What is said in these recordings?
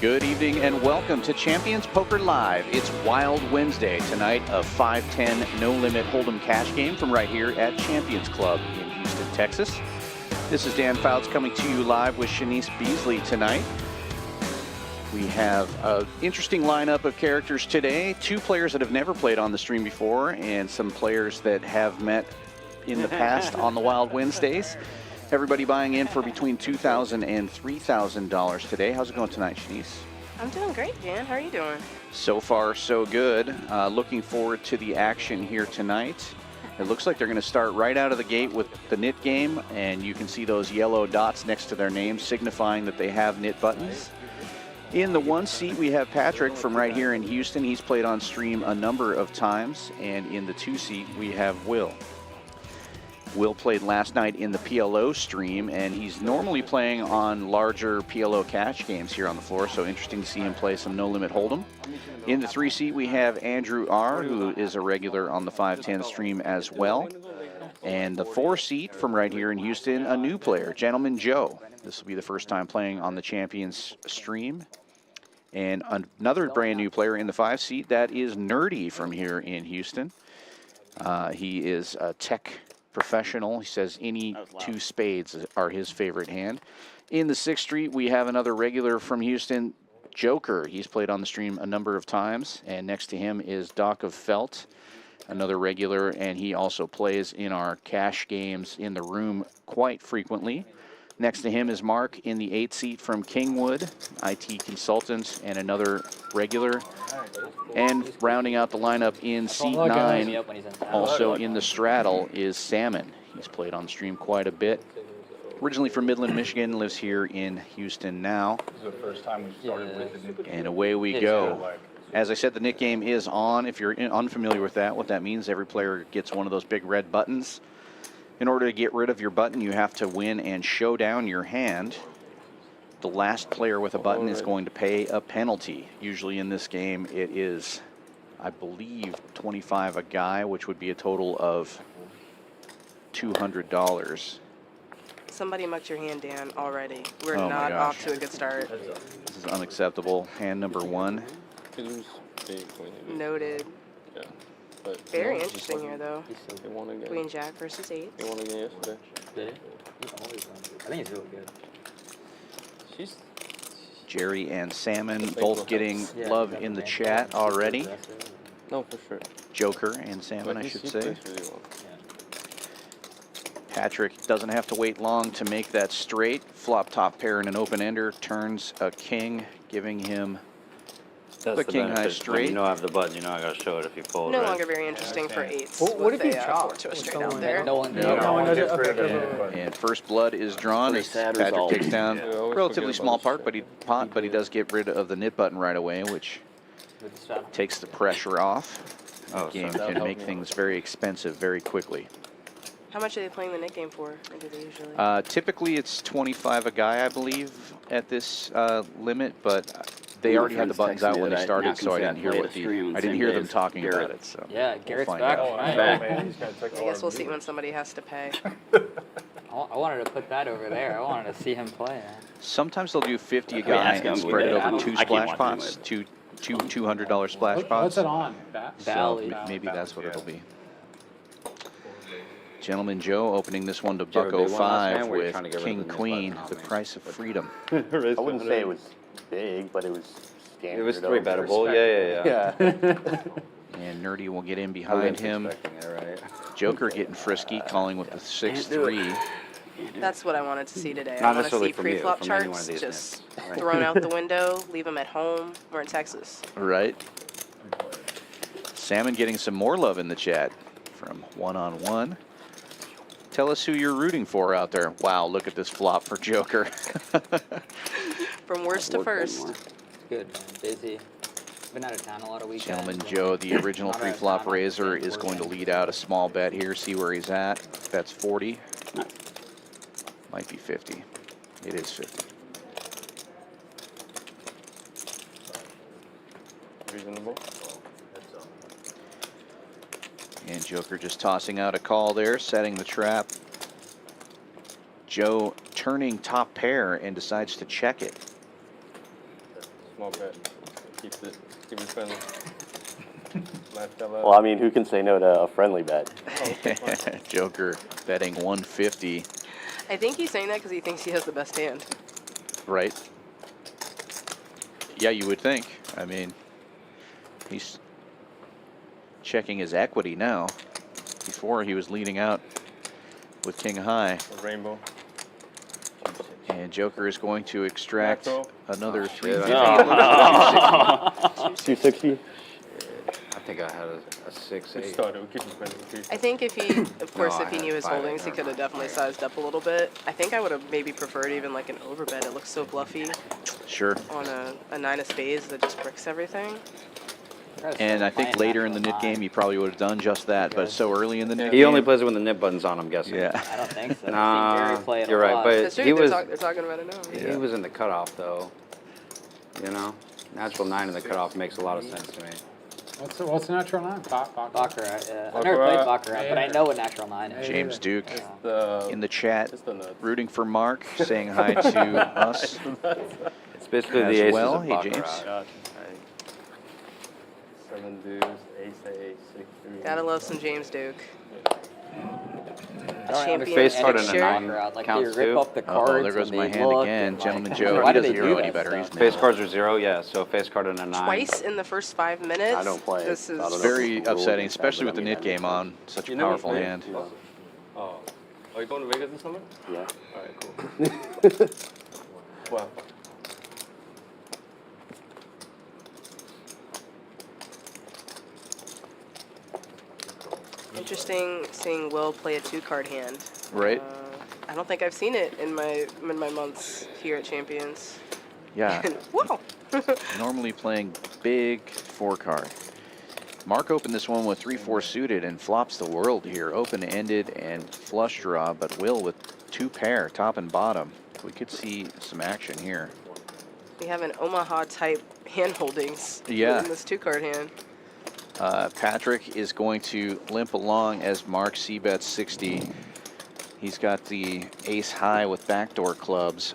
Good evening and welcome to Champions Poker Live. It's Wild Wednesday tonight, a 5-10 no-limit Hold'em cash game from right here at Champions Club in Houston, Texas. This is Dan Fouts coming to you live with Shanice Beasley tonight. We have an interesting lineup of characters today. Two players that have never played on the stream before and some players that have met in the past on the Wild Wednesdays. Everybody buying in for between $2,000 and $3,000 today. How's it going tonight, Shanice? I'm doing great, Jan. How are you doing? So far, so good. Looking forward to the action here tonight. It looks like they're going to start right out of the gate with the knit game, and you can see those yellow dots next to their names signifying that they have knit buttons. In the one seat, we have Patrick from right here in Houston. He's played on stream a number of times. And in the two seat, we have Will. Will played last night in the PLO stream, and he's normally playing on larger PLO cash games here on the floor, so interesting to see him play some no-limit Hold'em. In the three seat, we have Andrew R., who is a regular on the 510 stream as well. And the four seat from right here in Houston, a new player, Gentleman Joe. This will be the first time playing on the Champions stream. And another brand new player in the five seat, that is Nerdy from here in Houston. He is a tech professional. He says any two spades are his favorite hand. In the sixth street, we have another regular from Houston, Joker. He's played on the stream a number of times. And next to him is Doc of Felt, another regular, and he also plays in our cash games in the room quite frequently. Next to him is Mark in the 8th seat from Kingwood, IT consultant, and another regular. And rounding out the lineup in seat 9, also in the straddle, is Salmon. He's played on stream quite a bit. Originally from Midland, Michigan, lives here in Houston now. This is the first time we started with the knit. And away we go. As I said, the knit game is on. If you're unfamiliar with that, what that means, every player gets one of those big red buttons. In order to get rid of your button, you have to win and show down your hand. The last player with a button is going to pay a penalty. Usually in this game, it is, I believe, 25 a guy, which would be a total of $200. Somebody mucked your hand, Dan, already. We're Oh my not gosh. off to a good start. This is unacceptable. Hand number 1. Noted. Yeah. But Very interesting here, though. They won again. Queen Jack versus 8. They won again yesterday. Did it? He's always won. I think he's really good. She's Jerry and Salmon both getting love in the chat already. no, for sure. Joker and Salmon, But I he should plays say. really well. Patrick doesn't have to wait long to make that straight. Flop top pair and an open ender turns a king, giving him the king high straight. You know I have the button, you know I gotta show it if you fold, No right? longer very interesting for 8s. What if with he a chops? 4 to a straight out there. No one. No. No one does it. Get rid of Okay. it. And first blood is drawn Pretty as sad Patrick result. takes down Yeah, I a always relatively forget small about this pot, but he does get rid of the knit button right away, which takes the pressure off. Oh, The game sorry. can make things very expensive very quickly. How much are they playing the knit game for? Or do they usually? Typically it's 25 a guy, I believe, at this limit, but they My already had the friends buttons out texted when me they that I started, now so I can didn't say hear I what played a stream on I didn't the hear same them day as talking about Garrett. it. So Yeah, we'll Garrett's find back. out. Oh, I Right. know, Back. man. He's gonna take I guess we'll see when somebody has to pay. I wanted to put that over there. I wanted to see him play. Man. Sometimes they'll do 50 a I mean, guy ask him, and we spread it did. I over don't- 2 I can't splash watch pots, anyway. two $200 splash pots. What's it on? So Bally. maybe that's what it'll be. Gentleman Joe opening this one to Joe, Buck they won last 05 time, or you're with trying to get rid King of the Queen, knit the button? price of freedom. I wouldn't say it was big, but it was standard. It was over. 3 bettable, yeah. Yeah. And Nerdy will get in I behind was him. expecting it, right? Joker getting frisky, calling with the 6-3. That's what I wanted to see today. Not I want to necessarily see from you, pre-flop from any one of charts these just nets. Right. thrown out the window, leave them at home. We're in Texas. Right. Salmon getting some more love in the chat from one-on-one. Tell us who you're rooting for out there. Wow, look at this flop for Joker. From worst to Worked on first. more. Good, man. Busy. Been out of town a lot of weekends. Gentleman Joe, the original pre-flop raiser, is going to lead out a small bet here. See where he's at. That's 40. Might be 50. It is 50. Reasonable. And Joker just tossing out a call there, setting the trap. Joe turning top pair and decides to check it. Small bet. Keep it friendly. My fella. Well, I mean, who can say no to a friendly bet? Joker betting 150, I think he's saying that because he thinks he has the best hand. right? Yeah, you would think. I mean, he's checking his equity now. Before he was leading out with king high. A rainbow. And Joker is going to extract Macro. another shit, 350. 260? I think I had a 6, We 8. started. We keep it friendly. I think if he, of course, No, if I he had knew his 5, holdings, he never could have mind. definitely sized up a little bit. I think I would have maybe preferred even like an overbet. It looks so bluffy Sure. on a 9 of spades that just bricks everything. And I think later in the nit game, he probably would have done just that. But so early in the nit He game. only plays it when the nip button's on, I'm guessing. Yeah. I don't think so. Nah, I've seen Jerry play it a you're right, lot. but That's true. he They're, was they're talking about it now. he was in the cutoff though. You know, natural 9 in the cutoff makes a lot of sense to me. What's the natural line? Baccarat, yeah. I've never played Baccarat, but I know what natural 9 is. James Duke The in the chat, It's the nuts. rooting for Mark, saying hi to us. It's basically As the aces well. of Hey, Baccarat. James. Gotcha. 7 deuce, ace, 6, 3. Gotta love some James Duke. I don't Champion understand Face card any and a picture. 9 Baccarat. Like, counts they rip too. up the cards. Oh, there goes and my they hand look again. and, Gentleman like, Joe, why he do they doesn't do know that any better. He's stuff? Face cards are 0, yeah. So face card and a 9. Twice in the first 5 minutes. I don't play it. This is I don't know. very Rule upsetting, against that, especially but with the I nit mean, game on. Such a You never powerful played? hand. Oh. Are you going to Vegas this summer? Yeah. Alright, cool. Wow. interesting seeing Will play a 2-card hand. Right? I don't think I've seen it in my months here at Champions. Yeah. Wow. Normally playing big 4-card. Mark opened this one with 3-4 suited and flops the world here. Open-ended and flush draw, but Will with 2 pair, top and bottom. We could see some action here. We have an Omaha type hand holdings Yeah. in this 2-card hand. Patrick is going to limp along as Mark c-bets 60. He's got the ace high with backdoor clubs.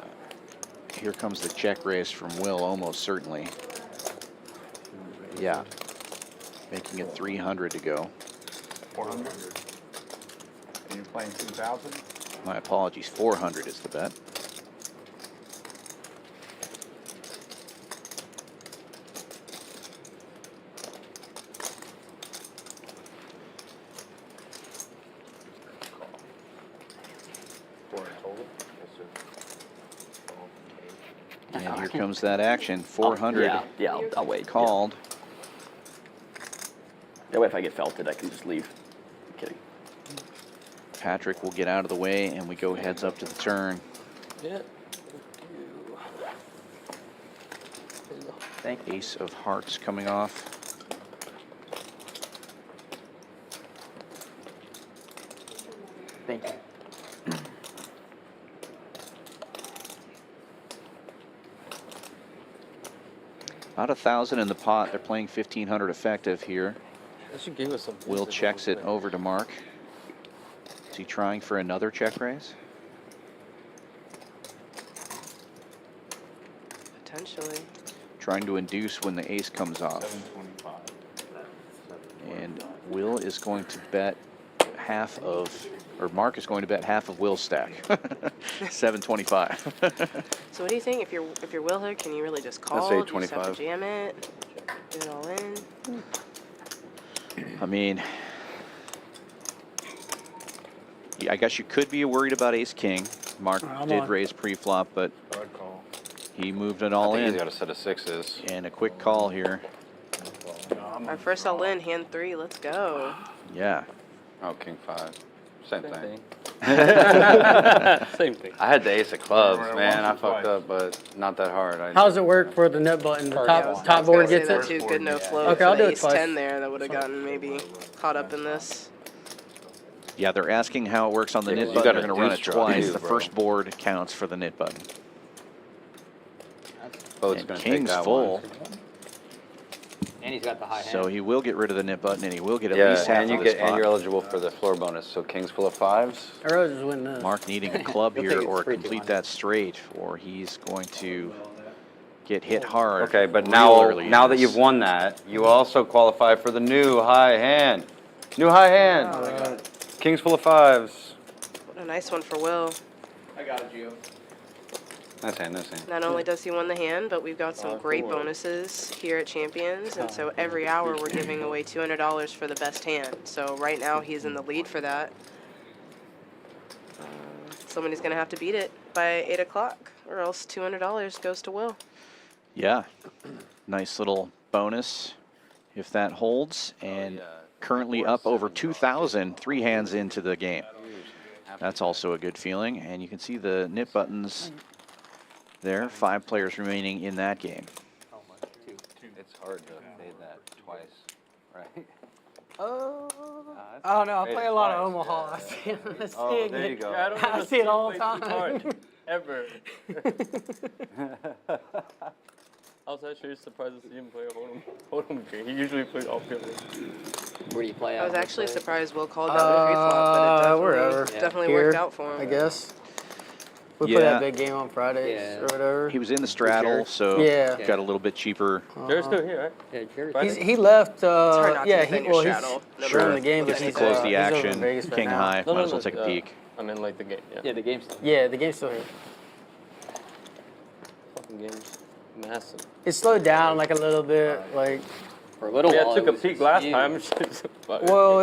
Here comes the check raise from Will, almost certainly. Yeah. Making it 300 to go. 400. And you're playing 2,000? My apologies, 400 is the bet. And here comes that action, 400 Yeah, I'll wait. called. That way if I get felted, I can just leave. I'm kidding. Patrick will get out of the way, and we go heads up to the turn. Yeah. Thank you. Ace of hearts coming off. Thank you. About 1,000 in the pot. They're playing 1,500 effective here. They should give us some. Will checks it over to Mark. Is he trying for another check raise? Potentially. Trying to induce when the ace comes off. 725. And Will is going to bet half of, or Mark is going to bet half of Will's stack. 725. So what do you think? If you're Will here, can you really just call? say Do you just have to 25. jam it? Do it all in? I mean, yeah, I guess you could be worried about ace king. Mark I'm did on. raise pre-flop, but Hard call. he moved it all I think in. he's got a set of 6s. And a quick call here. Our first all in, hand 3. Let's go. Yeah. Oh, king 5. Same thing. Same thing. I had the ace of clubs, Once or man. I twice. fucked up, but not that hard. How does it work for the net button? The I was top gonna board say gets that it? too. Good no float. Okay, for I'll the do it ace twice. 10 there. That would have gotten maybe caught up in this. Yeah, they're asking how it works on the Yeah, nit you button. got They're a going to run deuce it draw twice. too, The bro. first board counts for the nit button. Boat's And gonna take king's that full. one. And he's got the high hand. So he will get rid of the nit button, and he will get at Yeah, least half and you of this get and you're pot. eligible for the floor bonus. So king's full of 5s. I really just win this. Mark needing a club You'll here take it or straight to complete one. that straight, or he's going to get hit hard. Okay, but real now early in that this. you've won that, you also qualify for the new high hand. New high hand. Kings full of 5s. What a nice one for Will. I got it, Gio. Nice hand, nice hand. Not only does he win the hand, but we've got some Oh, great cool. bonuses here at Champions. And so every hour we're giving away $200 for the best hand. So right now he's in the lead for that. Somebody's going to have to beat it by 8 o'clock, or else $200 goes to Will. Yeah, nice little bonus if that holds, and currently up over 2,000, 3 hands into the game. That's also a good feeling, and you can see the nip buttons there. 5 players remaining in that game. It's hard to fade that twice, right? Oh, I don't know. I play a lot of Omaha. I see Oh, it. there you go. I see it all the time. Ever. I was actually surprised to see him play a Hold'em game. He usually plays all field. Where do you play I out? was actually surprised Will called down the pre-flop, but it wherever. definitely Here, worked out for him. I guess. We Yeah. play that big game on Fridays Yeah. or whatever. He was in the straddle, so Yeah. got a little bit cheaper. Jared's still here, right? Yeah, Jared. Right. He left. hard not to Yeah, defend your he's straddle. No sure in matter the game, but what Gets to he's close the he's over in action, Vegas right king now. high, might as well take a peek. I mean, like the game. Yeah. Yeah, the game's still. Yeah, the game's still here. Fucking game's massive. It slowed down like a little bit, like. For a little Yeah, while. I took it a was peek just last huge. time. But Well,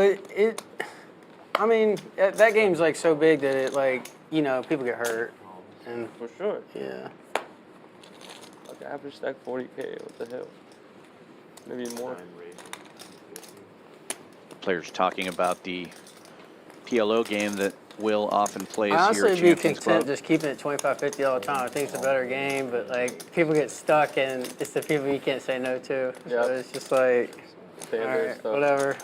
I mean, that game's like so big that it like, you know, people get hurt, and for sure. yeah. Like average stack 40K. What the hell? Maybe more. Players talking about the PLO game that Will often plays I here honestly at be Champions content Club. just keeping it 25-50 all the time. I think it's a better game, but like people get stuck, and it's the people you can't say no to. Yeah. So it's just like, all Standard right, stuff. whatever.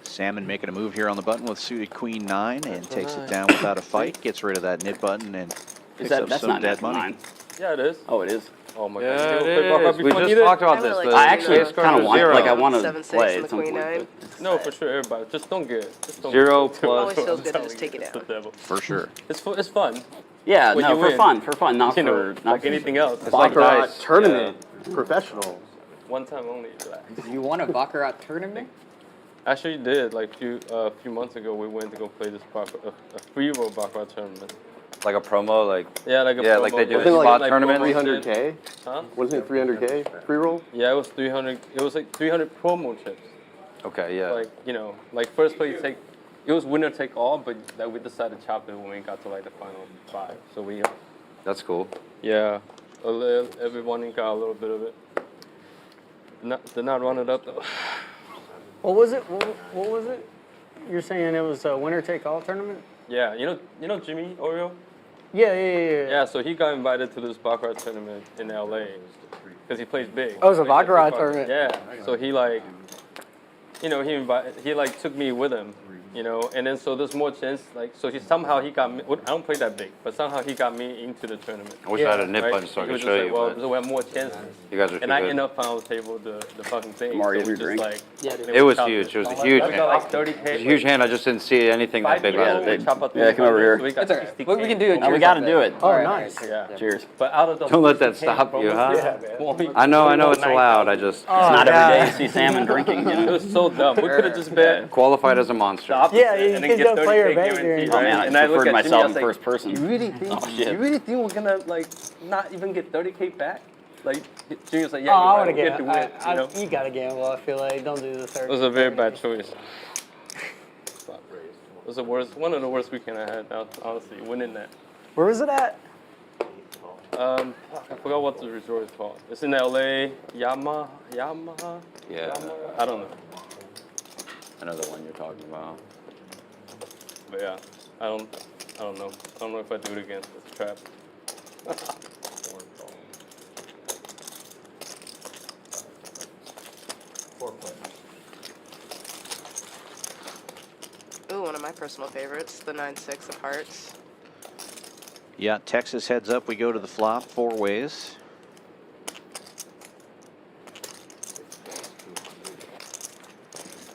Salmon making a move here on the button with suited queen 9 and takes it down without a fight. Gets rid of that nip button and picks up That's some not dead natural money. 9. Yeah, it is. Oh, it is. Oh my Yeah, god. it You ever play Baccarat is. We before just either? talked about I this. really The like I actually Zero. base card kind of is want, 0. like, I want to 7-6 play and at the some queen point. 9. No, for sure, everybody. Just don't get it. Just don't 0 get it. plus- Always feels I'm good to telling just you, take it it's down. the devil. For sure. It's fun. Yeah, When no, you for win. fun, not You know, for like anything else. It's like Baccarat dice. tournament professional. One time only. You won a Baccarat tournament? Actually did. Like a few months ago, we went to go play this a free roll Baccarat tournament. Like a promo, like Yeah, like a Yeah, promo, like they do but a it's spot like tournament. promo 300K? chips. Huh? Wasn't it 300K pre-roll? Yeah, it was 300. It was like 300 promo chips. okay, yeah. Like like first place take. It was winner take all, but that we decided to chop it when we got to like the final 5. So we. That's cool. Yeah, everyone got a little bit of it. Did not run it up though. What was it? What was it? You're saying it was a winner take all tournament? Yeah, you know Jimmy Oreo? Yeah. Yeah, so he got invited to this Baccarat tournament in LA because he plays big. Oh, it was a Plays Baccarat big tournament. Yeah, so he like, he like took me with him, and then so there's more chance like so he got me. I don't play that big, but somehow he got me into the tournament. I wish I had a nip Right? button so I He could was show just like, you. well, but so we have more chances. you guys are too And I good. end up on the table the fucking thing. I'm already so we at your drink. Like, Yeah, dude. It was huge. It was a huge I hand. got like 30K. It was a huge hand. I just didn't see anything that big about they- it. yeah, come over here. That's all right. What we can do is No, we got to do it. Oh, Alright, nice. Yeah. Cheers. But out of the Don't let that 50K stop you, promos, huh? yeah, I know it's allowed. I just Oh, It's not yeah. every day you see salmon drinking. It was so dumb. We could have just bet qualified as a monster. the opposite Yeah, you and could then get go play your 30K bet guaranteed, there. Oh right? man, And I I look preferred at Jimmy, myself I in was like, first person. You really think? Oh, shit. You really think we're gonna like not even get 30K back? Like Jimmy was like, Oh, yeah, I you're want right. to We get. get to win. You gotta gamble. I feel like don't do the third. It was a very bad choice. It was the worst, one of the worst weekend I had. Honestly, winning that. Where was it at? I forgot what the resort is called. It's in LA. Yamaha. Yeah, I don't know. I know the one you're talking about. But yeah, I don't know. I don't know if I do it again. It's a trap. Ooh, one of my personal favorites, the 9-6 of hearts. Yeah, Texas heads up. We go to the flop 4 ways.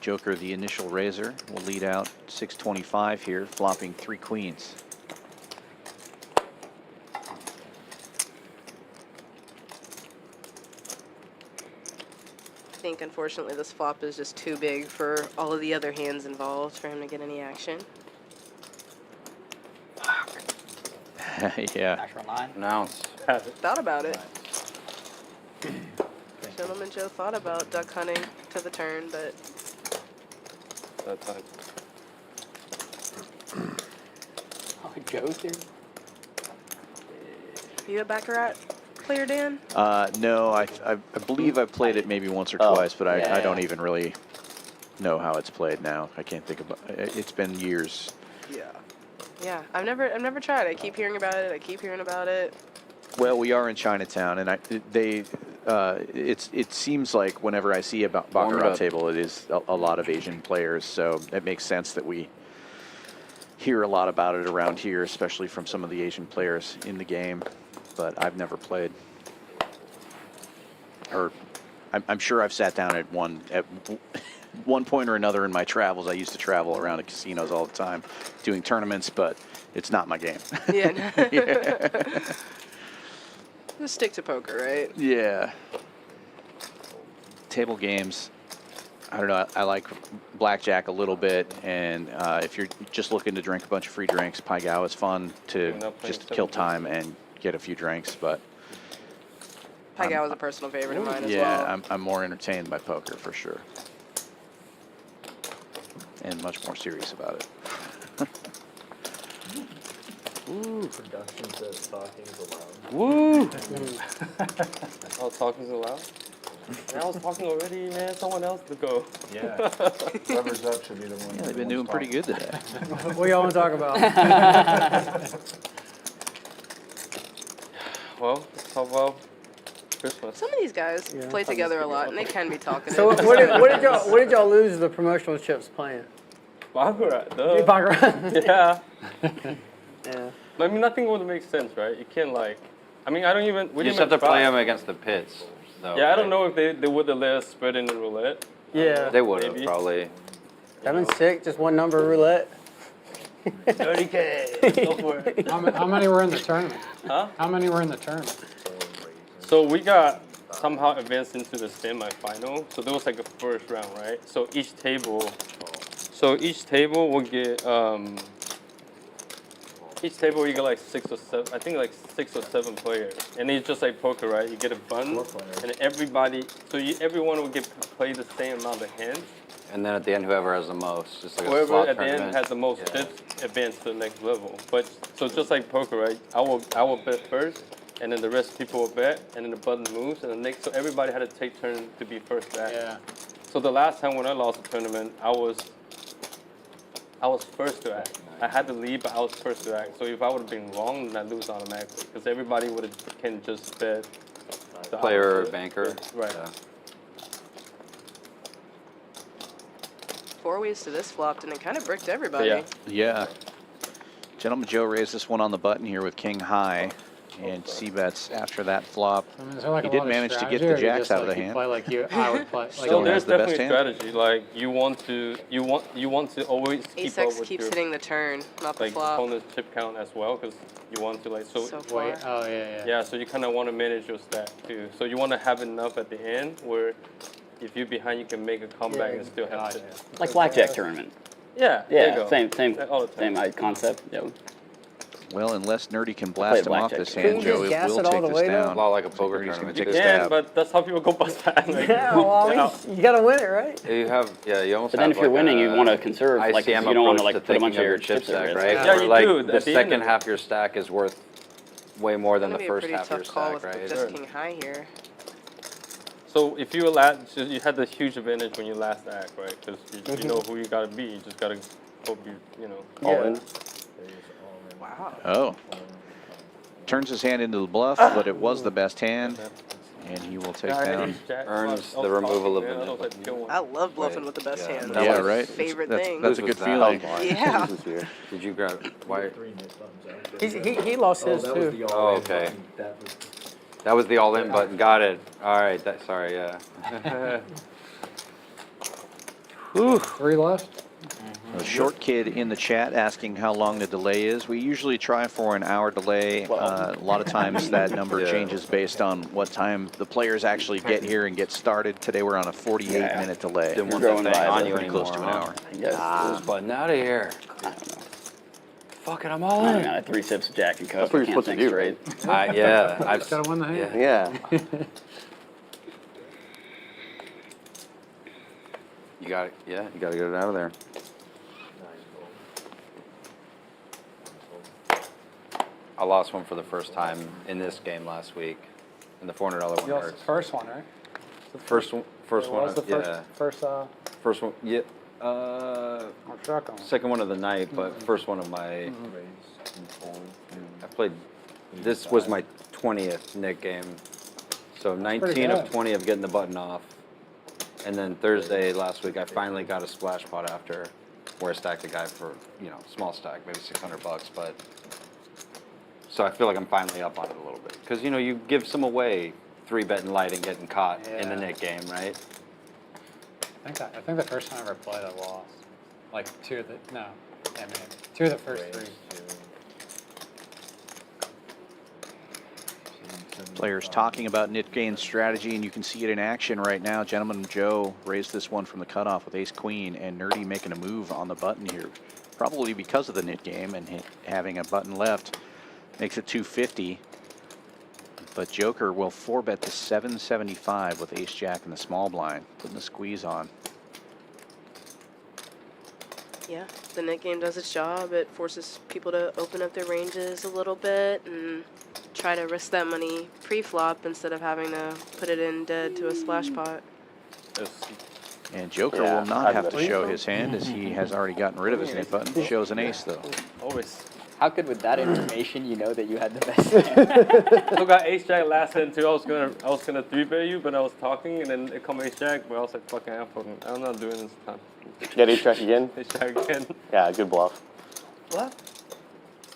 Joker, the initial raiser, will lead out 625 here, flopping 3 queens. unfortunately, this flop is just too big for all of the other hands involved for him to get any action. Yeah. Natural 9. Announce. Thought about it. Gentleman Joe thought about duck hunting to the turn, but That time. Oh, Joe's here. you a Baccarat player, Dan? No, I believe I've played it maybe once or Oh, twice, but I yeah. don't even really know how it's played now. I can't think about it. It's been years. Yeah, I've never tried. I keep hearing about it. Well, we are in Chinatown, and it seems like whenever I see a Warm it baccarat up. table, it is a lot of Asian players. So it makes sense that we hear a lot about it around here, especially from some of the Asian players in the game. But I've never played, or I'm sure I've sat down at one point or another in my travels. I used to travel around to casinos all the time, doing tournaments, but it's not my game. Yeah. Just stick to poker, right? Yeah. Table games. I don't know. I like blackjack a little bit, and if you're just looking to drink a bunch of free drinks, Pkwy is fun to You're not playing just kill 17. time and get a few drinks. But Pkwy was a personal favorite of mine as yeah, well. I'm more entertained by poker for sure, and much more serious about it. Production says talking's allowed. Woo! Oh, talking's allowed? Man, I was talking already, man. Someone else to go. Yeah. Whoever's up should be the one. Yeah, they've been doing pretty good today. What y'all want to talk about? Well, let's talk about Christmas. Some of these guys Yeah. play together a lot, and they can be talkative. So what did y'all lose the promotional chips playing? Baccarat, duh. Baccarat? Yeah. Yeah. I mean, nothing would make sense, right? You can't like. I mean, I don't even. We You didn't just have to even play try. them against the pits, though. Yeah, I don't right? know if they would have let us spread in the roulette. Yeah. They would have Maybe. probably. That'd been sick. Just one number roulette. 30K. Go for it. How many were in the tournament? Huh? How many were in the tournament? So we got somehow advanced into the semi-final. So there was like a first round, right? So each table will get each table you get like 6 or 7. I think like 6 or 7 players, and it's just like poker, right? You get a bun, and everybody. So everyone will play the same amount of hands. And then at the end, whoever has the most, just like a Whoever slot at the end tournament. has the most Yeah. chips advance to the next level. But so just like poker, right? I will bet first, and then the rest of people will bet, and then the button moves, and the next. So everybody had to take turn to be first to act. Yeah. So the last time when I lost the tournament, I was first to act. I had to lead, but I was first to act. So if I would have been wrong, then I lose automatically, because everybody can just bet the Player or opposite. banker. Right. Yeah. 4 ways to this flopped, and it kind of bricked everybody. Yeah. Yeah. Gentleman Joe raised this one on the button here with king high, and c-bets after that flop. I mean, is there like He a did lot of manage to get strategy, the or you jacks just, out of like, the you hand. Play like I would play. Like, Still So has there's the best definitely hand. strategy. Like you want to always keep Ace up X with keeps your hitting the turn, not the like flop. opponent's chip count as well, because you want to like So far. wait. Oh yeah. yeah. So you kind of want to manage your stack too. So you want to have enough at the end where if you're behind, you can make a comeback and still have to. Like blackjack tournament. Yeah. There you Yeah, go. same All the time. concept. Yeah. Well, unless Nerdy can blast him off blackjack. this Couldn't hand, you Joe, just it gas will it all take the this way, though? A down. lot like a poker Nerdy's going tournament. to You take a can, stab. but that's how people go bust that. Like, Yeah, well, I yeah. mean, you gotta win it, right? You have, you almost But have then if you're like winning, you a want to conserve. Like you ICM don't want to approach like put a bunch thinking of your chip chips in stack, there. right? Yeah, Where, you like do. the At the end second of it. half of your stack is worth way more than It's the gonna first be a half pretty of your tough call stack, with right? just king high here. So if you you had the huge advantage when you last act, right? Because you know who you gotta be. You just gotta hope you know. All in. Wow. Oh. Turns his hand into the bluff, but it was the best hand, and he will take down. Earns the removal of the I love bluffing with the best Yeah. hand. That Yeah, was- right. Favorite That's, thing. That's a Whose good was feeling. that? Yeah. Who's here? Did you grab, why? He lost his too. Oh, okay. That was the all-in button, got it. All right, sorry, yeah. 3 left. A short kid in the chat asking how long the delay is. We usually try for an hour delay. A lot of times that number changes based on what time the players actually get here and get started. Today we're on a 48-minute delay. Didn't want Growing that thing by on you Pretty close to an anymore, hour. I guess. This button out of here. I don't know. Fuck it, I'm all I in. got 3 sips of Jack and Coke. That's what I you're can't supposed to think do, straight. Yeah, Just gotta win the hand. Yeah. You got it. Yeah, you got to get it out of there. I lost one for the first time in this game last week, and the $400 one You lost the hurts. first one, right? First one, It was the yeah. First one, yeah. or truck on. Second one of the night, but first one of my. I played. This was my 20th Nick game, so 19 of good. 20 of getting the button off, and then Thursday last week I finally got a splash pot after, where I stacked a guy for small stack, maybe $600, but. So I feel like I'm finally up on it a little bit, because you give some away 3-betting light and getting caught in the Yeah. Nick game, right? I think the first time I ever played, I lost. Like 2 of the, no, yeah, maybe. 2 of the first 3. Players talking about Nick Gain's strategy, and you can see it in action right now. Gentleman Joe raised this one from the cutoff with ace-queen, and Nerdy making a move on the button here. Probably because of the Nick game and having a button left. Makes it 250. But Joker will 4-bet to 775 with ace-jack in the small blind, putting the squeeze on. Yeah, the net game does its job. It forces people to open up their ranges a little bit and try to risk that money pre-flop instead of having to put it in dead to a splash pot. And Joker will not have to show his hand, as he has already gotten rid of his nip button. Shows an ace, though. Always. How could with that information you know that you had the best hand? I got ace jack last hand too. I was gonna 3-bet you, but I was talking and then it come ace jack, but I was like, fucking, I'm not doing this time. Get ace jack again? Ace jack again. Yeah, good bluff. What?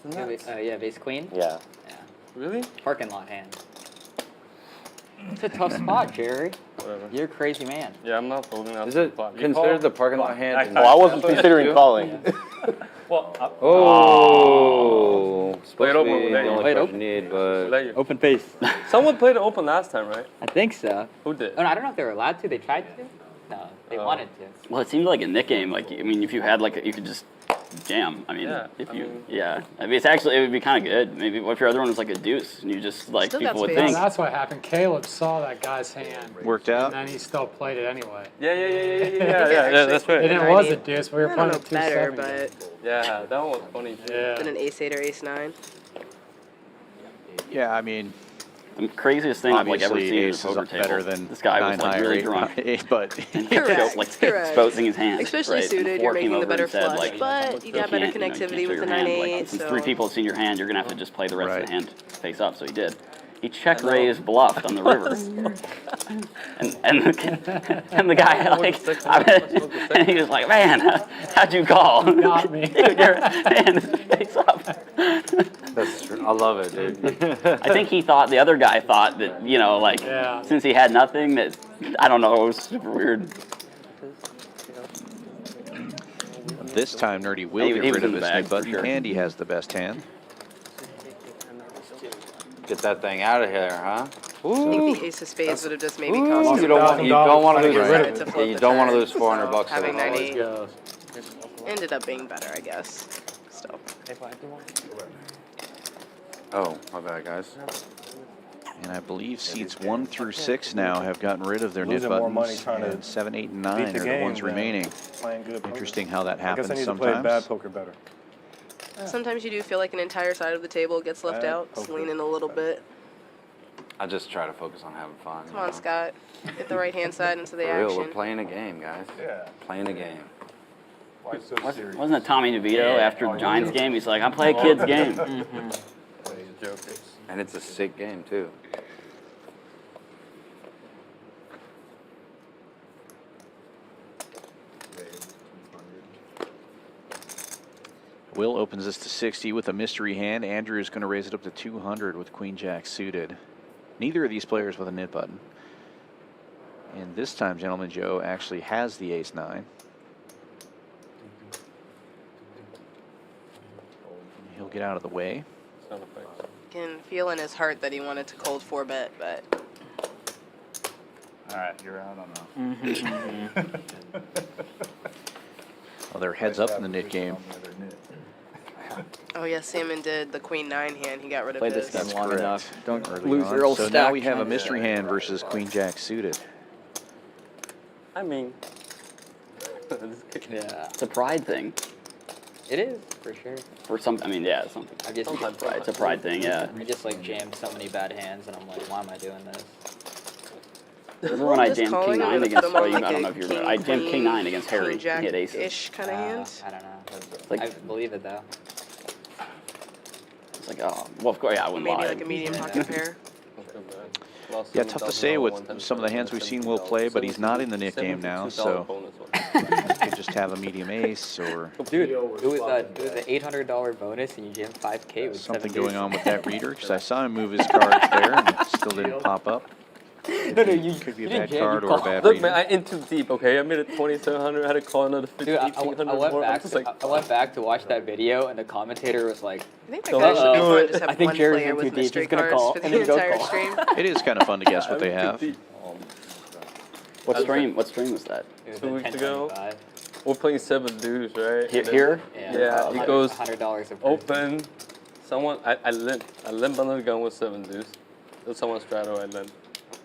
Yeah, base queen. Yeah. Yeah. Really? Parking lot hand. It's a tough spot, Jerry. Whatever. You're a crazy man. Yeah, I'm not folding out. Is it considered the parking lot hand? Oh, I wasn't considering calling. Well, Oh, Play it supposed to open, be let the you- only play it card open. you need, but let you. Open face. Someone played it open last time, right? I think so. Who did? Oh, no, I don't know if they were allowed to. They tried to. No, they wanted to. Well, it seemed like a Nick game. Like, I mean, if you had you could just jam. I mean, Yeah, if I you, mean- yeah. I mean, it would be kind of good. Maybe what if your other one was like a deuce and you just like Still got people would space. Well, think. that's what happened. Caleb saw that guy's hand, Worked out. and then he still played it anyway. Yeah, that's right. And it was a deuce. We were I playing don't at know better, 270. but Yeah, that one was funny too. Yeah. than an ace-8 or ace-9. Yeah, I mean, The craziest thing I've like ever obviously seen at a ace is poker table. better than This guy was 9 like high or really 8 drunk. high, but Correct, like correct. exposing his hand. Especially right? And suited, four you're came making the over and better said, flush, like, but you got can't, better you know, you can't connectivity show with the your hand. 9-8, Like, since so 3 people have seen your hand, you're gonna have to just play the rest of Right. the hand face up. So he did. He check raised bluffed on the river, and the guy like, and he was like, man, how'd you call? Got me. Your hand is face up. that's true. I love it, dude. I think the other guy thought that, like, Yeah. since he had nothing, that, I don't know, it was super weird. this time Nerdy will He get was rid in of the his bag nip for button, sure. and he has the best hand. Get that thing out of here, huh? I think the ace of spades would have just maybe cost You him don't want to lose. Get rid of it. You don't want to lose $400 having at all. 9-8 ended up being better, I guess. Still. Oh, my bad, guys. And I believe seats 1 through 6 now have gotten rid of their nip Losing more money buttons, trying to and 7, 8, and 9 beat the are the game ones than remaining. Playing good poker. Interesting how that I guess I happens need to play bad sometimes. poker better. Sometimes you do feel like an entire side of the table gets left Bad out. Just poker. lean in a little bit. I just try to focus on having fun. Come on, Scott. Get the right hand side into the For real, we're action. playing a game, guys. Yeah. Playing a game. Why so serious? Wasn't it Tommy DeVito after the Giants game? He's like, I play a kid's game. And it's a sick game, too. Will opens this to 60 with a mystery hand. Andrew is going to raise it up to 200 with Queen Jack suited. Neither of these players with a nip button. And this time, Gentleman Joe actually has the ace-9. get out of the way. It's not a fight. Can feel in his heart that he wanted to cold 4-bet, but All right, you're out on a. Well, they're heads up in the nit game. oh yeah, Salmon did the Queen 9 hand. He got rid of Played this his. game long correct. enough. Don't Early lose on. your old So stack. now we have a mystery hand versus Queen Jack suited. I mean, Yeah, it's a pride thing. It is, for sure. For some, I mean, yeah, it's something. I just, Sometimes Pride. It's a pride thing, yeah. I just like jammed so many bad hands, and I'm like, why am I doing this? Remember when I Just jammed calling, King I'm 9 gonna against? put him on Oh, you, I like don't a know if you king, remember. I jammed King queen, 9 against Harry. King Jack He had aces. ish kind of hand. I don't know. Like- I believe it though. It's like, oh, well, of course, yeah, I wouldn't Maybe lie. like a medium pocket pair. Yeah, tough to say with some of the hands we've seen Will play, but he's not in the nit game now, so you could just have a medium ace or Dude, it was an $800 bonus, and you jammed 5K with something 7 going deuces. on with that reader, because I saw him move his cards there and it still didn't pop up. No, you Could be a you bad didn't jam, card you or a called. bad Look, reader. man, I in too deep. Okay, I made it 2,700. I had to call another 50, Dude, I 1,800 went more. I'm back. just like, I went back to watch that video, and the commentator was like, I think that guy should be fun. Just have I think one Jared's player in with too deep. mystery He's gonna cards call, for and the then go entire call. stream. It is kind of fun to guess what they have. What stream was that? It was 2 at weeks ago. 10:25. We're playing 7 dudes, right? And then Here? Yeah, he goes $100 a person. open. Someone, I limp under the gun with 7 deuce. Then someone straddle, I limp.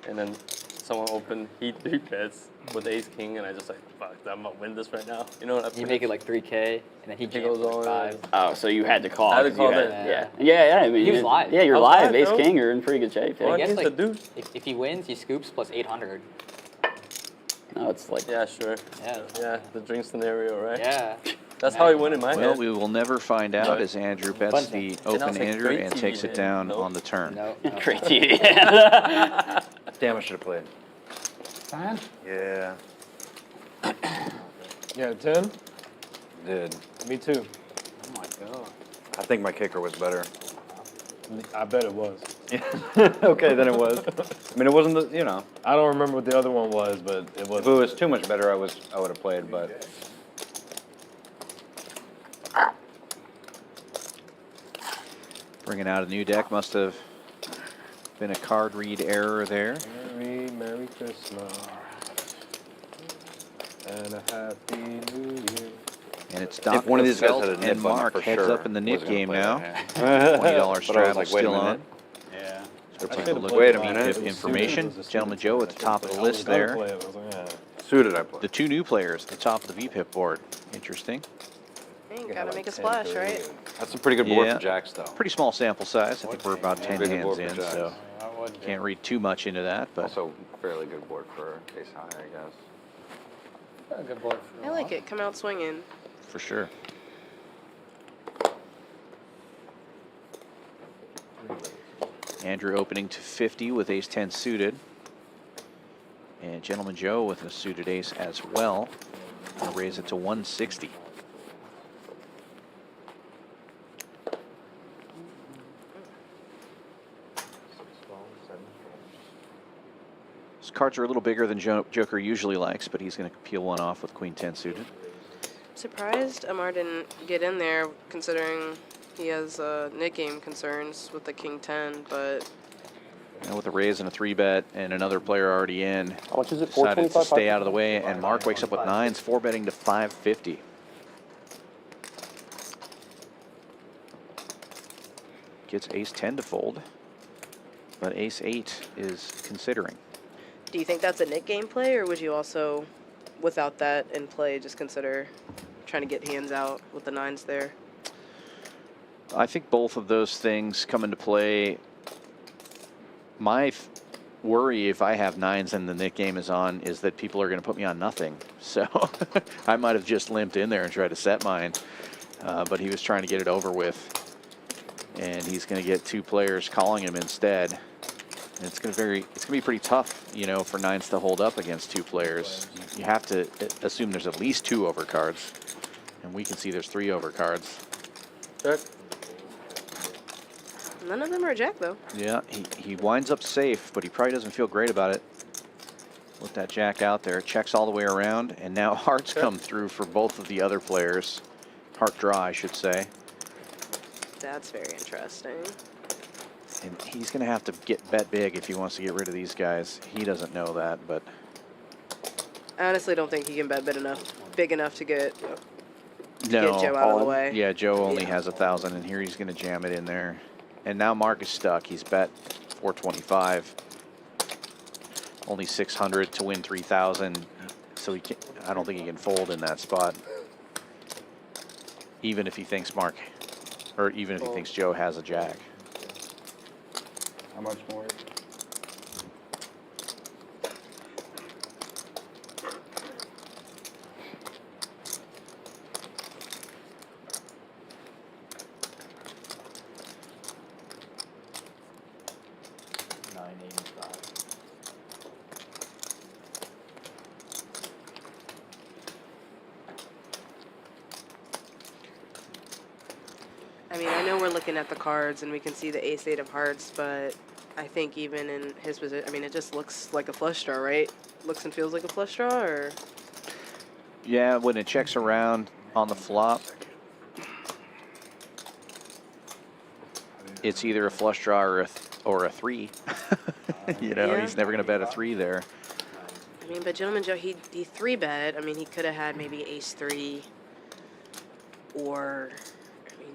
And then someone open, he 3 bets with ace king, and I just like, fuck, I'm gonna win this right now. You know what I You make it like 3K, and then he goes jammed on, like 5. Oh, so you had to call. I had to 'cause call you had, that. yeah. I mean, He was live. Yeah, you're I was live. live, Ace bro. King, you're in pretty good shape. Well, Yeah. I guess he's like a dude. if he wins, he scoops plus 800. No, it's like Yeah, sure. Yeah. Yeah, the drink scenario, right? Yeah. That's how he won in my Well, head. we will never find out as Andrew bets the And I open was like, Andrew great and TV takes it hand. down Nope. on the turn. No. great TV. Damn, I should have played. Fine. Yeah, Yeah, 10? did. Me too. Oh my god. I think my kicker was better. I bet it was. Okay, then it was. I mean, it wasn't the, you know, I don't remember what the other one was, but it if was. it was too much better, I would have played, but. Bringing out a new deck must have been a card read error there. Merry Christmas. And a Happy New Year. And it's If one of these guys Felt had a nit and button, Mark for heads sure up in the nit was gonna game play now. that hand. $20 But I was straddle like, wait a still on. minute. Yeah. So we're I taking a should've look played at Wait a the minute. VPIP information. Gentleman Joe at the top of the list I was there. gonna play it, but I was like, yeah. Suited I played. The 2 new players at the top of the VPIP board. Interesting. Hey, you gotta make a splash, right? That's a pretty good board Yeah. for jacks, though. Pretty small sample size. I think we're about 10 Pretty good hands board for in, jacks. so I would be. can't read too much into that, but Also, fairly good board for ace high, I guess. A good board for I like it. Come out swinging. for sure. Andrew opening to 50 with ace 10 suited. And Gentleman Joe with a suited ace as well. Gonna raise it to 160. His cards are a little bigger than Joker usually likes, but he's going to peel one off with Queen 10 suited. Surprised Amar didn't get in there, considering he has nit game concerns with the King 10, but Now with a raise and a 3-bet and another player already in, How much is it? decided to 425? stay out of the way, and Mark wakes up with 9s, 4-betting to 550. Gets ace 10 to fold, but ace 8 is considering. do you think that's a nit game play, or would you also, without that in play, just consider trying to get hands out with the 9s there? I think both of those things come into play. My worry if I have 9s and the nit game is on is that people are going to put me on nothing. So I might have just limped in there and tried to set mine, but he was trying to get it over with. And he's going to get 2 players calling him instead. And it's going to be pretty tough, you know, for 9s to hold up against 2 players. You have to assume there's at least 2 overcards, and we can see there's 3 overcards. Check. None of them are jack, though. Yeah, he winds up safe, but he probably doesn't feel great about it. With that jack out there, checks all the way around, and now hearts come through for both of the other players. Heart draw, I should say. That's very interesting. And he's going to have to bet big if he wants to get rid of these guys. He doesn't know that, but I honestly don't think he can bet big enough to get no. Joe out of the way. Yeah, Joe only has 1,000, and here he's going to jam it in there. And now Mark is stuck. He's bet 425, only 600 to win 3,000. So he can't, I don't think he can fold in that spot, even if he thinks Mark, or even if he thinks Joe has a jack. How much more? I mean, I know we're looking at the cards and we can see the ace-8 of hearts, but I think even in his position, I mean, it just looks like a flush draw, right? Looks and feels like a flush draw, or? Yeah, when it checks around on the flop, it's either a flush draw or a 3. You know, Yeah. he's never going to bet a 3 there. I mean, but Gentleman Joe, he 3-bet. I mean, he could have had maybe ace-3 or, I mean,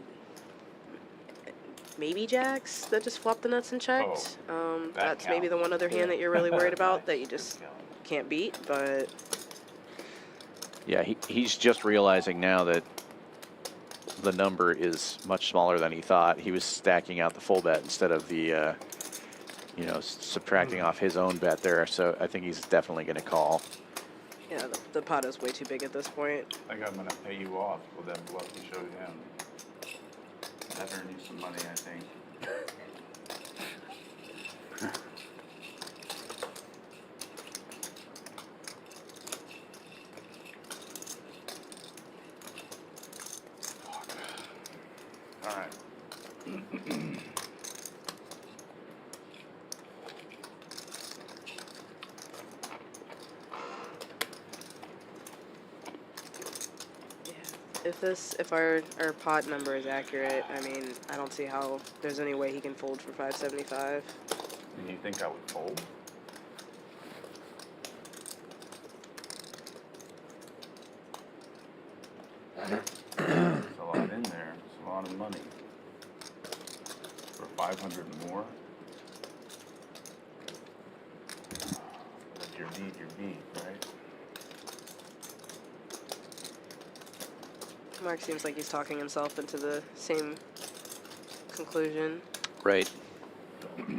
maybe jacks that just flopped the nuts and checked. That's maybe the one other hand that you're really worried about that you just can't beat, but... Yeah, he's just realizing now that the number is much smaller than he thought. He was stacking out the full bet instead of the, you know, subtracting off his own bet there. So I think he's definitely going to call. Yeah, the pot is way too big at this point. I think I'm gonna pay you off with that bluff you showed him. That earned you some money, I think. All right. If our pot number is accurate, I mean, I don't see how there's any way he can fold for 575. And you think I would fold? There's a lot in there. It's a lot of money. For 500 more? If you're beat, right? Mark seems like he's talking himself into the same conclusion. Right.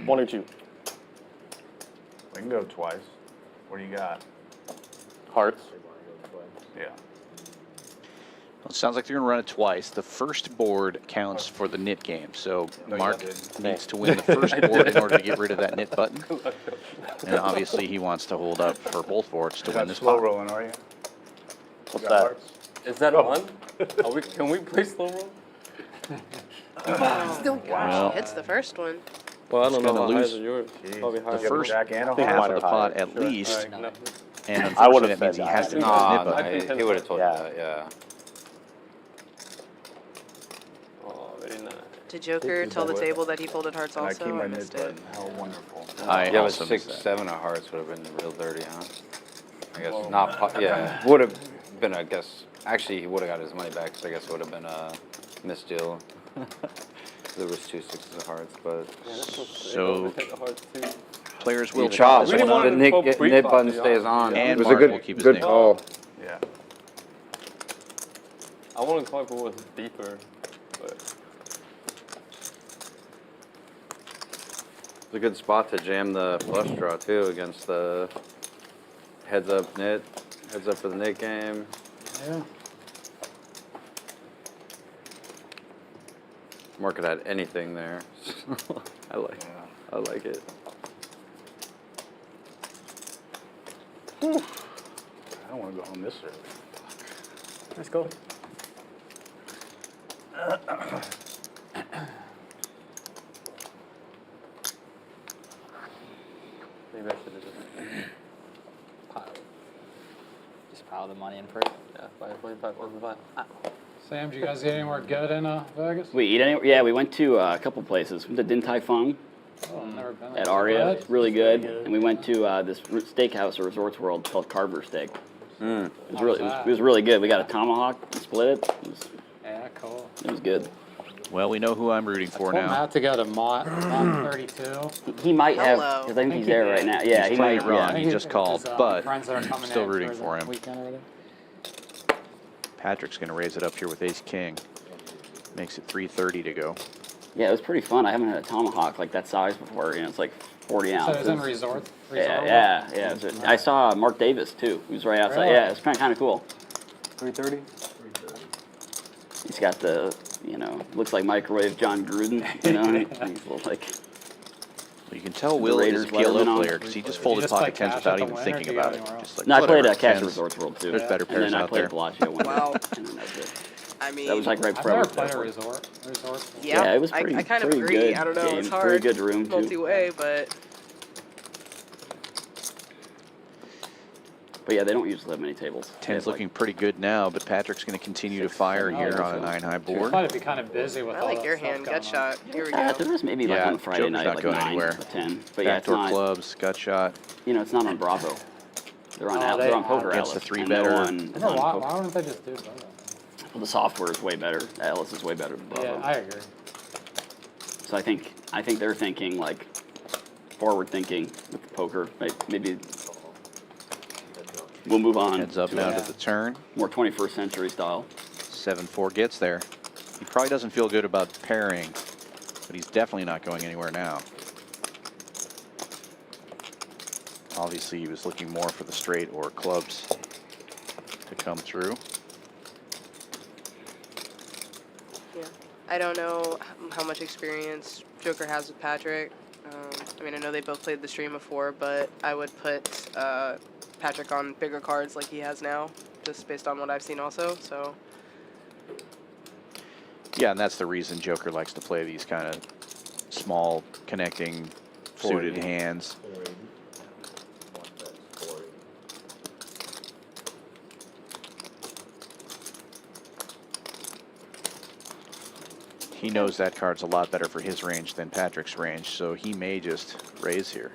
1 or 2. We can go twice. What do you got? Hearts. Yeah. Well, it sounds like they're going to run it twice. The first board counts for the nit game. So No, you Mark didn't. needs to win the first board in order to get rid of that nit button. And obviously he wants to hold up for both boards to You're win not this slow pot. rolling, are you? What's You got that? hearts? Is that on? Can we play slow roll? Well, Hits the first one. Well, I It's don't know gonna how high lose is yours. Probably higher. the first Jack and a half heart? of the pot at least. Alright, no. And I unfortunately would've that means said he has to that. do No, the nit no, button. he would have told Yeah. you that, yeah. Oh, very nice. Did Joker tell the table that he folded hearts And I also? keep my I mid missed it. button. How wonderful. I Yeah, but also missed 6, that. 7 of hearts would have been real dirty, huh? I guess Whoa. not. Yeah, would have been. I guess actually he would have got his money back. So I guess it would have been a misdeal. There was 2 6s of hearts, but Yeah, that's what's So- we take the hearts too. Players will you chop chop. this We didn't one want up. The to go nit pre-flop, button to be stays honest on. with you. And It was a Mark good will keep his good name. call. Yeah. I want to call if it was deeper, but It's a good spot to jam the flush draw too against the heads up nit, heads up for the nit game. Yeah. Mark could have had anything there. I like it. I don't want to go home this early. Let's go. maybe I should have just piled. Just pile the money in first. Yeah, 5.5, 1.5. Ah. Sam, did you guys get anywhere good in Vegas? We eat any? Yeah, we went to a couple places. We went to Din Tai Fung Oh, I've never been there. at Aria, Good? really good. And we went to this steakhouse at Resorts World called Carver Steak. It was really, it was really good. We got a tomahawk and split it. Yeah, cool. It was good. Well, we know who I'm rooting for Told now. Matt to go to Mont 32. He might have, Hello. because I think he's there right now. Yeah, He's he playing might. it wrong. Yeah. He just called, but friends that are coming still in rooting the for him. weekend already. Patrick's going to raise it up here with ace king. Makes it 3:30 to go. Yeah, it was pretty fun. I haven't had a tomahawk like that size before. You know, it's like 40 So it ounces. was in Resort? Yeah. It was I saw Mark Davis too. He was right outside. Really? Yeah, it's kind of cool. 3:30. He's got the, looks like microwave John Gruden. You know, he's a little like. Well, you can tell Will is a Raiders letterman PLO on. player because he just Did you folded just pocket play tens cash without at the even win, or thinking do you go about it. anywhere else? Just like, No, I played whatever, at Cash tens. Resorts World too. There's better And pairs then I out played there. Bellagio one Wow. night, and then that was it. I mean, That was like right I've before I never went there. played a resort. yeah, it was pretty. I kind of pretty agree. Good I don't know, game. it's hard. Pretty good room too. Multi-way, but But yeah, they don't usually have many tables. They Ten's have, looking pretty good now, but Patrick's going to continue to fire here on a 9-high I board. thought it'd be kind of busy with I all like that your stuff hand. going Gut on. shot. Here we There go. was maybe like Yeah, on Friday Joker's night, not like going 9 anywhere. or 10. But yeah, it's Backdoor not. clubs, gut shot. It's not on Bravo. They're on Oh, they're on they- Poker Against Atlas. the three and better. they're I on don't know, why Poker. wouldn't they just do both? Well, the software is way better. Atlas is way better than Bravo. Yeah, I agree. So I think they're thinking like forward thinking with the poker. Maybe we'll move on. Heads up to now a to the turn. more 21st century style. 7-4 gets there. He probably doesn't feel good about pairing, but he's definitely not going anywhere now. Obviously, he was looking more for the straight or clubs to come through. Yeah. I don't know how much experience Joker has with Patrick. I mean, I know they both played the stream before, but I would put Patrick on bigger cards like he has now, just based on what I've seen also. So Yeah, and that's the reason Joker likes to play these kind of small, connecting, suited hands. He knows that card's a lot better for his range than Patrick's range, so he may just raise here.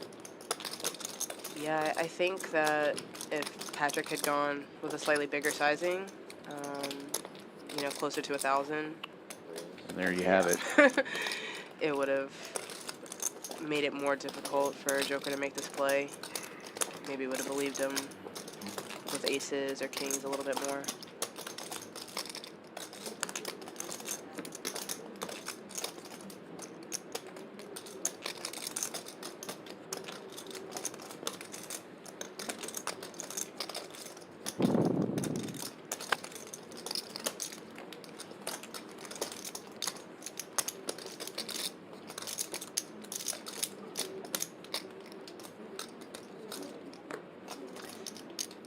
yeah, I think that if Patrick had gone with a slightly bigger sizing, closer to 1,000, And there you have it. it would have made it more difficult for Joker to make this play. Maybe would have believed him with aces or kings a little bit more.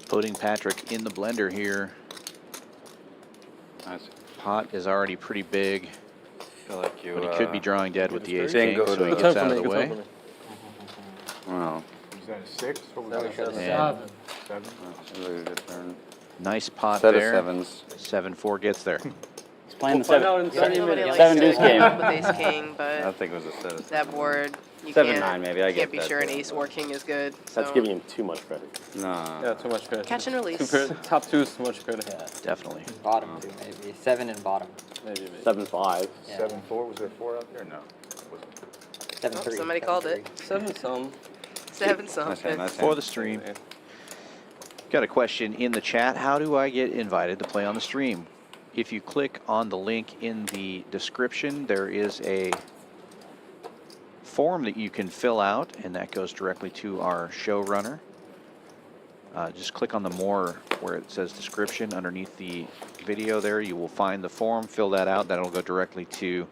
Putting Patrick in the blender here. Nice. Pot is already pretty big, I feel like you. but he could be drawing dead with the ace Didn't king, go so to he the- gets out of the way. Wow. Was that a 6? What was Seven. that? And 7? That's a really good turn. nice pot Set of there. sevens. 7-4 gets there. He's playing the Find out seven. in 30 Nobody minutes. likes Seven to deuce game. open up with ace king, I but think it was a set of that board, you 7-9 can't, maybe, I you get can't be that sure an too. ace or king is good. That's so. giving him too much credit. No. Yeah, too much credit. Catch and release. Top two is too much credit. Yeah, Definitely. bottom two maybe. 7 and bottom. Maybe. 7-5. Yeah. 7-4? Was there 4 out there? No. 7-3. Oh, somebody called it. 7-some. 7 Nice something. hand, nice For hand. the stream. Got a question in the chat. How do I get invited to play on the stream? If you click on the link in the description, there is a form that you can fill out, and that goes directly to our showrunner. Just click on the more where it says description underneath the video there. You will find the form, fill that out. That'll go directly to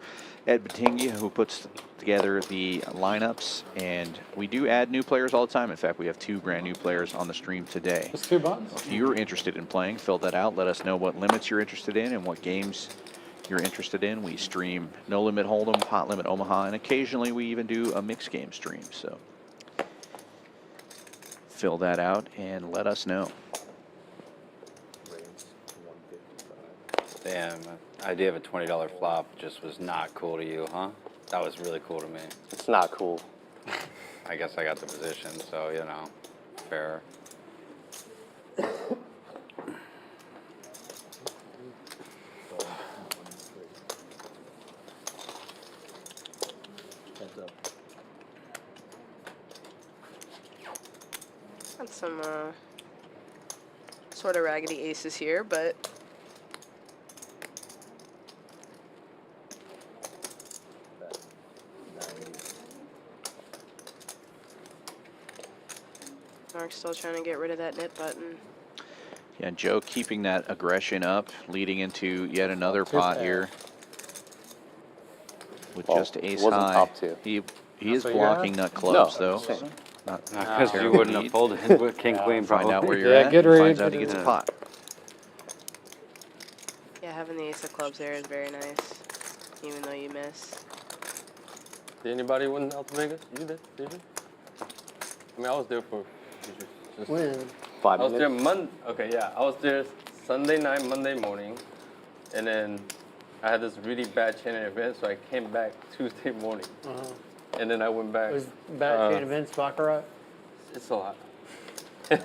Ed Batingia, who puts together the lineups. And we do add new players all the time. In fact, we have 2 brand new players on the stream today. Just 2 buttons. If you're interested in playing, fill that out. Let us know what limits you're interested in and what games you're interested in. We stream No Limit Hold'em, Pot Limit Omaha, and occasionally we even do a mixed game stream. So fill that out and let us know. Damn, the idea of a $20 flop just was not cool to you, huh? That was really cool to me. It's not cool. I guess I got the position, so, you know, fair. Got some sort of raggedy aces here, but Mark's still trying to get rid of that nit button. Yeah, Joe keeping that aggression up, leading into yet another pot here. With Well, just it ace wasn't high. top two. He is what you blocking got? nut clubs No, though. same. Not Because you terrible wouldn't have lead. folded with king, queen, Find out where you're Yeah, at. good and read, finds out good he gets a read. pot. Yeah, having the ace of clubs there is very nice, even though you miss. Did anybody win out to Vegas? You did you? I mean, I was there for. Just, When? 5 I was there minutes. Okay, yeah, I was there Sunday night, Monday morning, and then I had this really bad chain event, so I came back Tuesday morning, and then I went back. Was bad chain events baccarat? It's a lot. It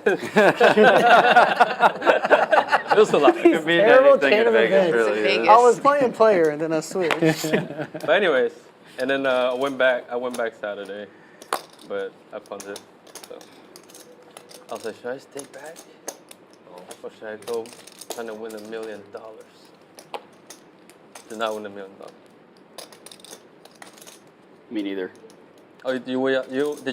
was a lot. It could mean Terrible anything chain in of Vegas, events. really. Vegas. Is. I was playing player and then I switched. But anyways, and then I went back Saturday, but I punted. So I was like, should I stay back? Or should I go trying to win $1 million? Did not win $1 million. Me neither. Oh, did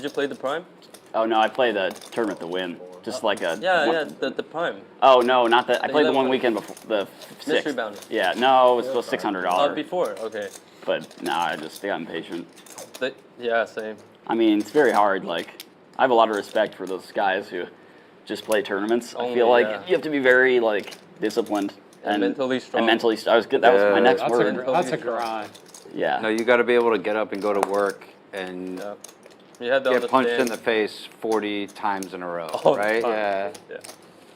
you play the prime? Oh no, I played the tournament to win. Just like a. Yeah, the prime. Oh no, not that. I The played the one 11. weekend before the Mystery 6th. bounty. Yeah, no, it was still $600. Before, okay. But nah, I just got impatient. Yeah, same. I mean, it's very hard. Like, I have a lot of respect for those guys who just play tournaments. I feel Only, like yeah. you have to be very like disciplined And mentally strong. And mentally, I was good. That was my next That's word. that's a grind. Yeah. No, you got to be able to get up and go to work and Yeah. You had to get punched in understand. the face 40 times in a row, All the right? time. Yeah. Yeah.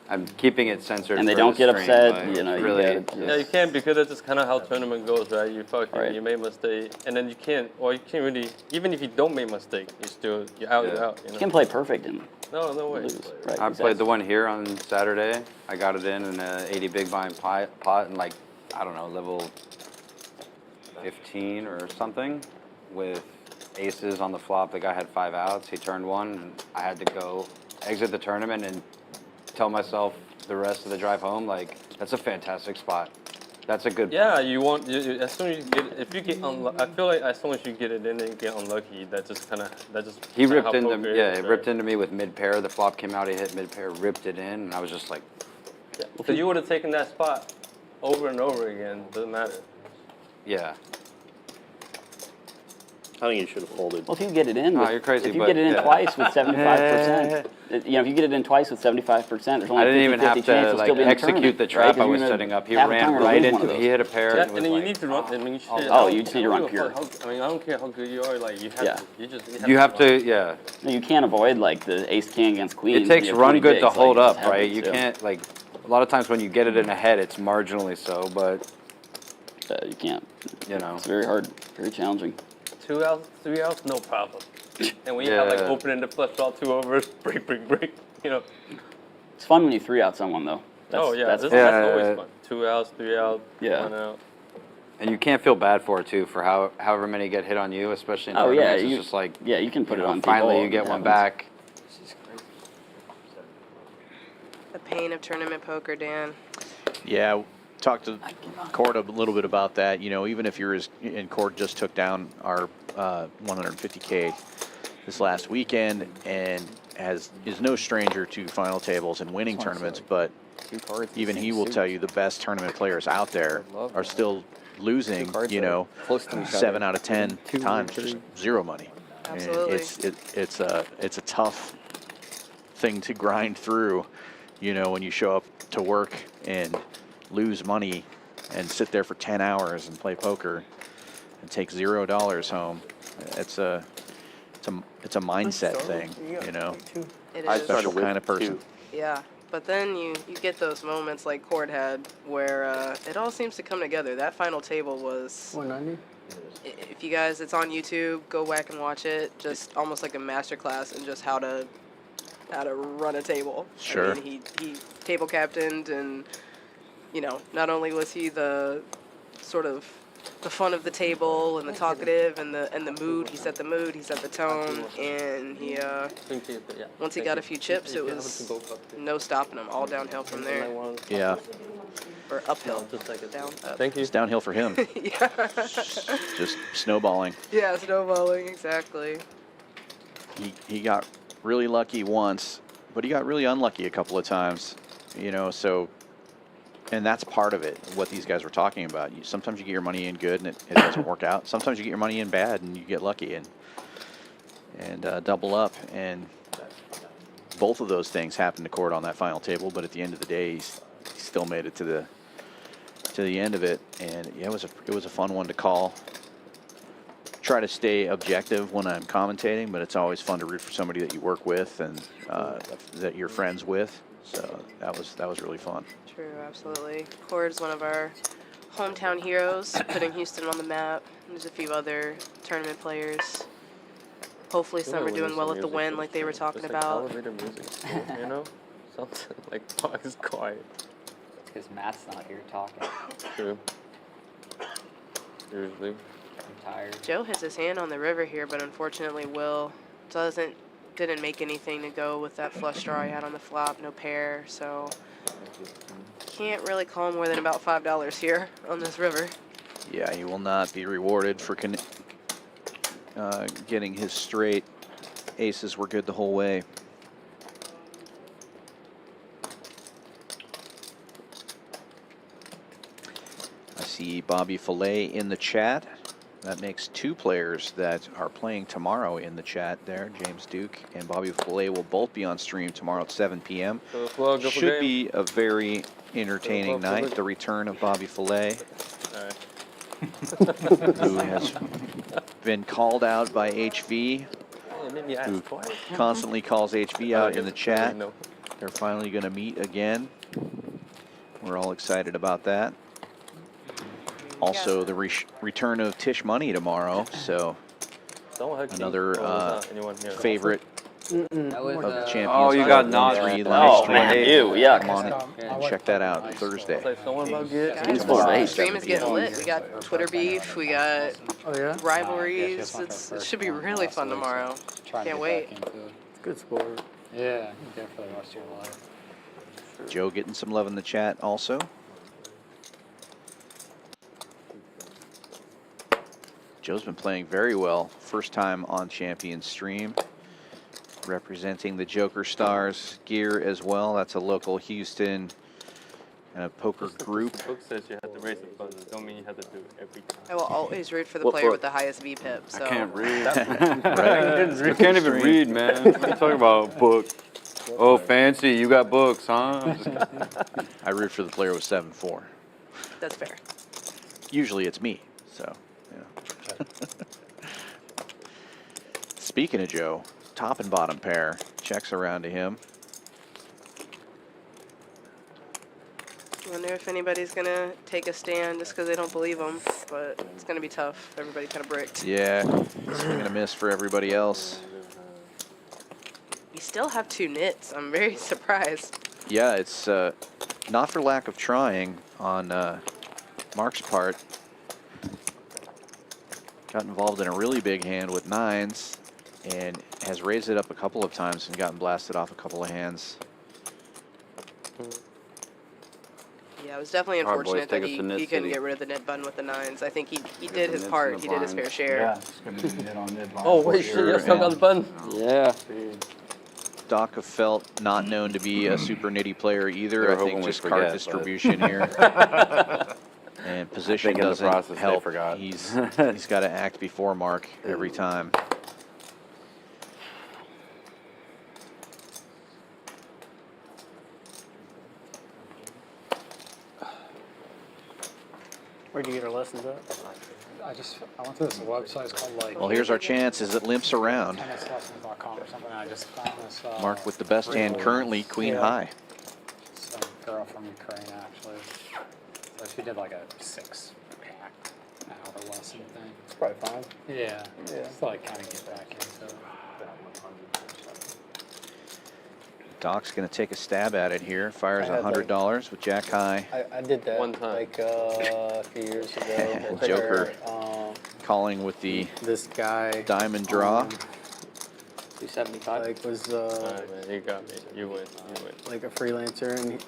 I'm keeping it censored. And they for don't the get stream, upset, but you know, you really, gotta Yeah, you can't because that's just kind of how tournament goes, right? You fucking, Right. you make a mistake, and then you can't really, even if you don't make a mistake, you're out, Yeah. you're out. You You know? can play perfect and No way. lose. Right. I exactly. played the one here on Saturday. I got it in an 80 big blind pot and like, I don't know, level 15 or something with aces on the flop. The guy had 5 outs. He turned one and I had to go exit the tournament and tell myself the rest of the drive home, like, that's a fantastic spot. That's a good Yeah, you want as soon as you get if you get unlucky. I feel like as soon as you get it in and you get unlucky, that just He kinda ripped how into poker yeah, is, it right? ripped into me with mid pair. The flop came out, he hit mid pair, ripped it in, and I was just like, Yeah. So you would have taken that spot over and over again. Doesn't matter. yeah. I think you should have folded. Well, if you get it in, No, with, you're crazy, if you but, get it in yeah. twice with 75%, you know, if you get it in twice with 75%, there's only I didn't even 50-50 have chance to you'll like still be in the execute tournament, the right? trap 'Cause I you're was gonna- setting up. He half the time ran you're gonna right lose one into. of He those. hit a pair. Yeah, and and was then you like, need to run. I mean, shit, Oh, you just need to run I don't give a pure. fuck I mean, I don't care how good you are. Like you have Yeah. to. You have run. to, yeah. No, you can't avoid like the ace king against queen. It takes you have run 20 good to bigs, hold like, it up, just right? happens, You yeah. can't like. A lot of times when you get it in a head, it's marginally so, but You can't. you know. It's very hard, very challenging. 2 outs, 3 outs, no problem. And when you have like Yeah. opening the flush draw 2 overs, break, you know. It's fun when you 3 out someone though. That's, Oh yeah, that's that's, fun. that's Yeah. always fun. 2 outs, 3 outs, Yeah. 1 out. And you can't feel bad for it too, for however many get hit on you, especially in Oh yeah, tournaments. It's just like, yeah, you can put you it know, on. finally people, you get it one happens. back. The pain of tournament poker, Dan. Yeah, talked to Cord a little bit about that. You know, even if you're and Cord just took down our 150K this last weekend and is no stranger to final tables and winning tournaments, but even he will tell you the best tournament players out there are still losing, you know, 7 out of 10 times, just zero money. And Absolutely. it's a tough thing to grind through, you know, when you show up to work and lose money and sit there for 10 hours and play poker and take $0 home. It's a mindset thing, you know. It I is. started Special with kind of person. 2. Yeah. But then you get those moments like Cord had where it all seems to come together. That final table was, 190. if you guys, it's on YouTube, go back and watch it. Just almost like a master class in just how to run a table. Sure. I mean, he table captained, and you know, not only was he the sort of the fun of the table and the talkative and the mood, he set the mood, he set the tone, and he once he got a few chips, it was no stopping him, all downhill from there. Yeah. Or uphill. Down, up. Thank you. It's downhill for him. Yeah. Just snowballing. Yeah, snowballing, exactly. He got really lucky once, but he got really unlucky a couple of times. You know, so, and that's part of it, what these guys were talking about. Sometimes you get your money in good and it doesn't work out. Sometimes you get your money in bad and you get lucky and double up. And both of those things happened to Cord on that final table, but at the end of the day, he still made it to the end of it. And yeah, it was a fun one to call. Try to stay objective when I'm commentating, but it's always fun to root for somebody that you work with and that you're friends with. So that was really fun. True, absolutely. Cord's one of our hometown heroes, putting Houston on the map. There's a few other tournament players. Hopefully some are doing well at the win, like they were talking about. Elevator music, you know, something like Fox quiet. Because Matt's not here talking. True. Seriously. I'm tired. Joe has his hand on the river here, but unfortunately Will didn't make anything to go with that flush draw he had on the flop, no pair, so can't really call more than about $5 here on this river. Yeah, he will not be rewarded for getting his straight. Aces were good the whole way. I see Bobby Fillet in the chat. That makes two players that are playing tomorrow in the chat there. James Duke and Bobby Fillet will both be on stream tomorrow at 7 p.m. Should be a very entertaining night. The return of Bobby Fillet, who has been called out by HV, who constantly calls HV out in the chat. They're finally going to meet again. We're all excited about that. Also, the return of Tish Money tomorrow, so another favorite of the Champions Oh, you got Club not. Livestream. Oh, man, ew, yuck. Come on and check that out Thursday. Guys, Tomorrow, the stream is 7 getting p.m. lit. We got Twitter beef, we got rivalries. It should be really fun tomorrow. Trying to Can't get wait. back into it. It's good sport. Yeah, definitely rest of your life. Joe getting some love in the chat also. Joe's been playing very well. First time on Champions stream. Representing the Joker Stars gear as well. That's a local Houston poker group. The book says you have to raise the button. Don't mean you have to do it every time. I will always root for the player with the highest VPIP. So. I can't read. Right. I can't even read, man. What are you talking about? Book. Oh, fancy. You got books, huh? I root for the player with 7-4. That's fair. Usually it's me, so, yeah. Speaking of Joe, top and bottom pair, checks around to him. Wonder if anybody's gonna take a stand just because they don't believe him, but it's gonna be tough. Everybody kind of bricked. Yeah, swing and a miss for everybody else. You still have 2 nits. I'm very surprised. Yeah, it's not for lack of trying on Mark's part. Got involved in a really big hand with 9s and has raised it up a couple of times and gotten blasted off a couple of hands. Yeah, it was definitely All right, boys, unfortunate that take us to Nit he couldn't City. get rid of the net button with the 9s. I think he did his Nits part. and He the did his fair blinds. share. Yeah, it's gonna be nit on nit line. Oh, wait, for shit, sure. you still got the button. Yeah. Doc have felt not known to be a super nitty player either. They I were hoping think we just card forget, but- distribution here. And position think in the doesn't process they help. forgot. He's got to act before Mark every time. Where'd you get our lessons at? I went to this website, it's called like Well, here's our chance as it limps around. tennislessons.com or something. I just found this. Mark with the best hand currently, queen Yeah. high. girl from Ukraine actually. So she did like a 6-pack hour lesson thing. It's probably fine. Yeah. Yeah. Just to like kind of get back into it. Doc's going to take a stab at it here. Fires I had, like- $100 with Jack High. I did that One time. like a few years ago. Joker. Calling with the This guy diamond draw. 275. like was Alright, man, you got me. You win. You win. like a freelancer and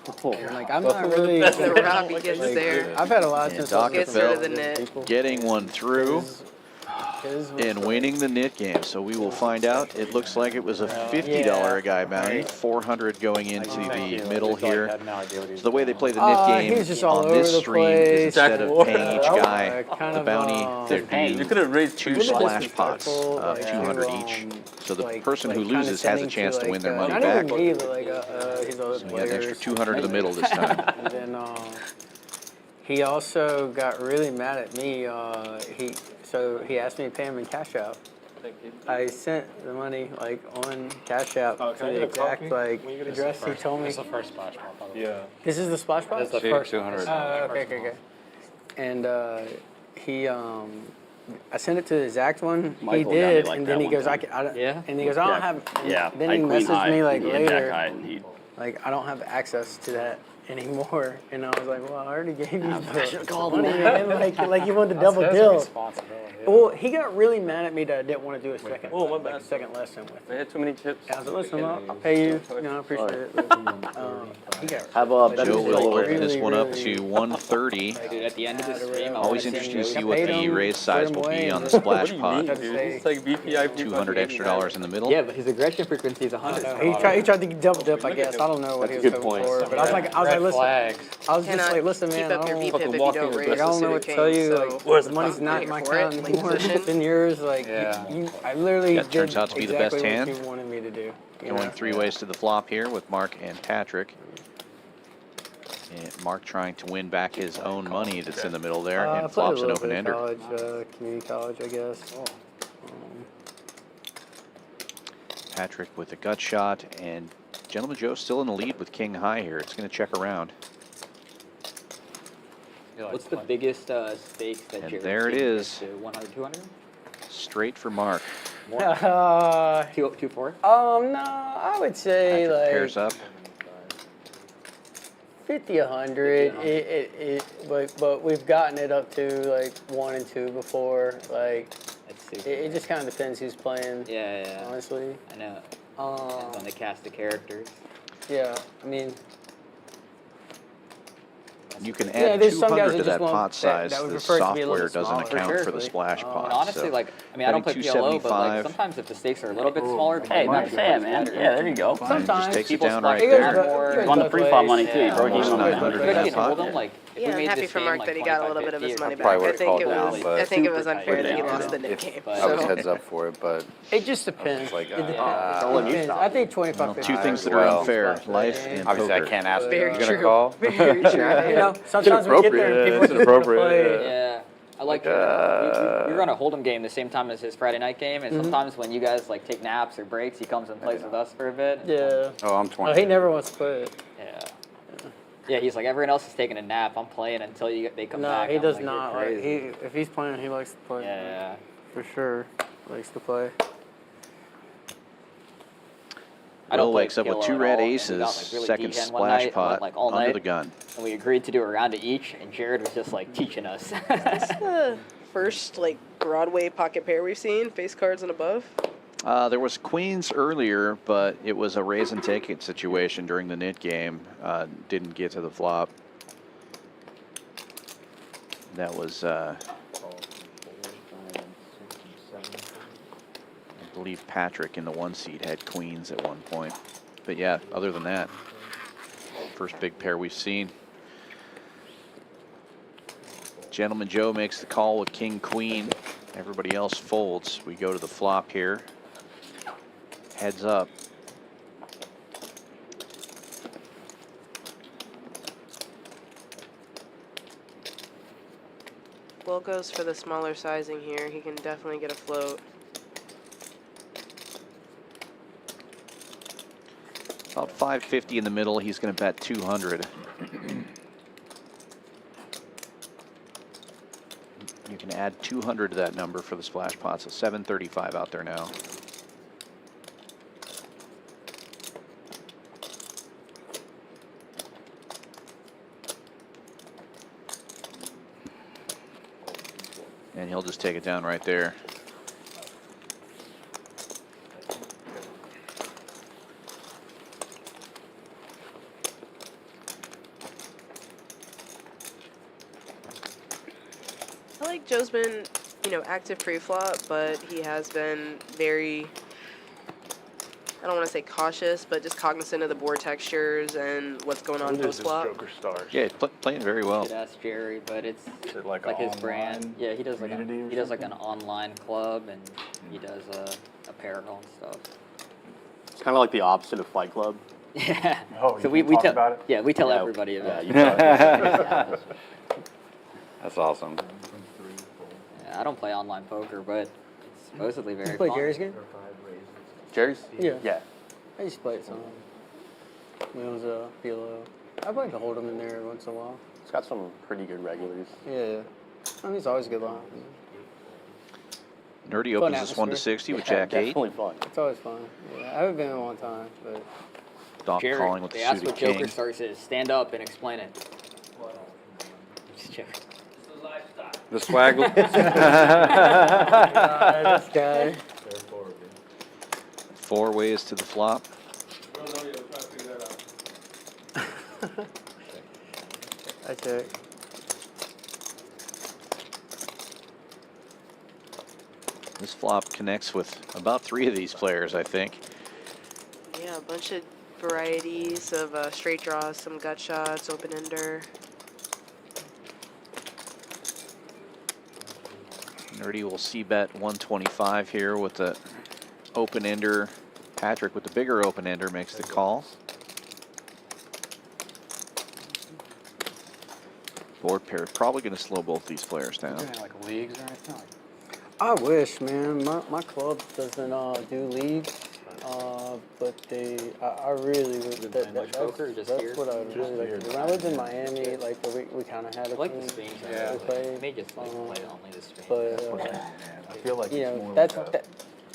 like I'm not really. The Robbie gets there. I've had a lot of And times. Doc Gets rid of the net. Getting one through and winning the knit game. So we will find out. It looks like it was a $50 a guy bounty, 400 going into the middle here. So the way they play the knit game he's just all on this over the stream is place. instead of Jack paying each Moore. guy Kind the of, bounty, there'd You be could have raised 2 two splash pots disrespectful, of like, 200 to, each. So the like- person who like, kinda loses has a sending chance to like, win their money not back. even me, but like his other So we got an extra players. 200 in the middle this time. And then he also got really mad at me. He asked me to pay him in Cash App. Thank you. I sent the money like on Cash App Oh, to can I the get a exact coffee? like When you get a address he told me. It's the first splash pad, by the way. Yeah. This is the splash pad. It's the See, first 200. Okay. And he I sent it to the exact one. Michael got he me did, like and that then he one goes, time. I don't. Yeah? And he goes, I don't have. And Yeah. Then I he queen messaged high, me like he had Jack later, high, and he like I don't have access to that anymore. And I was like, well, I already gave you I should've the called money, him. man. Like you wanted to double That's his bill. responsibility. Well, he got really mad at me that I didn't want to do a second, Oh, my like, bad. second lesson with. I had too many chips. I was like, listen, I'll pay you. You know, I appreciate it. He got Have a like, better Joe will silver. open this one up really- to 130. Dude, at the end of the stream, I Always wanna interesting to send see you- what paid the him, raise size put him will be away, on the and- What splash do you pot. mean, Gotta dude? say- It's like VPIP. 200 extra dollars in the middle. Yeah, but his aggression frequency is 100. He tried to double dip, I guess. I don't know what he was That's a good hoping point. for, but I was like, Red listen. flags. I was just Cannot like, listen, keep man, up your I VPIP don't, if you walking don't with raise like, I the don't know what to suited tell kings, you. so Like, the money's not wait in my for it, account link anymore. position. It's been yours. Like, Yeah. I literally That did turns out to be the best exactly hand. what you wanted me to do. you Going know? 3 ways to the flop here with Mark and Patrick. And Mark trying to win back his own money that's in the middle there I and played a flops an little bit open ender. of college, community college, I guess. Patrick with a gut shot, and Gentleman Joe still in the lead with King High here. It's going to check around. What's the biggest stakes that And Jared there it King is. gets to? 100, 200? Straight for Mark. More? 204? No, I would say Patrick like pairs up. 50, 100. But we've gotten it up to like 1 and 2 before. Like That's super. it just kind of depends who's playing. Yeah. Honestly. I know. Depends on the cast of characters. Yeah. I mean, You can yeah, add there's some guys 200 that to just that won't- pot size. that would The prefer it to be a little software bit doesn't smaller. account for the Seriously. splash And pot. And honestly, so like, I mean, I don't play betting PLO, but like 275. sometimes if the stakes are a little bit smaller, Hey, not saying, man. Yeah, there you go. Sometimes takes it people down splash right their there. card more. It goes On the both pre-flop ways. money too. You broke even on that. 100 Especially in in that pot. Hold'em, like, if Yeah, we I'm made happy this for game Mark like that he got a little 25, bit of his 50 or money something, back. Probably I would've think called it down, was. but- I think it was unfair that he Yeah. lost the net game. But- I was So heads up for it, but It just depends. like, It depends. Roland, you Depends. I think 25, 50. Two things that are Well, unfair, life and obviously I poker. can't ask you. Very You're gonna true. call? Very true. You know, sometimes we get there and people just want to play. Yeah. I like we run a Hold'em game the same time as his Friday night game, and sometimes when you guys like take naps or breaks, he comes and plays with us for a bit. Yeah. Oh, I'm No, 20. he never wants to play it. Yeah. Yeah, he's like, everyone else is taking a nap. I'm playing until they come No, back. he I'm does like, not. "You're Like, crazy." if he's playing, he likes to play. Yeah. For sure. Likes to play. I don't Will play wakes up with PLO 2 at red all, and we aces, got, like, really second D-hand one splash night, and pot went, like, all under night, the gun. And we agreed to do a round of each, and Jared was just like teaching us. Is this the first like Broadway pocket pair we've seen? Face cards and above. There was queens earlier, but it was a raise and take it situation during the knit game. Didn't get to the flop. That was, I believe Patrick in the 1 seed had queens at one point. But yeah, other than that, first big pair we've seen. Gentleman Joe makes the call with king queen. Everybody else folds. We go to the flop here. Heads up. Will goes for the smaller sizing here. He can definitely get a float. About 550 in the middle. He's going to bet 200. You can add 200 to that number for the splash pot. So 735 out there now. And he'll just take it down right there. I like Joe's been, active pre-flop, but he has been very, I don't want to say cautious, but just cognizant of the board textures and what's going on What is this post-flop. Joker Stars? Yeah, playing very well. Should ask Jerry, but it's Is it like like an his brand. online Yeah, he does like community or he does like something? an online club, and he does apparel and stuff. It's kind of like the opposite of Fight Club. Yeah. Oh, So you we talk tell about it? yeah we tell Yeah, everybody about yeah, it. That's awesome. Yeah, I don't play online poker, but it's supposedly very You play fun. Jerry's game? Jerry's? Yeah. Yeah. I used to play it some. When it was PLO. I like to hold them in there once in a while. It's got some pretty good regulars. Yeah. I mean, it's always a good line. Nerdy Fun opens this 1 to atmosphere. 60 with Yeah, Jack 8. definitely fun. It's always fun. Yeah, I haven't been in a long time, but Doc Jerry, calling with the they asked suited what Joker king. Starts is. Stand up and explain it. Just joking. The swag. this guy. 4 ways to the flop. I check. This flop connects with about 3 of these players, I think. Yeah, a bunch of varieties of straight draws, some gut shots, open ender. Nerdy will c-bet 125 here with the open ender. Patrick with the bigger open ender makes the call. Board pair is probably going to slow both these players down. Doing like leagues or anything? Like, I wish, man. My club doesn't do leagues, but I really would. playing like poker or just that's here? what I would really like to do. When I lived in Miami, like we kind of had a I like team. the Spain. Yeah. We played, May just like play only the Spain. but I feel like it's more that's like a, that.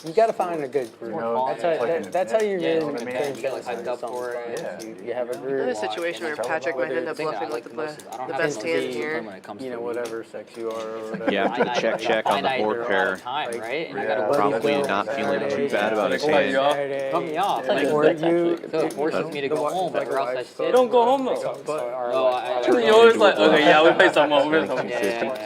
You got to find a good group. know, That's it's how like an that's how you Yeah, really you know what I mean? turn You get, like, things hyped into up something for it. fun. Yeah, You have a Another group. situation where tell Patrick might whether end up it's- bluffing I like like the, most of- I don't the have best to hand be- here. when it comes You to know, leagues. whatever sex you are or whatever. Yeah, after the check on the board pair, time, like, right? And you yeah, gotta Buddy probably Bill not on feeling too Saturday, bad about his like, hand. Saturday, Cut me off. like, Like, or that's you, So it forces me to go home, but or else I sit. Don't go home though. No, I You always like, okay, yeah, we play some more. yeah.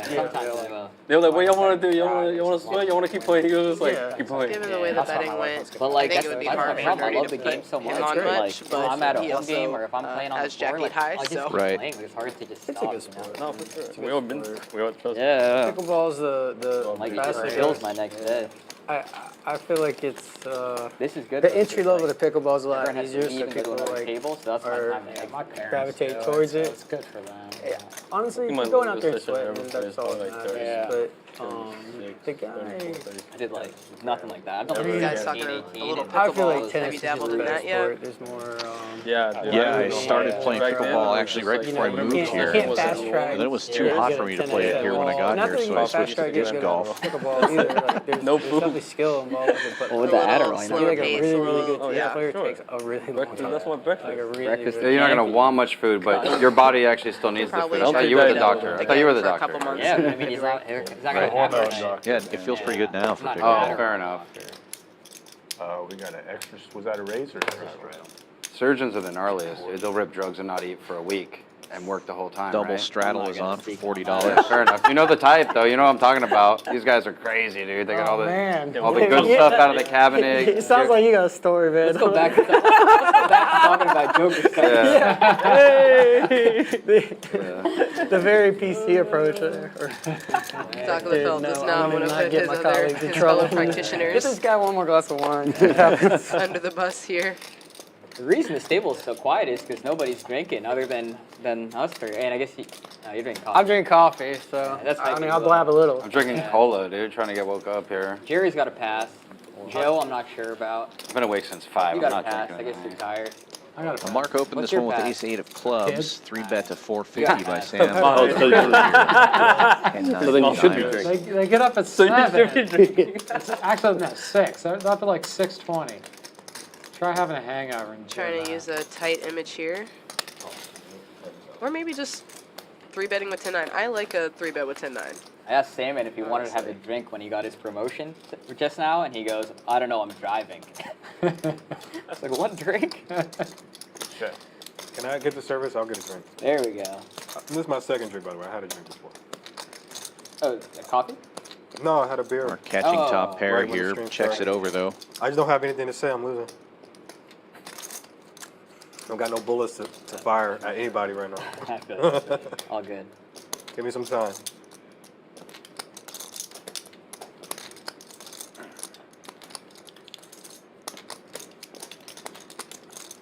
Sometimes I will. They were like, what y'all want to do? You want to swing? You want to keep playing? He was just like, Yeah. keep playing. Given the way the That's betting went, But like I think that's it would be that's hard my for problem. I Nerdy love to the put game so much. him on Like, much, when but I'm at a he home also game or if I'm playing on has the Jack floor, 8 like, high, I just so keep Right. playing. It's hard to just It's a stop. good You know? sport. No, for sure. It's a We good all been, sport. we all trust. Yeah. Pickleball's the Like it fastest just game. kills my next day. I feel like it's This is good. the entry level to pickleball is a lot Everyone has easier, to so leave and go people to another like table, so that's my are- time. yeah, my parents gravitate do towards so it. It's good for them. Yeah. Honestly, You if might you're going lose out there this session sweating, every that's place, all that like matters. 30, Yeah. But 36, the guy, I did like nothing like that. I've done You like guys 17, talking a 18, little and I feel pickleball. like Have tennis you is dabbled just in a better that yet? sport. There's more. Yeah, dude. Yeah, I started playing track pickleball it. actually right You before I know, moved you here. can't fast track. And then it was too Yeah, hot get for a me to 10 play it at here when I all. got Not here, that you so can I fast switched to track disc good golf. Pickleball either. Like, there's No there's poop. definitely skill involved with it, but Well, with A the little Adderall, you slower know. like a pace, really, a really little- good Oh, tennis yeah, player sure. takes a really long Breakfast, time. that's my breakfast. Like a really, Breakfast really Yeah, you're not Yeah, gonna if want much food, but your body actually still needs the Probably food. I thought should you were the get doctor. I again thought you were the for a doctor. couple months. Yeah, but I mean, he's not Right. gonna Hormone happen. doctor. Yeah, it feels pretty good now for Not pickleball. Oh, fair enough. We got an extra, was that a raise or? Surgeons are the gnarliest, dude. They'll rip drugs and not eat for a week and work the whole time, Double right? straddle I'm not is gonna on for speak on $40. Yeah, fair enough. You know the type, though. You know what I'm talking about. These guys are crazy, dude. They got all Oh, the man. all the good stuff out of the cabinet. It sounds like you got a story, man. Let's go back to talking about Joker stuff. Yeah. Hey! The very PC approach there. Talk with Phil does not want to put get his my other colleagues in his trouble. fellow Get practitioners this guy one more glass of wine. under the bus here. The reason this table is so quiet is because nobody's drinking other than us three. And I guess you're drinking coffee. I'm drinking coffee, so that's I making mean, it I'll look- blab a little. I'm drinking cola, dude. Trying to get woke up here. Jerry's got a pass. Joe, I'm not sure about. I've been awake since 5. You I'm got a not pass. drinking. I guess you're tired. I got a Mark opened What's this one your with pack? ace 8 of clubs. Kids? 3-bet to 450 by Yeah. Sam. Oh, so And so then you should be diamonds. drinking. They get up at So you 7. should be drinking. It's actually, no, 6. They're up at like 6:20. Try having a hangover and Trying doing to that. use a tight image here. Or maybe just 3-betting with 10-9. I like a 3-bet with 10-9. I asked Salmon if he wanted to have a drink when he got his promotion just now, and he goes, I don't know, I'm driving. I was like, what drink? Okay. Can I get the service? I'll get a drink. There we go. This is my second drink, by the way. I had a drink before. Oh, a coffee? No, I had a beer. Our catching Oh. top pair Right when the here stream checks started. it over though. I just don't have anything to say. I'm losing. Don't got no bullets to fire at anybody right now. I feel it. All good. Give me some time.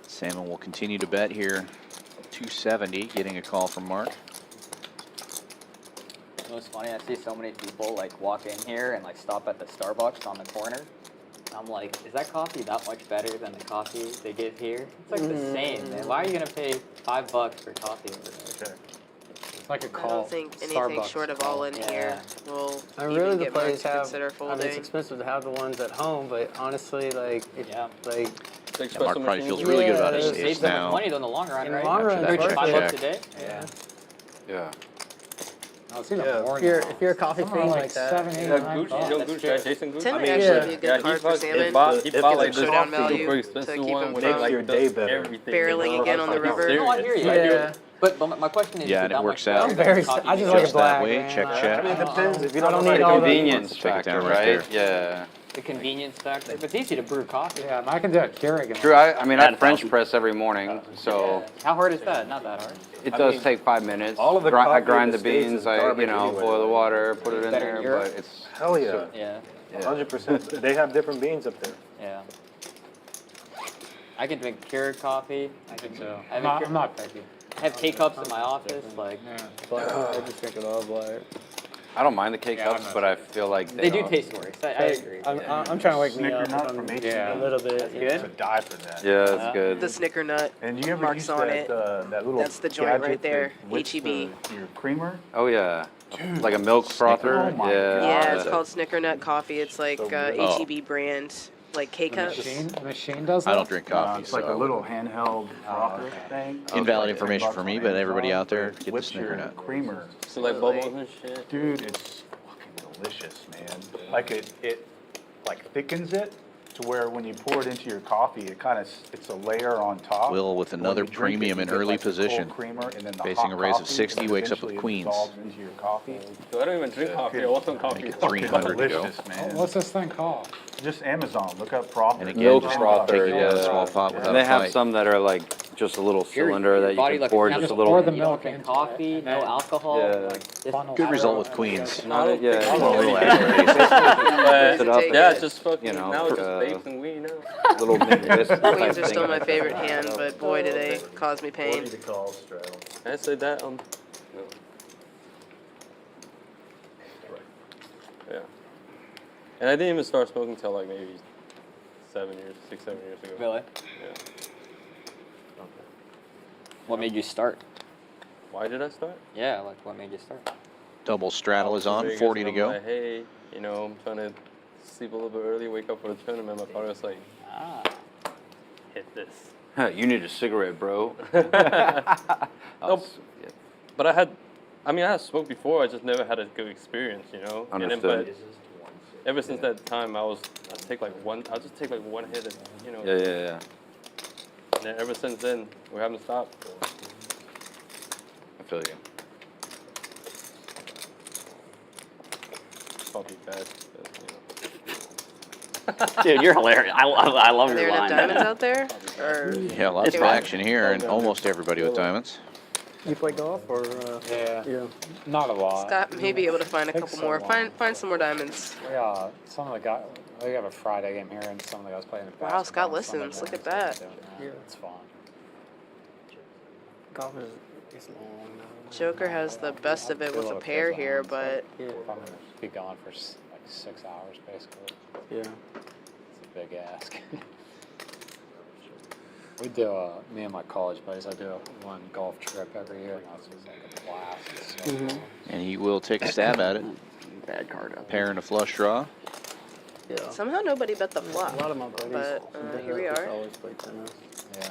Salmon will continue to bet here. 270, getting a call from Mark. You know what's funny? I see so many people like walk in here and like stop at the Starbucks on the corner. I'm like, is that coffee that much better than the coffee they give here? It's like the same, man. Why are you gonna pay $5 for coffee over there? It's like a I call. don't think anything Starbucks short of call. all in here will And even really, the get Mark plays to have. consider I mean, folding. it's expensive to have the ones at home, but honestly, like, Yeah. like The Yeah, Mark espresso probably feels machines. really good about Yeah, his it Save ace so much now. money though in the long run, in the right? long run, After it's that worth check, it. $5 a day. Yeah. Yeah. Oh, it's even Yeah. more If you're now. if you're a coffee Some are fiend like like that, 7, 8, Yeah, 9 Gooch, bucks. you know That's Gooch, true. right? Jason Gooch. 10 might mean, actually yeah. be a good Yeah, he card for bought, Salmon. he bought to like get the showdown super value expensive to keep one him where they from like your does day better. everything. barreling again on the river. Serious. No, I hear you. yeah. But my question is, Yeah, is and that it works much out. better than Very- coffee I just maker? like a Just that black, way, man. check, I check. mean, It depends. If you I don't don't know need how all to the- Convenience Take it factor, down right right? there. Yeah. The convenience factor, but it's easy to brew coffee. Yeah, I can do a Keurig. in True. like- I mean, I French press every morning, so How hard is that? Not that hard. it does take 5 minutes. all of the I coffee grind in the the States beans. is I garbage anyway. boil the water, put it in Better in there, Europe? but it's Hell yeah. Yeah, 100%. They have different beans up there. yeah. I can drink Keurig coffee. I can. So, I I'm have, not picky. I have K-cups in my office. Like Yeah. I just drink it all black. I don't mind the K Yeah, cups, I'm but I feel like they do don't- taste worse. I agree. I'm trying to wake me Snicker up. nut I'm- from H&M. Yeah. a little bit. Good. To die for that. Yeah, that's good. The Snicker nut. And you ever Marks use on that, it. that little That's the joint right gadget there, that whips HEB. your creamer? Oh yeah, like a milk frother. Oh my yeah. God. Yeah, it's yeah. called Snicker Nut Coffee. It's like So good. HEB brand, like K-cups. The machine does that? I don't drink coffee, It's like so a little handheld frother thing. invalid It's information $10 for on me, but everybody Amazon, out there, but get the whips Snicker your nut. creamer. So like bubbles and shit. Dude, it's fucking delicious, man. Like it like thickens it to where when you pour it into your coffee, it's a layer on top. Will with When another you drink premium it, in you get, early like, the cold position. creamer and then the Facing hot a raise of coffee, 60, and wakes up with eventually it queens. dissolves into your coffee. So I don't even drink coffee. I want some coffee. Make it 300 to go. Delicious, man. What's this thing called? Just Amazon. Look up frother. And again, Milk just frother, taking it out of a yeah. small pot without And they a have fight. some that are like just a little cylinder that you body can like a pour capsule. just a Just little. pour the You don't milk drink into coffee, it, no and then alcohol. Yeah. Like, this funnel Good it result out, with and queens. then- Not it, yeah. A little But, Take yeah, it. it's just fucking. You know, now it's just uh, vapes and weed now. little mini biscuit type Queens are still thing. my favorite hand, but boy, do they cause me pain. to call straddle. Can I say that? No. Yeah. And I didn't even start smoking till like maybe 6, 7 years ago. Really? Yeah. What made you start? Why did I start? Yeah, like what made you start? Double straddle is on, Vegas, 40 to and go. I'm like, hey, you know, I'm trying to sleep a little bit early, wake up for the tournament. My father was like, Ah, hit this. You need a cigarette, bro. Nope. But I had smoked before. I just never had a good experience, you know. And then, Understood. but ever since that time, I'll just take like one hit, and, you know. Yeah. And then ever since then, we haven't stopped. I feel you. Probably bad, but, Dude, you're hilarious. I love Are your there enough line. diamonds out there? Or Yeah, lots of action here, and almost everybody with diamonds. You play golf or? Yeah, Yeah. not a lot. Scott may be able to find a Takes couple so more. long. Find some more diamonds. Yeah, some of the guys, we have a Friday game here, and some of the guys playing basketball. Wow, Scott on Sunday listens. Look at mornings, that. so, yeah, it's fun. Golf is long. Joker has the best of it with a pair here, but Yeah. I'm gonna be gone for like 6 hours, basically. Yeah. It's a big ask. We do, me and my college buddies, I do one golf trip every year, and that's just like a blast. It's so fun. And he will take a stab at it. Bad card up. Pair and a flush draw. Yeah. Somehow nobody bet the A flop. lot of my buddies. But here we are. Always play tennis. Yeah.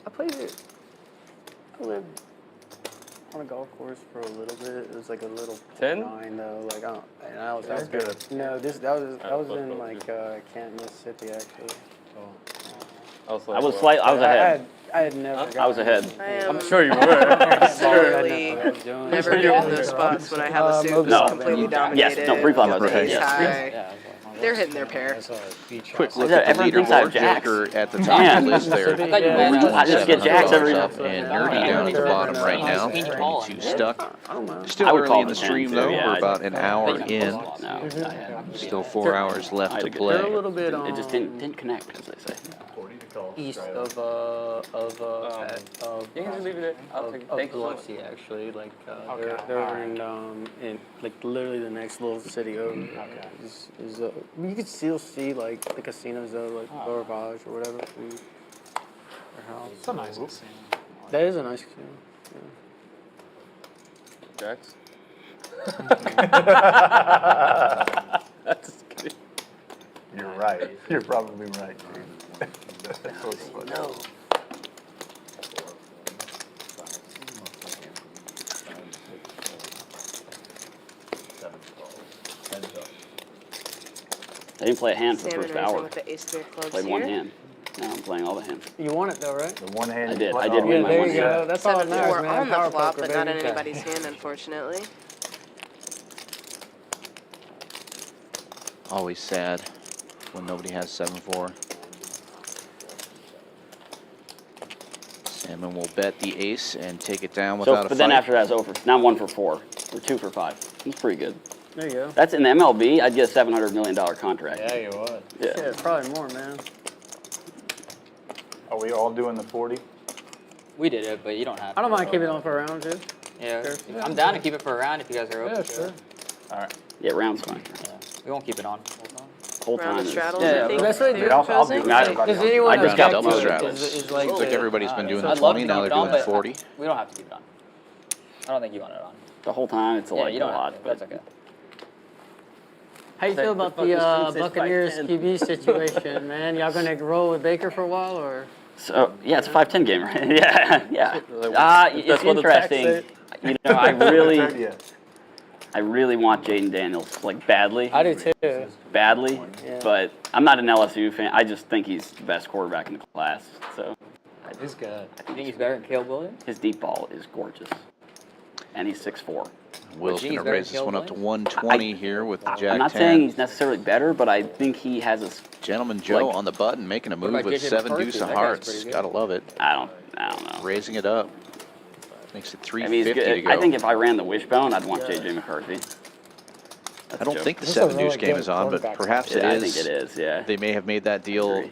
I played it. I lived on a golf course for a little bit. It was like a little 10? 9 though. Like and I was That's out there. good. No, that was in like Canton, Mississippi actually. I was I was ahead. I had never. I was ahead. I am I'm sure you were. literally never Sure you doing were. those spots when I have a suit No. that's completely Yes, dominated. no, pre-flop I was Right. ahead, Ace yes. high. Yeah. They're hitting their pair. There's a beach Quick house. look Yeah, at the everyone thinks I have leaderboard. jacks. Joker at the top Man. of the list there. I thought you meant, I just get jacks every up, and Nerdy down at the bottom right now. 22 stuck. I don't know. Still I would early call in the them 10 stream too, though. yeah, We're I- about an hour in. No, Still 4 hours left to They're a play. little bit it just didn't connect, as they say. east of You can just leave it there. I'll take it. Thank you so much. Biloxi actually. Like Okay, they're alright. in like literally the next little city over. Okay. Is you could still see like the casinos though, like Garbage or whatever. Their house. It's a nice casino. That is a nice casino. Jacks. That's good. You're right. You're probably right, dude. That's so funny. No. I didn't play a hand for the Salmon first racing hour. with the ace three of clubs Played here. one hand. Now I'm playing all the hands. You won it though, right? The one hand. I did. play- I did oh, win Yeah, my there one you hand. go. That's all that 7-4 matters, man. on the Power flop, poker, but not in baby. anybody's hand, unfortunately. Always sad when nobody has 7-4. Salmon will bet the ace and take it down without So, a but fight. then after that's over. Now I'm 1 for 4. Or 2 for 5. That's pretty good. There you go. That's in the MLB. I'd get a $700 million contract. Yeah, you would. Yeah. Yeah, probably more, man. Are we all doing the 40? We did it, but you don't have to. I don't mind keeping it on for a round too. Yeah, Sure. I'm down to keep it for a round if you guys are open. Yeah, to sure. it. All right. Yeah, round's fine. Yeah. We won't keep it on. Whole Round time of is. straddles, Yeah, I think. that's what they're I'll do proposing. it. Not- Everybody Does else. anyone I just object got to double it? straddles. Is like Looks like everybody's been doing the I'd love 20, to now keep they're it on, doing the but 40. we don't have to keep it on. I don't think you want it on. The whole time, it's Yeah, like you a don't lot. have to. But That's okay. How you feel about fuck the is this? It's Buccaneers 5-10. QB situation, man? Y'all gonna roll with Baker for a while, or? So yeah, it's a 5-10 game, right? Yeah, yeah. It's That's what the tax interesting. say. You know, Yeah. I really want Jaden Daniels like badly, I do too. badly. Yeah. But I'm not an LSU fan. I just think he's the best quarterback in the class. So He's good. You think he's better than Caleb Williams? his deep ball is gorgeous, and he's 6'4". Will's Gene's going to better raise than this one up Caleb to 120 here with the Jack 10. I'm not saying he's necessarily better, but I think he has a. Gentleman Joe like- on the button, making a move about with JJ 7 McCarthy? deuce of That guy's hearts. pretty good. Gotta love it. I don't know. Raising it up. Makes it I mean, he's 350 to good. go. I think if I ran the wishbone, I'd want JJ McCarthy. That's I don't a joke. think the This is a 7 deuce really game good is on, but quarterback perhaps Yeah, it I is. think it is. Yeah. They may have made that deal Agreed.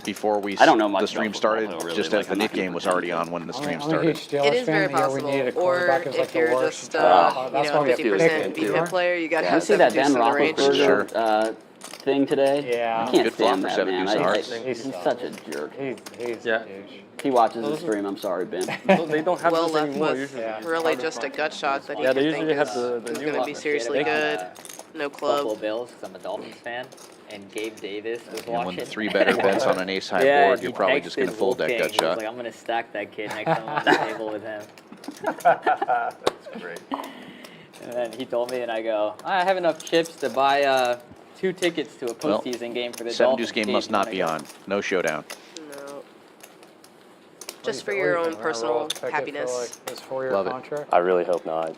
before we I don't know much the stream about football, started, though, really. just Like, as the I'm not Nick gonna game was pretend. already on when the stream I'm a started. huge Steelers It is fan. very The year we possible. needed a Or quarterback is like if the you're worst. just, That's why we have to 50% pick it. BFIT player, you got to You have see 7 that deuce Dan in the range. Sure. Roethlisberger thing today? Yeah. I can't Good flop stand for that 7 man. deuce of hearts. He's such a jerk. He's Yeah. a douche. He watches the stream. I'm sorry, Ben. They don't have Well this left anymore with usually. really just a gut shot that he Yeah, could they think usually have is the new going to one. be seriously good. No Buffalo club. Bills, because I'm a Dolphins fan, and Gabe Davis was And watching. when the 3 better bets on an ace high Yeah, board, he you're probably just going to texted fold that Wolfgang. gut He was shot. like, I'm going to stack that kid next time I'm on the table with him. That's great. And then he told me, and I go, I have enough chips to buy 2 tickets to a Well, postseason game for the 7 Dolphins. deuce game Gabe, must you not wanna be go?" on. No showdown. No. Just for your own personal happiness. His 4-year Love it. contract. I really hope not.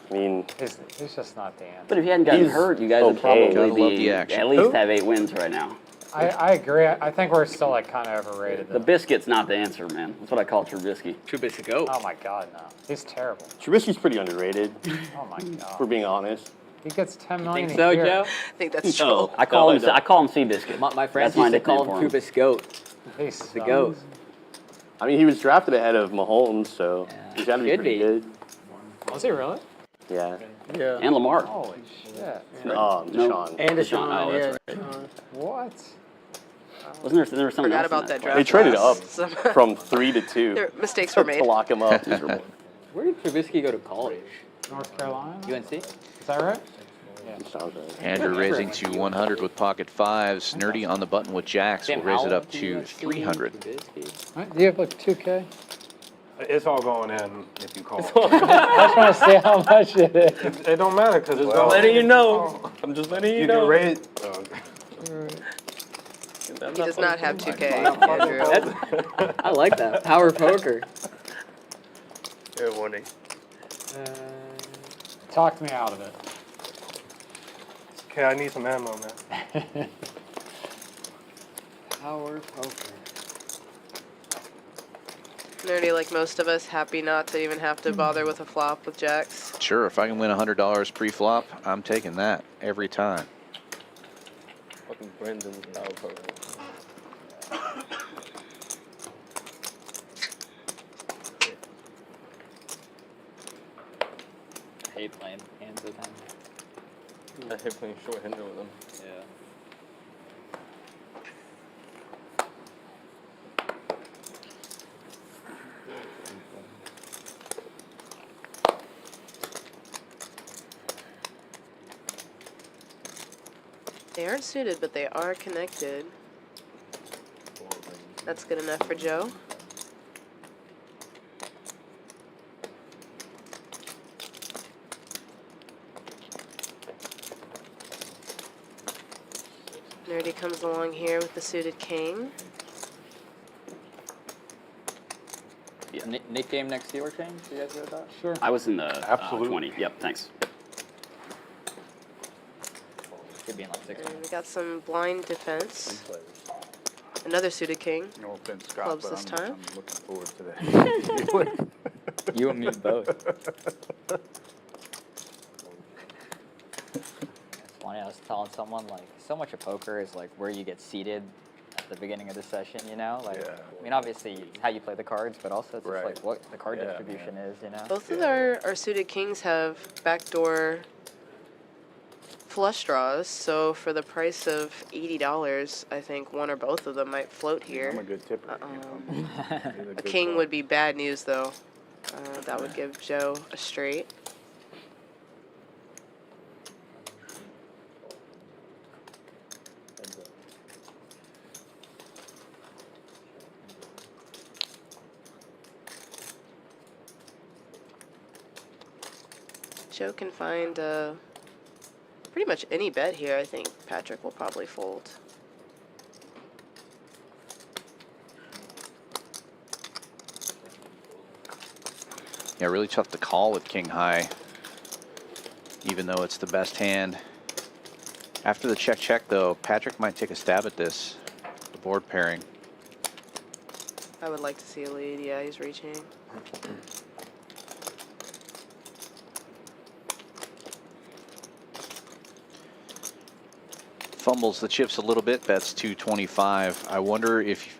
I mean, He's just not the answer. But if he hadn't gotten He's hurt, you guys would okay. probably Gotta love the be action. at least Who? have 8 wins right now. I agree. I think we're still like kind of overrated. The Though. biscuit's not the answer, man. That's what I call Trubisky. Trubisky go. Oh my God, no. He's terrible. Trubisky's pretty underrated, Oh my if God. we're being honest. He gets 10 million Think a so, year. Joe? I think that's No, true. I call him. No, I I call him Seabiscuit. My friends That's my used to call nickname him for him. Trubisky goat. He The goat. I mean, he was drafted ahead of Mahomes, so Yeah. he's got to be Should pretty be. good. Was he really? Yeah. Yeah. And Lamar. Holy shit. Deshaun. And Deshaun, Deshaun, oh, yeah. that's right. Deshaun. What? Wasn't there something Forgot else in about that play? draft. They traded up Some- from 3 to 2 Their mistakes were made. to lock him up. Where did Trubisky go to college? North Carolina? UNC? Is that right? Sounds right. Andrew raising to 100 with pocket fives. Nerdy on the button with jacks will Sam raise it Howell up went to UNC, 300. Trubisky. Right, do you have like 2K? It's all going in if you call. I just want to see how much it is. It don't matter because it's I'm going. letting you know. I'm just letting you You know. can raise. He does not have 2K, Andrew. I like that. Power poker. Fair warning. Talk me out of it. Okay, I need some ammo, man. Power poker. Nerdy, like most of us, happy not to even have to bother with a flop with jacks. Sure, if I can win $100 pre-flop, I'm taking that every time. Fucking Brendan's power poker. I hate playing hands with him. I hate playing short-handed with him. Yeah. They aren't suited, but they are connected. That's good enough for Joe. Nerdy comes along here with the suited king. Nick game next Steeler change? You guys heard that? Sure. I was in the Absolutely. 20. Yep, thanks. Could be in like 6 And we minutes. got some blind defense. Another suited king. No offense, Scott, Clubs but this time. I'm looking forward to that. You and me both. It's funny, I was telling someone, like, so much of poker is, like, where you get seated at the beginning of the session, you know? Like, Yeah. I mean, obviously, it's how you play the cards, but also it's just, Right. like, what the card Yeah, distribution is, you know? Both of our suited kings have backdoor flush draws, so for the price of $80, I think one or both of them might float I'm a here. good tipper. you know. He's A good king draw. would be bad news, though. That would give Joe a straight. Joe can find pretty much any bet here. I think Patrick will probably fold. Yeah, really tough to call with king high, even though it's the best hand. After the check, though, Patrick might take a stab at this, the board pairing. I would like to see a lead. Yeah, he's reaching. Fumbles the chips a little bit, bets 225. I wonder if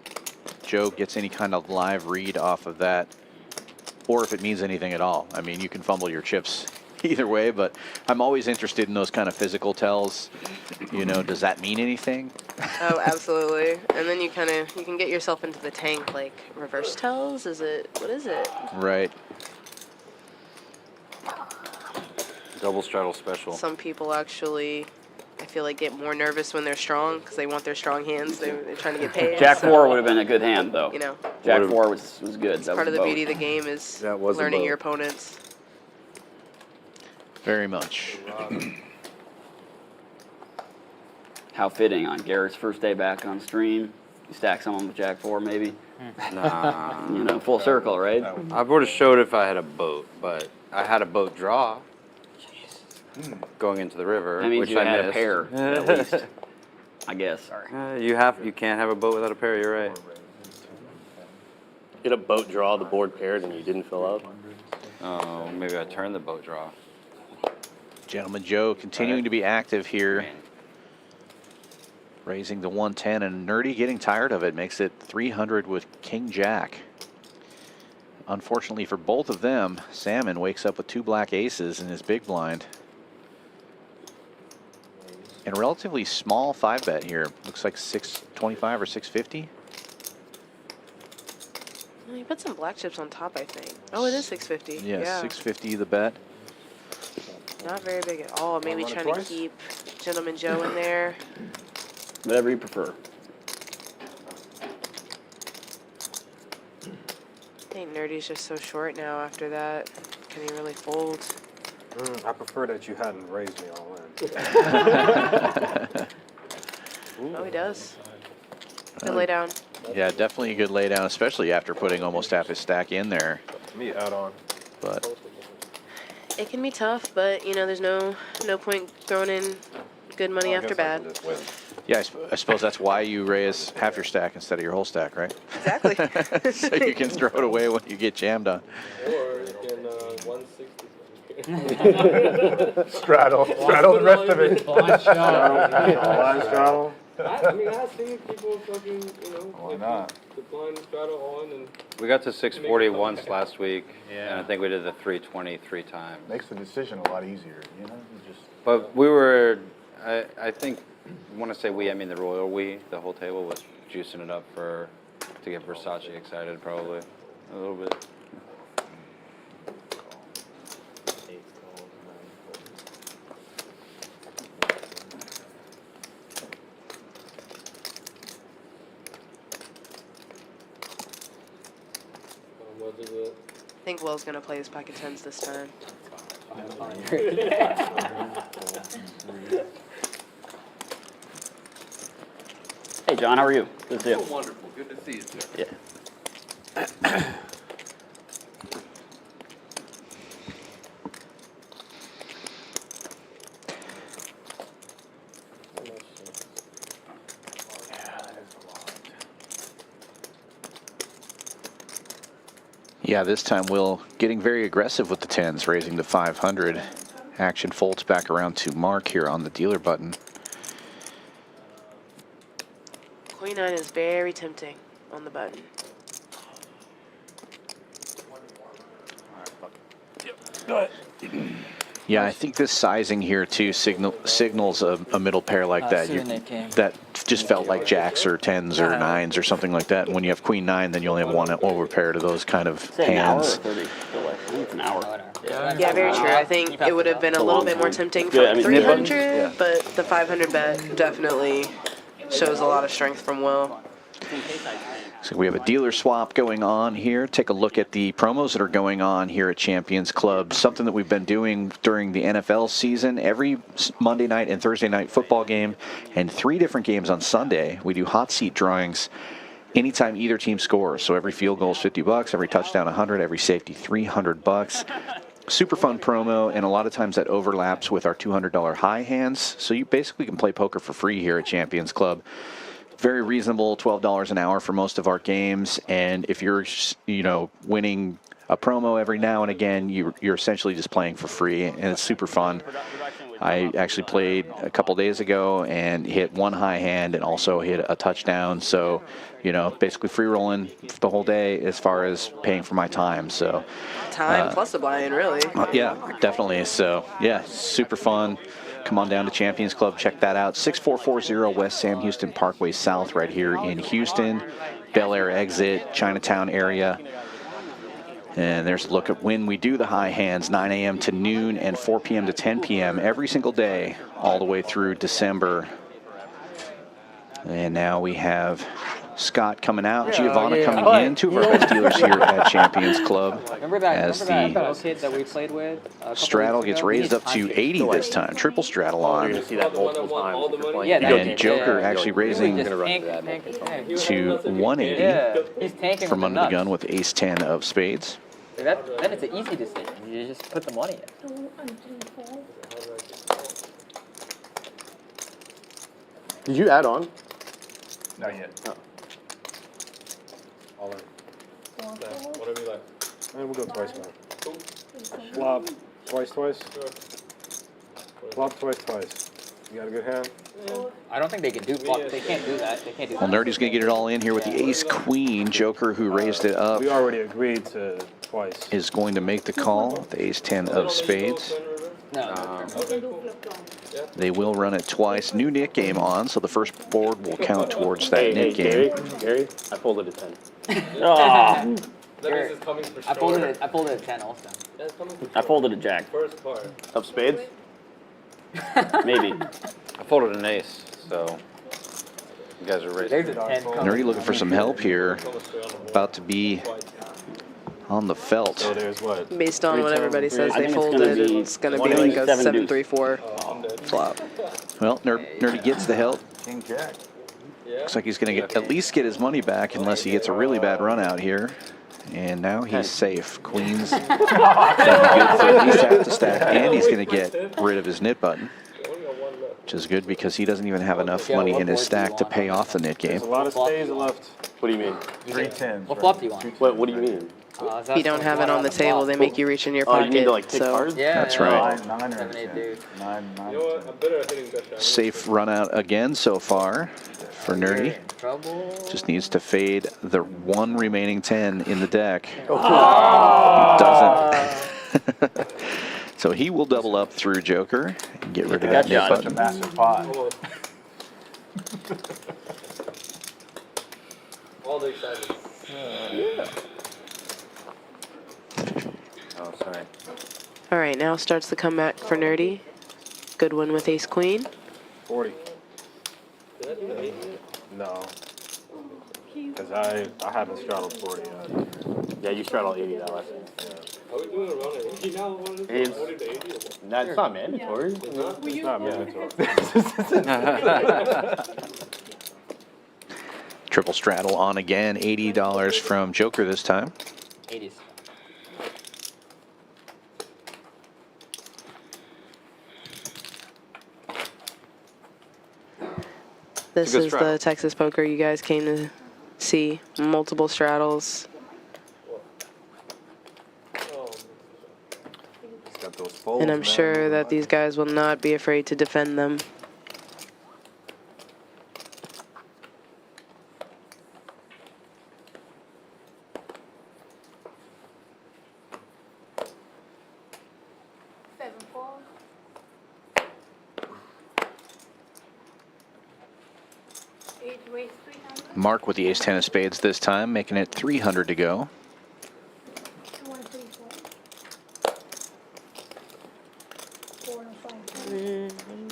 Joe gets any kind of live read off of that, or if it means anything at all. I mean, you can fumble your chips either way, but I'm always interested in those kind of physical tells. You know, does that mean anything? Oh, absolutely. And then you can get yourself into the tank, like reverse tells. What is it? Right. Double straddle special. Some people actually, I feel like, get more nervous when they're strong because they want their strong hands. They're trying to get paid. Jack so, 4 would have been a good hand, though. You know, Jack 4 was good. That part was of the a beauty of vote. the game is That was a learning vote. your opponents. Very much. How fitting on Garrett's first day back on stream. You stack someone with Jack 4, maybe. Nah. You know, full circle, right? I would have showed if I had a boat, but I had a boat draw going into the river, That means which you I had a missed. pair, at least. I guess. You can't have a boat without a pair. You're right. Get a boat draw, the board paired, and you didn't fill up. Oh, maybe I turned the boat draw. Gentleman Joe continuing to be active here. Man. Raising the 110, and Nerdy getting tired of it. Makes it 300 with King Jack. Unfortunately for both of them, Salmon wakes up with 2 black aces in his big blind. And a relatively small 5-bet here. Looks like 625 or 650. Well, you put some black chips on top, I think. Oh, it is 650. Yeah, 650 the bet. Not very big at all. Maybe run it trying to twice? keep Gentleman Joe in there. Whatever you prefer. I think Nerdy's just so short now after that. Can he really fold? I prefer that you hadn't raised me all in. Oh, he does. Good lay down. Yeah, definitely a good lay down, especially after putting almost half his stack in there. Me add on. But It can be tough, but you know, there's no point throwing in good money after bad. yeah, I suppose that's why you raise half your stack instead of your whole stack, right? Exactly. So you can throw it away when you get jammed on. Or you can 160. Straddle the rest of it. Blind shot. Line straddle. I mean, I've seen people fucking, Why not? the blind straddle on and. We got to 640 once last week, and I think we did the 320 3 times. Makes the decision a lot easier, you know? You just, But we were, I think, I want to say we, I mean the royal we, the whole table was juicing it up to get Versace excited probably, a little bit. What is it? I think Will's gonna play his pocket tens this time. Hey, John, how are you? Good to see you. Wonderful. Good to see you, sir. Yeah. Yeah, this time Will getting very aggressive with the 10s, raising to 500. Action folds back around to Mark here on the dealer button. Queen 9 is very tempting on the button. Yeah, I think this sizing here too signals a middle pair like that. That just felt like jacks or 10s or 9s or something like that. And when you have Queen 9, then you only have one over pair to those kind of Say an hour or hands. 30? I feel like it's an hour. Yeah, very true. I think it would have been a little bit more tempting for Good, I mean, 300, but the 500 bet definitely shows a lot of strength from Will. So we have a dealer swap going on here. Take a look at the promos that are going on here at Champions Club. Something that we've been doing during the NFL season. Every Monday night and Thursday night football game and 3 different games on Sunday, we do hot seat drawings anytime either team scores. So every field goal is $50, every touchdown 100, every safety $300. Super fun promo, and a lot of times that overlaps with our $200 high hands. So you basically can play poker for free here at Champions Club. Very reasonable, $12 an hour for most of our games. And if you're, winning a promo every now and again, you're essentially just playing for free, and it's super fun. I actually played a couple days ago and hit one high hand and also hit a touchdown. So, basically free rolling the whole day as far as paying for my time. So, Time plus a buy-in, really. yeah, definitely. So, yeah, super fun. Come on down to Champions Club, check that out. 6440 West Sam Houston Parkway South right here in Houston. Bel Air exit, Chinatown area. And there's a look at when we do the high hands, 9 a.m. to noon and 4 p.m. to 10 p.m. every single day, all the way through December. And now we have Scott coming out, Giovanna coming in, 2 of our best dealers here at Champions Club. Remember that as little the kid that we played with? A couple straddle weeks gets ago? raised up to 80 this time, triple straddle on. You're gonna see that multiple times. If you're playing Yeah, video And games. Joker actually raising Just gonna run tank, into that tank, tank. to 180 Yeah, he's tanking from with under the nuts. gun with ace 10 of spades. Then it's an easy decision. You just put the money in. Did you add on? not yet. All in. Whatever you like. And we'll go twice, man. Flop twice. Flop twice. You got a good hand? I don't think they can do flop. They can't do that. They can't do Well, that. Nerdy's going to get it all in here with the ace queen. Joker, who raised it up, We already agreed to twice. is going to make the call. The ace 10 of spades. No. They will run it twice. New knit game on, so the first board will count towards that knit game. Gary, I folded a 10. Oh, I folded it at 10 also. I folded a jack. Of spades? Maybe. I folded an ace, so you guys are raising. There's a 10 coming. Nerdy looking for some help here. About to be on the felt. So there's what? Based on what everybody says I they think it's gonna folded, be it's going to one be like eight, a seven 7-3-4 flop. Well, Nerdy gets the help. King Jack. Looks like he's going to at least get his money back unless he gets a really bad run out here. And now he's safe. Queens gonna be good for at least half the stack, and he's going to get rid of his knit button, which is good because he doesn't even have enough money in his stack to pay off the knit game. There's a lot of spades left. What do you mean? 3 10s. What flop do you want? What do you mean? If you don't have it on the table, they make you reach in your Oh, you pocket. mean to like take So cards? Yeah. That's right. 9 or 7, 8 10. deuce. 9, 9. Safe run out again so far for Nerdy. Trouble. Just needs to fade the one remaining 10 in the deck. Oh. He doesn't. So he will double up through Joker and get rid of that knit Such a button. massive pot. All the excitement. Oh, sorry. all right, now starts the comeback for Nerdy. Good one with ace queen. 40. No. Because I haven't straddled 40 yet. Yeah, you straddled 80 that last time. Are we doing around 80 now? It's not mandatory. It's not mandatory. Triple straddle on again. $80 from Joker this time. 80s. This good is straddle. the Texas poker you guys came to see. Multiple straddles. It's got those folds, And I'm man. sure that these guys will not be afraid to defend them. Mark with the ace 10 of spades this time, making it 300 to go.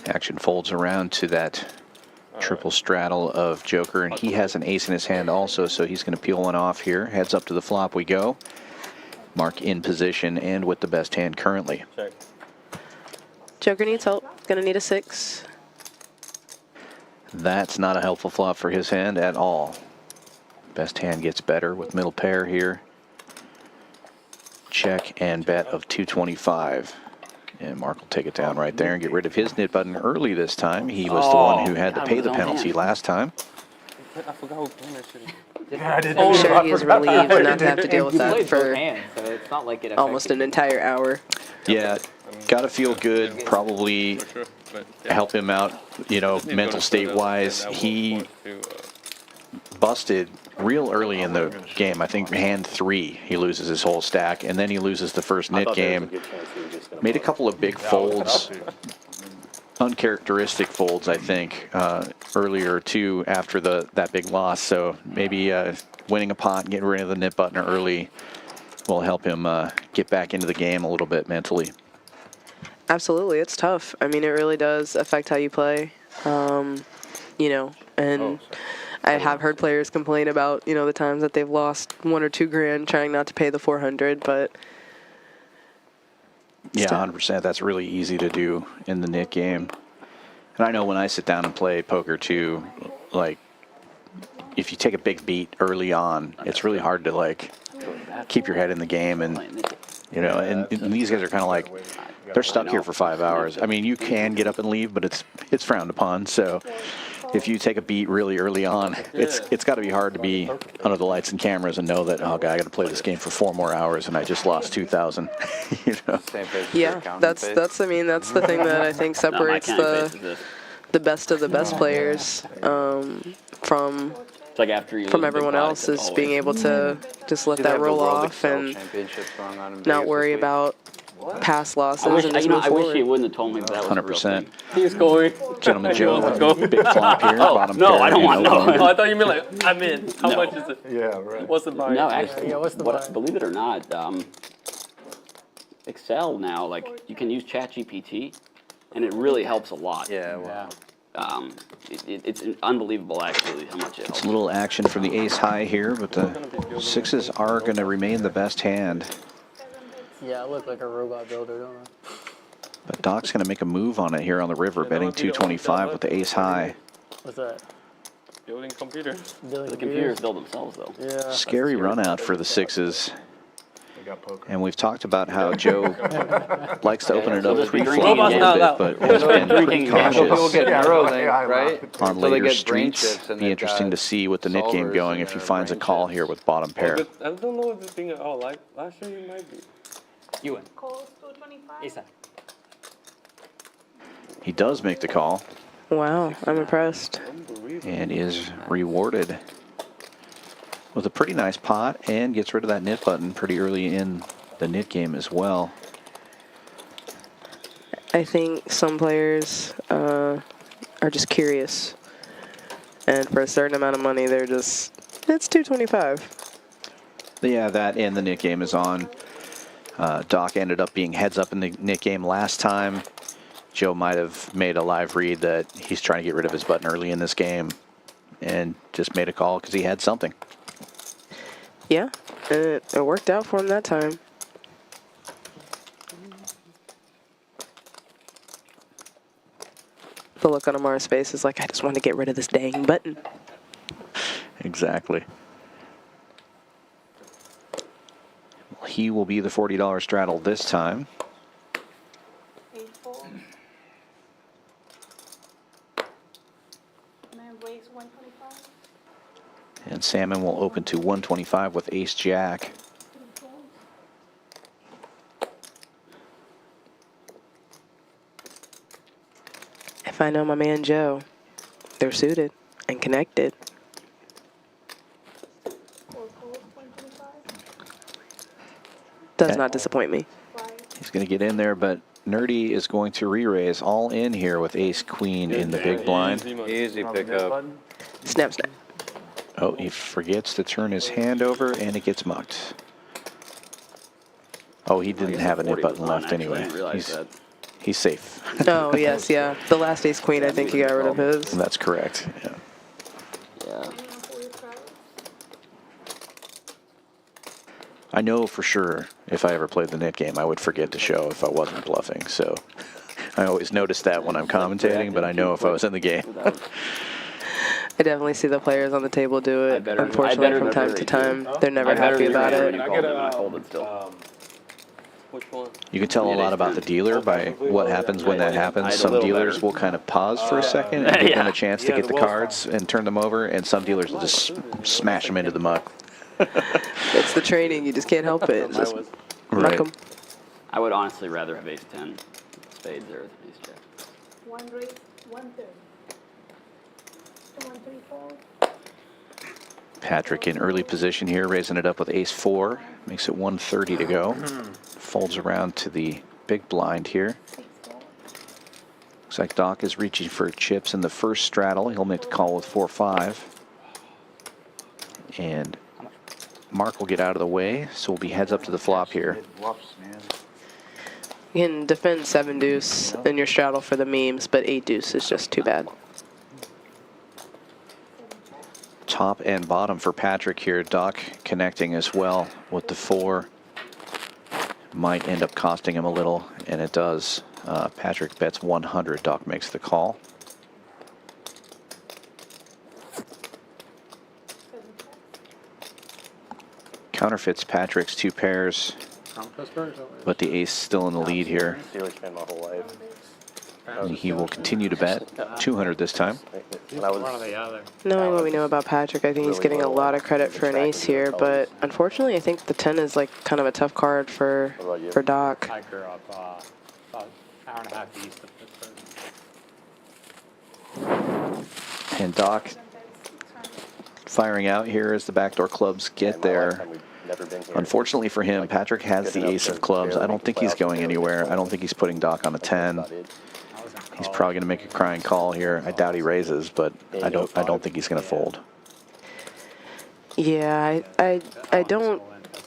Action folds around to that triple straddle of Joker, and he has an ace in his hand also, so he's going to peel one off here. Heads up to the flop we go. Mark in position and with the best hand currently. Check. Joker needs help. Gonna need a 6. That's not a helpful flop for his hand at all. Best hand gets better with middle pair here. Check and bet of 225. And Mark will take it down right there and get rid of his knit button early this time. He was the one who had to God, pay it was the on penalty hand. last time. I forgot who played that shit. Yeah, I did. I'm sure he is relieved not to have to deal with You that played both for hands, so it's not like it almost an affected entire hour. Yeah, gotta feel good. Probably help him out, you know, mental state wise. He busted real early in the game. I think hand 3 he loses his whole stack, and then he loses the first I knit thought there was game. a good chance he was just gonna Made a blow. couple of big folds, uncharacteristic folds, I think, earlier too after that big loss. So maybe winning a pot and getting rid of the knit button early will help him get back into the game a little bit mentally. Absolutely, it's tough. I mean, it really does affect how you play. You know, and I have heard players complain about, you know, the times that they've lost $1 or $2 grand trying not to pay the 400, but Yeah, 100%. That's really easy to do in the knit game. And I know when I sit down and play poker too, like, if you take a big beat early on, it's really hard to, like, keep your head in the game. And, you know, and these guys are kind of like, they're stuck here for 5 hours. I mean, you can get up and leave, but it's frowned upon. So if you take a beat really early on, it's got to be hard to be under the lights and cameras and know that, oh, God, I got to play this game for 4 more hours and I just lost 2,000. You know? Same face as your yeah, accountant that's face. I mean, that's the thing that I think Not my separates kind of face is this. the best of the best players from It's like after you lose a big everyone pot, else it's is being always- able to just let Did that have the roll World off Excel and Championships going on in not Vegas worry this week? about past losses I wish, and just you know, move I wish forward. he wouldn't have told me that was a real 100%. thing. He's going. Gentleman Joe, Let's go. big flop here, bottom no, pair. I don't and want no. over. Oh, I thought you meant like, I'm in. How No. much is it? Yeah, right. What's the buy? No, actually, Yeah, what's the what, buy? believe it or not, Excel now, like, you can use ChatGPT, and it really helps a lot. Yeah, well, It's unbelievable, actually, how much it helps. It's a little action from the ace high here, but the sixes are going to remain the best hand. Yeah, I look like a robot builder, don't I? But Doc's going to make a move on it here on the river, betting 225 with the ace high. What's that? Building computer. Building The computers build themselves, though. Yeah. Scary run out for the sixes. They got poker. And we've talked about how Joe likes to open it up Just be pre-flop drinking a again. little bit, but he's been pretty Drinking People cautious get Yeah, frozen, yeah, right? on So they later get brain streets. chips and Be they've interesting got to see with the nit game solvers going and if he their finds a brain call chips. here with bottom pair. I don't know if this thing. Oh, like last year you might be. You win. Calls 225. Ace high. He does make the call Wow, I'm impressed. and is rewarded with a pretty nice pot and gets rid of that nit button pretty early in the nit game as well. I think some players are just curious, and for a certain amount of money, they're just, it's 225. Yeah, that and the nit game is on. Doc ended up being heads up in the nit game last time. Joe might have made a live read that he's trying to get rid of his button early in this game and just made a call because he had something. Yeah, it worked out for him that time. The look on Amara's face is like, I just want to get rid of this dang button. Exactly. Well, he will be the $40 straddle this time. 84. And I raise 125. And Salmon will open to 125 with ace jack. If I know my man Joe, they're suited and connected. 4 calls 125. Does Okay. not disappoint me. 5. He's going to get in there, but Nerdy is going to re-raise all in here with ace queen in the big blind. Easy pickup. Snap, snap. Oh, he forgets to turn his hand over and it gets mucked. Oh, he didn't have a nit button left anyway. I didn't realize that. He's safe. Oh, yes, yeah. The last ace queen, I think he got rid of his. That's correct. Yeah. Yeah. Anyone for your travel? I know for sure if I ever played the nit game, I would forget to show if I wasn't bluffing. So I always notice that when I'm commentating, but I know if I was in the game. I definitely see the players on the table do it. I Unfortunately, better from time never to do. time, they're never I better happy about re-raise when it. you called them, and I folded still. Which one? You can tell a lot about the dealer by what happens when that I happens. had a Some little dealers better. will kind of pause for a second and give them Yeah. a chance to get the cards and turn them over, and some dealers will just smash them into the muck. It's the training. You just can't help it. It's just Right. muck 'em. I would honestly rather have ace 10 spades or ace jack. 1 raise 130. 134. Patrick in early position here, raising it up with ace 4. Makes it 130 to go. Folds around to the big blind here. 64. Looks like Doc is reaching for chips in the first straddle. He'll make the call with 4-5. And Mark will get out of the way, so we'll be heads up to the flop here. Bluffs, man. You can defend 7 deuce in your straddle for the memes, but 8 deuce is just too bad. Top and bottom for Patrick here. Doc connecting as well with the 4. Might end up costing him a little, and it does. Patrick bets 100. Doc makes the call. Counterfeits Patrick's 2 pairs, but the ace still in the lead here. Steelers fan my whole life. And he will continue to bet 200 this time. When I was One or the other. Knowing what we know about Patrick, I think he's getting a lot of credit for an ace here, but unfortunately, I think the 10 is like kind of a tough card for Doc. I grew up about an hour and a half east of Pittsburgh. And Doc firing out here as the backdoor clubs get there. Never been here. Unfortunately for him, Patrick has the ace of clubs. I don't think he's going anywhere. I don't think he's putting Doc on a 10. He's probably going to make a crying call here. I doubt he raises, but I don't think he's going to fold. Yeah, I don't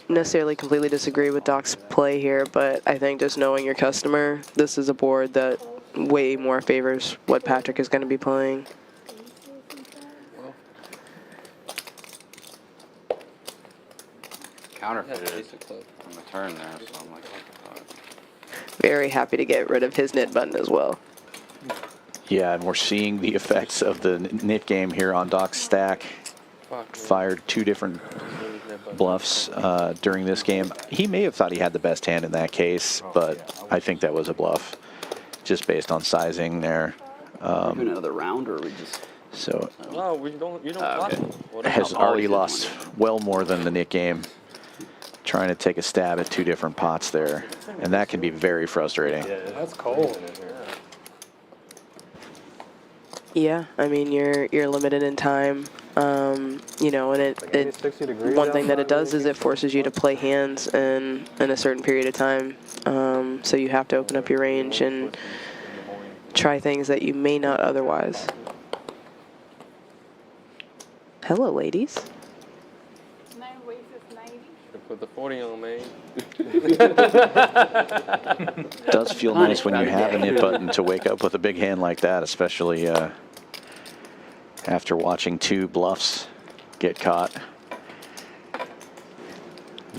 necessarily completely disagree with Doc's play here, but I think just knowing your customer, this is a board that way more favors what Patrick is going to be playing. Counterfeited Ace of clubs. on the turn there, so I'm like, what the fuck? Very happy to get rid of his knit button as well. Yeah, and we're seeing the effects of the nit game here on Doc's stack. Fired 2 different bluffs during this game. He may have thought he had the best hand in that case, but I think that was a bluff, just based on sizing there. Doing another round, or are we just? So No, we don't. You don't block. Okay. What has about- already lost well more than the nit game. Trying to take a stab at 2 different pots there, and that can be very frustrating. That's cold. Yeah, I mean you're limited in time, you know, and it 60 degrees one thing that it outside, does is it forces you to play hands in a certain period of time. So you have to open up your range and try things that you may not otherwise. Hello, ladies. 9 raises 90. Put the 40 on, man. Does feel nice when you have a nit button to wake up with a big hand like that, especially after watching 2 bluffs get caught.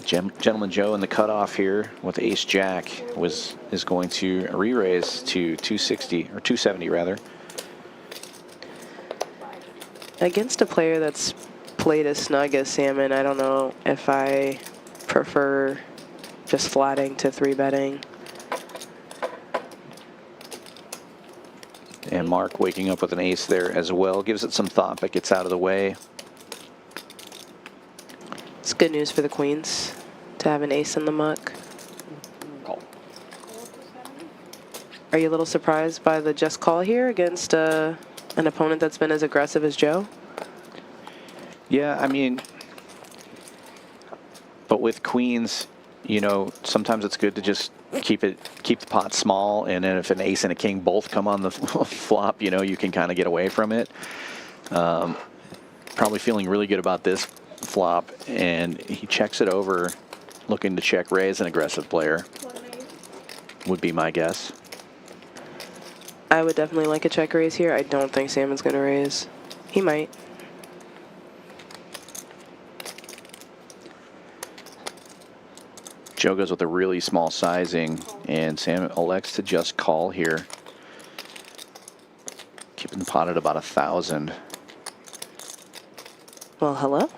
Gentleman Joe in the cutoff here with Ace Jack is going to re-raise to 260 or 270 rather. Against a player that's played as snug as Salmon, I don't know if I prefer just flatting to 3-betting. And Mark waking up with an ace there as well. Gives it some thought, but gets out of the way. It's good news for the queens to have an ace in the muck. Call. Are you a little surprised by the just call here against an opponent that's been as aggressive as Joe? Yeah, I mean, but with queens, you know, sometimes it's good to just keep the pot small, and then if an ace and a king both come on the flop, you know, you can kind of get away from it. Probably feeling really good about this flop, and he checks it over, looking to check raise. An aggressive player would be my guess. I would definitely like a check raise here. I don't think Salmon's going to raise. He might. Joe goes with a really small sizing, and Sam elects to just call here. Keeping the pot at about 1,000. Well, hello?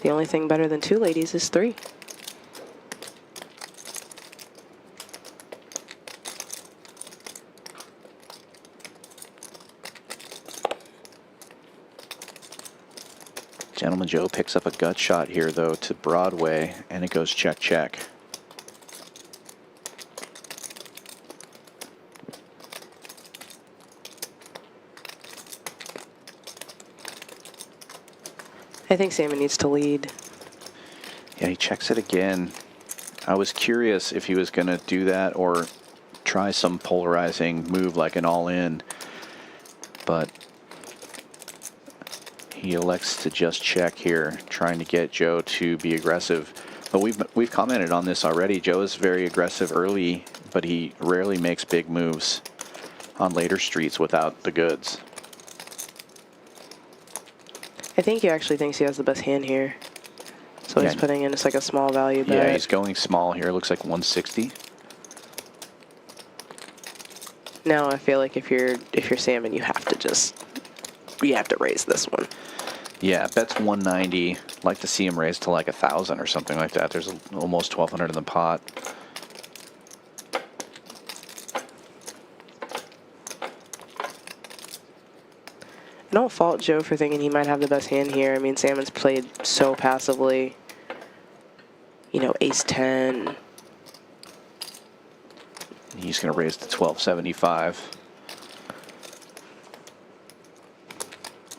The only thing better than 2 ladies is 3. Gentleman Joe picks up a gut shot here, though, to Broadway, and it goes check, check. I think Salmon needs to lead. Yeah, he checks it again. I was curious if he was going to do that or try some polarizing move like an all-in, but he elects to just check here, trying to get Joe to be aggressive. But we've commented on this already. Joe is very aggressive early, but he rarely makes big moves on later streets without the goods. I think he actually thinks he has the best hand here. So he's Yeah. putting in just like a small value bet. Yeah, he's going small here. Looks like 160. Now I feel like if you're Salmon, you have to raise this one. Yeah, bet's 190. Like to see him raise to like 1,000 or something like that. There's almost 1,200 in the pot. I don't fault Joe for thinking he might have the best hand here. I mean, Salmon's played so passively. You know, ace 10. He's going to raise to 1,275.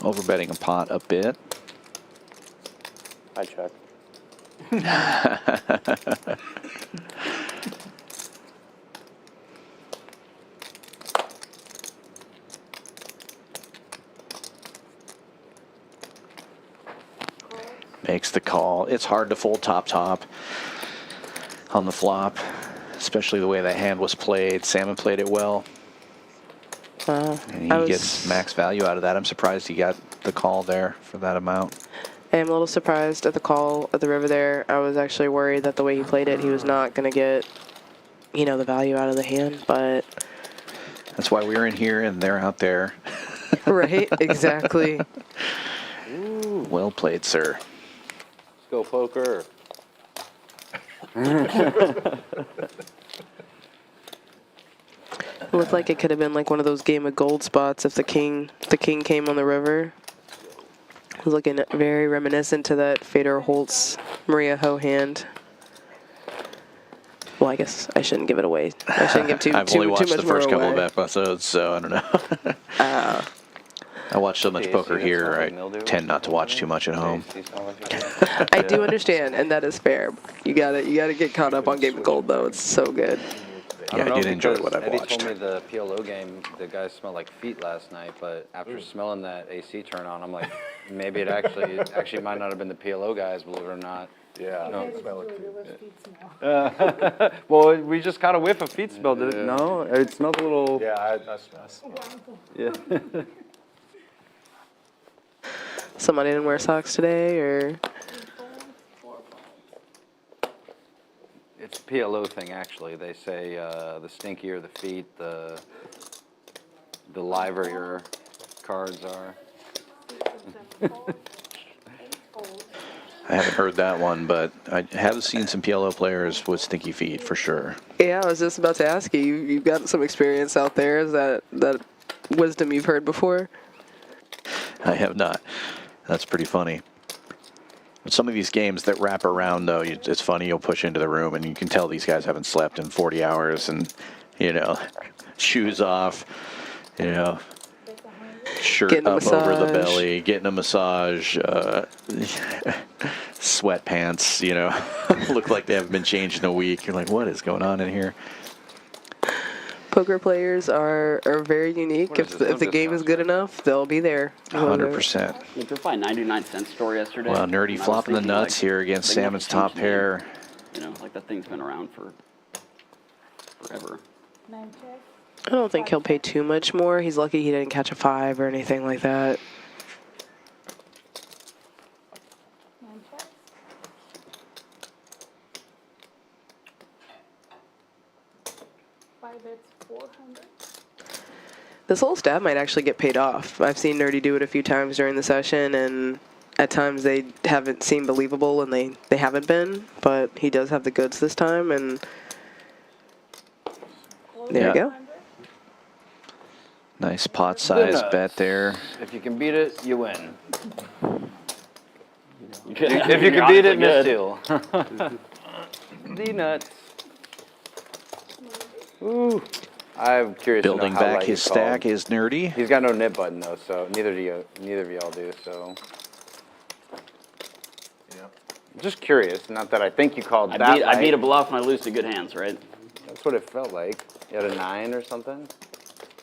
Overbetting a pot a bit. I check. Makes the call. It's hard to fold top on the flop, especially the way the hand was played. Salmon played it well. And he gets max value out of that. I'm surprised he got the call there for that amount. I am a little surprised at the call at the river there. I was actually worried that the way he played it, he was not going to get, you know, the value out of the hand, but... That's why we're in here and they're out there. Right, exactly. Ooh, well played, sir. Let's go poker. It looked like it could have been like one of those game of gold spots if the king came on the river. It was looking very reminiscent to that Fedor Holtz Maria Ho hand. Well, I guess I shouldn't give it away. I shouldn't give too I've too, only too watched much the first more couple away. of episodes, so I don't know. I watch so much Hey, poker see, here, that's I not mildew. tend not to watch too much at home. I do understand, and that is fair. You gotta get caught up on Game of Gold though. It's so good. Yeah, I did enjoy what I've Eddie watched. told me the PLO game, the guys smelled like feet last night, but after smelling that AC turn on, I'm like, maybe it actually might not have been the PLO guys, believe it or not. Yeah. No. It was good. It was feet smell. Well, we just got a whiff of feet smell, did it? No, it smelled a little. Yeah, I smell. Yeah. Somebody didn't wear socks today, or It's a PLO thing, actually. They say the stinkier the feet, the liver your cards are. I haven't heard that one, but I have seen some PLO players with stinky feet for sure. yeah, I was just about to ask you. You've got some experience out there. Is that wisdom you've heard before? I have not. That's pretty funny. But some of these games that wrap around, though, it's funny. You'll push into the room, and you can tell these guys haven't slept in 40 hours, and, you know, shoes off, you know, shirt Getting a up over the massage. belly, getting a massage, sweatpants, you know, look like they haven't been changed in a week. You're like, what is going on in here? Poker players are very unique. What is If this? the No game is discounts, good right? enough, they'll be there. 100%. Like, they're probably 99-cent store yesterday. Well, and I Nerdy was flopping the thinking, nuts like, here against they must Salmon's have top changed the name. pair. You know, like that thing's been around for forever. 9 check. I don't think he'll pay too much more. He's lucky he didn't catch a 5 or anything like that. 9 check. Five bets 400. This little stab might actually get paid off. I've seen Nerdy do it a few times during the session, and at times they haven't seemed believable, and they haven't been, but he does have the goods this time, and there you go. Nice pot size nuts. bet there. If you can beat it, you win. If If you can beat it, miss deal. The nuts. Ooh. I'm curious Building to know how back light his he called. stack is Nerdy. He's got no nib button though, so neither of y'all do. So, I'm just curious. Not that I think you called that. I beat a light. bluff and I lose to good hands, right? That's what it felt like. You had a 9 or something.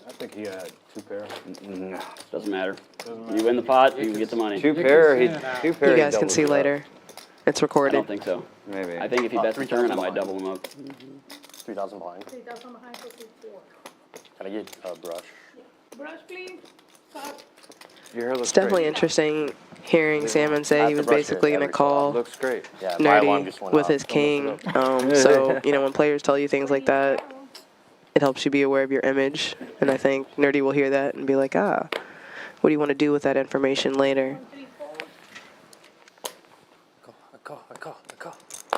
I think he had 2 pair. No. Doesn't matter. You win the pot, you get the money. 2 pair. He send it out. 2 pair. You he guys can doubles see it up. later. It's I recorded. don't think so. Maybe. I think if he bets the turn, I might double him up. 3,000 behind. 3,000 behind for 4. Can I get a brush? Brush, please. Stop. Your hair looks It's definitely great. interesting hearing Salmon say have he to was brush it basically going to every so often. call Looks great. Yeah, my alarm Nerdy just went with off. his king. So, you know, when players tell you things like that, it helps you be aware of your image. And I think Nerdy will hear that and be like, what do you want to do with that information later? 3, 4. I call.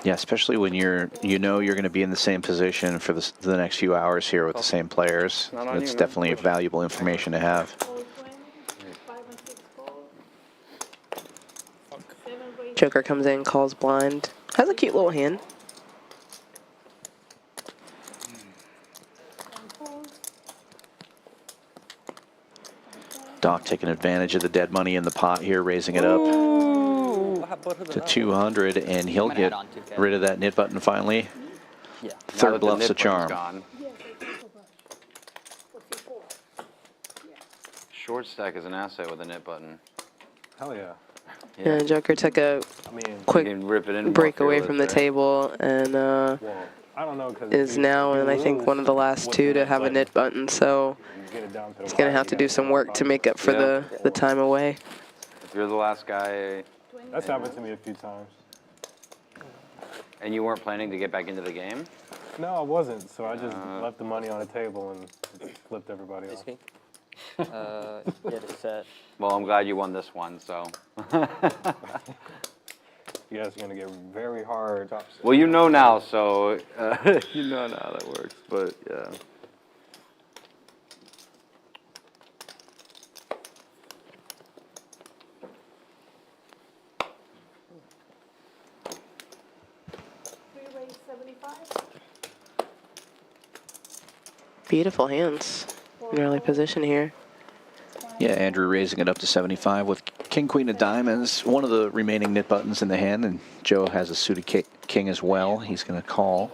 Yeah, especially when you're going to be in the same position for the next few hours here with the same players. Not on It's you, man. definitely valuable information to have. 420. 5 and 6 calls. 7 raises. Joker comes in, calls blind. Has a cute little hand. 10 calls. Doc taking advantage of the dead money in the pot here, raising it up. to 200, and he'll I'm gonna get add on 2K. rid of that knit button finally. Yeah. Third bluff's a charm. Gone, Yes, I think so, but for C4. short stack is an asset with a knit button. Hell yeah. And Joker took a I mean, quick You can rip it in. break more away fearless from the there. table and well, I don't know because is now, and I think one of the last two to have a knit button. So Get it down to the he's gonna have to do some work to make up for Yeah. the time away. If you're the last guy That's happened to me a few times. and you weren't planning to get back into the game, No, I wasn't. So I just left the money on the table and flipped everybody off. Get it set. well, I'm glad you won this one. So, You guys are gonna get very hard. well, you know now. So you know now how that works. But yeah. Three-way 75. Beautiful hands in early position here. Yeah, Andrew raising it up to 75 with king, queen of diamonds, one of the remaining knit buttons in the hand, and Joe has a suited king as well. He's going to call.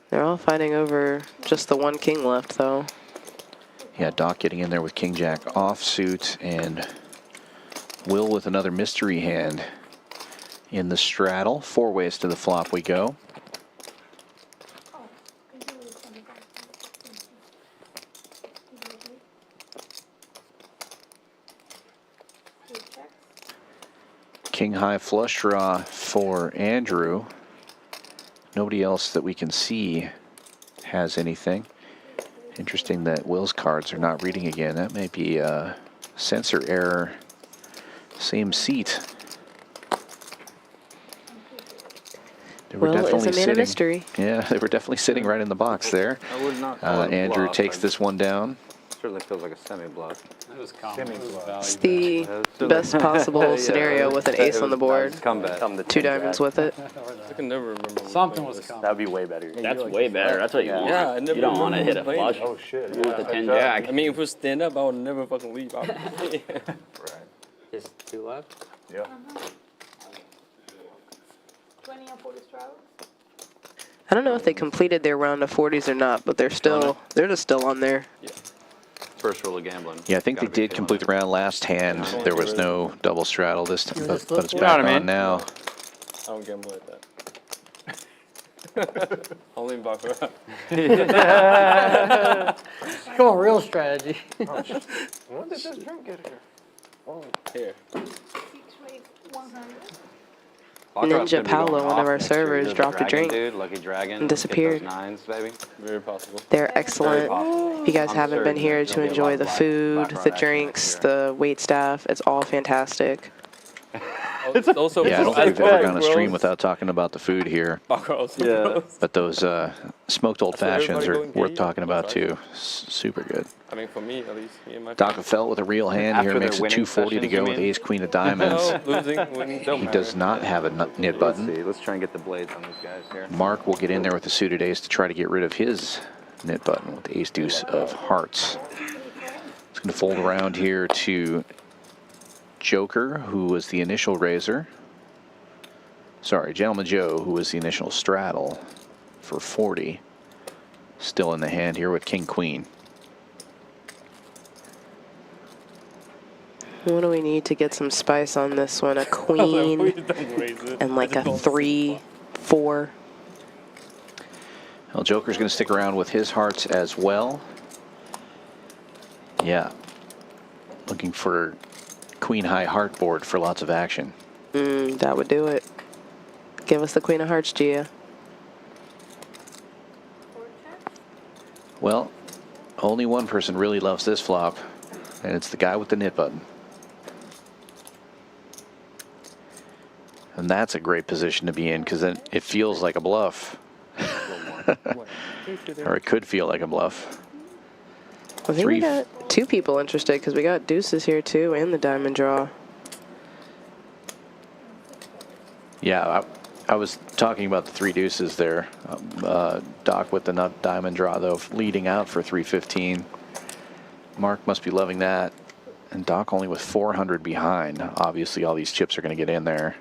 They're all fighting over just the one king left, though. Yeah, Doc getting in there with king jack offsuit, and Will with another mystery hand in the straddle. Four ways to the flop we go. King high flush draw for Andrew. Nobody else that we can see has anything. Interesting that Will's cards are not reading again. That may be a sensor error. Same seat. They were Will is a definitely man of mystery. Yeah, they were definitely sitting right in the box there. I would not call it a Andrew bluff. takes this one down. Certainly feels like a semi-bluff. It was common. It was It's value. the best possible scenario with an ace on the board. Comeback. Come the Two 10 diamonds jack. with it. I can never remember. Something was coming. That'd be way better. That's way better. That's what you want. Yeah, I never You don't want to remember hit a playing flush it. Oh, shit. with the 10 jack. I mean, if we stand up, I would never fucking leave. Right. Just 2 left. Yeah. 20 and 40 straddles. I don't know if they completed their round of 40s or not, but they're just still on there. First rule of gambling. Yeah, I think they Gotta be did feeling complete the it. round last hand. There was no double straddle this time, but it's You back know what I on mean? now. I don't gamble like that. Only in Baccarat. Come on, real strategy. When did this drink get here? Here. 6-way 100. Baccarat's Ninja gonna be going Paolo, one of off our next year. servers, You're the dropped a dragon drink Dude, lucky dragon. and disappeared. Get those nines, baby. Very possible. They're excellent. possible. If you guys I'm haven't been certain here there's to gonna be a lot enjoy of the black- food, black the rod action drinks, next year. the wait staff, it's all fantastic. It's also Yeah, I don't think we've ever gone a stream without talking about the food here. Baccarat. Yeah. But those smoked old fashions everybody are going worth gay? talking about That's too. Super good. I mean, for me, at least. Me and my Doc felt with a real hand After here, their makes it winning 240 to sessions, go you with mean? ace queen of diamonds. No, losing, winning, don't He matter. does not have a knit Let's button. see. Let's try and get the blades on these guys here. Mark will get in there with the suited ace to try to get rid of his knit button with the ace deuce of hearts. It's going to fold around here to Joker, who was the initial raiser. Sorry, Gentleman Joe, who was the initial straddle for 40. Still in the hand here with king queen. What do we need to get some spice on this one? A queen and like a 3-4. Well, Joker's going to stick around with his hearts as well. Yeah. Looking for queen high heart board for lots of action. That would do it. Give us the queen of hearts, Gia. Well, only one person really loves this flop, and it's the guy with the knit button. And that's a great position to be in, because then it feels like a bluff. Or it could feel like a bluff. I think we got two people interested because we got deuces here too and the diamond draw. Yeah, I was talking about the three deuces there. Doc with the nut diamond draw, though, leading out for 315. Mark must be loving that. And Doc only with 400 behind. Obviously, all these chips are going to get in there.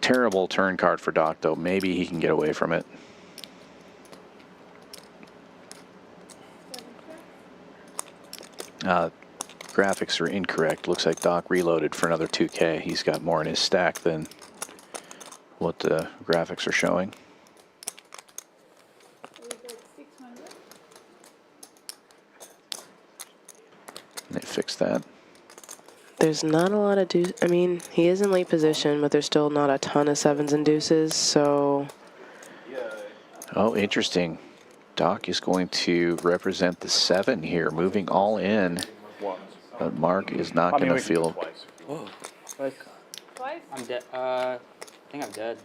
Terrible turn card for Doc, though. Maybe he can get away from it. Graphics are incorrect. Looks like Doc reloaded for another 2K. He's got more in his stack than what the graphics are showing. They fixed that. There's not a lot of deuce. I mean, he is in late position, but there's still not a ton of sevens and deuces, so. Oh, interesting. Doc is going to represent the 7 here, moving all in. But Mark is not going to feel. I'm dead. I think I'm dead.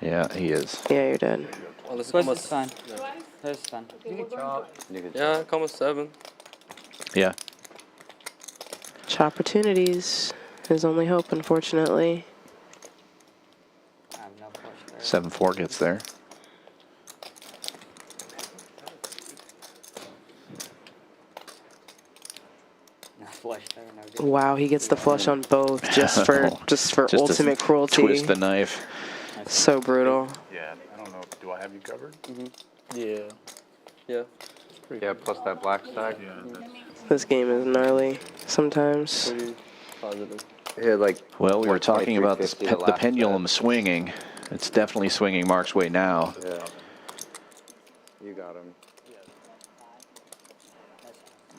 Yeah, he is. Yeah, you're dead. Well, this is What's almost, this fun? This is fun. Okay, we're going twice. yeah, comma 7. Yeah. Opportunities. His only hope, unfortunately. I have no push there. 7-4 gets there. No flush there, no good. Wow, he gets the flush on both just for to ultimate cruelty. Twist the knife. So brutal. Yeah, I don't know. Do I have you covered? Yeah. Yeah. Yeah, plus that black stack. This game is gnarly sometimes. Pretty positive. Yeah, like. Well, we were talking about this, 23.50 the last pendulum bet. swinging. It's definitely swinging Mark's way now. Yeah. You got him.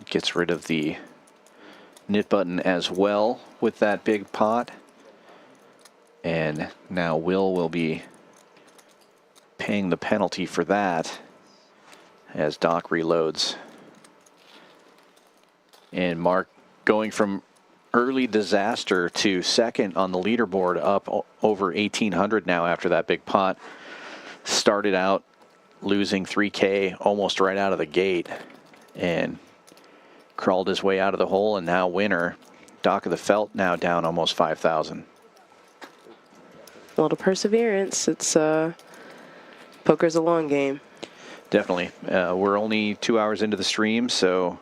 Gets rid of the knit button as well with that big pot. And now Will be paying the penalty for that as Doc reloads. And Mark going from early disaster to second on the leaderboard, up over 1,800 now after that big pot. Started out losing 3K almost right out of the gate and crawled his way out of the hole, and now winner. Doc of the Felt now down almost 5,000. A little perseverance. It's poker's a long game. Definitely. We're only 2 hours into the stream, so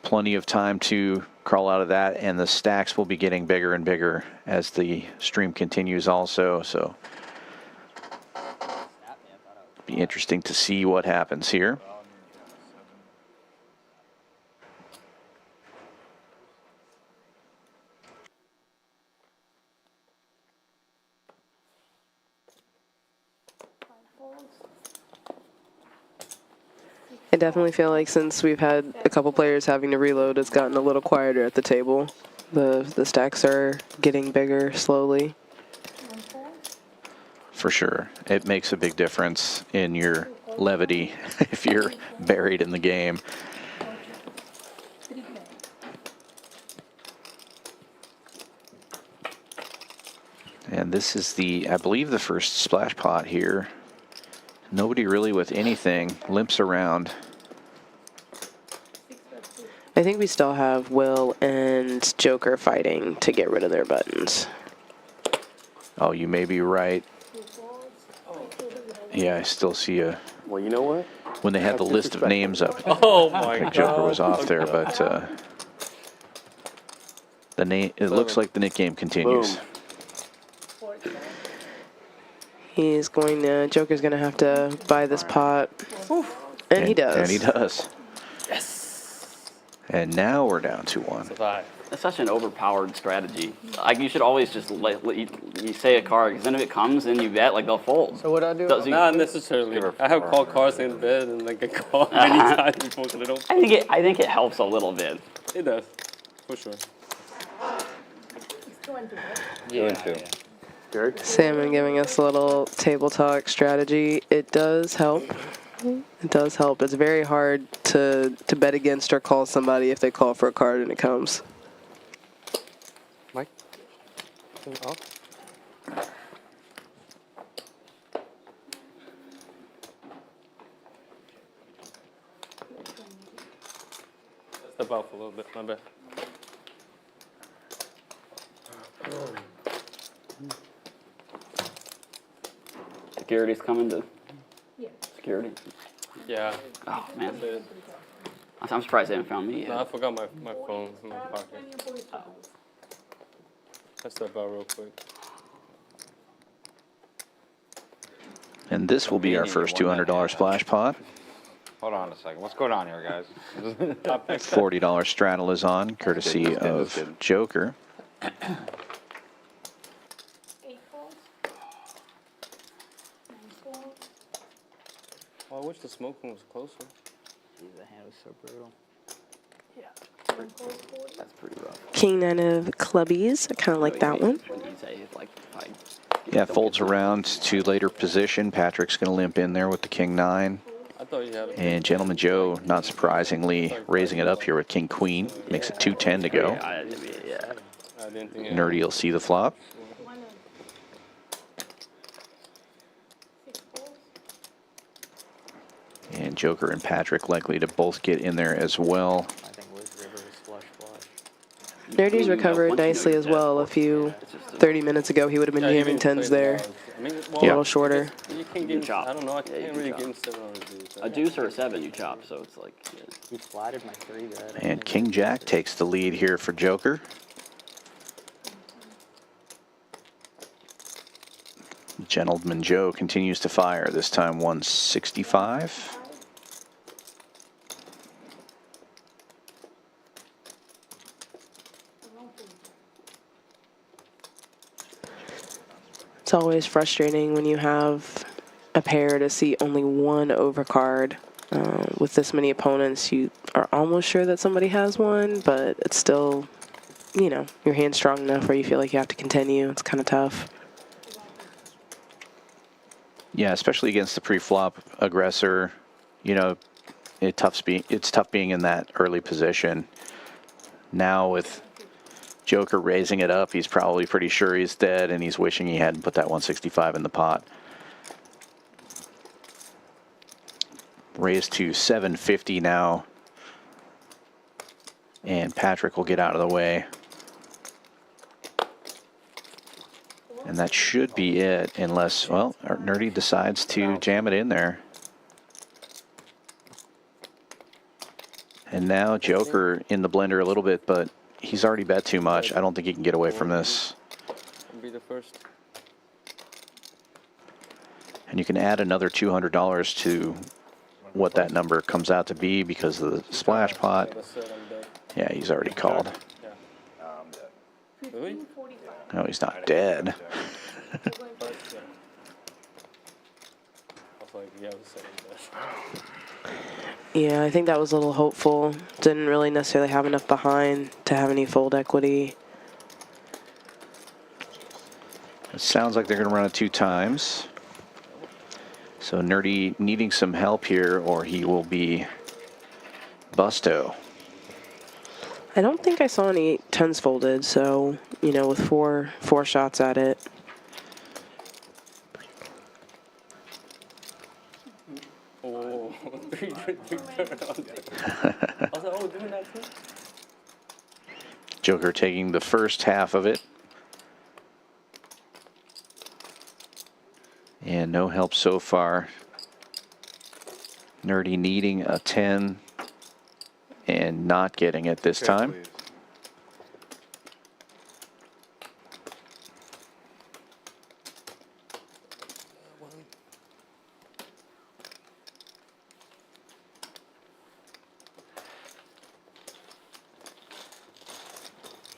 plenty of time to crawl out of that, and the stacks will be getting bigger and bigger as the stream continues also, so be interesting to see what happens here. I definitely feel like since we've had a couple players having to reload, it's gotten a little quieter at the table. The stacks are getting bigger slowly. For sure. It makes a big difference in your levity if you're buried in the game. And this is the, I believe, the first splash pot here. Nobody really with anything, limps around. I think we still have Will and Joker fighting to get rid of their buttons. Oh, you may be right. Yeah, I still see a, Well, you know what? when they had the list of names up. Oh I my think god. Joker was off there, but the name, it looks like the knit game continues. Boom. He's going to, Joker's going to have to buy this pot. And he does. And he does. Yes. And now we're down to 1. Survive. That's such an overpowered strategy. Like, you should always just let you say a card, because then if it comes and you bet, like, they'll fold. So what I do? Doesn't- Not necessarily. I have called cards in bed and like get called many times before they don't. I think it helps a little bit. It does, for sure. It's 20, right? Yeah. Derek? Salmon giving us a little table talk strategy. It does help. It does help. It's very hard to bet against or call somebody if they call for a card and it comes. Mike? Off? Step out for a little bit, my bad. Security's coming to Yeah. security. Yeah. Oh, man. I'm surprised they haven't found me No, I yet. forgot my phone in my pocket. 20 and 40 straddles. I step out real quick. And this will be our first $200 splash pot. Hold on a second. What's going on here, guys? $40 straddle is on, courtesy of Joker. 8 falls. 9 falls. Oh, I wish the smoking was closer. Jeez, the hand was so brutal. 10 falls 40. That's pretty rough. King 9 of clubbies. I kind of like that one. When you say it's like, if I Yeah, folds around to later position. Patrick's going to limp in there with the King 9. I thought you had it. And Gentleman Joe, not surprisingly, raising it up here with King Queen. Makes it 210 to go. yeah. I didn't think Nerdy will see the flop. 1 of 6 falls. And Joker and Patrick likely to both get in there as well. I think Liz River was flush. Nerdy's recovered nicely as well. A few 30 minutes ago, he would have been jamming 10s there. I mean, A little shorter. You can give chop. I don't know. I Yeah, you can't can really chop. give him 700 dudes. a deuce or a 7 you chop, so it's like, yeah. He flattered my 3 bet. And King Jack takes the lead here for Joker. Gentleman Joe continues to fire, this time 165. It's always frustrating when you have a pair to see only one overcard. With this many opponents, you are almost sure that somebody has one, but it's still, you know, your hand's strong enough where you feel like you have to continue. It's kind of tough. Yeah, especially against the pre-flop aggressor. You know, it's tough being in that early position. Now with Joker raising it up, he's probably pretty sure he's dead, and he's wishing he hadn't put that 165 in the pot. Raised to 750 now. And Patrick will get out of the way. And that should be it, unless, well, Nerdy decides to jam it in there. And now Joker in the blender a little bit, but he's already bet too much. I don't think he can get away from this. Be the first. And you can add another $200 to what that number comes out to be because of the splash pot. Yeah, he's already called. Really? No, he's not dead. Yeah, I think that was a little hopeful. Didn't really necessarily have enough behind to have any fold equity. It sounds like they're going to run it 2 times. So Nerdy needing some help here, or he will be busto. I don't think I saw any 10s folded, so, you know, with four shots at it. Oh, three turn on there. I was like, oh, doing that too? Joker taking the first half of it. And no help so far. Nerdy needing a 10 and not getting it this time.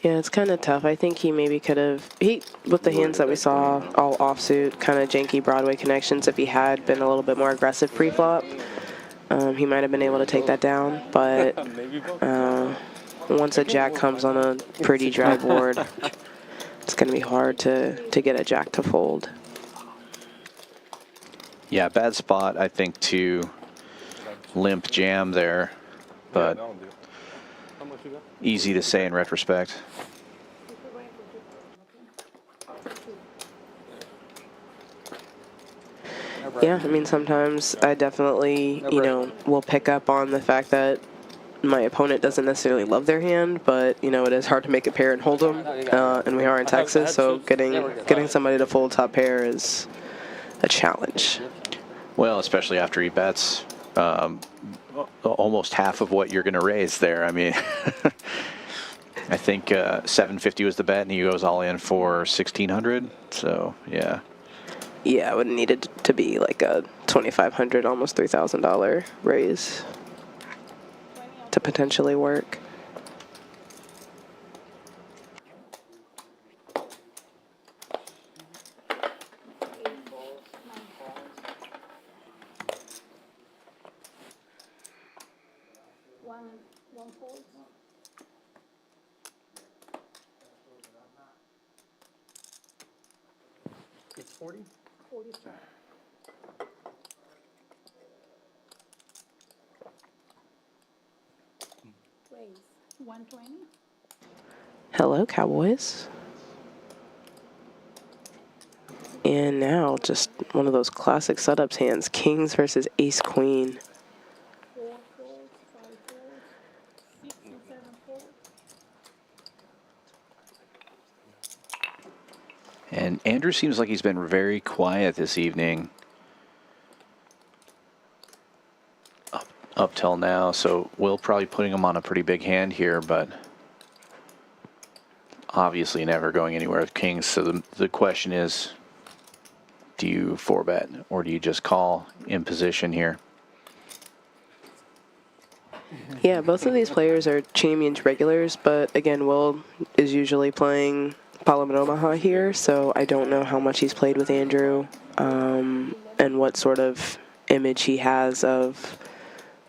Yeah, it's kind of tough. I think he maybe could have, with the hands that we saw, all offsuit, kind of janky Broadway connections, if he had been a little bit more aggressive pre-flop, he might have been able to take that down. But once a jack comes on a pretty dry board, it's going to be hard to get a jack to fold. Yeah, bad spot, I think, to limp jam there, but easy to say in retrospect. Yeah, I mean, sometimes I definitely, you know, will pick up on the fact that my opponent doesn't necessarily love their hand, but, you know, it is hard to make a pair and hold them, and we are in Texas, so getting somebody to fold top pair is a challenge. Well, especially after he bets almost half of what you're going to raise there. I mean, I think 750 was the bet, and he goes all in for 1,600. So yeah. Yeah, I would have needed to be like a $2,500, almost $3,000 raise to potentially work. One fold. It's 40? 43. Raise. 120. Hello, Cowboys. And now just one of those classic setups hands, kings versus ace queen. 4 folds, 5 folds, 6 and 7 folds. And Andrew seems like he's been very quiet this evening. Up till now, so Will probably putting him on a pretty big hand here, but obviously never going anywhere with kings. So the question is, do you 4-bet or do you just call in position here? Yeah, both of these players are Champions regulars, but again, Will is usually playing Parliament Omaha here, so I don't know how much he's played with Andrew and what sort of image he has of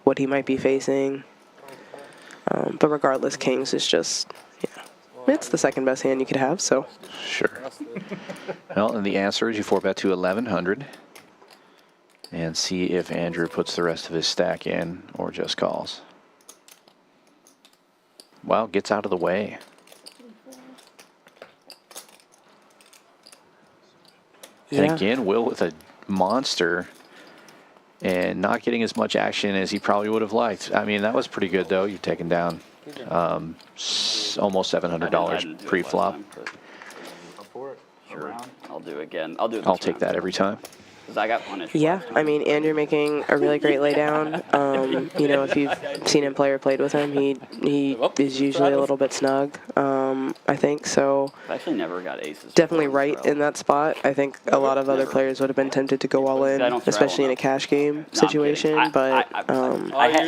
what he might be facing. But regardless, kings is just, it's the second best hand you could have, so. Sure. Well, and the answer is you 4-bet to 1,100 and see if Andrew puts the rest of his stack in or just calls. Wow, gets out of the way. Yeah. And again, Will with a monster and not getting as much action as he probably would have liked. I mean, that was pretty good, though. You've taken down almost $700 pre-flop. Go for it. Sure. Around. I'll do it again. I'll do it. I'll take that every time. Because I got punished. Yeah, I mean, Andrew making a really great laydown. You know, if you've seen him play or played with him, he is usually a little bit snug, I think. So I actually never got aces. definitely right in that spot. I think a lot of other players would have been tempted to go all in, especially in a cash game situation, but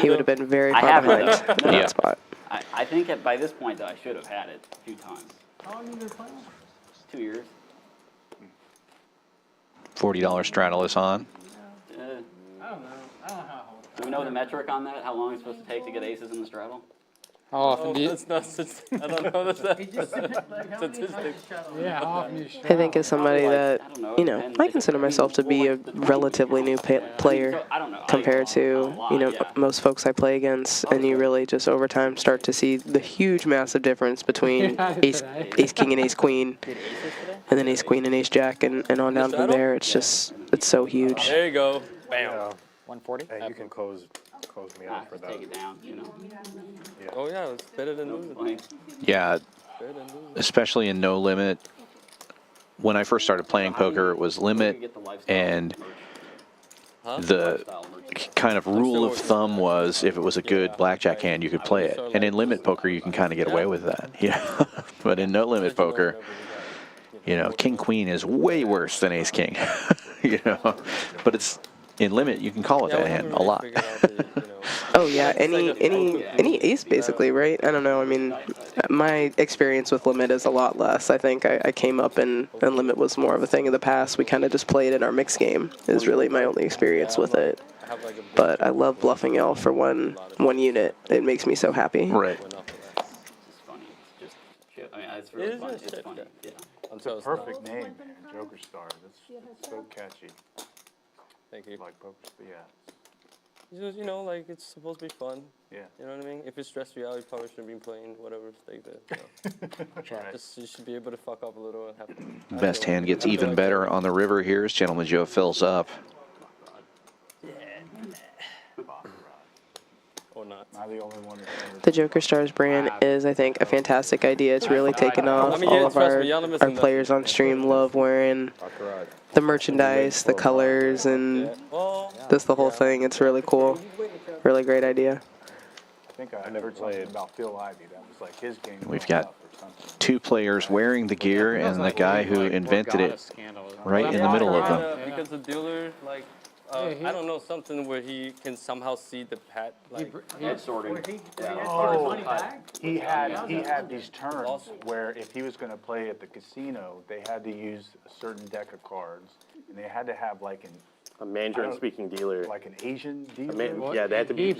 he would have been very far behind in that spot. I think by this point, though, I should have had it a few times. How long have you been playing? 2 years. $40 straddle is on. Uh, I don't know. I don't know how. do we know the metric on that? How long it's supposed to take to get aces in the straddle? How often do you? That's not. I don't know. That's not Statistic. Yeah, how often do you I think as somebody that, you know, I consider myself to be a relatively new player compared to, you know, most folks I play against, and you really just over time start to see the huge massive difference between ace king and ace queen, and then ace queen and ace jack, and on down from there. It's just, it's so huge. There you go. Bam. 140? Hey, you can close me out for that. Take it down, you know. Oh yeah, it's better than losing. Yeah, Better than losing. especially in no limit. When I first started playing poker, it was limit, and the kind of rule of thumb was if it was a good blackjack hand, you could play it. And in limit poker, you can kind of get away with that. Yeah, but in no limit poker, you know, king queen is way worse than ace king. You know, but it's in limit, you can call it that hand a lot. Oh yeah, any ace basically, right? I don't know. I mean, my experience with limit is a lot less. I think I came up and limit was more of a thing in the past. We kind of just played in our mixed game is really my only experience with it. But I love bluffing y'all for one unit. It makes me so happy. Right. It's funny. It's just, I mean, it's really funny. It's funny. Yeah. It's a perfect name, man. Joker Star. That's so catchy. Thank you. Like poker, but yeah. Just, you know, like it's supposed to be fun. Yeah. You know what I mean? If it stressed you out, you probably shouldn't be playing whatever stake there. So. Just you should be able to fuck up a little and have. Best hand gets even better on the river here as Gentleman Joe fills up. Or not. Am I the only one The Joker Stars brand is, I think, a fantastic idea. It's really taken off. I mean, All yeah, of trust our me, y'all are missing players on stream love wearing the merchandise, the colors, and this the whole thing. It's really cool. Really great idea. I think I heard something about Phil Ivey. That was like his game. We've growing got up or something. 2 players wearing the gear and the guy who invented it right in the middle of them. Because the dealer, like, I don't know, something where he can somehow see the pet, like, sorting. Oh, he had these terms where if he was going to play at the casino, they had to use a certain deck of cards, and they had to have like A Mandarin-speaking dealer. like an Asian A dealer. man, yeah, they had to speak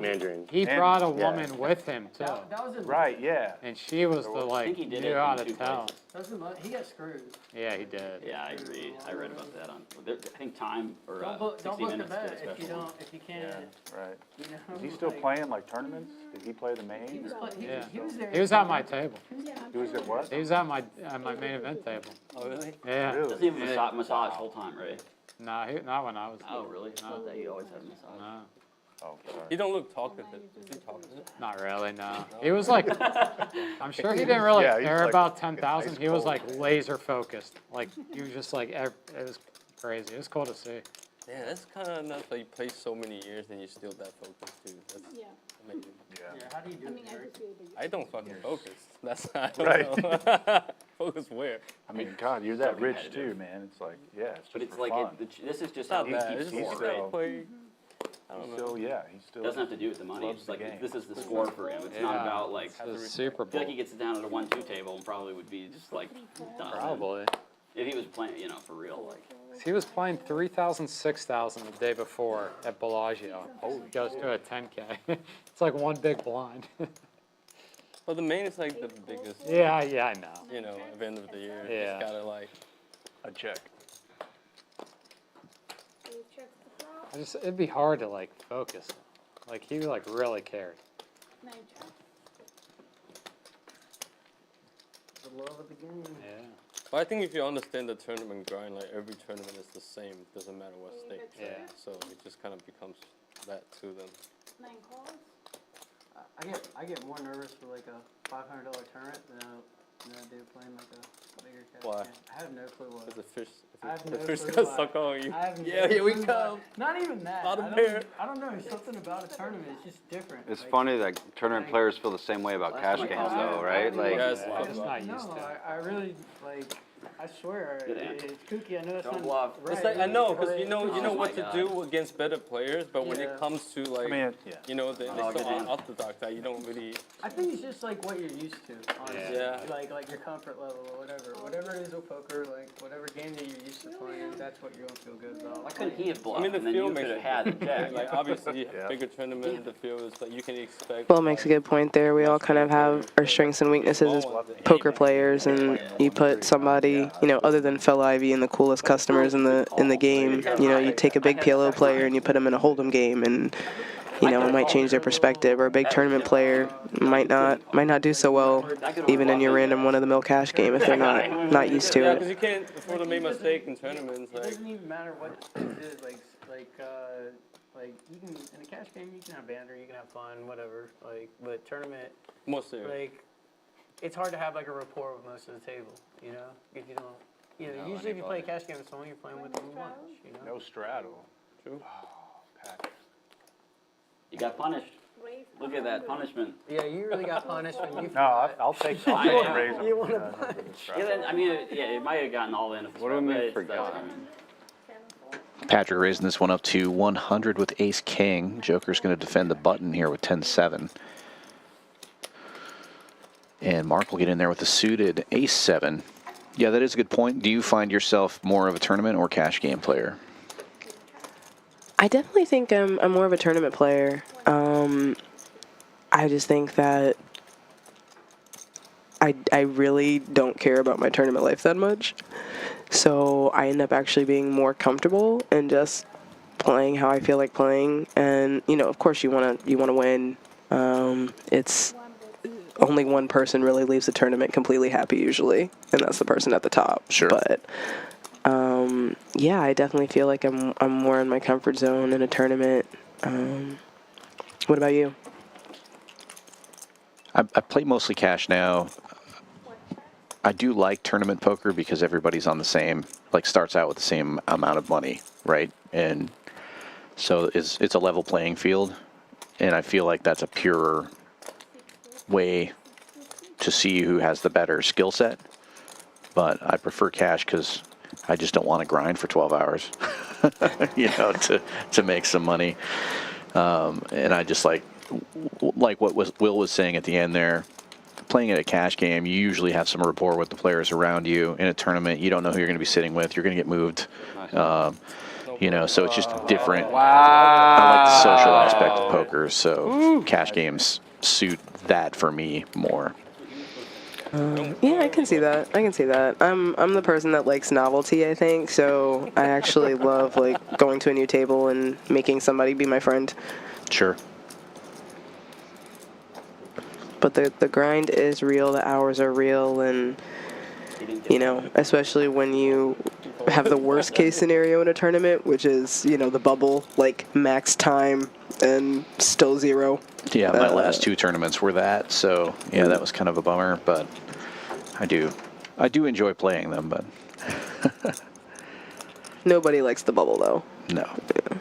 Mandarin. He And- brought a yeah. woman with him too, Right, yeah. and she was the like he did knew it how in to 2 tell. places. He got screwed. Yeah, he did. Yeah, I agree. I read about that on. I think Time or Don't book 60 a Minutes did bet a if special you one. don't, if you can't. Right. You know, Is he still playing like tournaments? Did he play the main? Yeah. He was there. He was at my table. He was at what? He was at my main event table. oh, really? Yeah. Doesn't even massage full time, right? Nah, not when I was. Oh, really? I thought that he always had a massage. No, Oh, sorry. He don't look talkative. Is he talkative? not really. No. He was like, I'm sure he didn't really Yeah, he's care like about an 10,000. ice He was cold. like laser focused. Like he was just like, it was crazy. It was cool to see. Yeah, that's kind of nuts that you play so many years and you're still that focused, too. That's Yeah. amazing. Yeah. How do you do I it, mean, I Derek? just feel that you. I don't fucking focus. That's I don't Right. know. Focus where? I mean, God, you're that Something rich had to do. too, man. It's like, yeah, it's just But it's for like fun. this is just It's how not he bad. keeps It's just he's score, right? still- play. I don't know. Still, yeah, he's still. It doesn't have to do with the money. loves It's the like game. this is the score for him. It's Yeah. not about like. The I Super feel Bowl. like he gets it down at a 1-2 table and probably would be just like done. Probably. If he was playing, you know, for real, like. He was playing 3,000, 6,000 the day before at Bellagio. Goes to a 10K. It's like one big blind. But the main is like the biggest, Yeah, I know. you know, event of the year. Yeah. It's gotta like, a check. You check the flop. It'd be hard to like focus. Like he like really cared. 9 check. The love of the game. Yeah. but I think if you understand the tournament grind, like every tournament is the same. Doesn't matter what stake. Yeah. So it just kind of becomes that to them. 9 calls. I get more nervous for like a $500 tournament than I do playing like a bigger cash Why? game. I have no clue what. Because the fish, I have the no fish clue got why. stuck on you. I have no Yeah, here we clue why. come. Not even that. Bottom I pair. don't know. Something about a tournament. It's just different. It's Like, funny that tournament players feel the same way about cash games though, right? Like, Yes. I'm just not used to No, it. I really like. I swear, Good answer. it's kooky. I know that's Don't not bluff. right. It's like I know, because but you know Oh what my to do against better players, but when Yeah. it comes to like, I mean, yeah. you know, they Oh, still good answer. orthodox that you don't really. I think it's just like what you're used to, honestly. Yeah. Like your comfort level or whatever. Whatever it is with poker, like whatever game that you're used to playing, that's what you're gonna feel good about. Why couldn't he have bluffed? I mean, the and then field you makes could it have had the jack. Like obviously, Yeah. bigger tournament, the field is like you can expect. Will makes a good point there. We all kind of have our strengths and weaknesses as poker players, and you put somebody, you know, other than Phil Ivey and the coolest customers in the game, you know, you take a big PLO player and you put them in a Hold'em game, and you know, it might change their perspective. Or a big tournament player might not do so well, even in your random one-of-the-mill cash game if they're not used to Yeah, it. because you can't afford to make a mistake in tournaments. It Like, doesn't even matter what it is. Like you can in a cash game you can have banter, you can have fun, whatever. Like, but tournament, more serious. like, it's hard to have like a rapport with most of the table. You know, if you don't. You know, usually if you play a cash game with someone, you're playing with them once. You know. No straddle. True. Pat. You got punished. Raise Look at that 100. punishment. Yeah, you really got punished when you. No, I'll take I am. a raise. You wanna Yeah, then, I mean, it might have gotten all in. If What do we mean but forgot? I mean, 10-4. Patrick raising this one up to 100 with ace king. Joker's going to defend the button here with 10-7. And Mark will get in there with the suited ace-7. Yeah, that is a good point. Do you find yourself more of a tournament or cash game player? I definitely think I'm more of a tournament player. I just think that I really don't care about my tournament life that much. So I end up actually being more comfortable and just playing how I feel like playing. And, you know, of course you want to win. It's only one person really leaves the tournament completely happy usually, and that's the person at the top. Sure. But yeah, I definitely feel like I'm more in my comfort zone in a tournament. What about you? I play mostly cash now. I do like tournament poker because everybody's on the same, like starts out with the same amount of money, right? And So it's a level playing field, and I feel like that's a purer way to see who has the better skill set. But I prefer cash because I just don't want to grind for 12 hours, you know, to make some money. And I just like what Will was saying at the end there. Playing at a cash game, you usually have some rapport with the players around you. In a tournament, you don't know who you're going to be sitting with. You're going to get moved. You know, so it's just different. Wow. I like the social aspect of poker, so cash games suit that for me more. Yeah, I can see that. I can see that. I'm the person that likes novelty, I think. So I actually love like going to a new table and making somebody be my friend. Sure. But the grind is real. The hours are real, and you know, especially when you have the worst case scenario in a tournament, which is, you know, the bubble, like max time and still 0. Yeah, my last 2 tournaments were that, so yeah, that was kind of a bummer, but I do enjoy playing them, but nobody likes the bubble though. no. Yeah.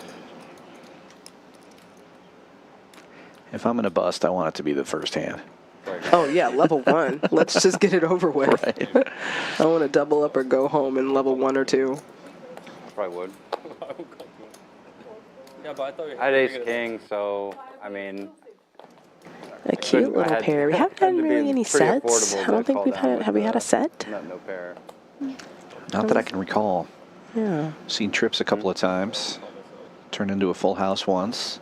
If I'm gonna bust, I want it to be the first hand. Oh yeah, level 1. Let's just get it over with. Right. I want to double up or go home in level 1 or 2. I probably would. Yeah, but I thought I had ace king, so I mean. A cute little pair. We haven't had really any sets. I don't think we've had. Have we had a set? No pair. Not that I can recall. Yeah. Seen trips a couple of times. Turned into a full house once.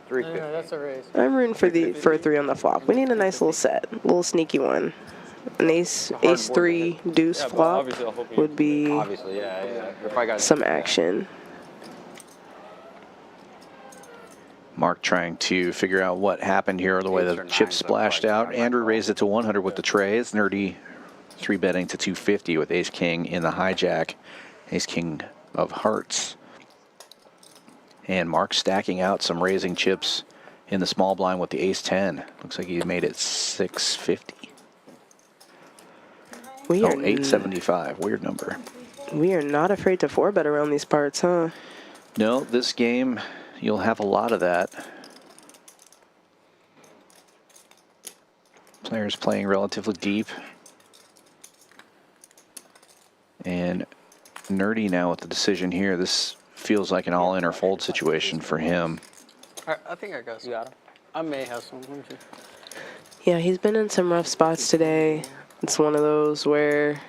350. No, that's a raise. I'm rooting for a 3 on the flop. We need a nice little set, a little sneaky one. An ace 3 deuce Yeah, but flop obviously, I hope you- would be Obviously, yeah. If I got some action. Mark trying to figure out what happened here, the way Eights the or chip nines, splashed that's out. probably not Andrew my raised it to 100 with the trays. Nerdy 3-betting to 250 with ace king in the hijack. Ace king of hearts. And Mark stacking out some raising chips in the small blind with the ace 10. Looks like he made it 650. We Oh, are 875. Weird number. We are not afraid to 4-bet around these parts, huh? No, this game, you'll have a lot of that. Players playing relatively deep. And Nerdy now with the decision here. This feels like an all-in or fold situation for him. I think I got some. You got him? I may have some. Let me see. Yeah, he's been in some rough spots today. It's one of those where,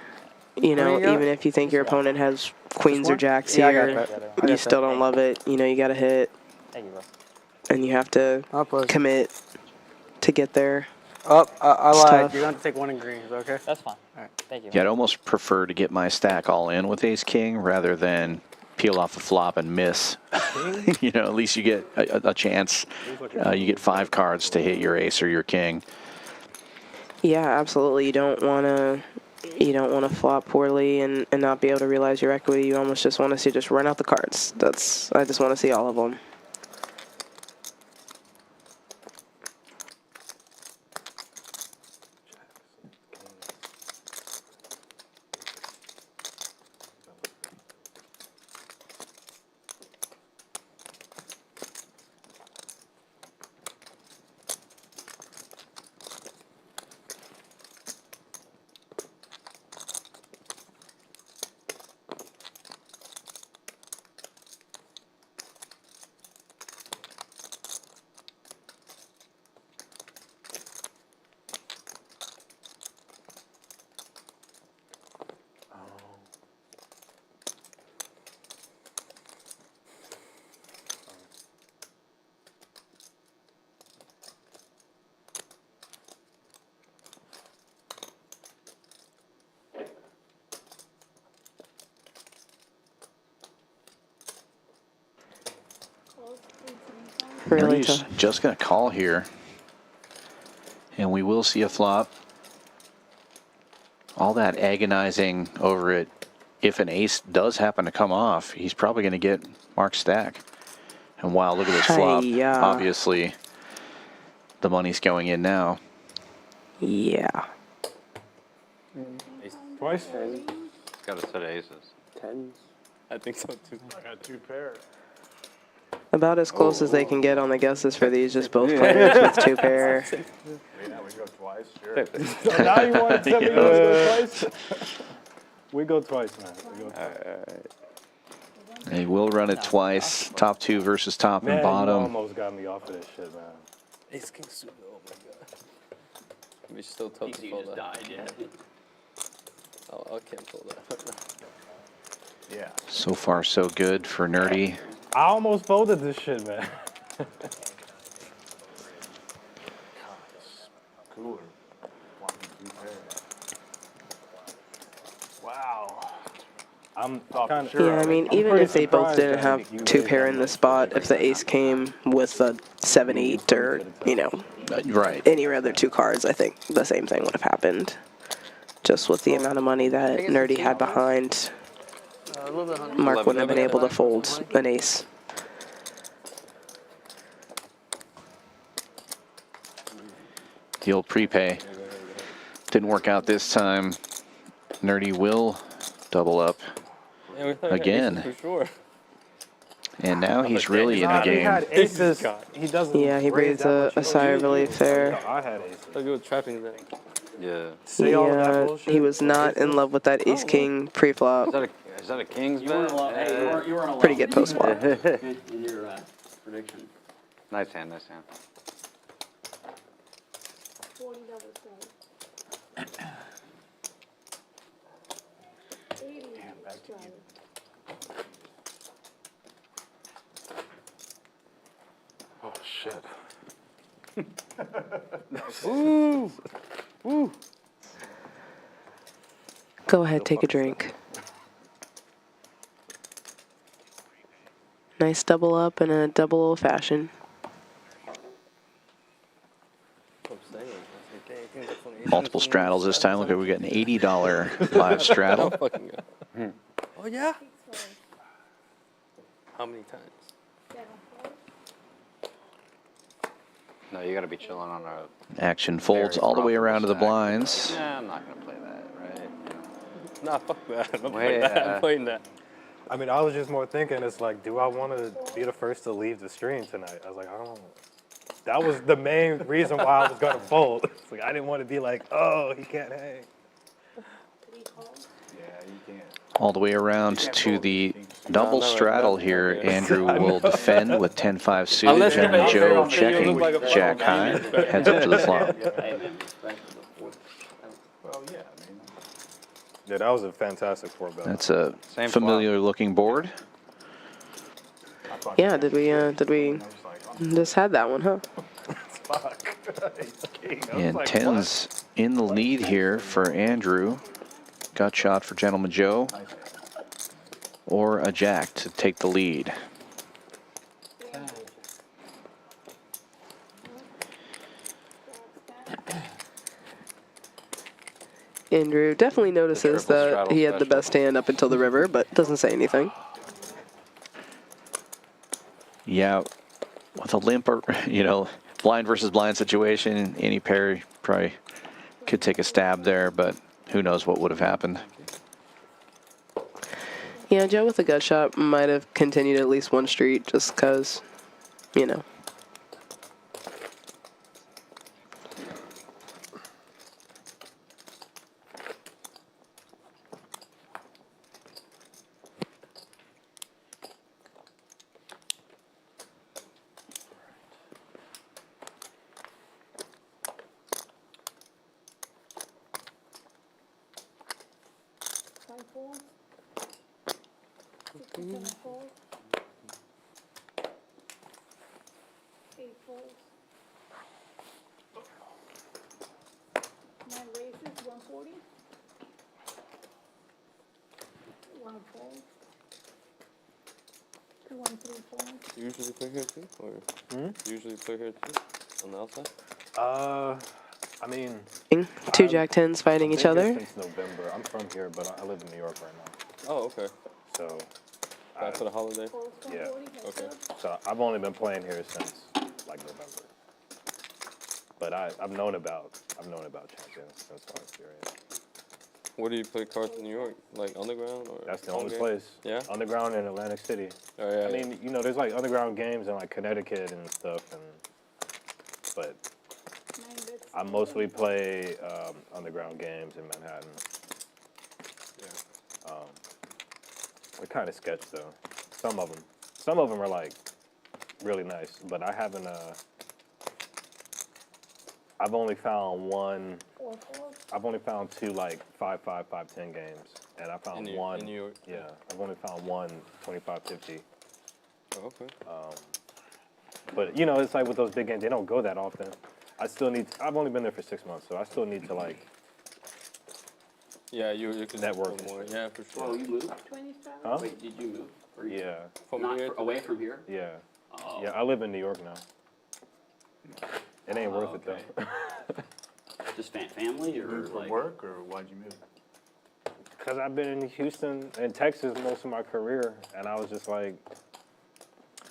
you know, you got? even if you think your opponent has queens or one? jacks Yeah, I got here, that. I you got still that. don't love it. You know, you got to hit, Thank you, bro. and you have to I'll pose. commit to get there. Oh, I It's lied. tough. You're going to take 1 in green. Is that okay? That's fine. All right. Thank you. Yeah, I'd almost prefer to get my stack all in with ace king rather than peel off a flop and miss. You know, at least you get a chance. You get 5 cards to hit your ace or your king. Yeah, absolutely. You don't want to flop poorly and not be able to realize your equity. You almost just want to see just run out the cards. I just want to see all of them. Really Nerdy's tough. just going to call here. And we will see a flop. All that agonizing over it. If an ace does happen to come off, he's probably going to get Mark's stack. And wow, look at this flop. Hi-ya. Obviously, the money's going in now. Yeah. Twice? Got a set of aces. Tens. I think so too. I got 2 pairs. About as close as they can get on the guesses for these, just both players with 2 pair. Yeah, we go twice, sure. So now you want to tell me you want to go twice? We go twice, man. We go twice. They will run it twice. Top 2 versus top Man, and you bottom. almost got me off of this shit, man. Ace king suit. Oh my god. We still tough to pull that. I can't pull that. Yeah. So far, so good for Nerdy. I almost folded this shit, man. Cooler. Walking 2 pairs. Wow. I'm Thought kind for sure. Yeah, I mean, even if they both didn't have 2 pair in the spot, if the ace came with a 7-8 or, you know, Right. any other 2 cards, I think the same thing would have happened. Just with the amount of money that Nerdy had behind, A little bit hungry. Mark wouldn't have been able to fold an ace. The old prepay. Didn't work out this time. Nerdy will double up. Yeah, we thought we had Again. aces for sure. And now he's really in the Nah, he game. had aces. He doesn't. Yeah, he raise breathes that a much. sigh of relief there. I had aces. Thought you were trapping that. Yeah. Say all of that Yeah, bullshit. he was not in love with that ace-king pre-flop. Is that a king's You weren't bet? alone. Hey, you weren't alone. Pretty good post-flop. In your prediction. Nice hand, nice hand. 40 double strike. 80 strike. Oh, shit. Ooh. Ooh. Go ahead, take a drink. Nice double up and a double old-fashioned. I'm saying. I was like, dang, I think that's only Multiple straddles this time. Look, we got an $80 live straddle. Don't fucking go. Oh yeah? How many times? 7 4. No, you got to be chilling on a. Action folds all the way around to the blinds. Yeah, I'm not gonna play that, right? Nah, fuck that. I'm Well, playing that. yeah. I'm playing that. I mean, I was just more thinking, it's like, do I want to be the first to leave the stream tonight? I was like, I don't. That was the main reason why I was gonna fold. It's like I didn't want to be like, oh, he can't hang. 3 calls. Yeah, you can't. All the way around to the double No, no, straddle no, here. okay. Andrew will defend with 10-5 suited. Unless Jen you and make Joe it, checking, you look like a jack fucking high, idiot. heads up to the flop. Well, yeah, I mean, Yeah, that was a fantastic 4-bet. That's a Same familiar looking board. I thought Yeah, did we just had that one, huh? fuck. And 10's in the lead here for Andrew. Gut shot for Gentleman Joe. Or a jack to take the lead. Andrew definitely notices triple that straddle he had the special. best hand up until the river, but doesn't say anything. Yeah, with a limp, or, you know, blind versus blind situation, any pair probably could take a stab there, but who knows what would have happened. Yeah, Joe with a gut shot might have continued at least one street just because, you know. Five folds. 67 folds. 8 folds. 9 races, 140. 1 fold. 213 folds. You usually play here too? Or you usually play here too? On the outside? I mean, 2 jack tens fighting I've each been here other. since November. I'm from here, but I live in New York right now. Oh, okay. So, Back for the holiday? Folds, Yeah. 140. Heads Okay. up. so I've only been playing here since like November. But I've known about Champions since I was serious. Where do you play cards in New York? Like underground or? That's the home only game? place. Yeah. Underground in Atlantic City. Oh yeah. I mean, you know, there's like underground games in like Connecticut and stuff, but I mostly play underground games in Manhattan. They're kind of sketch though. Some of them are like really nice, but I haven't. I've only found one. I've only found two like 5-5, 5-10 games, and I found one. In New York. Yeah, I've only found one 25-50. Oh, okay. But you know, it's like with those big games, they don't go that often. I still need. I've only been there for 6 months, so I still need to like. Yeah, you can Network. more. Yeah, for sure. Oh, you moved? Huh? Wait, did you move? Or you- Yeah, From Not here fr- to- away from here? yeah, Oh. yeah. I live in New York now. It ain't worth it okay. though. Just family or Moved for like? work, or why'd you move? Cause I've been in Houston and Texas most of my career, and I was just like,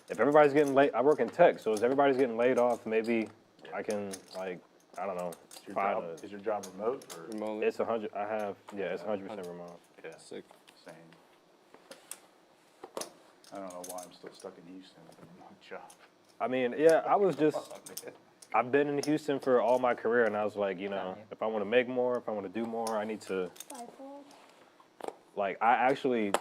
if everybody's getting laid, I work in tech, so if everybody's getting laid off, maybe I can like, I don't know, find Is your job remote or? remotely. It's 100. I have, yeah, it's 100% remote. Yeah, Sick. same. I don't know why I'm still stuck in Houston with a remote job. I mean, yeah, I was just, I've been in Houston for all my career, and I was like, you know, if I want to make more, if I want to do more, I need to, like, I actually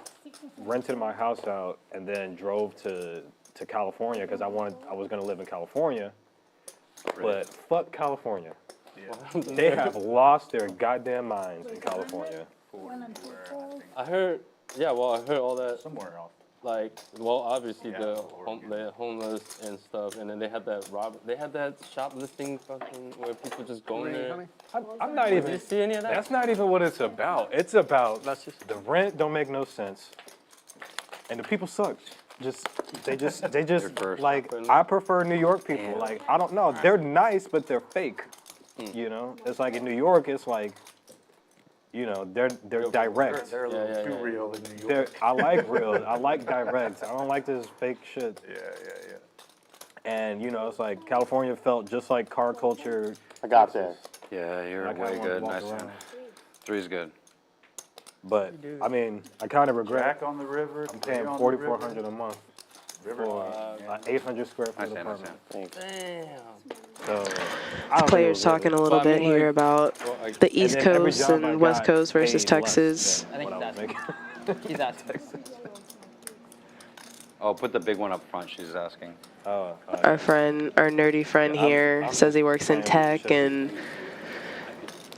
rented my house out and then drove to California because I was going to live in California, but fuck California. They have lost their goddamn minds in California. I heard. Yeah, well, I heard all that. Somewhere else. Like, well, obviously Yeah, the homeless and stuff, and then they had that shoplifting fucking where people just go in there. I'm not Did even. you see any of that? That's not even what it's about. It's about the rent don't make no sense, and the people suck. They just first. like I prefer New York people. Like I don't know, they're nice, but they're fake. You know, it's like in New York, it's like, you know, they're direct. They're a little Yeah, too yeah. real in New York. I like real. I like direct. I don't like this fake shit. Yeah. And you know, it's like California felt just like car culture. I got there. Yeah, you're I kinda way wanna good. walk Nice around. one. Three's good. But I mean, I kind of regret. Jack on the river. I'm paying $3 on the $4,400 a month river. for an 800 square I foot understand. I apartment. understand. Damn. So I don't Players think it was talking a worth little But I bit mean, here like- about Well, I- the it. East And then every Coast job I and West got Coast versus paid less Texas. than I think what I was that's- making. He's not Texas. Oh, put the big one up front. She's asking. Our nerdy friend Yeah, I'm- here I'm says he works in playing with tech shit. and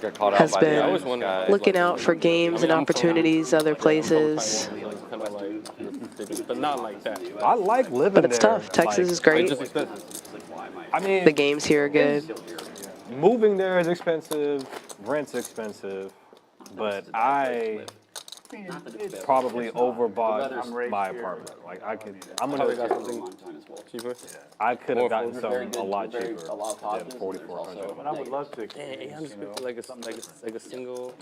Got caught Has out by been the I always other wonder, guy. looking like, out for games and I'm from- opportunities other like, I'm from places. Taiwan, like, kind of like, but not like that. I like living But it's there. tough. Texas Like, is It's great. just expensive. I mean, The games here are good. moving there is expensive, rent's expensive, but I probably overbought my apartment. Like I'm Probably got gonna, something cheaper. I could More have gotten affordable. something a lot Very- cheaper a lot of than positives, but there's 4,400. also And I would love to Hey, experience, 850, like a single,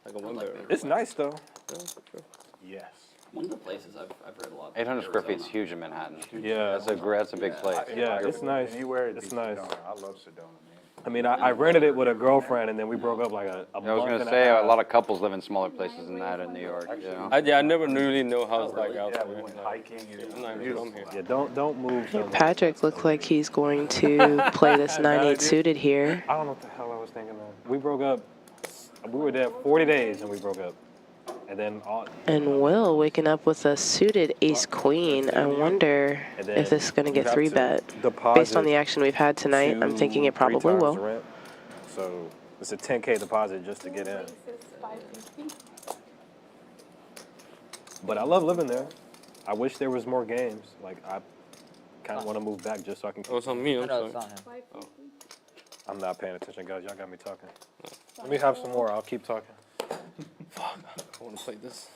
like a one bedroom. It's nice though. Yes. One of the places I've read a lot. 800 square feet's Arizona. huge in Manhattan. Yeah, That's a big place. yeah, it's nice. Anywhere It's nice. Sedona. I love Sedona, man. I mean, I rented it with a girlfriend, and then we broke up like a I was month gonna and say a a half. lot of couples live in smaller places than that in New York. You know? I never really know how it's like out Yeah, there. we went Like, hiking. And it I'm was not even beautiful. from here. Yeah, don't move. So much. Patrick looks like he's going to play this 9-8 suited here. I don't know what the hell I was thinking of. We broke up. We were there 40 days, and we broke up. And then And Will waking up with a suited ace-queen. I wonder if this is going to get 3-bet. Based on the action we've had tonight, I'm thinking it probably will. Rent. So it's a 10K deposit just to get in. But I love living there. I wish there was more games. Like I kind of want to move back just so I can. Oh, it's on me. I'm No, sorry. it's not him. I'm not paying attention, guys. Y'all got me talking. Let me have some more. I'll keep talking. I want to play this.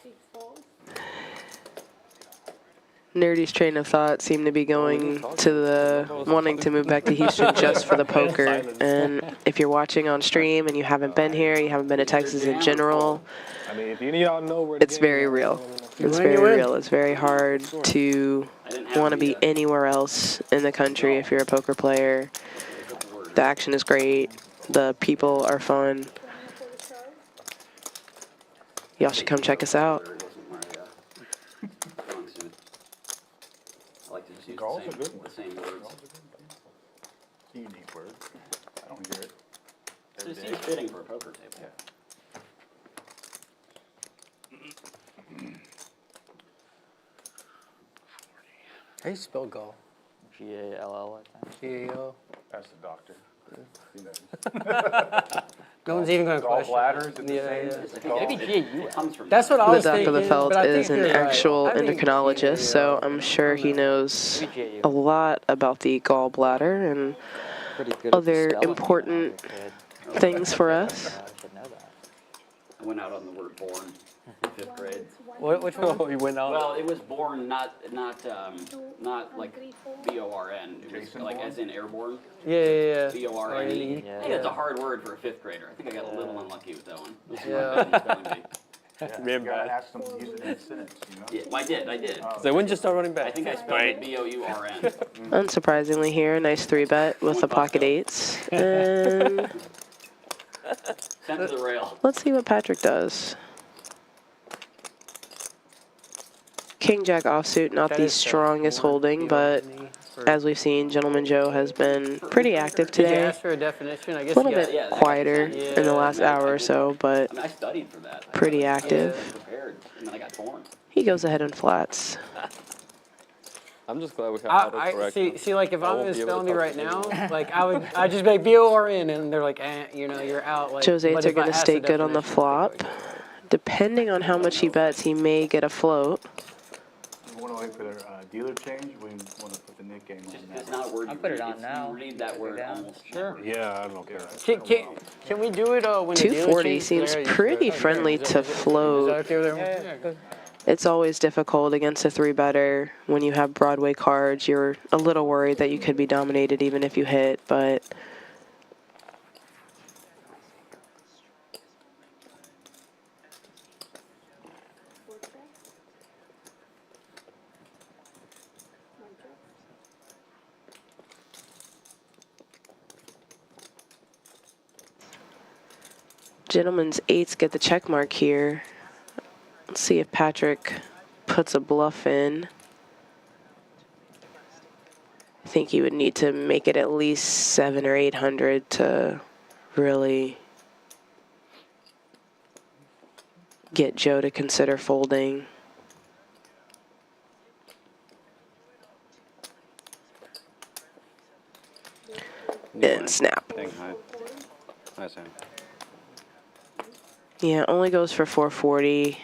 Nerdy's train of thought seemed to be going to the wanting to move back to Houston just for the poker. And if you're watching on stream and you haven't been here, you haven't been to Texas in general, I mean, if any of y'all know where the it's game very is, real. You It's win, you very win. real. It's very hard to want to be anywhere else in the country if you're a poker player. The action is great. The people are fun. Y'all should come check us out. I like to just use Gall's a good the one. same words. It's a unique word. I don't hear it. So it seems fitting for a poker table. How do you spell gall? Gall, I think. G-A-L. That's the doctor. He knows. No one's even going to question. Gallbladder, is it the Yeah, same? yeah. as the gall? Maybe GAU comes from That's what I The was Dr. thinking. Lefeld but I think is an you're right. actual I think endocrinologist, so GAL. I'm sure he knows Maybe a lot about the gallbladder and Pretty good at other spelling important when I was a kid. things for us. I should know that. I went out on the word born in 5th grade. Which one? Oh, you went out. Well, it was born not like B-O-R-N. It was Jason like Bourne? as in airborne. Yeah. B-O-R-N-E. Yeah. I think that's a hard word for a 5th grader. I think I got a little unlucky with that one. This is my Yeah. bad spelling bee. Yeah, Real you gotta bad. ask them to use it in a sentence, you know? Yeah, well, I did. So when did you start running back? I think I spelled it B-O-U-R-N. Unsurprisingly here, a nice 3-bet with the pocket 8s. And Sent to the rail. let's see what Patrick does. King Jack offsuit, not the strongest holding, but as we've seen, Gentleman Joe has been pretty active Did you today. ask for a definition? I guess A little you got- bit quieter in the last hour or so, but I mean, I studied for that. pretty I active. prepared, and then I got torn. He goes ahead and flats. I'm just glad we have I autocorrect. see, like if I I'm won't in be able to spelling bee talk right to now, anyone. like I'd just be like B-O-R-N, and they're like, you know, you're out. Like, Joe's but 8s are if I going to ask stay the good on the definition, flop. Depending on how much he bets, he may get a float. We wanna wait for their dealer change, we wanna put the Nick game on It's now. not a word I'll you put it read. on It's- now. You read that word down. almost. Sure. Yeah, I don't care. Can we do it when the dealer 240 changes? seems There, pretty is that- friendly is that- to is that float. okay with everyone? Yeah, good. It's always difficult against a 3-better. When you have Broadway cards, you're a little worried that you could be dominated even if you hit, but Gentleman's 8s get the check mark here. Let's see if Patrick puts a bluff in. I think he would need to make it at least 700 or 800 to really get Joe to consider folding. And snap. Thing high. Nice hand. Yeah, only goes for 440.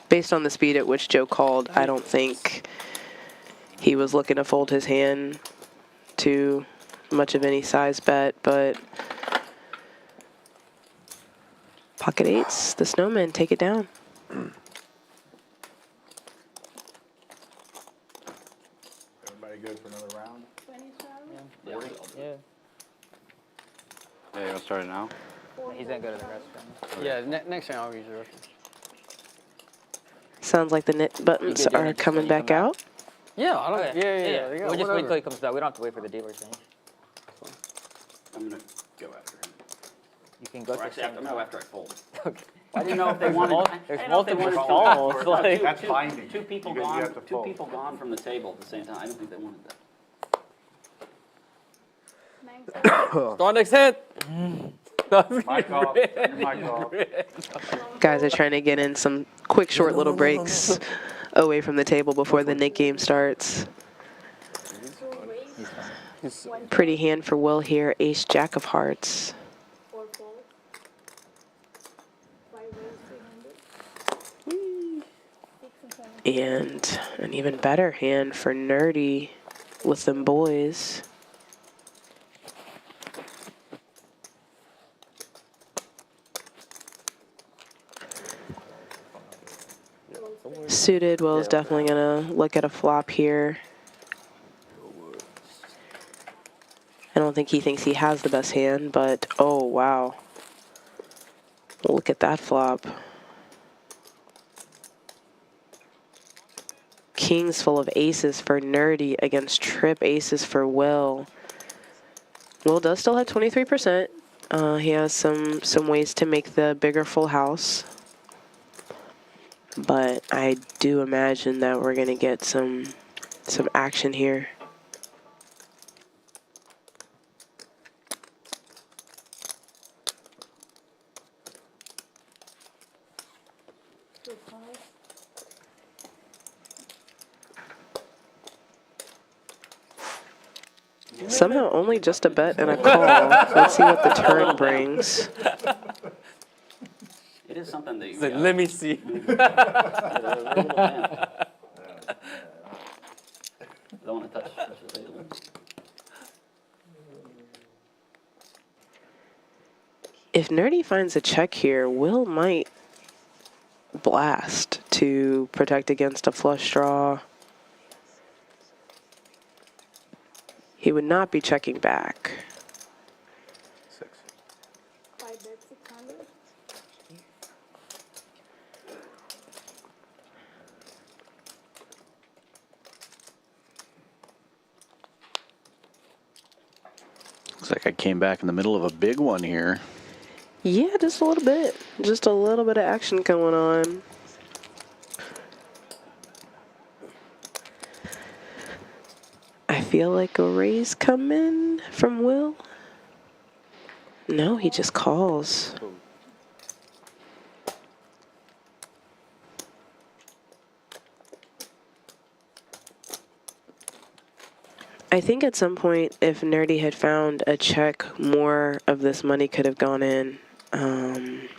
Based on the speed at which Joe called, I don't think he was looking to fold his hand to much of any size bet, but pocket 8s, the snowman, take it down. Everybody good for another round? 27. Yeah. Yeah, you want to start it now? He's gonna go to the restroom. Yeah, next time I'll use the restroom. Sounds like the knit buttons You good, are Janet, just coming when you back come out. Yeah, I don't. Okay. Yeah. We'll just wait till he comes back. We don't have to wait for the dealer change. I'm going to go after him. You can go Or to actually, I'm going to go after I fold. Okay. I didn't know if they wanted. There's I didn't know if they multiple wanted folds, two- like- two- That's two- binding. Two people You gone. have to Two fold. people gone from the table at the same time. I don't think they wanted that. 9. Start next hand. Mic off, turn your mic off. Guys are trying to get in some quick, short little breaks away from the table before the Nick game starts. Pretty hand for Will here, ace, jack of hearts. 4 folds. 5 rolls, 300. 6 and 7. And an even better hand for Nerdy with them boys. Suited, Will's definitely gonna look at a flop here. I don't think he thinks he has the best hand, but oh wow. Look at that flop. Kings full of aces for Nerdy against trip aces for Will. Will does still have 23%. He has some ways to make the bigger full house. but I do imagine that we're gonna get some action here. Somehow only just a bet and a call. Let's see what the turn brings. It is something that you. Like, let me see. I don't want to touch the table. If Nerdy finds a check here, Will might blast to protect against a flush draw. He would not be checking back. 6. 5 bet 600. Looks like I came back in the middle of a big one here. Yeah, just a little bit. Just a little bit of action going on. I feel like a raise coming from Will. No, he just calls. I think at some point, if Nerdy had found a check, more of this money could have gone in. I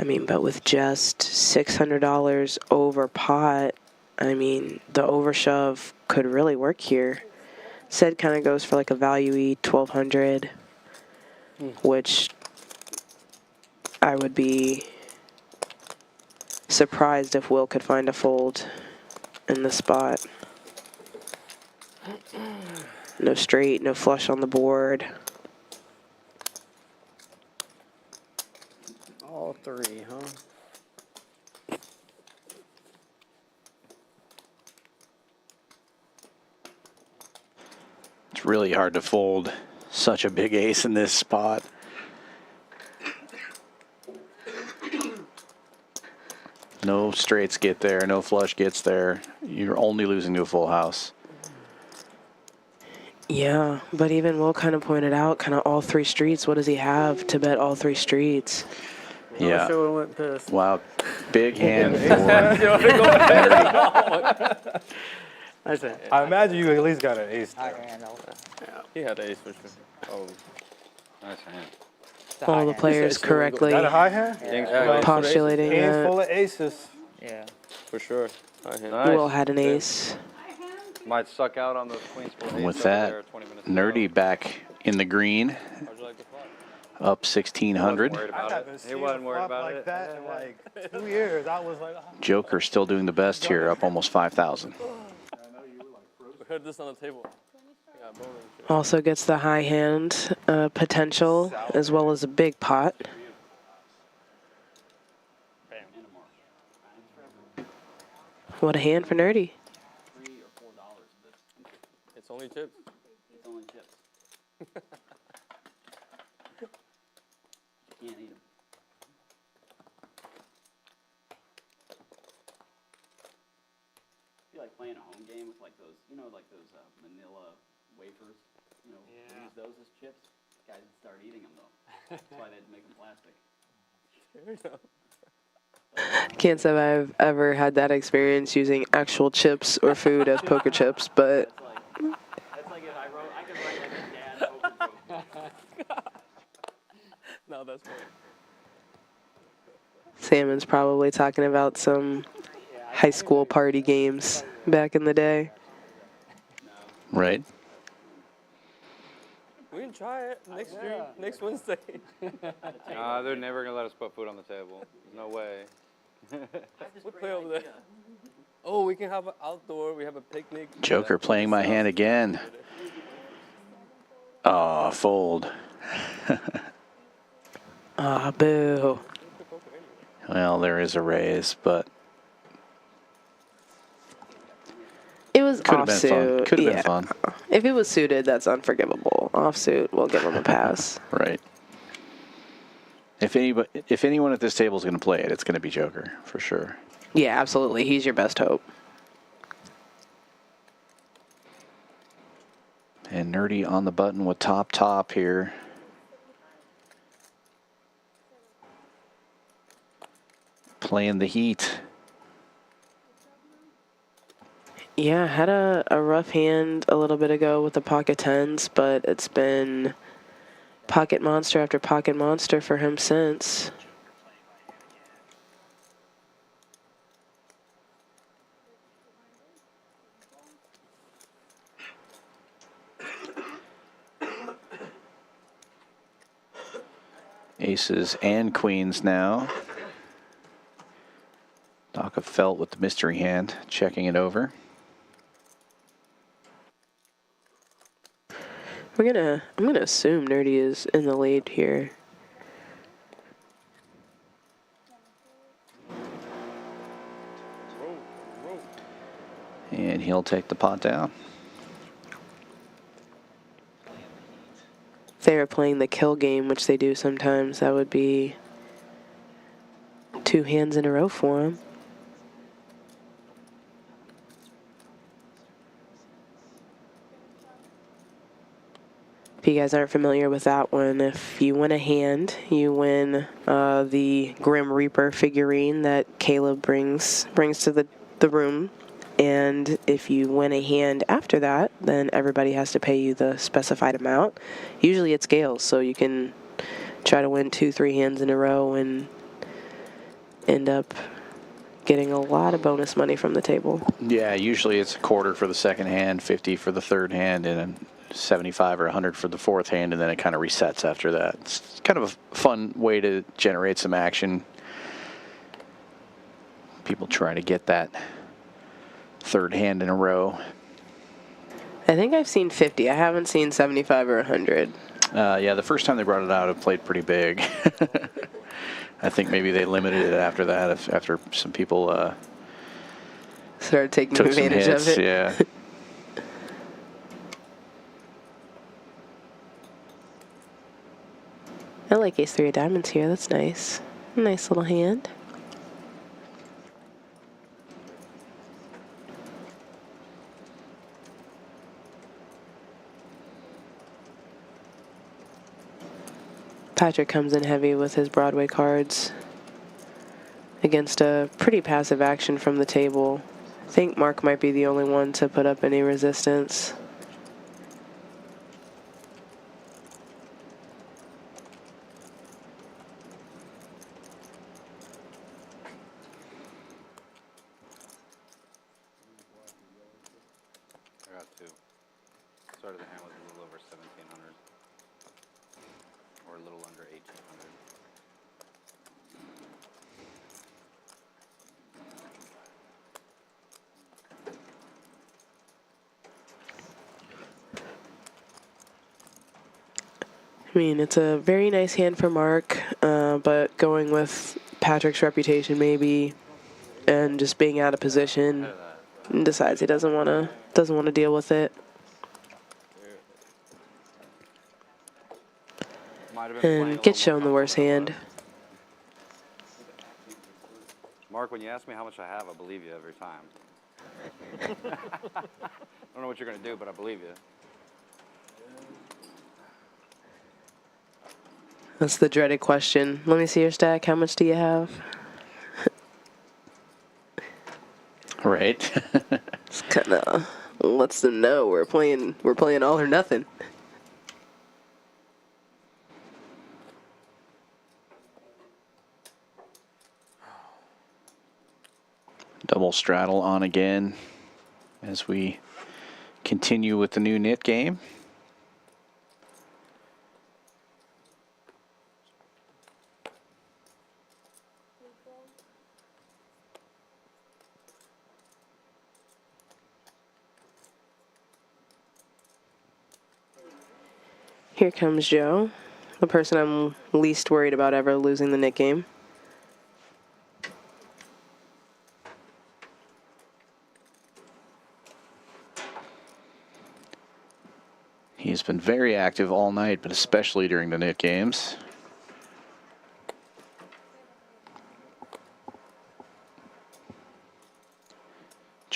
mean, but with just $600 over pot, I mean, the overshove could really work here. Said kind of goes for like a value-y 1200, which I would be surprised if Will could find a fold in the spot. No straight, no flush on the board. All three, huh? It's really hard to fold such a big ace in this spot. No straights get there, no flush gets there. You're only losing to a full house. Yeah, but even Will kind of pointed out kind of all three streets. What does he have to bet all three streets? Yeah. I sure went pissed. Wow. Big hand for I imagine you at least got an ace there. He had ace for sure. Oh, Nice hand. All the players correctly Is that a high hand? postulating Hand that full of aces. Yeah. for sure. High hand. Nice. Will had an ace. Might suck out on those queens full aces with over that. there 20 minutes Nerdy ago. back in the green, How'd you like the flop? up He wasn't 1,600. worried I about haven't it. He seen wasn't a worried flop about like it. that in like 2 years. I was like, Joker still doing the best here, up almost 5,000. We heard this on the table. Yeah, bowling. Also gets the high hand potential as well as a big pot. What a hand for Nerdy. It's only chips. It's only chips. You can't eat them. I feel like playing a home game with like those, like those manila wafers. Use those as chips. Guys would start eating them though. That's why they had to make them plastic. Can't say I've ever had that experience using actual chips or food as poker chips, but That's like if I could write like a dad poker joke. No, that's funny. Salmon's probably talking about some high school party games back in the day. Right? We can try it next stream, next Wednesday. Nah, they're never gonna let us put food on the table. No way. We'll play over there. Oh, we can have an outdoor. We have a picnic. Joker playing my hand again. Oh, fold. Ah, boo. Well, there is a raise, but It was could have been fun. offsuit. Could have Yeah. been fun. If it was suited, that's unforgivable. Offsuit, we'll give him a pass. Right. If anyone at this table is going to play it, it's going to be Joker for sure. Yeah, absolutely. He's your best hope. And Nerdy on the button with top here. Playing the heat. Yeah, had a rough hand a little bit ago with the pocket tens, but it's been pocket monster after pocket monster for him since. Aces and queens now. Doc of Felt with the mystery hand, checking it over. I'm gonna assume Nerdy is in the lead here. And he'll take the pot down. If they were playing the kill game, which they do sometimes, that would be 2 hands in a row for him. If you guys aren't familiar with that one, if you win a hand, you win the Grim Reaper figurine that Caleb brings to the room. And if you win a hand after that, then everybody has to pay you the specified amount. Usually it scales, so you can try to win 2-3 hands in a row and end up getting a lot of bonus money from the table. Yeah, usually it's a quarter for the second hand, 50 for the third hand, and then 75 or 100 for the fourth hand, and then it kind of resets after that. It's kind of a fun way to generate some action. People try to get that third hand in a row. I think I've seen 50. I haven't seen 75 or 100. Yeah, the first time they brought it out, it played pretty big. I think maybe they limited it after that, after some people started taking took some advantage hits, of it. yeah. I like ace 3 of diamonds here. That's nice. Nice little hand. Patrick comes in heavy with his Broadway cards against a pretty passive action from the table. I think Mark might be the only one to put up any resistance. I got 2. Started the hand with a little over 1,700. Or a little under 1,800. I mean, it's a very nice hand for Mark, but going with Patrick's reputation maybe, and just being out of position, and decides he doesn't want to deal with it. And gets shown the worst hand. Mark, when you ask me how much I have, I believe you every time. I don't know what you're going to do, but I believe you. That's the dreaded question. Let me see your stack. How much do you have? Right. It's kind of lets them know we're playing all or nothing. Double straddle on again as we continue with the new knit game. Here comes Joe, the person I'm least worried about ever losing the knit game. He's been very active all night, but especially during the knit games.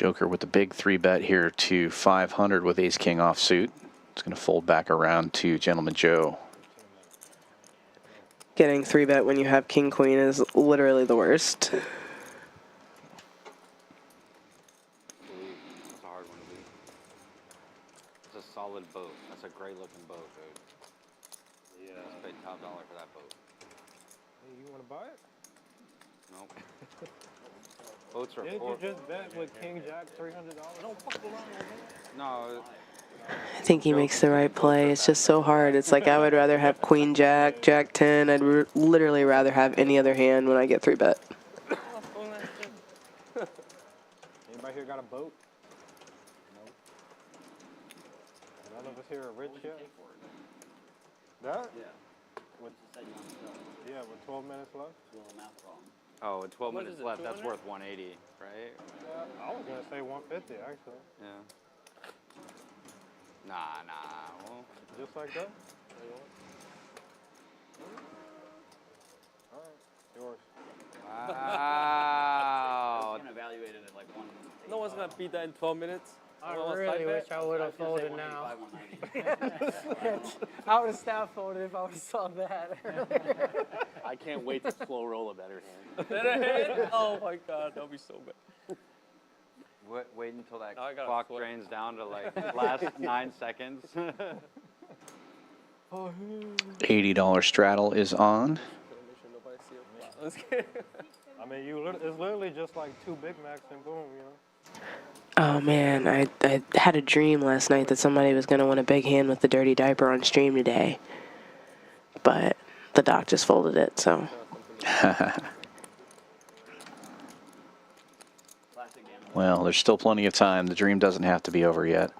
Joker with the big 3-bet here to 500 with ace king offsuit. It's going to fold back around to Gentleman Joe. Getting 3-bet when you have king queen is literally the worst. That's a hard one to beat. It's a solid boat. That's a great looking boat, dude. Yeah. Let's pay top dollar for that boat. Hey, you want to buy it? Nope. Boats are Didn't four. you just bet with King Jack $300? Don't fuck around with me. No. I think he makes the right play. It's just so hard. It's like I would rather have queen jack, jack 10. I'd literally rather have any other hand when I get 3-bet. Anybody here got a boat? No. None of us here are rich yet? That? Yeah. With, Just said you want to sell it. yeah, with 12 minutes left? It's a little math problem. Oh, with 12 What minutes is it, left, that's 200? worth 180, right? I was going to say 150 actually. Yeah. Nah. Well, Just like that? Alright, yours. wow. It's gonna evaluate it at like 1. No one's gonna beat that in 12 minutes. I Well, really 5-bet? wish I would have folded now. I would have staff folded if I would have saw that. I can't wait to slow roll a better hand. Better hand? Oh my god, that'll be so bad. Wait until that Now I gotta clock sweat. drains down to like last 9 seconds. $80 straddle is on. Let's get I mean, it's literally just like 2 Big Macs and boom, you know? Oh man, I had a dream last night that somebody was going to win a big hand with the dirty diaper on stream today. But the doc just folded it, so. Well, there's still plenty of time. The dream doesn't have to be over yet.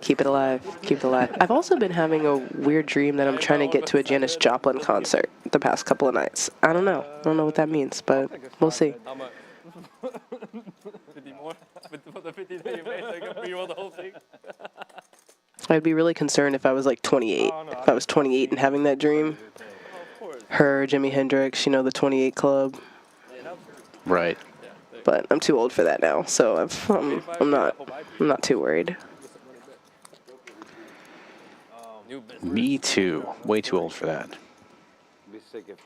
Keep it alive. Keep it alive. I've also been having a weird dream that I'm trying to get to a Janis Joplin concert the past couple of nights. I don't know. I don't know what that means, but we'll see. how much? 50 more? For the 50 that you made, so you can pre-roll the whole thing? I'd be really concerned if I was like 28. If I was 28 and having that dream. Oh, of course. Her, Jimi Hendrix, you know, the 28 Club. Right. But I'm too old for that now, so I'm not too worried. Me too. Way too old for that. It'd be sick if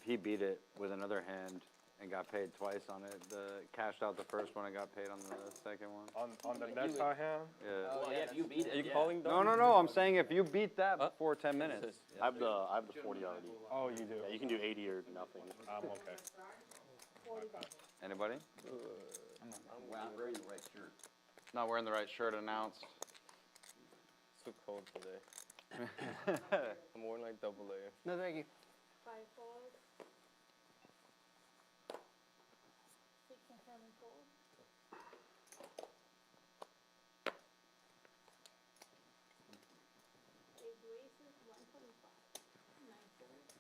he beat it with another hand and got paid twice on it. Cashed out the first one and got paid on the second one. On the next high hand? Yeah. Well, yeah, if you beat it. Are you yeah. calling No. I'm saying if you beat that before 10 minutes. I have the 40 already. Oh, you do? Yeah, you can do 80 or nothing. I'm okay. Anybody? I'm wearing the right shirt. Not wearing the right shirt announced. It's too cold today. I'm wearing like double layer. No, thank you. 5 fold. 6 and 7 fold. 8 aces, 125. 9 thirds.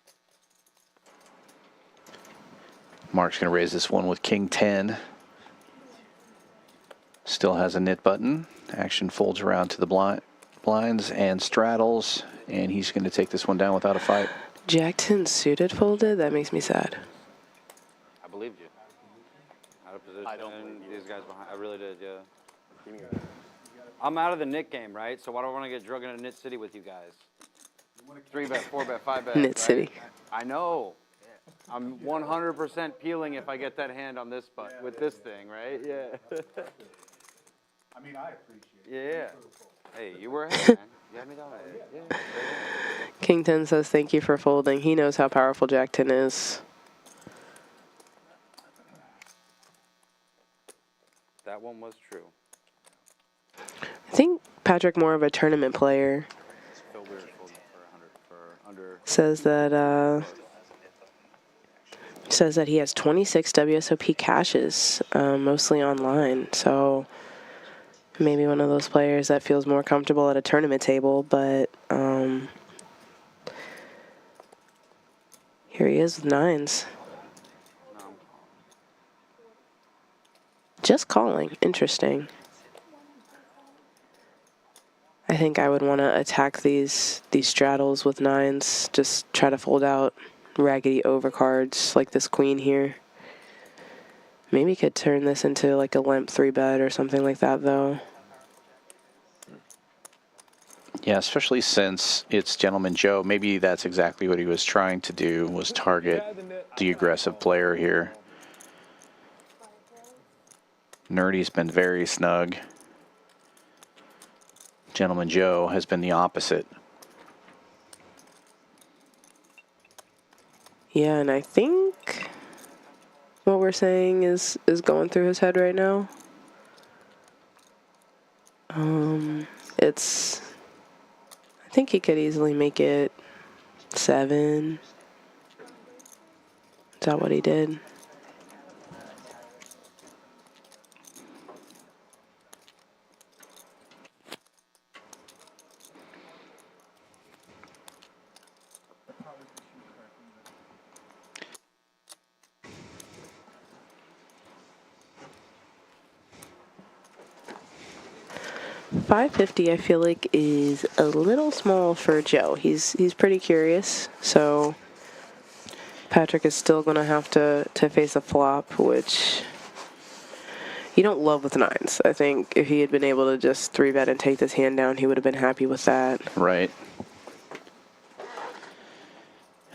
Mark's going to raise this one with King 10. Still has a knit button. Action folds around to the blinds and straddles, and he's going to take this one down without a fight. Jack 10 suited folded? That makes me sad. I believed you. Out of position. I don't believe you. These guys behind. I really did, yeah. I'm out of the knit game, right? So why do I want to get drug into Knit City with you guys? 3-bet, 4-bet, 5-bet. Knit right? City. I know. I'm 100% peeling if I get that hand on this with this thing, right? Yeah. I mean, I appreciate it. Yeah. Hey, you were ahead, man. You had me down. Yeah. King 10 says thank you for folding. He knows how powerful Jack 10 is. That one was true. I think Patrick, more of a tournament player, Phil Weird folded for 100 for under. says that he has 26 WSOP caches, mostly online. So maybe one of those players that feels more comfortable at a tournament table, but here he is with 9s. No. Just calling. Interesting. I think I would want to attack these straddles with 9s. Just try to fold out raggedy overcards like this queen here. Maybe could turn this into like a limp 3-bet or something like that, though. Yeah, especially since it's Gentleman Joe. Maybe that's exactly what he was trying to do, was target the aggressive player here. Nerdy's been very snug. Gentleman Joe has been the opposite. Yeah, and I think what we're saying is going through his head right now. It's, I think he could easily make it 7. Is that what he did? $550, I feel like, is a little small for Joe. He's pretty curious, so Patrick is still going to have to face a flop, which you don't love with 9s. I think if he had been able to just 3-bet and take this hand down, he would have been happy with that. Right.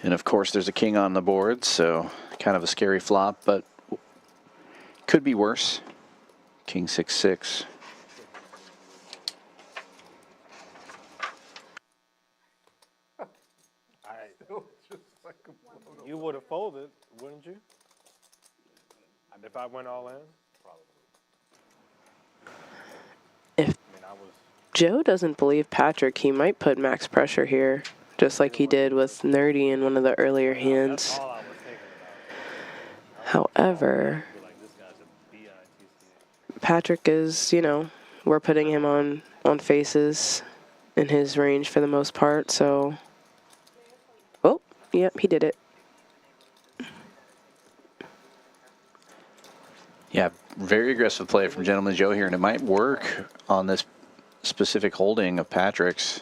And of course, there's a king on the board, so kind of a scary flop, but could be worse. King 6-6. You would have folded, wouldn't you? And if I went all in, If Joe doesn't believe Patrick, he might put max pressure here, just like he did with Nerdy in one of the earlier hands. However, Patrick is, you know, we're putting him on faces in his range for the most part, so... Oh, yep, he did it. Yeah, very aggressive play from Gentleman Joe here, and it might work on this specific holding of Patrick's.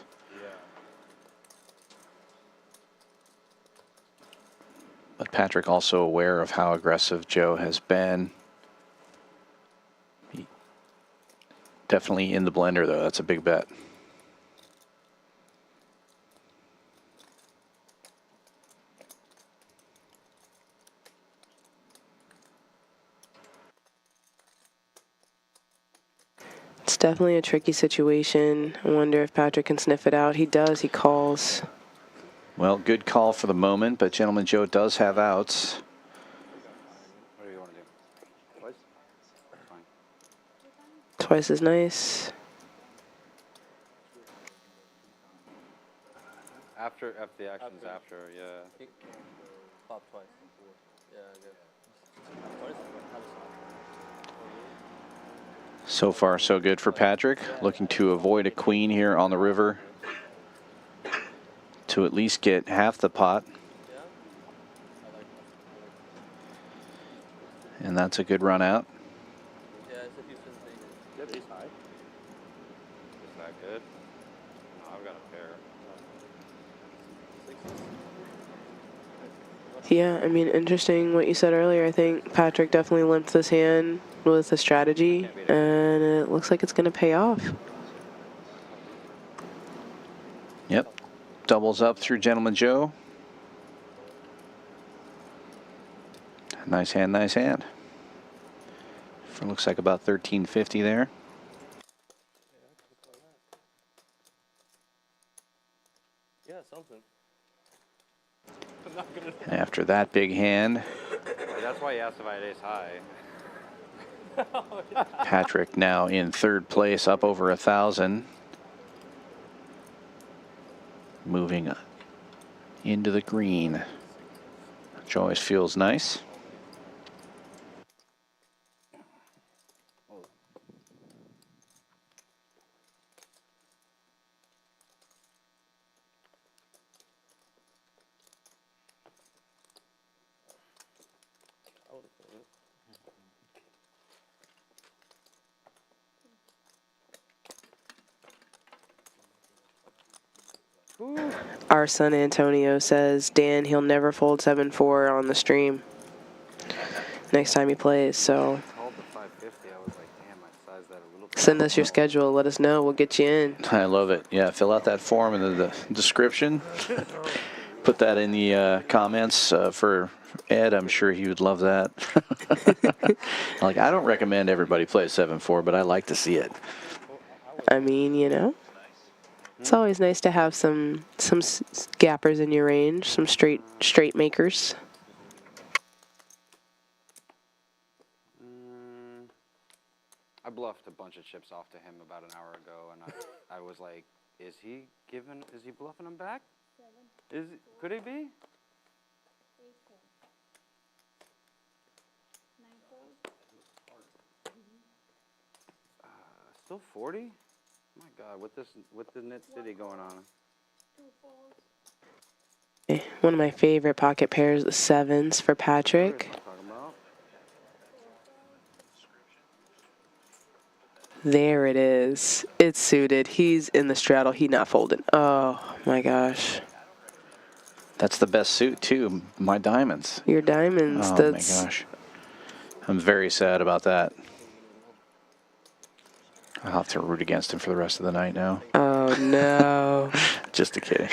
But Patrick also aware of how aggressive Joe has been. Definitely in the blender, though. That's a big bet. It's definitely a tricky situation. I wonder if Patrick can sniff it out. He does. He calls. Well, good call for the moment, but Gentleman Joe does have outs. What do you want to do? Twice? Fine. Twice as nice. After the actions after, yeah. Flop twice. Yeah, good. Twice? So far, so good for Patrick. Looking to avoid a queen here on the river to at least get half the pot. And that's a good run out. Yeah, it's a decent thing. That is high. Is that good? No, I've got a pair. Yeah, I mean, interesting what you said earlier. I think Patrick definitely limped this hand with a strategy, and it looks like it's going to pay off. Yep. Doubles up through Gentleman Joe. Nice hand, nice hand. For looks like about 1350 there. Yeah, something. After that big hand, That's why he asked if I had ace high. Patrick now in third place, up over 1,000. Moving into the green, which always feels nice. Our son Antonio says, Dan, he'll never fold 7-4 on the stream. next time he plays. So Called the 550. I was like, damn, I sized that a little bit. send us your schedule. Let us know. We'll get you in. I love it. Yeah, fill out that form in the description. Put that in the comments for Ed. I'm sure he would love that. Like, I don't recommend everybody play 7-4, but I like to see it. I mean, you know, it's always nice to have some gappers in your range, some straight makers. I bluffed a bunch of chips off to him about an hour ago, and I was like, is he bluffing them back? Could he be? Still 40? My God, with the Knit City going on. One of my favorite pocket pairs, the 7s for Patrick. There it is. It's suited. He's in the straddle. He not folding. Oh my gosh. That's the best suit too. My diamonds. Your diamonds. Oh That's, my gosh. I'm very sad about that. I'll have to root against him for the rest of the night now. oh no. Just a kidding.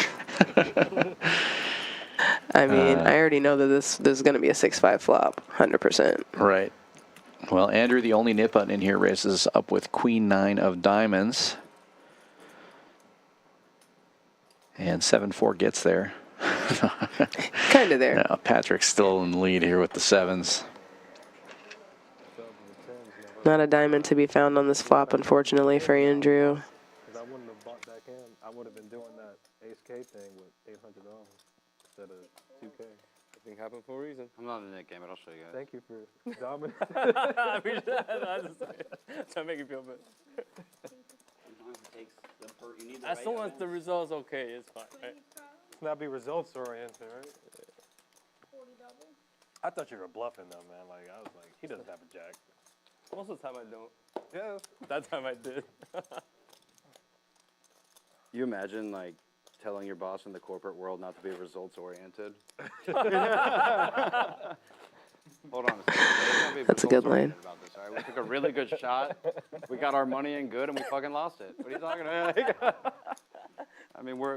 I mean, I already know that this is going to be a 6-5 flop, 100%. Right. Well, Andrew, the only nip button in here, races up with Queen 9 of diamonds. And 7-4 gets there. Kind of there. No, Patrick's still in the lead here with the 7s. Not a diamond to be found on this flop, unfortunately, for Andrew. Because I wouldn't have bought back in. I would have been doing that Ace K thing with $800 instead of $2K. Everything happened for a reason. I'm not in that game, but I'll show you guys. Thank you for dominating. I appreciate that. I just trying to make you feel better. Sometimes it takes the you need the As right long as event. the result's okay, it's fine, right? Let's not be results oriented, right? I thought you were bluffing though, man. Like I was like, he doesn't have a jack. Most of the time I don't. Yes. That time I did. You imagine like telling your boss in the corporate world not to be results oriented? Hold on a second. That's a good line. About this, all right? We took a really good shot. We got our money in good, and we fucking lost it. What are you talking about? I mean, We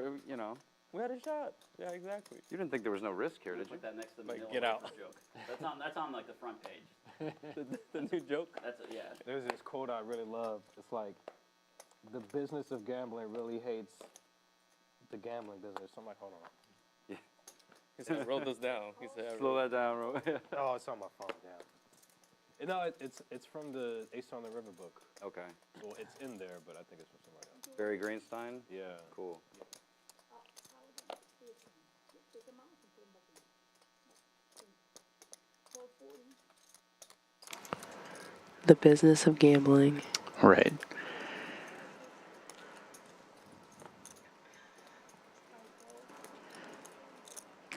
had a shot. Yeah, exactly. You didn't think there was no risk here, did you? Put that next to the Like, Manila get out. Wafer joke. That's on like the front page. The new joke. That's yeah. There's this quote I really love. It's like, the business of gambling really hates the gambling business. So I'm like, hold on. He said, I wrote this down. He said, I Slow wrote that down, bro. Oh, it's on my phone. Yeah. No, it's from the Ace on the River book. Okay. Well, it's in there, but I think it's from somewhere else. Barry Greenstein? Yeah. Cool. The business of gambling. Right.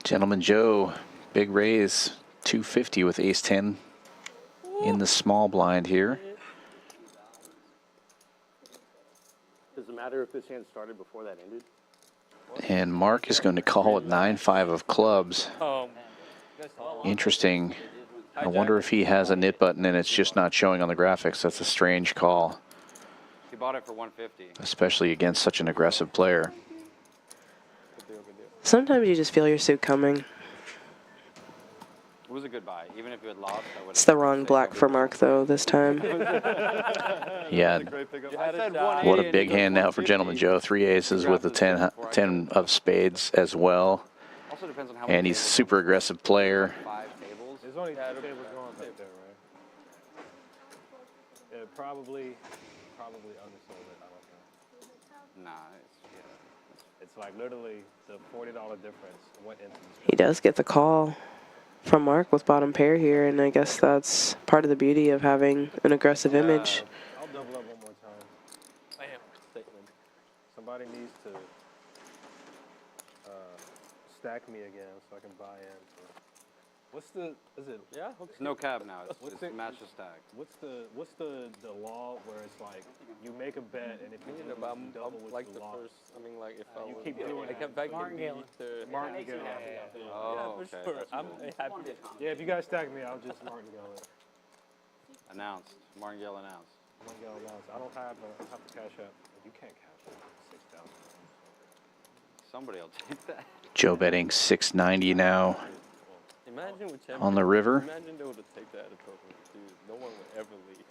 Gentleman Joe, big raise, 250 with ace 10 in the small blind here. Does it matter if this hand started before that ended? And Mark is going to call with 9-5 of clubs. Interesting. I wonder if he has a nit button and it's just not showing on the graphics. That's a strange call, He bought it for 150. especially against such an aggressive player. Sometimes you just feel your suit coming. It was a good buy. Even if you had lost, I would. It's the wrong black for Mark, though, this time. Yeah. I said 180 What a and big he goes hand now for 150. Gentleman Joe. 3 aces with the 10 of spades as well. Also depends on how And many he's a tables. super aggressive player. 5 tables. There's only 2 tables going back there, right? Yeah, probably undersold it. I don't know. Nah, It's like literally the $40 difference went into this. He does get the call from Mark with bottom pair here, and I guess that's part of the beauty of having an aggressive image. I'll double up one more time. I am statement. Somebody needs to stack me again so I can buy in. What's the, is it, Yeah. It's no cab now. It's, What's it's the- match the stack. what's the law where it's like, you make a bet and if you Yeah, lose, but you I'm double what like you the lost. first. I mean, like if I You was, keep doing like that. if I can Martingale. beat the. Martingale. Oh, yeah, okay. for sure. That's I'm cool. happy. Yeah, if you guys tag me, I'll just martingale it. Announced. Martingale announced. Martingale announced. I don't have the cash app. You can't cash out 6,000. Somebody will take that. Joe betting 690 now Imagine with Champions. on the river. Imagine they would have taken that at a token. Dude, no one would ever leave.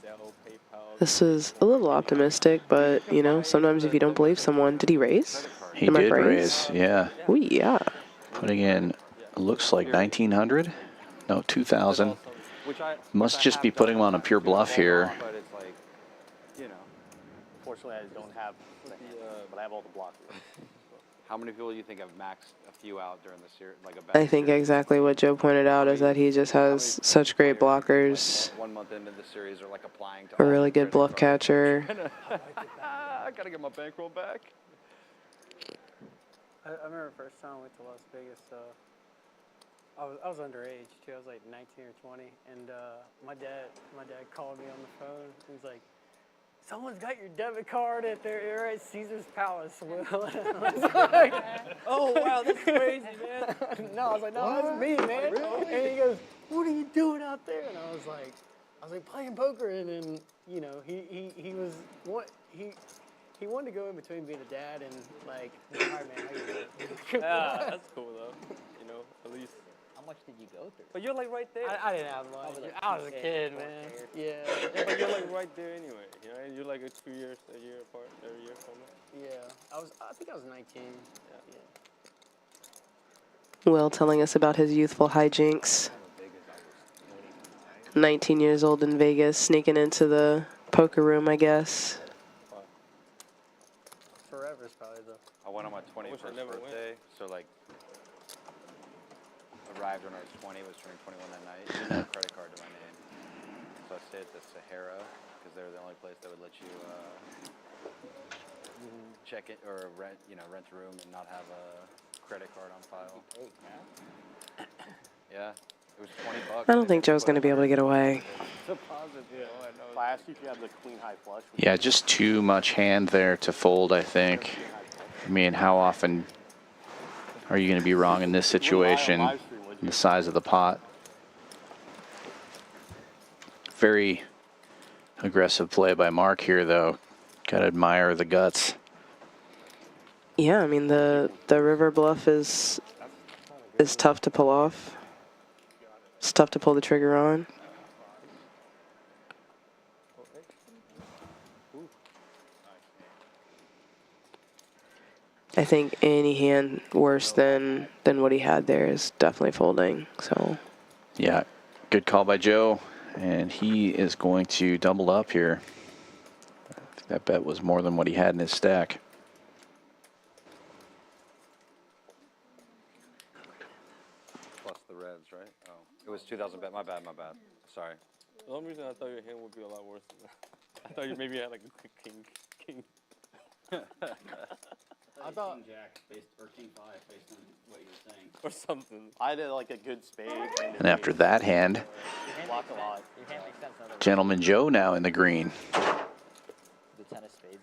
Sell, PayPal. This is a little optimistic, but, you know, sometimes if you don't believe someone, did he raise? He Am I did correct? raise, yeah. Oh, yeah. Putting in, looks like 1,900? No, 2,000. Which I Must which I just be have putting him done on a pure too, bluff here. But it's like, you know, Unfortunately, I don't have the hand, but I have all the blockers. how many people do you think have maxed a few out during the series? Like a bet I think series? exactly what Joe pointed out is that he just has such great blockers, Like 1 month into the series are like applying to a all really the good bluff credit cards. catcher. I gotta get my bankroll back. I remember the first time I went to Las Vegas. I was underage too. I was like 19 or 20, and my dad called me on the phone. He was like, "Someone's got your debit card at they're at Caesar's Palace." Will. And I was like, "Oh wow, that's crazy, man." No, I was like, "No, that's me, man." Really? And he goes, "What are you doing out there?" And I was like playing poker, and then you know he was what he wanted to go in between being a dad and like, "All right, man, how you doing?" Yeah, that's cool though. You know, at least. How much did you go through? But you're like right there. I didn't have much. Probably like I was a 2K, kid, 4K. man. Yeah. Yeah, but you're like right there anyway. You know, and you're like a year apart, every year from it. Yeah. I think I was 19. Yeah. Will telling us about his youthful hijinks. 19 years old in Vegas, sneaking into the poker room, I guess. Forever's probably the. I went on my 21st birthday, so like arrived when I was 20, was turning 21 that night. Didn't have a credit card to my name, so I stayed at the Sahara because they were the only place that would let you check it or rent a room and not have a credit card on file. Yeah, it was $20. I don't think Joe's going to be able to get away. Deposit, yeah. If I asked you if you have the queen high flush. Yeah, just too much hand there to fold, I think. I mean, how often are you going to be wrong in this situation? The size of the pot. Very aggressive play by Mark here, though. Got to admire the guts. Yeah, I mean, the river bluff is tough to pull off. It's tough to pull the trigger on. I think any hand worse than what he had there is definitely folding. So Yeah, good call by Joe. And he is going to double up here. I think that bet was more than what he had in his stack. Plus the reds, right? Oh, it was 2,000 bet. My bad. Sorry. The only reason I thought your hand would be a lot worse than that. I thought you maybe had like a king. I thought King Jack or King 5 based on what you were saying. Or something. I did like a good spade. And after that hand, Block a lot. Your hand makes sense. Now Gentleman Joe now in the green. the 10 of spades in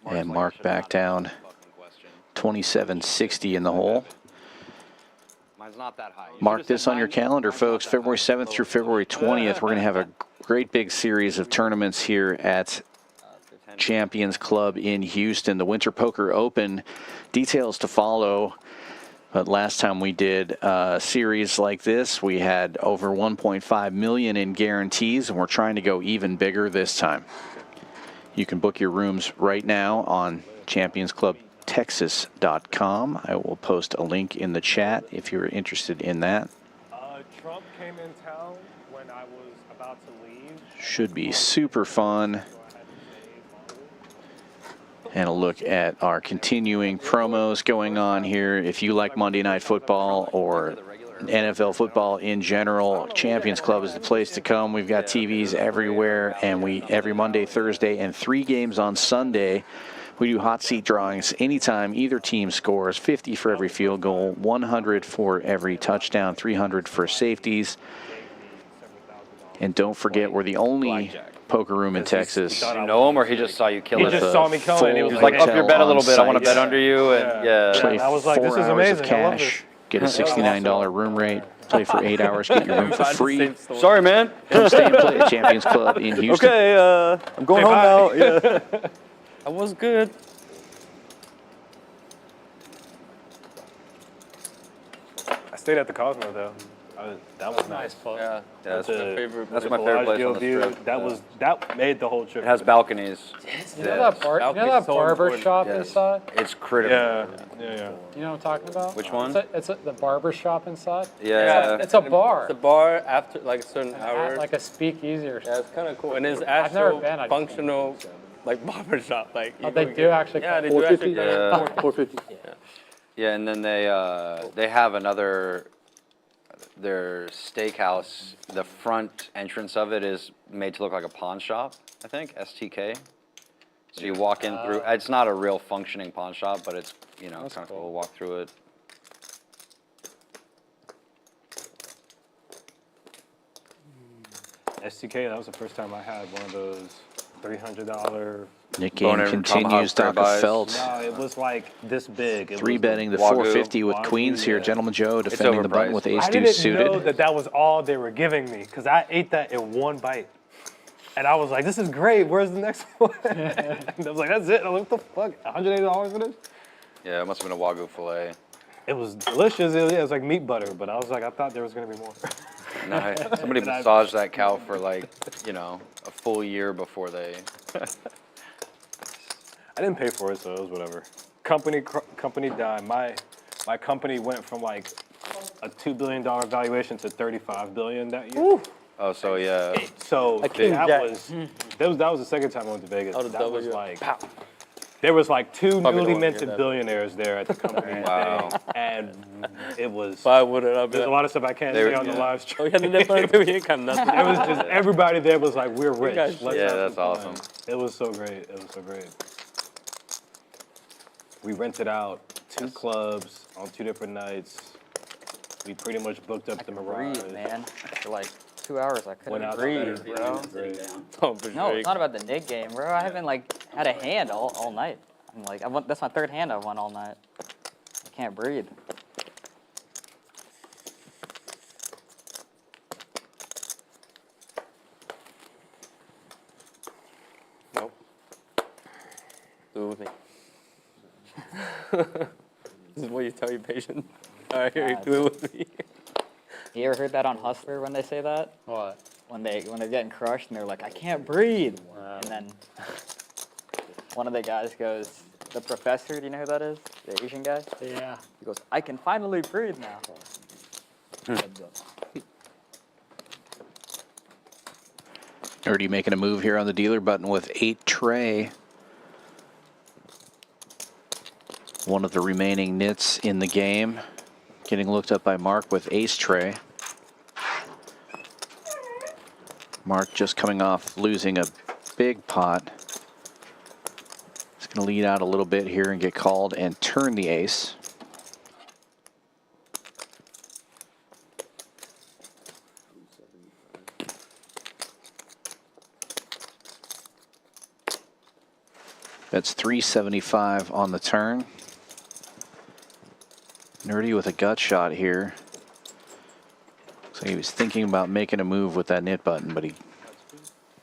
your hand. And Mark back down. 2760 in the hole. Mine's not that high. You Mark should've said this on your mine- calendar, mine's not folks. that February high. 7th through February 20th. We're going to have a great big series of tournaments here at Champions Club in Houston. The Winter Poker Open. Details to follow. But last time we did a series like this, we had over 1.5 million in guarantees, and we're trying to go even bigger this time. You can book your rooms right now on championsclubtexas.com. I will post a link in the chat if you're interested in that. Trump came in town when I was about to leave. Should be super fun. And a look at our continuing promos going on here. If you like Monday Night Football or NFL football in general, Champions Club is the place to come. We've got TVs everywhere, and every Monday, Thursday, and 3 games on Sunday. We do hot seat drawings anytime either team scores. 50 for every field goal, 100 for every touchdown, 300 for safeties. And don't forget, we're the only poker room in Texas. Did you know him, or he just saw you kill He it? just saw me killing it. He was like, up your bet a little bit. I want to bet under you. And Play I was like, this 4 is hours of amazing. I love this. cash, get a $69 room rate, play for 8 hours, get your room for free. Sorry, man. Come stay and play at Champions Club in Houston. Okay, I'm going home now. Yeah. I was good. I stayed at the Cosmo though. That was nice. Yeah, that's my favorite. That's my favorite place on the view. strip. That made the whole trip. It has balconies. You know that barber shop inside? It's critical. Yeah. You know what I'm talking about? Which one? It's the barber shop inside. Yeah. It's a bar. It's a bar after like a certain hour. Like a speakeasy or something. Yeah, it's kind of cool. And it's I've never actual been. I just- functional, like barber shop. Like Oh, they do actually. Yeah, they do actually. Yeah. 450. Yeah, and then they have another. Their steakhouse, the front entrance of it is made to look like a pawn shop, I think, STK. So you walk in through, it's not a real functioning pawn shop, but it's, you know, kind of cool to walk through it. STK, that was the first time I had one of those $300. Nick game continues. Dr. Felt. No, it was like this big. It Three was betting the Wagyu. 450 with queens here. Gentleman Joe defending the button with ace I deuce didn't know suited. that was all they were giving me because I ate that in one bite. And I was like, this is great. Where's the next one? And I was like, that's it. And I'm like, what the fuck? $180 for this? Yeah, it must have been a Wagyu filet. It was delicious. It was like meat butter, but I was like, I thought there was going to be more. No, somebody massaged that cow for like, you know, a full year before they... I didn't pay for it, so it was whatever. Company dime. My company went from like a $2 billion valuation to $35 billion that year. Woo. Oh, so yeah. So that was the second time I went to Vegas. That was like, there was like two newly minted billionaires there at the company. Wow. And it was. Why would it? There's a lot of stuff I can't say on the live stream. Oh, yeah, we got nothing. It was just everybody there was like, we're rich. guys- Let's Yeah, have that's some fun. awesome. It was so great. It was so great. We rented out 2 clubs on 2 different nights. We pretty much booked up the Mirage. Breathe, man. For like 2 hours, I Went couldn't out breathe, there. bro. Oh, for No, sure. it's not about the Nick game, bro. I haven't like had a hand all night. I'm like, that's my 3rd hand I've won all night. I can't breathe. Nope. Do it with me. This is what you tell your patient. All right, here, do it with me. You ever heard that on Hustler when they say that? What? When they're getting crushed and they're like, I can't breathe. And then one of the guys goes, the professor, do you know who that is? The Asian guy? Yeah. He goes, I can finally breathe now. Already making a move here on the dealer button with 8 tray. One of the remaining nits in the game. Getting looked up by Mark with ace tray. Mark just coming off losing a big pot. He's going to lead out a little bit here and get called and turn the ace. That's 375 on the turn. Nerdy with a gut shot here. Looks like he was thinking about making a move with that nit button, but he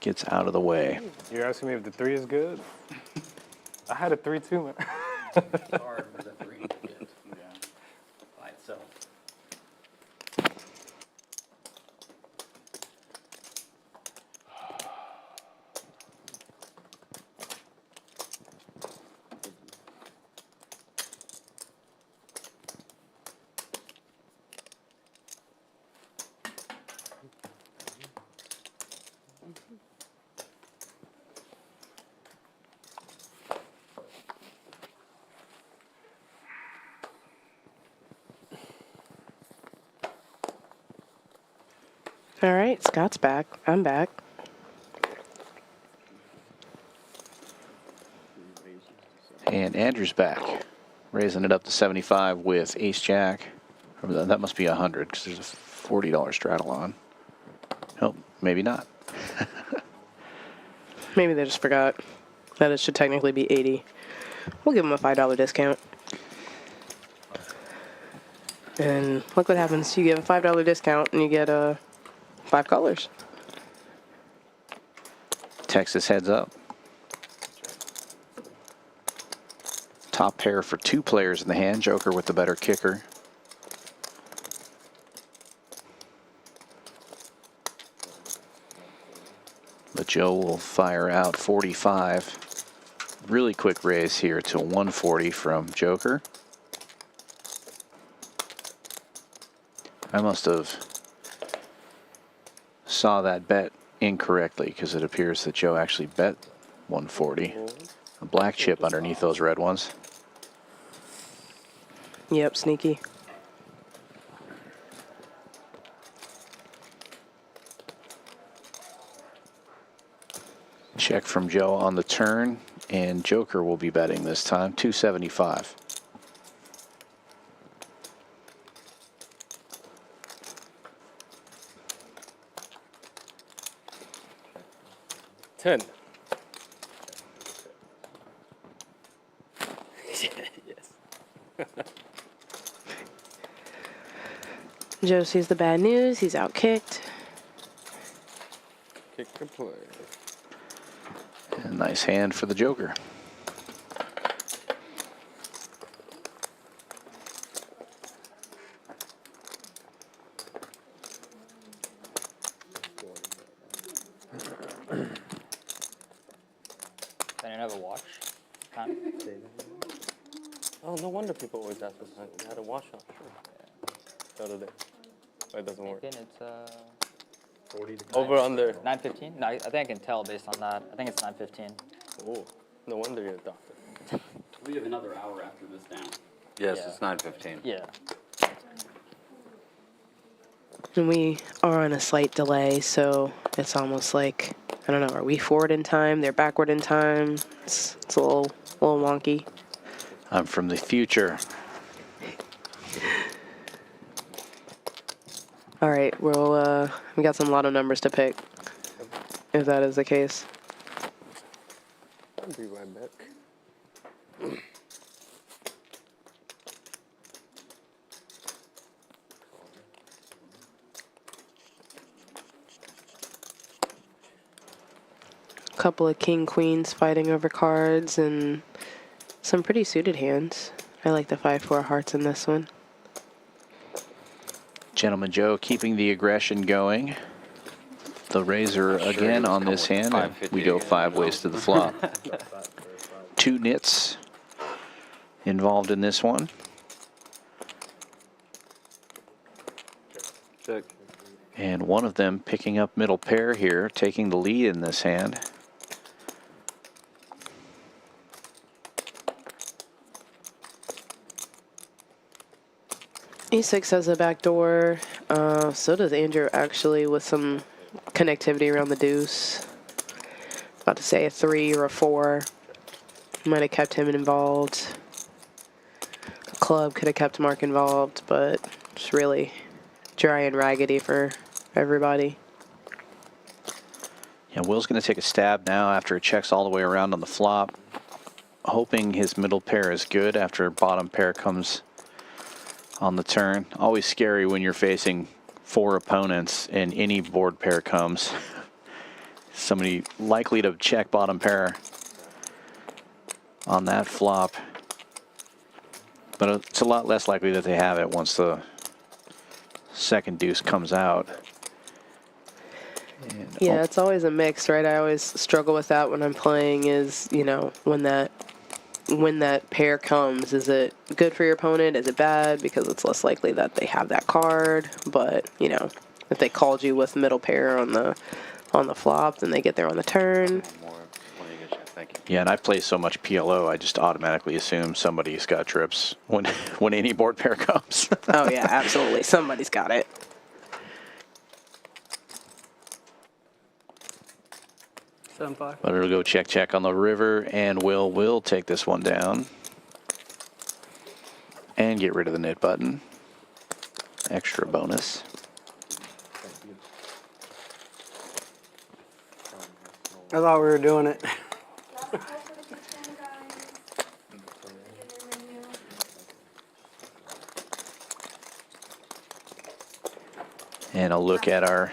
gets out of the way. You're asking me if the 3 is good? I had a 3-2, man. Hard for the 3 by itself. All right, Scott's back. I'm back. And Andrew's back, raising it up to 75 with ace jack. That must be 100 because there's a $40 straddle on. Oh, maybe not. Maybe they just forgot that it should technically be 80. We'll give them a $5 discount. And look what happens. You give a $5 discount and you get 5 colors. Texas heads up. Top pair for 2 players in the hand. Joker with the better kicker. But Joe will fire out 45. Really quick raise here to 140 from Joker. I must have saw that bet incorrectly because it appears that Joe actually bet 140. A black chip underneath those red ones. Yep, sneaky. Check from Joe on the turn, and Joker will be betting this time, 275. $10. Yes. Joe sees the bad news. He's out kicked. Kick and play. And nice hand for the Joker. I didn't have a watch. Time. Oh, no wonder people always ask for time. You had a watch on. Sure. The other day. Oh, it doesn't work. It's 40 to Over under. 9:15. No, I think I can tell based on that. I think it's 9:15. Oh, no wonder you're a doctor. We have another hour after this down. Yes, Yeah. it's 9:15. Yeah. And we are on a slight delay, so it's almost like, I don't know, are we forward in time? They're backward in time. It's a little wonky. I'm from the future. All right, well, we got some lotto numbers to pick, if that is the case. I'll be right back. Couple of king queens fighting over cards and some pretty suited hands. I like the 5-4 hearts in this one. Gentleman Joe keeping the aggression going. The razor Sure, again he was on coming this with hand. And 550 we go again, 5 you know. ways to the flop. 2 nits involved in this one. Check. And one of them picking up middle pair here, taking the lead in this hand. E6 has a back door. So does Andrew, actually, with some connectivity around the deuce. About to say a 3 or a 4. Might have kept him involved. A club could have kept Mark involved, but it's really dry and raggedy for everybody. Yeah, Will's going to take a stab now after it checks all the way around on the flop, hoping his middle pair is good after bottom pair comes on the turn. Always scary when you're facing 4 opponents and any board pair comes. Somebody likely to check bottom pair on that flop. But it's a lot less likely that they have it once the second deuce comes out. And Yeah, it's always a mix, right? I always struggle with that when I'm playing is, you know, when that pair comes, is it good for your opponent? Is it bad? Because it's less likely that they have that card. But, you know, if they called you with middle pair on the flop, then they get there on the turn. yeah, and I play so much PLO, I just automatically assume somebody's got trips when any board pair comes. Oh, yeah, absolutely. Somebody's got it. 7-5. But it'll go check on the river, and will take this one down. And get rid of the knit button. Extra bonus. I thought we were doing it. And a look at our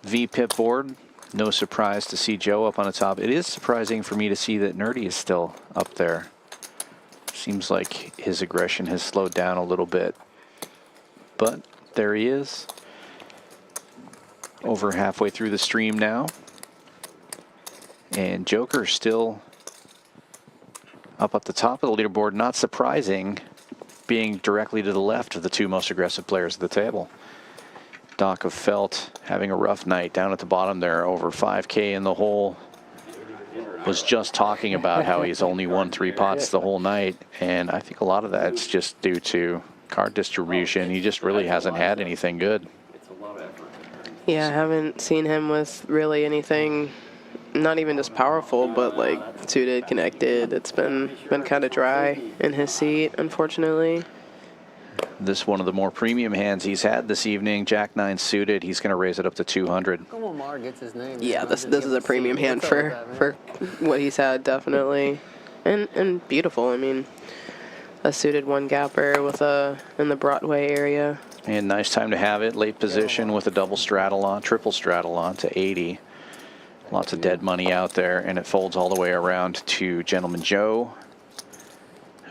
VPIP board. No surprise to see Joe up on the top. It is surprising for me to see that Nerdy is still up there. Seems like his aggression has slowed down a little bit. But there he is. Over halfway through the stream now. And Joker still up at the top of the leaderboard. Not surprising, being directly to the left of the two most aggressive players at the table. Doc of Felt having a rough night down at the bottom there, over 5K in the hole. Was just talking about how he's only won 3 pots the whole night, and I think a lot of that's just due to card distribution. He just really hasn't had anything good. Yeah, I haven't seen him with really anything, not even just powerful, but like suited, connected. It's been kind of dry in his seat, unfortunately. This one of the more premium hands he's had this evening, Jack 9 suited. He's going to raise it up to 200. Come on, Mar gets his name. Yeah, this is a premium hand for what he's had, definitely, and beautiful. I mean, a suited one gapper with in the Broadway area. And nice time to have it. Late position with a double straddle on, triple straddle on to 80. Lots of dead money out there, and it folds all the way around to Gentleman Joe,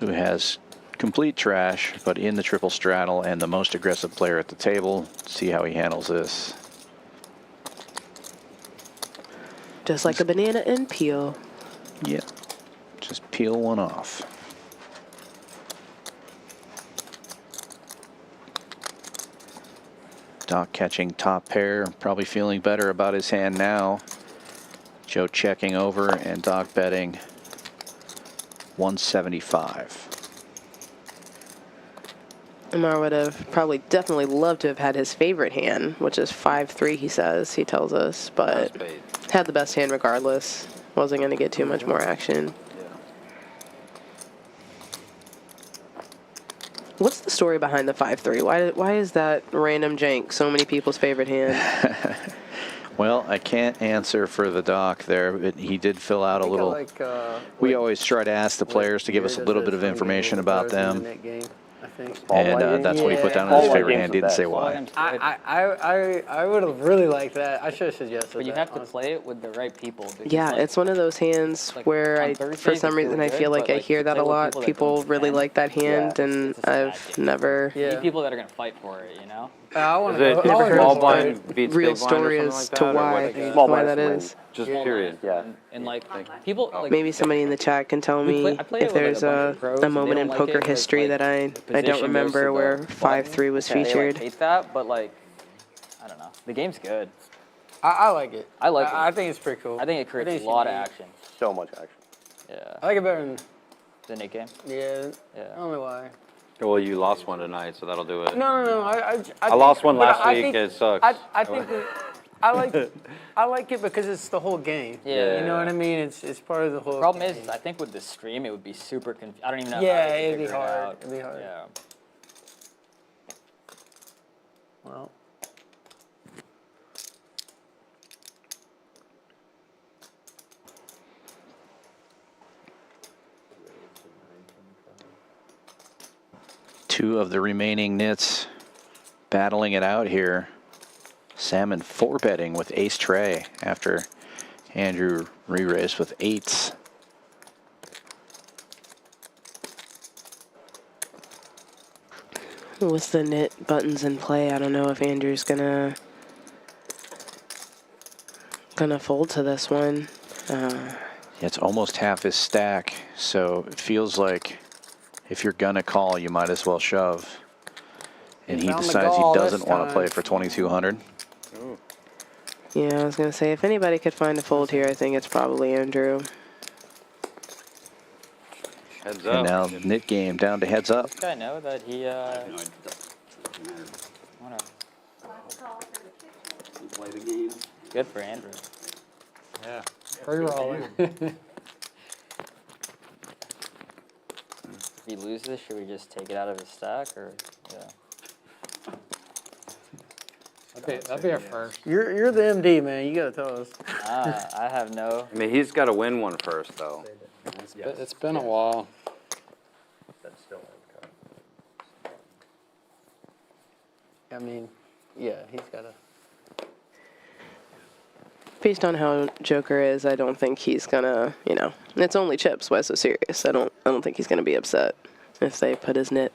who has complete trash, but in the triple straddle and the most aggressive player at the table. See how he handles this. Just like a banana and peel. Yeah, just peel one off. Doc catching top pair, probably feeling better about his hand now. Joe checking over and Doc betting 175. Amar would have probably definitely loved to have had his favorite hand, which is 5-3, he says, he tells us, but had the best hand regardless. Wasn't going to get too much more action. What's the story behind the 5-3? Why is that random jank so many people's favorite hand? Well, I can't answer for the Doc there, but he did fill out a little. We always try to ask the players to give us a little bit of information about them. And that's what he put down in his favorite hand. Didn't say why. I would have really liked that. I should have suggested But you that, have to honestly. play it with the right people. because, Yeah, like, it's one of those hands where for Thursdays some it's reason really I feel good, like but, I like, hear to that play a with lot. people that People don't really stand, like that hand, and it's a bad I've game. never. You need people that are going to fight for it, you know? I want Is it Never heard small of blind a beats real big blind or story something as like to that, or why what? Small why blinds that win. is. Just Small curious. Yeah. And like people, like, Maybe somebody in the chat can tell me I play it if with, like, there's a bunch of pros, a and they moment don't in like poker it 'cause, history like, that I the don't position remember goes to where the 5-3 was button. They, featured. like, hate that, but like, I don't know. The game's good. I like it. I like it. I think it's pretty cool. I think it creates it's a lot of unique. action. So much action. Yeah. I like it better than, The Nick game. yeah, Yeah. I don't know why. Well, you lost one tonight, so that'll do it. No. I lost one but last I week. think- It sucks. I think that I like it because it's the whole game. Yeah. You know what I mean? It's part of the whole. Problem game. is, I think with the stream, it would be super I don't even know. Yeah, how to it'd be figure it hard. out. It'd be hard. Yeah. Well. Two of the remaining nits battling it out here. Salmon 4-betting with ace tray after Andrew re-raised with 8s. With the knit buttons in play, I don't know if Andrew's gonna fold to this one. It's almost half his stack, so it feels like if you're gonna call, you might as well shove. And he found the decides he gall doesn't this want to time. play for 2,200. Yeah, I was gonna say if anybody could find a fold here, I think it's probably Andrew. Heads And up. now knit game down to heads up. This guy know that he. No, it doesn't matter. Whatever. You play the game. Good for Andrew. Yeah. Free rolling. If he loses, should we just take it out of his stack or? Yeah. That'd be a first. You're the MD, man. You gotta tell us. I have no. I mean, he's got to win one first, though. It's been a while. That's still I mean, yeah, he's gotta. Based on how Joker is, I don't think he's gonna, it's only chips. Why so serious? I don't think he's gonna be upset if they put his knit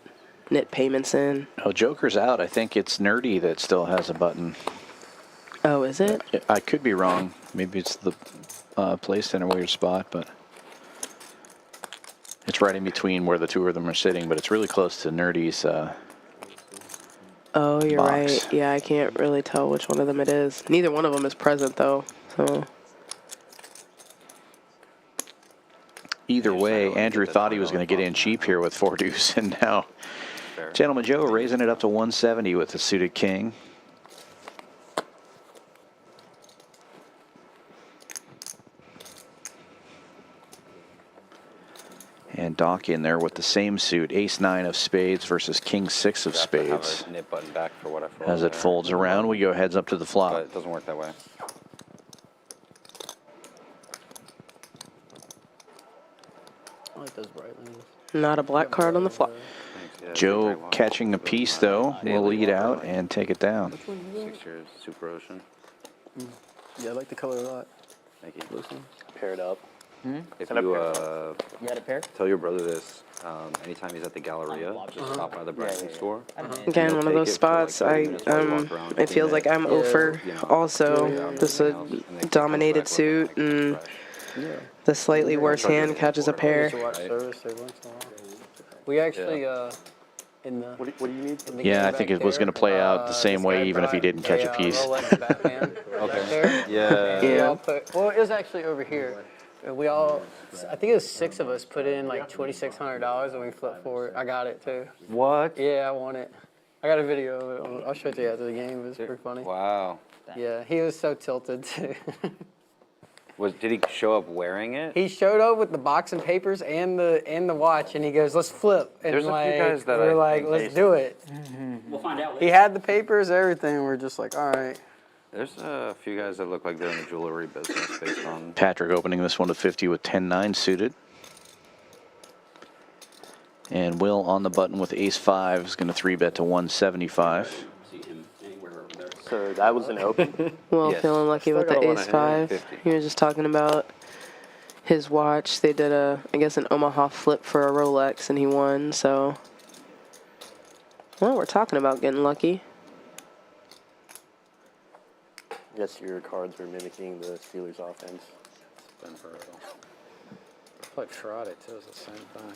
payments in. Oh, Joker's out. I think it's Nerdy that still has a button. Oh, is it? I could be wrong. Maybe it's the placed in a weird spot, but it's right in between where the two of them are sitting. But it's really close to Nerdy's. Oh, you're box. right. Yeah, I can't really tell which one of them it is. Neither one of them is present though. So. Either way, Andrew thought he was going to get in cheap here with 4 deuce, and now Gentleman Joe raising it up to 170 with the suited king. And Doc in there with the same suit, ace-9 of spades versus king-6 of spades. Have a nip button back for what I fold As it there. folds around, we go heads up to the flop. But it doesn't work that way. I like those bright lanes. Not a black card on the flop. Yeah, Joe catching a piece, though, will lead out and take it down. 6 years, Super Ocean. Yeah, I like the color a lot. Thank you. Paired up. If And a you You had a pair? tell your brother this, anytime he's at the Galleria, just stop by the Branding store. Again, one of those spots. It feels like I'm over. Also, this is a dominated suit, and the slightly worse hand catches a pair. Watch service every once in a while. We actually in the. What do you need? in the Yeah, game I think back it was there, going to play out the same this way, guy even if he brought didn't catch a piece. Rolex Batman back there. Yeah. We all put, well, it was actually over here. And we all, I think it was 6 of us put in like $2,600 and we flipped for it. I got it too. What? Yeah, I won it. I got a video of it. I'll show it to you after the game. It was pretty funny. Wow. Yeah, he was so tilted too. Did he show up wearing it? He showed up with the box and papers and the watch, and he goes, "Let's flip." And There's a few like, guys that we're I like, think "Let's do it." We'll find out He later. had the papers, everything. We're just like, "All right." There's a few guys that look like they're in the jewelry business based on. Patrick opening this one to 50 with 10-9 suited. And Will on the button with ace-5 is going to 3-bet to 175. See him anywhere over there. So that was an open. Well, Yes. feeling lucky with the Still got one ahead, ace-5. 50. He was just talking about his watch. They did I guess an Omaha flip for a Rolex, and he won. So, well, we're talking about getting lucky. Yes, your cards were mimicking the Steelers' offense. Played Friday too. It's the same thing.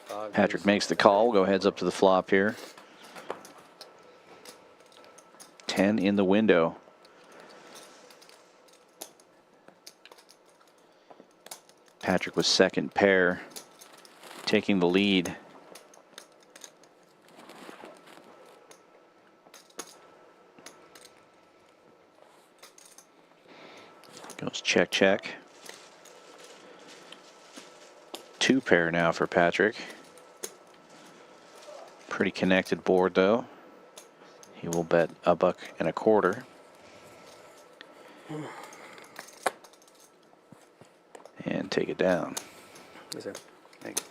5 Patrick deuce. makes the call. We'll go heads up to the flop here. 10 in the window. Patrick was second pair, taking the lead. Goes check, check. 2 pair now for Patrick. Pretty connected board though. He will bet $1.25. And take it down. Yes, sir. Thanks.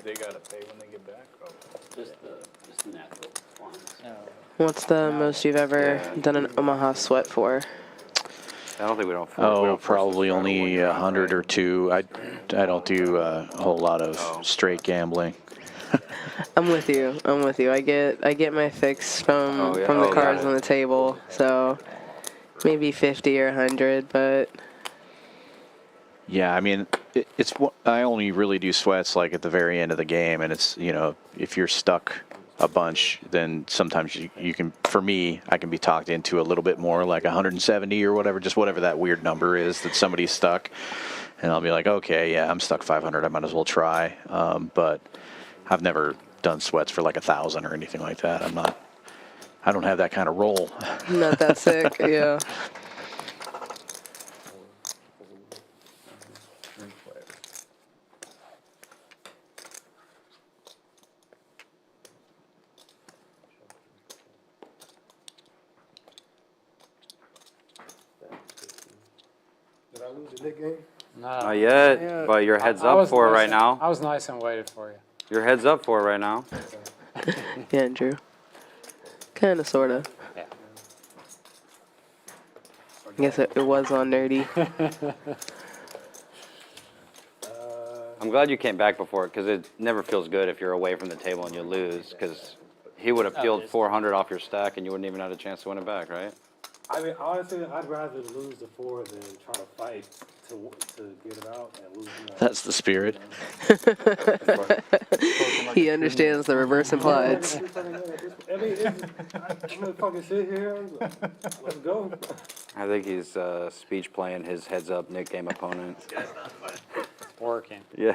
They gotta pay when they get back? Oh. Just the natural lines. What's the most you've ever done an Omaha sweat for? I don't think we don't. Oh, probably only 100 or 2. I don't do a whole lot of straight gambling. I'm with you. I get my fix from Oh, yeah. from the Oh, cards yeah. on the table. So maybe 50 or 100, but Yeah, I mean, I only really do sweats like at the very end of the game, and it's, if you're stuck a bunch, then sometimes you can, for me, I can be talked into a little bit more, like 170 or whatever, just whatever that weird number is that somebody's stuck. And I'll be like, okay, yeah, I'm stuck 500. I might as well try. But I've never done sweats for like 1,000 or anything like that. I don't have that kind of roll. Not that sick, yeah. Did I lose the Nick game? No. Not yet, but your head's up for it right now. I was nice and waited for you. Your head's up for it right now. Yeah, Andrew. Kind of, sort of. Yeah. I guess it was on Nerdy. I'm glad you came back before it, because it never feels good if you're away from the table and you lose, because he would have peeled 400 off your stack and you wouldn't even have a chance to win it back, right? I mean, honestly, I'd rather lose the 4 than try to fight to get it out and lose. That's the spirit. He understands the reverse implied. I mean, I'm gonna fucking sit here. Let's go. I think he's speech playing his heads up Nick game opponent. Working. Yeah.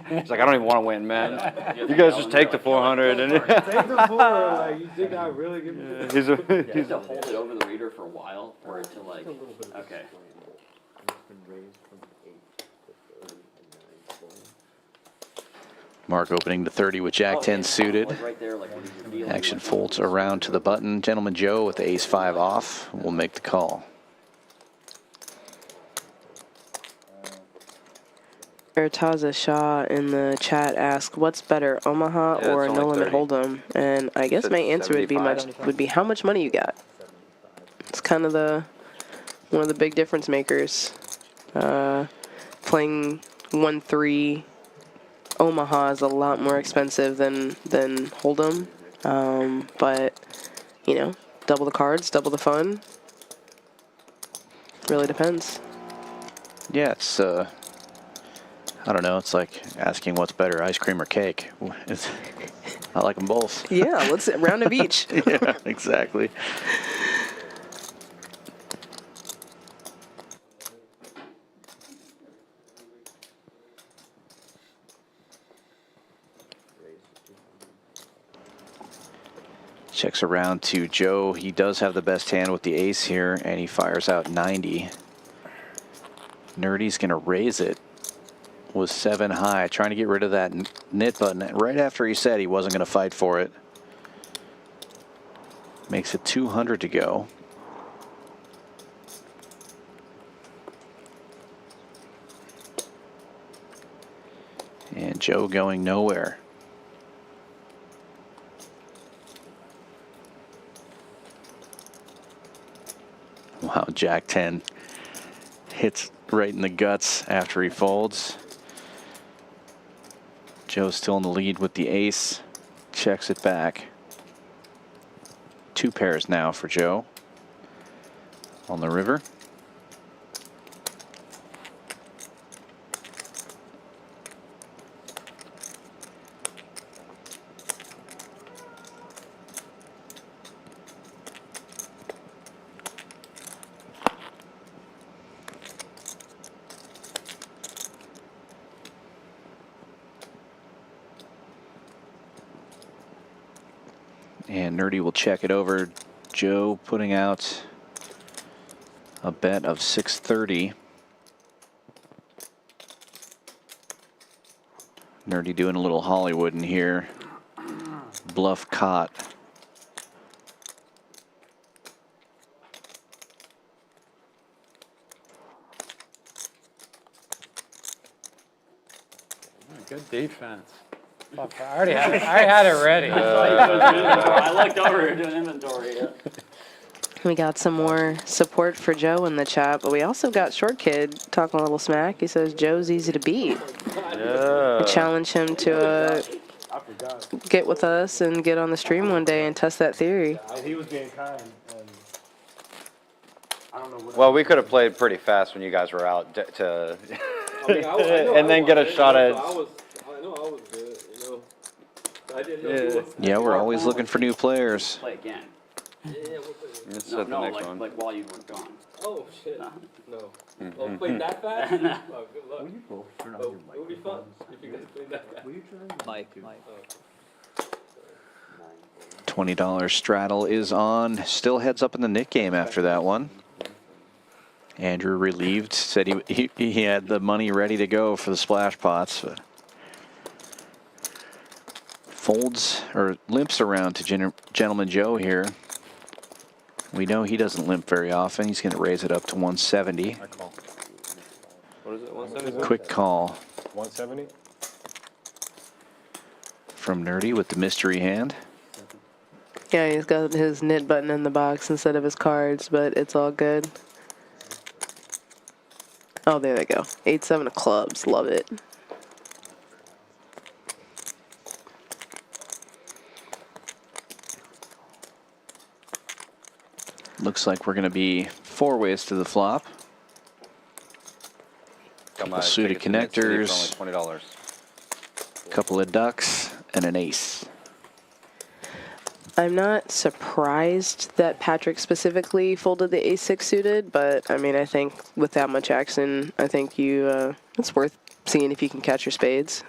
He's like, I don't even want to win, man. You guys just take the 400. And Take the 4. Like, you think I really give you? he's You have to hold it over the reader for a while for it to like. Okay. Mark opening the 30 with Jack 10 suited. Like right there, like when you're dealing Action with- folds around to the button. Gentleman Joe with the ace 5 off will make the call. Ertaza Shaw in the chat asked, "What's better, Omaha Yeah, or it's No only Limit 30. Hold'em?" And I guess Said my answer would be 75. how much money you got. It's kind of one of the big difference makers. Playing 1-3 Omaha is a lot more expensive than Hold'em, but you know, double the cards, double the fun. Really depends. Yeah, it's I don't know. It's like asking what's better, ice cream or cake. I like them both. Yeah, let's round of each. Yeah, exactly. Checks around to Joe. He does have the best hand with the ace here, and he fires out 90. Nerdy's going to raise it. Was 7 high, trying to get rid of that knit button right after he said he wasn't going to fight for it. Makes it 200 to go. And Joe going nowhere. Wow, Jack 10 hits right in the guts after he folds. Joe's still in the lead with the ace. Checks it back. 2 pairs now for Joe on the river. And Nerdy will check it over. Joe putting out a bet of 630. Nerdy doing a little Hollywood in here. Bluff caught. Good defense. Fuck, I already had it ready. I looked over here doing inventory. Yeah. We got some more support for Joe in the chat, but we also got Short Kid talking a little smack. He says Joe's easy to beat. Yeah. Challenge him to get with us and get on the stream one day and test that theory. He was being kind, and I don't know what. Well, we could have played pretty fast when you guys were out and then get a shot at. I know I was good, you know. Yeah, we're always looking for new players. Play again. Let's No, set the no, next like, one. like while you were gone. Oh shit. No. No. Oh, play that fast? Oh, good luck. Oh, it would be fun if you guys played that fast. Mike. $20 straddle is on. Still heads up in the Nick game after that one. Andrew relieved, said he had the money ready to go for the splash pots. But folds or limps around to Gentleman Joe here. We know he doesn't limp very often. He's going to raise it up to 170. I call. What is it? 170? Quick call 170? from Nerdy with the mystery hand. Yeah, he's got his knit button in the box instead of his cards, but it's all good. Oh, there they go. 8-7 of clubs. Love it. Looks like we're going to be 4 ways to the flop. Couple suited connectors, For only $20. couple of ducks, and an ace. I'm not surprised that Patrick specifically folded the ace-6 suited, but I mean, I think with that much action, I think it's worth seeing if you can catch your spades.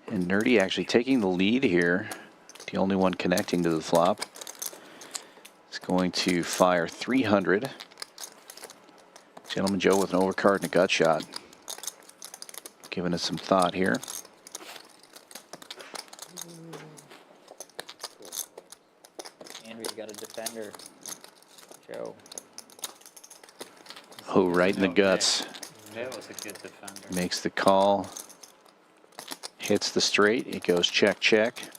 And Nerdy actually taking the lead here. The only one connecting to the flop. Is going to fire 300. Gentleman Joe with an overcard and a gut shot. Giving us some thought here. Andrew's got a defender. Joe. Oh, right in the guts. That was a good defender. Makes the call. Hits the straight. It goes check, check.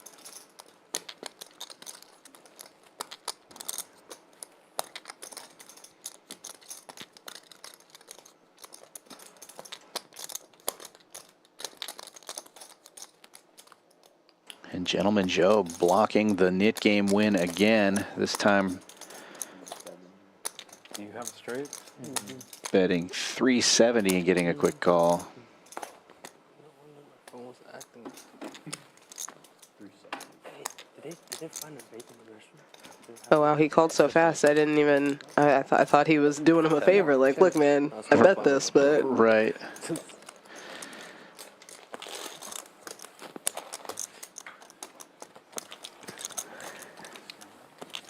And Gentleman Joe blocking the knit game win again. This time Do you have a straight? betting 370 and getting a quick call. Did they find a vacant position? Oh wow, he called so fast. I didn't even. I thought he was doing him a favor. Like, look, man, I bet this, but Right.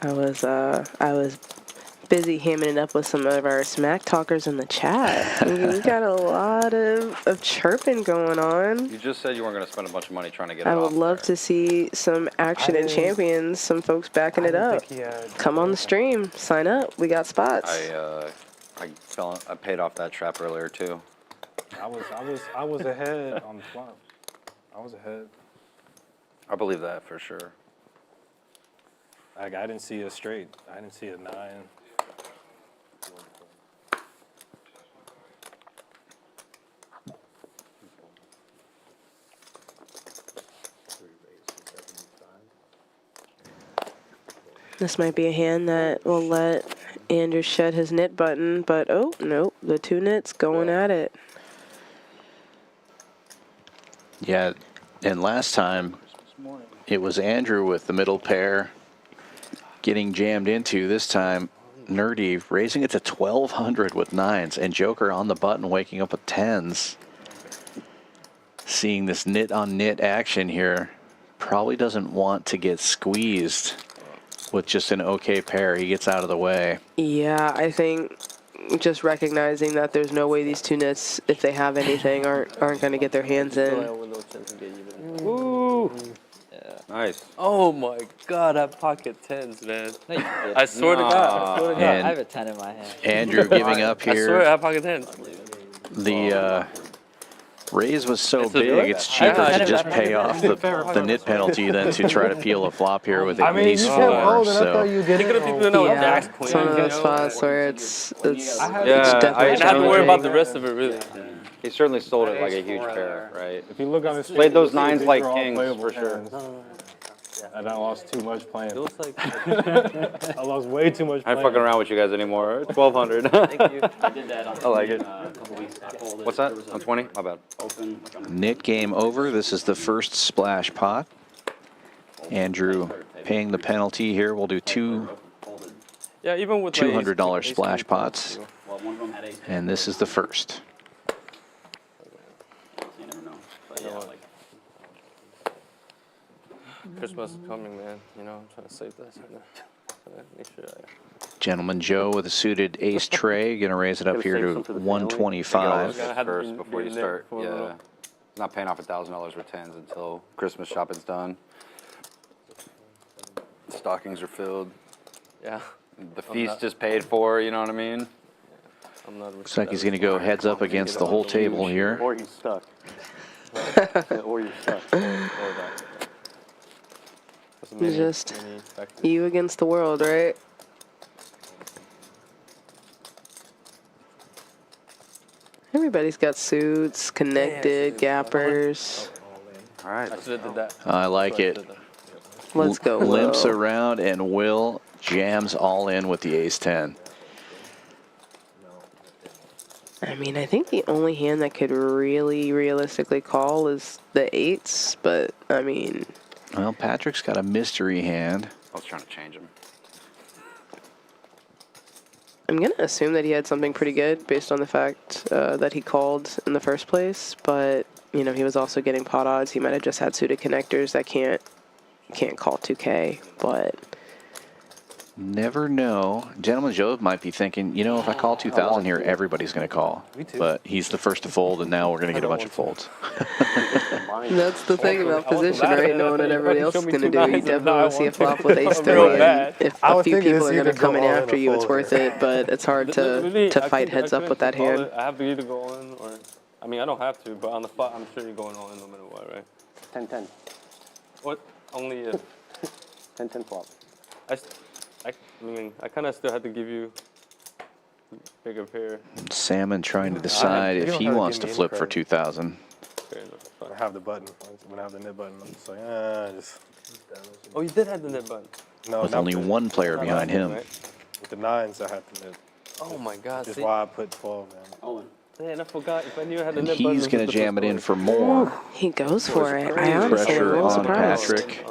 I was busy hamming it up with some of our smack talkers in the chat. We got a lot of chirping going on. You just said you weren't going to spend a bunch of money trying to get it I off would love to see some action in Champions, some folks backing it up. Come on the stream, sign up. We got spots. I paid off that trap earlier too. I was ahead on the flop. I was ahead. I believe that for sure. Like, I didn't see a straight. I didn't see a 9. This might be a hand that will let Andrew shed his knit button, but oh, nope, the 2 knits going at it. Yeah, and last time it was Andrew with the middle pair getting jammed into. This time Nerdy raising it to 1200 with 9s, and Joker on the button waking up with 10s. Seeing this knit on knit action here, probably doesn't want to get squeezed with just an okay pair. He gets out of the way. Yeah, I think just recognizing that there's no way these 2 knits, if they have anything, aren't going to get their hands in. Woo! Nice. Oh my god, I pocket 10s, man. No, you didn't. I swear to God. I swear to God. And I have a 10 in my hand. Andrew giving up I swear I here. have pocket 10s. The raise was so It's a big, good- it's cheaper I to had just it- pay off the knit penalty than to try to peel a flop here with I at mean, least you 4. kept holding. I thought So you They did could have it. people know Yeah, Jack's it's one of queen, those you know? spots where it's Yeah, it's I definitely And I had to worry about the challenging. rest of it, really. He certainly sold it like a huge pair, right? If you look on his Played those you'll see 9s these like are all kings playable for sure. hands. and I lost too much playing. It was like. I lost way too much I ain't playing. fucking around with you guys anymore. 1,200. Thank you. I did that on I like it. a couple weeks back. What's that? On 20? My bad. Open, like on Knit game over. This is the first splash pot. Andrew paying the penalty here. We'll do two Yeah, even with my $200 ace splash king pots. well, one of them had ace. And this is the first. So you never know. But yeah, like Christmas is coming, man. You know, I'm trying to save this. Trying to make sure Gentleman Joe with a suited ace tray. Going to raise it up here to 125. First before you start. Yeah. Not paying off $1,000 with tens until Christmas shopping's done. Stockings are filled. Yeah. The feast is paid for, you know what I mean? I'm not. Looks like he's going to go heads up against the whole table here. Or he's stuck. Or you're stuck. Or that. Just you against the world, right? Everybody's got suits, connected, gappers. All right. I should have did that. I like it. Let's go, Limps Will. around, and Will jams all in with the ace-10. I mean, I think the only hand that could really realistically call is the eights, but I mean... Well, Patrick's got a mystery hand. I was trying to change him. I'm going to assume that he had something pretty good based on the fact that he called in the first place, but, you know, he was also getting pot odds. He might have just had suited connectors that can't call 2K, but... Never know. Gentleman Joe might be thinking, you know, if I call 2,000 here, everybody's going to call. Me too. But he's the first to fold, and now we're going to get a bunch of folds. That's the thing about position, right? Knowing what everybody else is going to do. You definitely No, I want to see a want flop to. with ace I'm 3. real And bad. if I a was few thinking people it's are going to either come in go all in after or you, it's fold. worth it, but it's hard Really, to I fight couldn't- heads I up with that couldn't call hand. it. I have to either go all in or... I mean, I don't have to, but on the spot, I'm sure you're going all in no matter what, right? 10-10. What? Only if... 10-10 flop. I mean, I kind of still had to give you bigger pair. Salmon trying to decide you if don't he have to wants give to me any flip for credit. 2,000. Fair enough. When I have the button, when I have the nib button, I'm just like, just... Oh, you did have the net button. No, With not only with one player not behind with him. With the nines, I had the nib. Oh my God! That's See? why I put 12, man. oh, Man, I forgot. If I knew I had the And net button, he's this going was to the jam it first in one. for more. He goes for it. I honestly am a Pressure little on surprised. Patrick,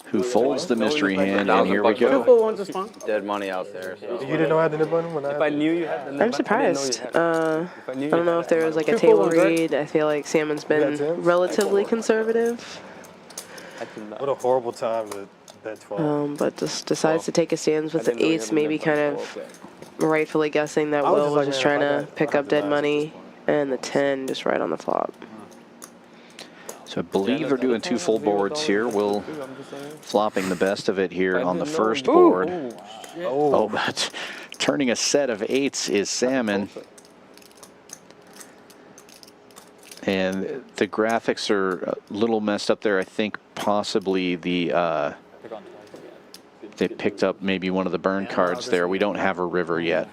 who folds the mystery hand, and here we $1,000 go. ones is fine. Dead money out there. So. You didn't know I had the nib button when I If had I it? knew you had the net I'm button, I didn't know you surprised. had it. If I knew I you don't know had if it, there I was might like a have- table read. I feel like Salmon's been Yeah, Tim. relatively conservative, I did not. What a horrible time to bet 12. but just decides to take his stands with I the didn't know you eights, had the maybe net kind button. of Oh, okay. rightfully guessing that I was Will just was like, just man, trying if I to got- pick if I up had dead the nines at money, this point. and the 10 just right on the flop. So I believe they're doing two full boards here. Will flopping the best of it here on the first board. Oh, but turning a set of eights is Salmon. And the graphics are a little messed up there. I think possibly the they picked up maybe one of the burn cards there. We don't have a river yet.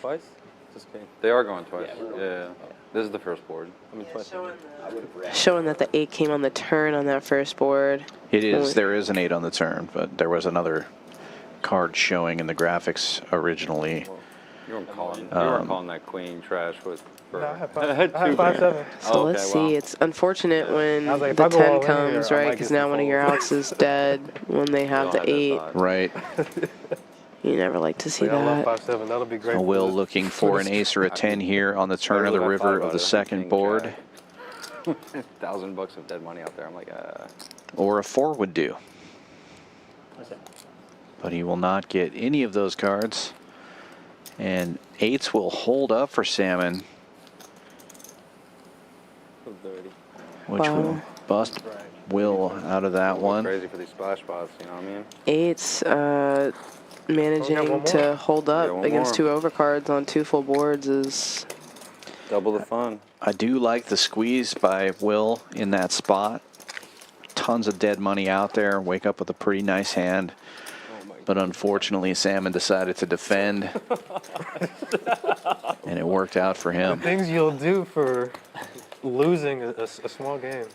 Twice? Just kidding. They are going twice. Yeah. This is the first board. I mean, twice. Showing that the 8 came on the turn on that first board. It is. There is an 8 on the turn, but there was another card showing in the graphics originally. You weren't calling that queen trash with. No, I had 5-7. So let's see. It's unfortunate when I was like, if the I go all 10 in comes, here, I right? might Because get now some one of your folds. outs is dead when they have the 8. Right. You never like to see Like, I that. love 5-7. That'll be great. Will looking for an ace or a 10 here on the turn of the river of the second board. $1,000 of dead money out there. I'm like, Or a 4 would do. But he will not get any of those cards. And 8s will hold up for Salmon, which will bust Will out of that one. crazy for these splash spots, you know what I mean? 8s managing to hold Yeah, up one against more. 2 overcards on 2 full boards is... Double the fun. I do like the squeeze by Will in that spot. Tons of dead money out there. Wake up with a pretty nice hand. But unfortunately, Salmon decided to defend. And it worked out for him. Things you'll do for losing a small game.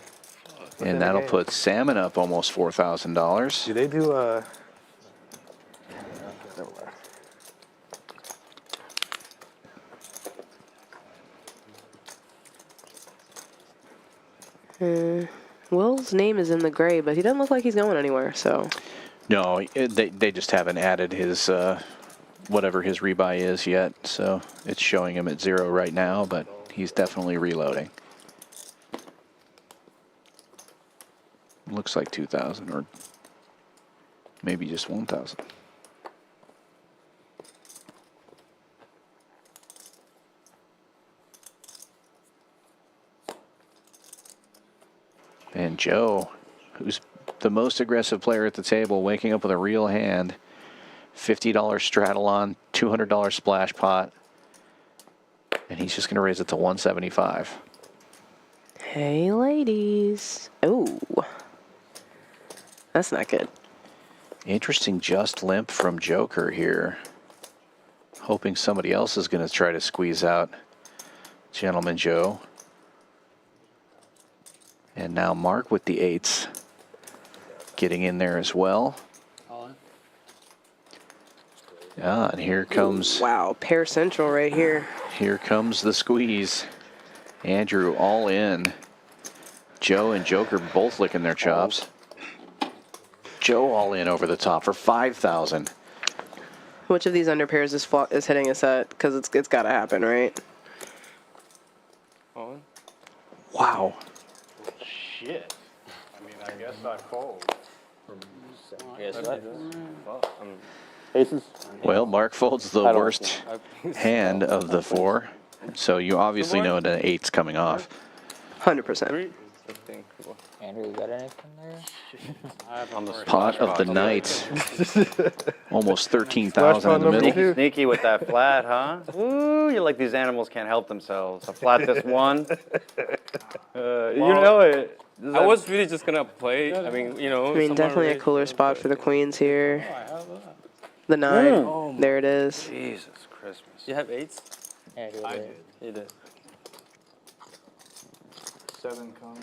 And that'll put Salmon up almost $4,000. Do they do never mind. Will's name is in the gray, but he doesn't look like he's going anywhere, so. No, they just haven't added his whatever his rebuy is yet, so it's showing him at 0 right now, but he's definitely reloading. Looks like 2,000 or maybe just 1,000. And Joe, who's the most aggressive player at the table, waking up with a real hand. $50 straddle on, $200 splash pot. And he's just going to raise it to 175. Hey, ladies. Oh. That's not good. Interesting just limp from Joker here. Hoping somebody else is going to try to squeeze out Gentleman Joe. And now Mark with the 8s. Getting in there as well. Ah, and here comes... Wow, pair central right here. Here comes the squeeze. Andrew all in. Joe and Joker both licking their chops. Joe all in over the top for 5,000. Which of these under pairs is hitting a set? Because it's got to happen, right? Wow. Shit. I mean, I guess I fold. Aces? Well, Mark folds the worst hand of the 4. So you obviously know that 8's coming off. 100%. Andrew, you got anything there? Pot of the night. Almost 13,000 in the middle. Sneaky with that flat, huh? Ooh, you're like these animals can't help themselves. I flat this one. You know it. I was really just gonna play. I mean, you know. I mean, definitely a cooler spot for the queens here. The 9. There it is. Jesus Christmas. You have 8s? Yeah, I did. You did. 7 comes.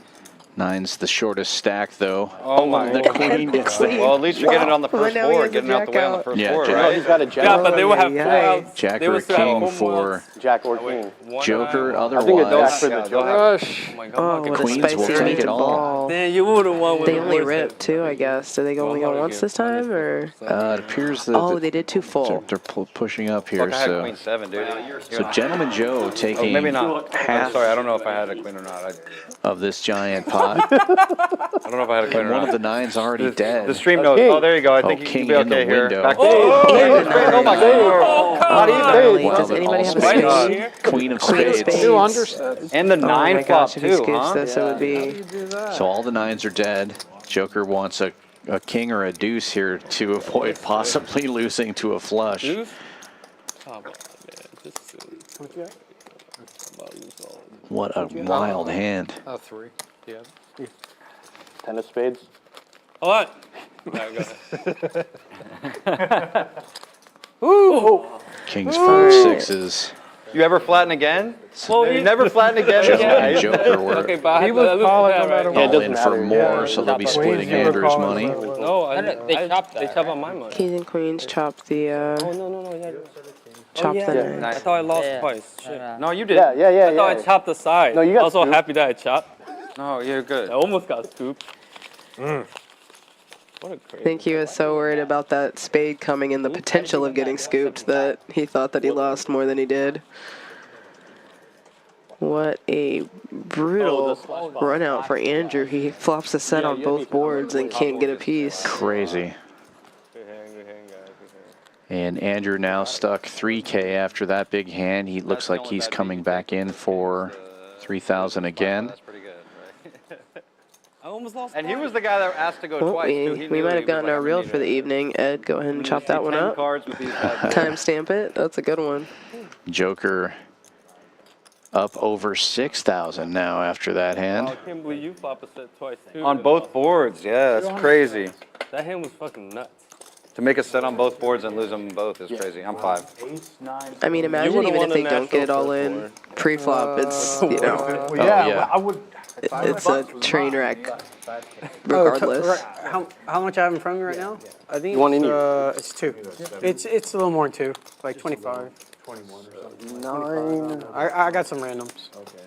9's the shortest stack, though. Oh my The queen gets the... Well, at least you're getting it on the first now he board, has a getting out the jack way on the out. first Yeah, board, Jack. right? He's got a jack. Yeah, but they will have yeah. full outs. Jack They or will still have king home for outs. Jack or king. Joker, I think it's otherwise. Jack for the jack. Rush. Oh my god, Oh, Mark, what a Queens will spicy take it all. ball. Man, you would have won with They the only worst ripped hit. too, I guess. Did they only go once this time, or? It appears that Oh, they did 2 full. they're pushing up here. Fuck, I had So, queen 7, dude. so Gentleman Joe Oh, taking maybe not. I'm half sorry, I don't know if I had a queen or not. I of this giant pot. don't know if I had a queen And or one not. of the 9's already dead. The stream knows. Oh, there you go. I think you king can be in the okay here. window. Back Oh my god. Not even. Finally. Wow, Does but anybody have a all spade? spades. Queen of Queen of spades. spades. 2 undersets. And the Oh 9 my flop gosh, if he too, scoops huh? this, it would be. So all the 9's are dead. Joker wants a king or a deuce here to avoid possibly losing to a flush. Deuce? Come on, man. Just What a wild hand. 3. Yeah. 10 of spades. Hold on. Alright, go ahead. Kings, 5, 6s. You ever flatten again? Well, You never flatten again? Joe and Joker were Okay, but I He was have to calling that, no matter right? what. all doesn't in for matter. more, so they'll be Queens, splitting you were Andrew's calling money. no matter what. No, They chopped They that, chop right? on my money. Kings and queens chop the Oh, no. Yeah. chop yeah. the Yeah. 9. I thought I lost Yeah. twice. Shit. No, you did. Yeah. I thought I chopped the side. No, you got I was so scooped. happy that I chopped. No, you're good. I almost got scooped. What a I crazy. think he was so worried about that spade coming and the potential of getting scooped that he thought that he lost more than he did. What a brutal run out for Andrew. He flops a set on both boards and can't get a piece. Crazy. Good hand, guys. And Andrew now stuck 3K after that big hand. He looks like he's coming back in for 3,000 again. That's pretty good, right? I almost lost. And he was the guy that asked to go Well, twice, too. He we knew might he have was gotten like, our I'm reel gonna for the need it. evening. Ed, go ahead and chop that one 10 up. cards with these guys. Timestamp it. That's a good one. Joker up over 6,000 now after that Wow, hand. I can't believe you flop a set twice too. On both boards, yeah, that's crazy. That hand was fucking nuts. To make a set on both boards and lose them both is crazy. I'm 5. Ace, 9. I mean, imagine would've even won if the they don't get it natural all first in board. pre-flop, it's, you know, Well, yeah, yeah. well, I would. if I it's a was train wreck Oh, regardless. how much I have in front of me right now? I think want it's, any? it's 2. It's a little more than 2, like 25. 21 or something. 9. I got some randoms. Okay.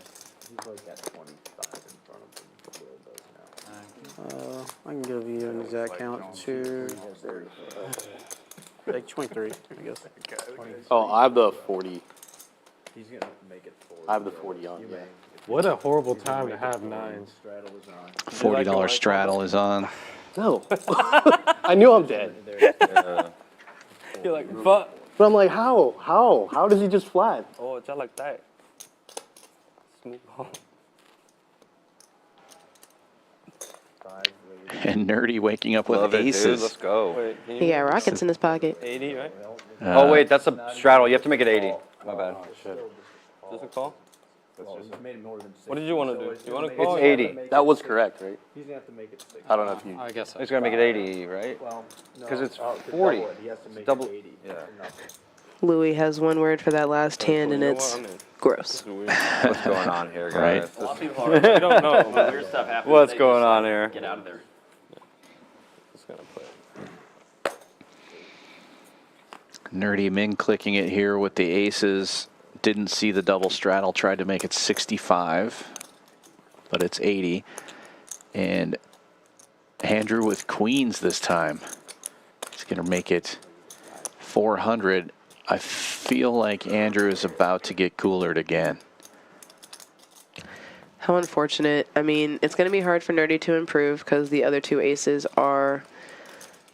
He's like got 25 in front of him. Will does now. I can give you an exact count. 2, like 23, I guess. Oh, I have the 40. He's gonna make it 4. I have the 40 on. Yeah. What a horrible time to have 9s. $40 straddle is on. No. I knew I'm dead. You're like, fuck. But I'm like, how? How does he just flat? Oh, it's not like that. Smooth ball. And Nerdy waking up with Love it, dude. aces. Let's go. Wait, He got rockets in his pocket. 80, right? Oh, wait, that's a straddle. You have to make it 80. My bad. Just a call? What did you want to do? You want to call? It's 80. That was correct, right? He's gonna have to make it 6. I don't know if you. I guess so. He's going to make it 80, right? Well, no. Because it's to 40. double it, he has to make Double- it 80. yeah. Louis has one word for that last hand, and it's gross. What's going on here, guys? Right. A lot of people are. I don't know. When weird stuff happens, What's they going just, on here? Get out of there. Just gonna play. Nerdy Min clicking it here with the aces. Didn't see the double straddle. Tried to make it 65, but it's 80. And Andrew with queens this time. He's going to make it 400. I feel like Andrew is about to get coolered again. How unfortunate. I mean, it's going to be hard for Nerdy to improve because the other 2 aces are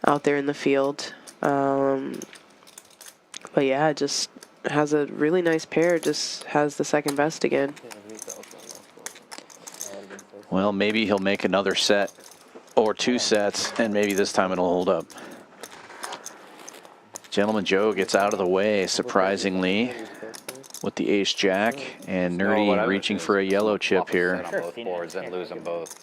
out there in the field. But yeah, just has a really nice pair, just has the second best again. Well, maybe he'll make another set or 2 sets, and maybe this time it'll hold up. Gentleman Joe gets out of the way, surprisingly, with the ace-jack, and Nerdy reaching for a yellow chip here. On both boards and lose them both.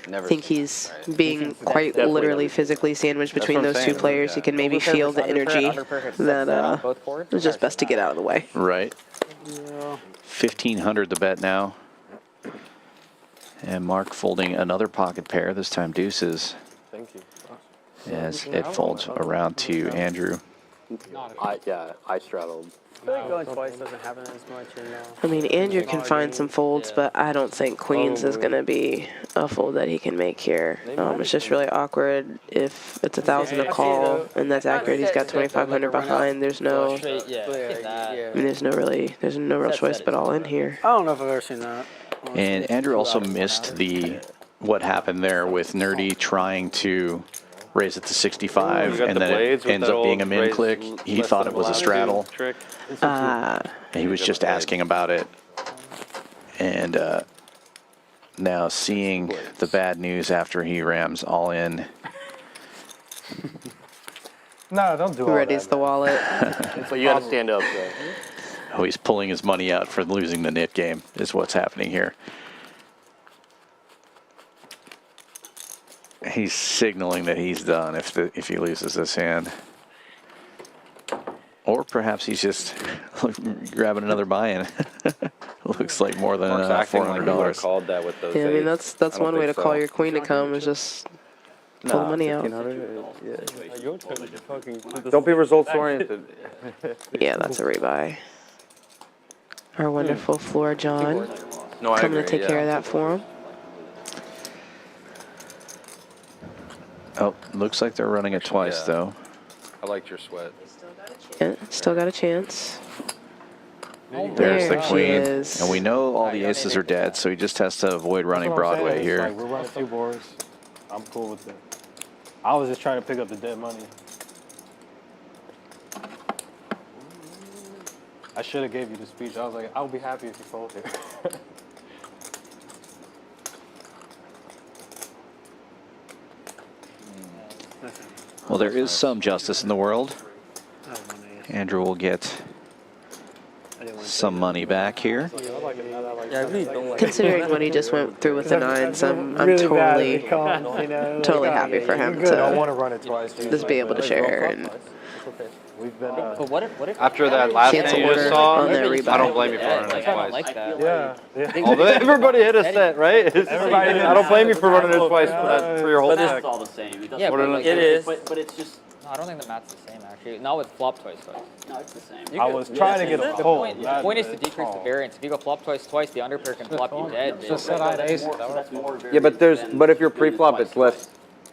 Never I think seen he's it, being quite literally physically sandwiched That's between what I'm those 2 saying, players. yeah. You can maybe feel the energy that it's just best to get out of the way. Right. 1,500 the bet now. And Mark folding another pocket pair, this time deuces, Thank you. as it folds around to Andrew. I straddled. I feel like going twice doesn't happen as much. I mean, Andrew can find some folds, but I don't think queens is going to be a fold that he can make here. It's just really awkward if it's 1,000 a call and that's accurate. He's got 2,500 behind. There's no, I mean, there's no real choice but all in here. I don't know if I've ever seen that. And Andrew also missed what happened there with Nerdy trying to raise it to 65, and then it ends up being a min click. He thought it was a straddle. He was just asking about it. And now seeing the bad news after he rams all in. No, don't do all that. Ready's the wallet. So you got to stand up. Oh, he's pulling his money out for losing the nit game is what's happening here. He's signaling that he's done if he loses this hand. Or perhaps he's just grabbing another buy-in. Looks like more than Mark's acting like he would've $400. called that with those Yeah, I mean, eights. that's I don't one way to think call so. your queen to come is just pull the money out. Don't be results oriented. Yeah, that's a rebuy. Our wonderful Floor John No, I coming agree, to take care of that for him. Oh, looks like they're running it twice, Yeah. though. I liked your sweat. Yeah, still got a chance. There's There the she queen. is. And we know all the aces are dead, so he just has to avoid running That's what I'm Broadway saying. here. It's like, we're running 2 boards. I'm cool with it. I was just trying to pick up the dead money. I should have gave you the speech. I was like, I'll be happy if you fold here. Well, there is some justice in the world. Andrew will get some money back here. Yeah, I really don't like Considering what he just went through with the nines, I'm really bad totally, if he comes, you know, totally like, happy for you're him good. I to want to run it twice. dude. just be able to share. And It's okay. We've been. But what if After that last Chance game of you just order saw, on that I rebound. don't blame you for running like, it I don't twice. like that. yeah. Although everybody hit a set, right? Everybody did I don't a blame you set. for running it twice for that for your whole But it's- stack. It's all the same. It doesn't Yeah, but like, it is. But it's just, No, I don't think the math's the same actually. Not with flop twice. no, it's the same. You I could- was trying to get a The fold. point is to decrease the variance. If you go flop twice, if the underpair can flop you dead. Just said I had aces. That's more Yeah, but variance but if you're than pre-flop, twice. it's less.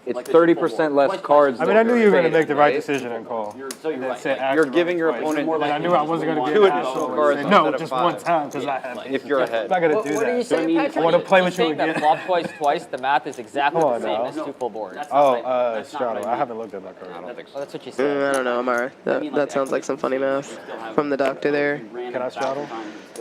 It's Like the 30% less twice cards. I mean, I knew you were going to than make the right right? decision and call. So you're right. Say Like, act You're to giving your run it twice. opponent more And I likely knew I just wasn't to going to one get two an additional asshole cards and say, no, instead of just five. one time because I have If you're ahead. I'm not going to do What are you that. saying, Patrick? I want to play You're with you saying that again. flop twice, twice, the math is exactly Come the on same now. as two full board. That's Oh, not right. That's not Strato, right. I haven't looked at that I card. don't think so. Oh, that's what you said. I don't know, Amara. That sounds like some funny math from the doctor there. Can I straddle?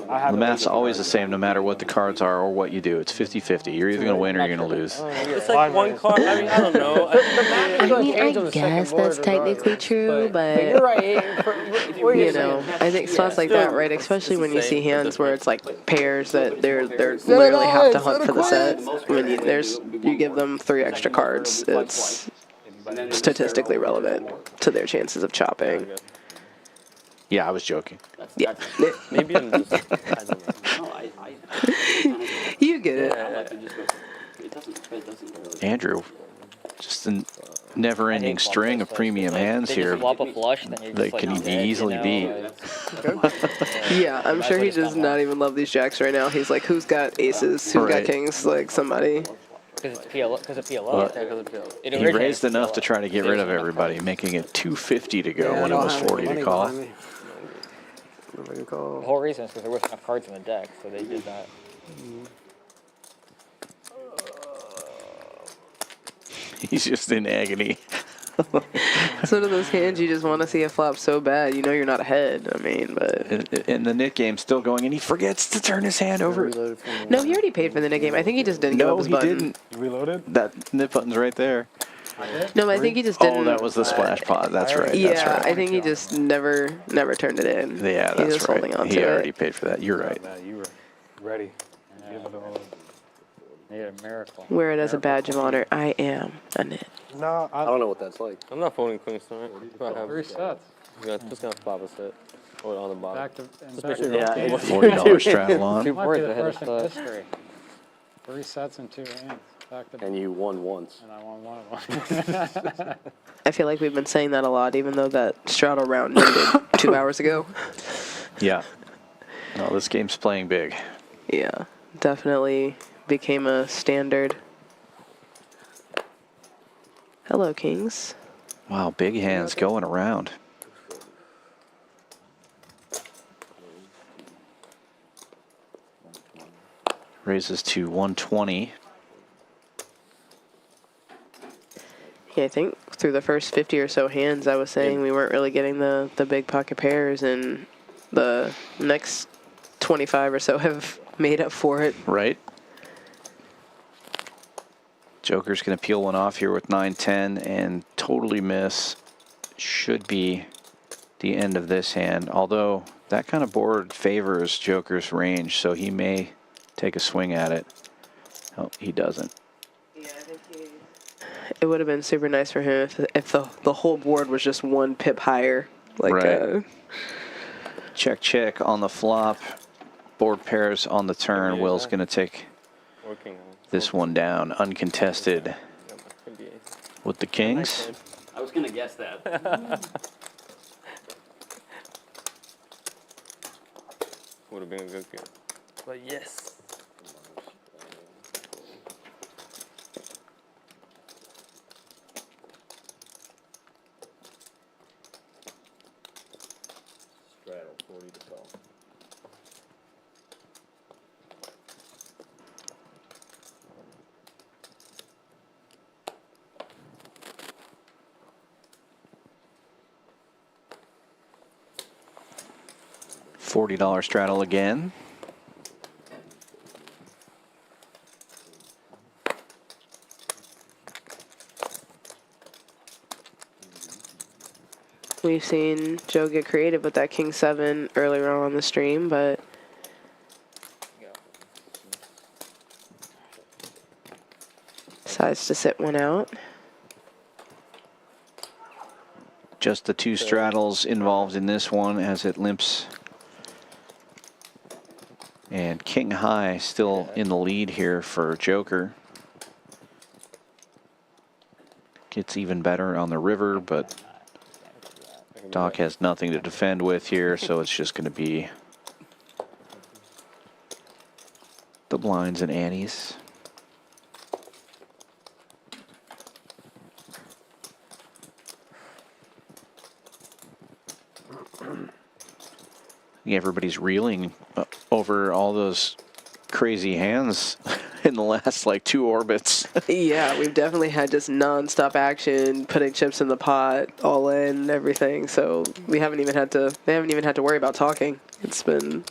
I The haven't math's always the same no matter what the cards are or what you do. It's 50-50. You're either going to win or you're going to lose. It's like one card. I mean, I don't know. I mean, I guess that's technically true, but You're right. you know, I think spots like that, right? Especially when you see hands where it's like pairs that they're literally have to hunt for the set. When you give them 3 extra cards, it's statistically relevant to their chances of chopping. Yeah, I was joking. Yeah, Maybe I'm just. I don't know. No, I you get it. I like to just go. It doesn't really. Andrew, just a never-ending string of premium hands They here just flop a flush, then you're that just like, can I'm dead, easily you beat. know? Yeah, I'm That's sure what he it's does done not well. even love these jacks right now. He's like, who's got aces? Who's Right. got kings? Like somebody. Because it's PLO. Because of PLO. Well, Yeah, 'cause of PL. It He originated raised from enough to PLO. try to get rid of everybody, making it 250 to go when it was 40 to call. The whole reason is because there wasn't enough cards in the deck, so they did that. He's just in agony. It's one of those hands you just want to see a flop so bad. You know you're not ahead. I mean, but And the knit game's still going, and he forgets to turn his hand over. no, he already paid for the knit game. I think he just didn't give No, up his he button. didn't. Reloaded? That knit button's right there. No, I think he just didn't. Oh, that was the splash pod. That's right. Yeah, That's right. I think he just never turned it in. Yeah, he that's was right. holding on He to already it. paid for that. You're right. You were ready. Give it all. Need a miracle. Wear it as a badge of honor. I am a knit. No, I don't know what that's like. I'm not folding queens tonight. I have, 3 sets. just gonna flop a set. Or on the bottom. Back to and back Especially to Yeah, rotation. it's- $40 straddle on. Two Might be boards the ahead of first in stuff. history. 3 sets and 2 hands. Back to And you won once. and I won one of them. I feel like we've been saying that a lot, even though that straddle round ended 2 hours ago. Yeah. No, this game's playing big. Yeah, definitely became a standard. Hello, Kings. Wow, big hands going around. Raises to 120. Yeah, I think through the first 50 or so hands, I was saying we weren't really getting the big pocket pairs, and the next 25 or so have made up for it. Right. Joker's going to peel one off here with 9-10 and totally miss. Should be the end of this hand, although that kind of board favors Joker's range, so he may take a swing at it. Oh, he doesn't. Yeah, I think it would have been super nice for him if the whole board was just 1 pip higher. Like, Right. Check, check on the flop. Board pairs on the turn. Will's going to take Working on it. this one down, uncontested Could be ace. with the kings. I was gonna guess that. Would have been a good game. But yes. Straddle 40 to call. $40 straddle again. We've seen Joe get creative with that King 7 earlier on the stream, but Decides to sit one out. Just the two straddles involved in this one as it limps. And King High still in the lead here for Joker. Gets even better on the river, but Doc has nothing to defend with here, so it's just going to be the blinds and antes. Everybody's reeling over all those crazy hands in the last like 2 orbits. Yeah, we've definitely had just non-stop action, putting chips in the pot, all in, everything. So they haven't even had to worry about talking. It's been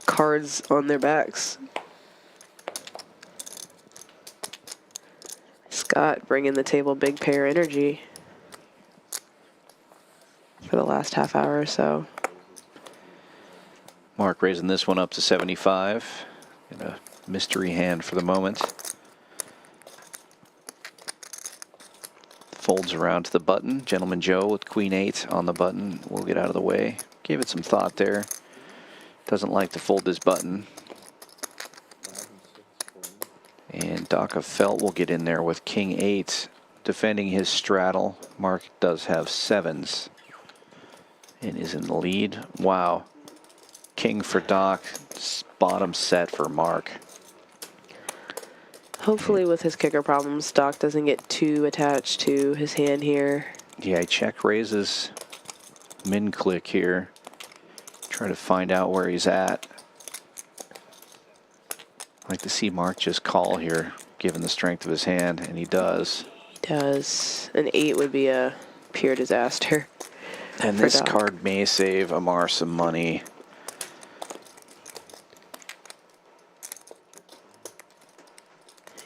cards on their backs. Scott bringing the table big pair energy for the last half hour or so. Mark raising this one up to 75. In a mystery hand for the moment. Folds around to the button. Gentleman Joe with Queen 8 on the button. We'll get out of the way. Gave it some thought there. Doesn't like to fold this button. And Doc of Felt will get in there with King 8 defending his straddle. Mark does have 7s and is in the lead. Wow. King for Doc, bottom set for Mark. Hopefully with his kicker problems, Doc doesn't get too attached to his hand here. Yeah, he check raises min click here. Try to find out where he's at. I'd like to see Mark just call here, given the strength of his hand, and he does. He does. An 8 would be a pure disaster. And this card may save Amar some money.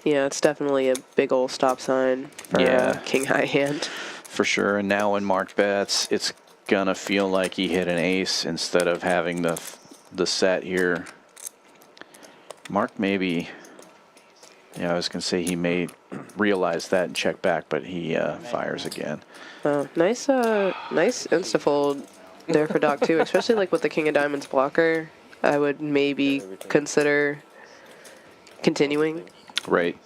Yeah, it's definitely a big old stop sign for a King High hand. For sure, and now when Mark bets, it's gonna feel like he hit an ace instead of having the set here. Mark maybe, I was gonna say he may realize that and check back, but he fires again. Oh, nice insta-fold there for Doc too, especially like with the King of Diamonds blocker. I would maybe consider continuing. Right.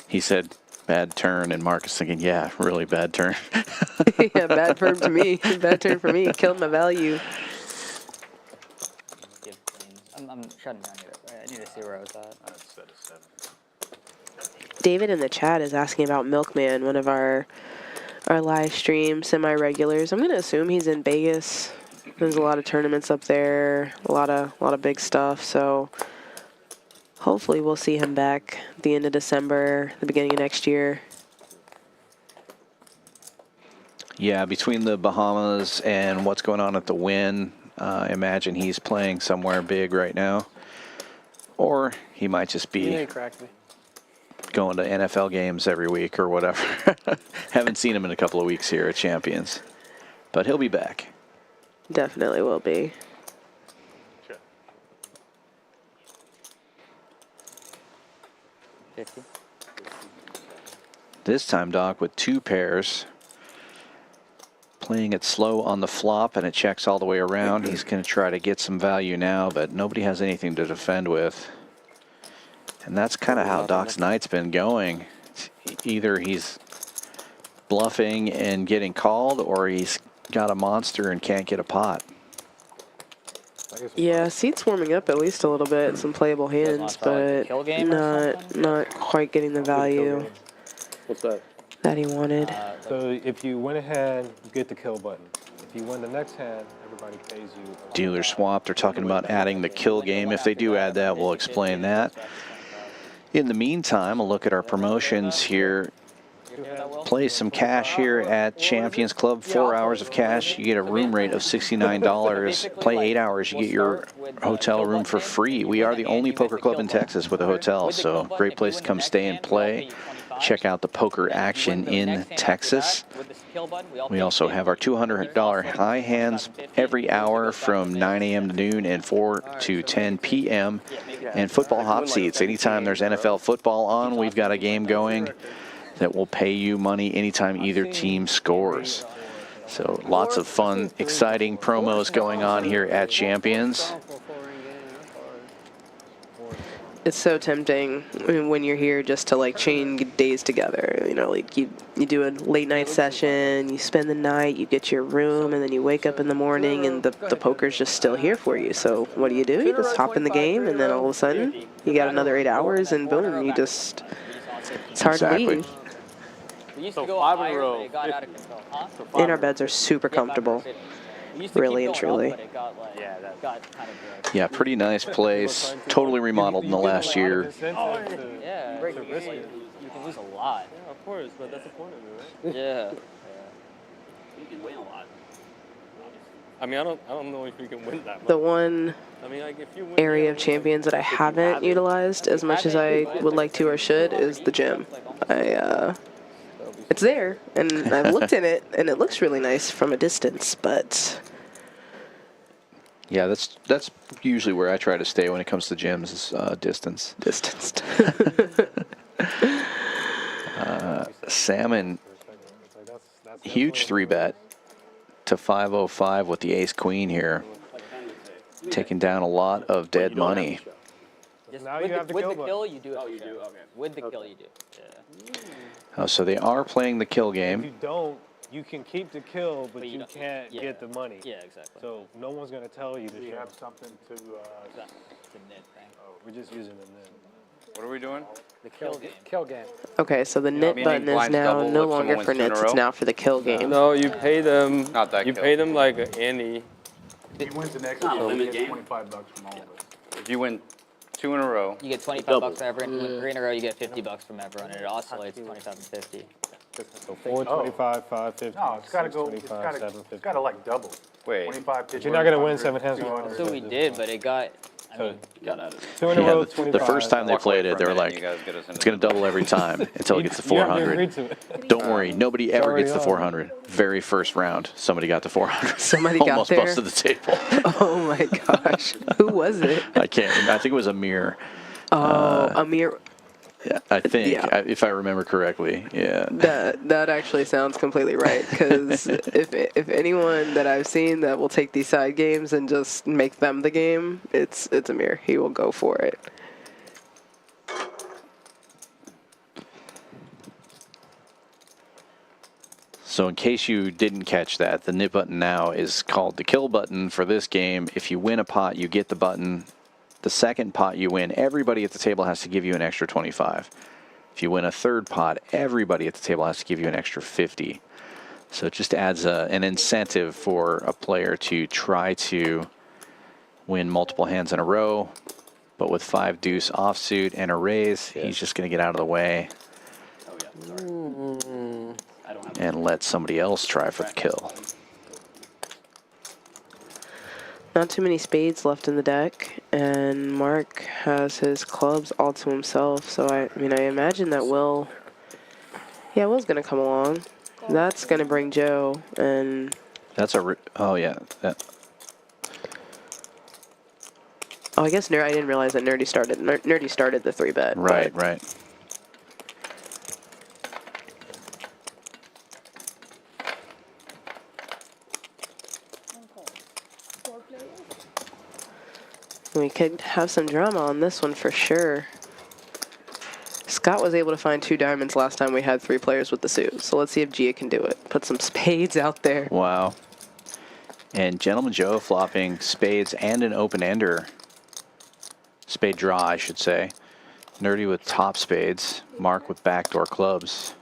He said bad turn, and Mark is thinking, yeah, really bad turn. Yeah, bad turn to me. Bad turn for me. Killed my value. I'm shutting down here. I need to see where I was at. David in the chat is asking about Milkman, one of our live stream semi-regulars. I'm gonna assume he's in Vegas. There's a lot of tournaments up there, a lot of big stuff. So hopefully we'll see him back at the end of December, the beginning of next year. Yeah, between the Bahamas and what's going on at the Wynn, I imagine he's playing somewhere big right now. Or he might just be going to NFL games every week or whatever. Haven't seen him in a couple of weeks here at Champions. But he'll be back. Definitely will be. Sure. 50. This time, Doc, with 2 pairs. Playing it slow on the flop, and it checks all the way around. He's going to try to get some value now, but nobody has anything to defend with. And that's kind of how Doc's night's been going. Either he's bluffing and getting called, or he's got a monster and can't get a pot. Yeah, seat's warming up at least a little bit. Some playable hands, but not quite getting the value. What's that? That he wanted. So if you went ahead, you get the kill button. If you win the next hand, everybody pays you. Dealer swap. They're talking about adding the kill game. If they do add that, we'll explain that. In the meantime, a look at our promotions here. play some cash here at Champions Club. 4 hours of cash, you get a room rate of $69. Play 8 hours, you get your hotel room for free. We are the only poker club in Texas with a hotel, so great place to come stay and play. Check out the poker action in Texas. We also have our $200 high hands every hour from 9 a.m. to noon and 4 to 10 p.m. And football hot seats. Anytime there's NFL football on, we've got a game going that will pay you money anytime either team scores. So lots of fun, exciting promos going on here at Champions. It's so tempting when you're here just to like chain days together. You know, like you do a late night session, you spend the night, you get your room, and then you wake up in the morning and the poker's just still here for you. So what do? You just hop in the game, and then all of a sudden you got another 8 hours, and boom, it's hard to leave. We used to go 5 in a row. It got out of control, huh? And our beds are super comfortable, really and truly. Yeah, pretty nice place. Totally remodeled in the last year. Yeah, you can lose a lot. Yeah, of course, but that's the point of it, right? Yeah. You can win a lot. I mean, I don't know if you can win that much. The one I mean, like, if you win, area of Champions that I haven't utilized as much as I would like to or should is the gym. It's there, and I've looked in it, and it looks really nice from a distance, but Yeah, that's usually where I try to stay when it comes to gyms is distance. distanced. Salmon, huge 3-bet to 505 with the ace-queen here. Taking down a lot of dead money. Now you have the with kill the button. kill, you do it. Oh, you do? Okay. With the kill, you do. Yeah. So they are playing the kill If game. you don't, you can keep the kill, but But you you don't- can't yeah. get the money. Yeah, exactly. So no one's gonna tell you to We show. have something to, The net thing. We're just using them then. What are we doing? The kill game. Kill game. Okay, so the knit meaning button is blinds now double no if someone longer wins for 2 in a knits, it's row? now for the kill game. No, you pay them. Not that You kill. pay them like an ante. he wins the next Not a one, he limit gets game. 25 bucks from all of us. If you win 2 in a row, You get 25 bucks from everyone. Win 3 in a row, you get 50 bucks from everyone, and it oscillates 25 and 50. So 425, 550. No, it's gotta go, 625, it's 750. gotta like double. wait. 25, 50. You're not gonna win 7 hands. So we did, but it got. I mean, Got out of it. 2 in a Yeah, row, the 25. first time they Walk away played it, for a they were minute and like, you guys get us into it's going to double every time until it gets to You have to 400. agree to it. Don't worry, nobody ever already gets to on. 400. Very first round, somebody got to 400. Somebody got Almost there? busted the table. Oh my gosh, who was it? I can't. I think it was Amir. Oh, Amir. Yeah, I think, Yeah. if I remember correctly. Yeah. That actually sounds completely right, because if anyone that I've seen that will take these side games and just make them the game, it's Amir. He will go for it. So in case you didn't catch that, the knit button now is called the kill button for this game. If you win a pot, you get the button. The second pot you win, everybody at the table has to give you an extra 25. If you win a third pot, everybody at the table has to give you an extra 50. So it just adds an incentive for a player to try to win multiple hands in a row. But with 5 deuce offsuit and a raise, he's just going to get out of the way Oh, yeah. Sorry. I don't have and let somebody else try for the kill. Not too many spades left in the deck, and Mark has his clubs all to himself. So I imagine that Will's gonna come along. That's gonna bring Joe, and That's a. Oh yeah. I guess I didn't realize that Nerdy started. Nerdy started the 3-bet. Right. but- Right. Okay. 4 players. We could have some drama on this one for sure. Scott was able to find 2 diamonds last time we had 3 players with the suit. So let's see if Gia can do it. Put some spades out there. Wow. And Gentleman Joe flopping spades and an open ender. Spade draw, I should say. Nerdy with top spades. Mark with backdoor clubs.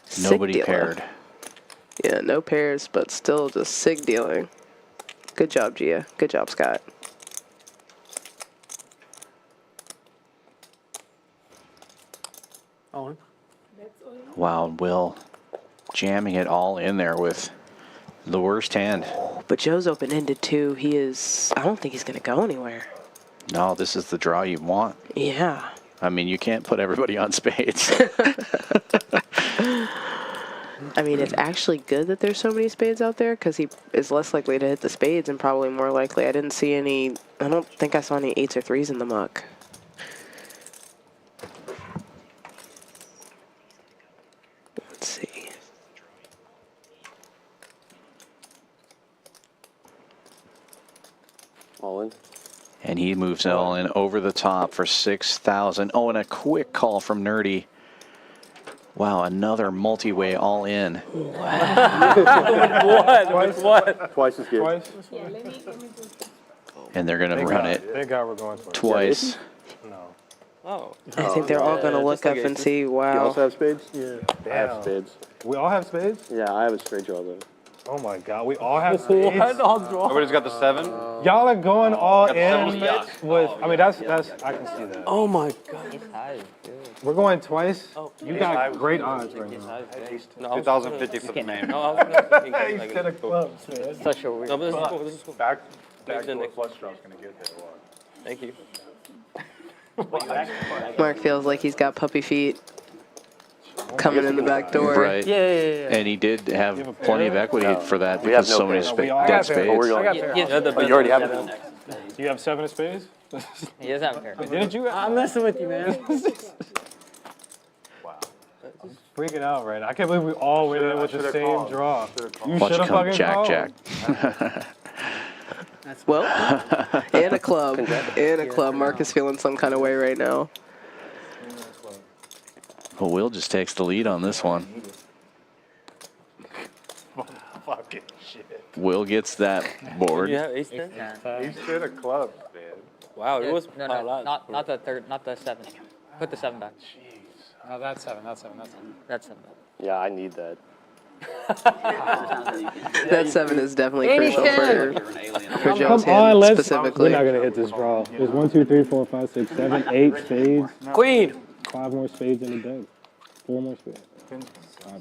Sick Nobody dealer. paired. Yeah, no pairs, but still just sig dealing. Good job, Gia. Good job, Scott. On. That's all. Wow, Will jamming it all in there with the worst hand. But Joe's open-ended too. He is. I don't think he's gonna go anywhere. No, this is the draw you want. Yeah. I mean, you can't put everybody on spades. I mean, it's actually good that there's so many spades out there because he is less likely to hit the spades and probably more likely. I didn't see any. I don't think I saw any 8s or 3s in the muck. Let's see. All in. And he moves it all in over the top for 6,000. Oh, and a quick call from Nerdy. Wow, another multi-way all in. What? Twice as good. Yeah, let me do this. And they're going to run it Thank God we're going for it. twice. No. Oh. I think they're all going to look up and see, You wow. also have spades? Yeah. They have spades. We all have spades? Yeah, I have a straight draw though. Oh my God, we all have spades. What? I'll draw. Nobody's got the 7? Y'all are going all Got in the 7 spades? with, I mean, that's, I can see that. Oh my god. Ace high is good. We're going twice. Oh. You got great odds right now. No, I was 2,050 for the main. No, I was gonna think like Instead of clubs, man. Such a weird. No, but this is cool. This is cool. Back Maybe the door next- flush draw's gonna get there. Watch. Thank you. Mark feels like he's got puppy feet coming in the back door. Right. Yeah. And he did have plenty of equity for that We have because no so many pair. We all dead have pair. spades. Oh, we're going. You Oh, you already have it. You have 7 of spades? He doesn't have a pair. Didn't you? I'm messing with you, man. Wow. Freaking out right now. I can't believe we all went in with the same draw. You Watch should it have come fucking jack, called. jack. Well, and a club. And a club. Mark is feeling some kind of way right now. Well, Will just takes the lead on this one. Fucking shit. Will gets that board. You have ace 10? He should have clubbed, man. Wow, it was No, a lot. not the third, not the 7. Put the 7 back. No, that's 7, that's 7, that's 7. That's 7. Yeah, I need that. That 7 is definitely crucial for Joe's Come on, hand let's. specifically. We're not gonna hit this draw. There's 1, 2, 3, 4, 5, 6, 7, 8 spades. Queen! 5 more spades in the deck. 4 more spades. 5 more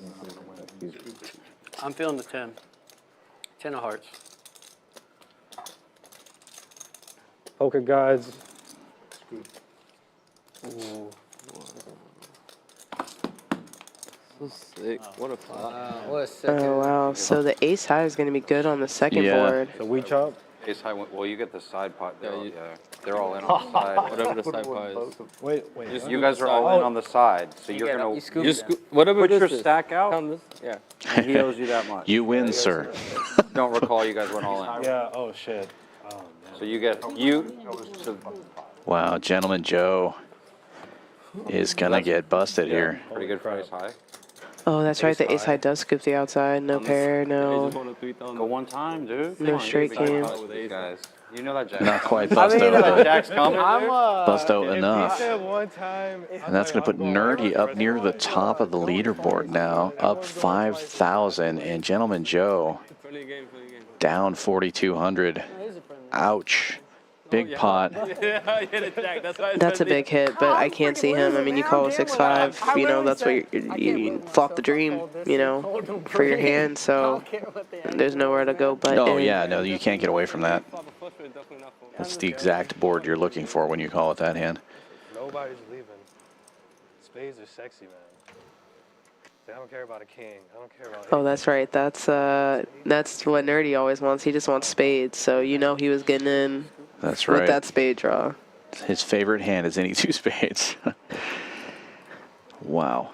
spades. I'm feeling the 10. 10 of hearts. Poker gods. So sick. What a flop. What a sick. Oh, wow. So the ace high is going to be good on the second Yeah. board. So we chop. Ace high, well, you get the side pot. They're, Yeah, all, you- they're all in on the side. Whatever the side pie is. Wait. Just You guys are all in on the side, so you're get up, gonna you scoop You it down. whatever put this your is. stack out, Count this. Yeah. and he owes you that much. You win, sir. Don't recall you guys went all in. Yeah. Oh shit. So you get so Wow, Gentleman Joe is going to get busted here. pretty good for ace high. Oh, that's right. The ace high does scoop the outside. No pair, I no. just wanted 3,000. Go one time, dude. No straight game. With ace. Guys, you know that Jack. Not quite busto, but Jack's coming. busto enough. He said one time. And that's going to put Nerdy up near the top of the leaderboard now, up 5,000. And Gentleman Joe Friendly game. down 4,200. Ouch. Big pot. Yeah, I hit it, Jack. That's why I That's a said big hit, but I can't see him. I mean, you call a 6-5, you know, that's what you flop the dream, you know, for your hand, so there's nowhere to go but Oh, in. yeah, no, you can't get away from that. That's the exact board you're looking for when you call it that hand. Nobody's leaving. Spades are sexy, man. I don't care about a king. I don't care about. Oh, that's right. That's what Nerdy always wants. He just wants spades, so you know he was getting in That's with right. that spade draw. His favorite hand is any 2 spades. Wow.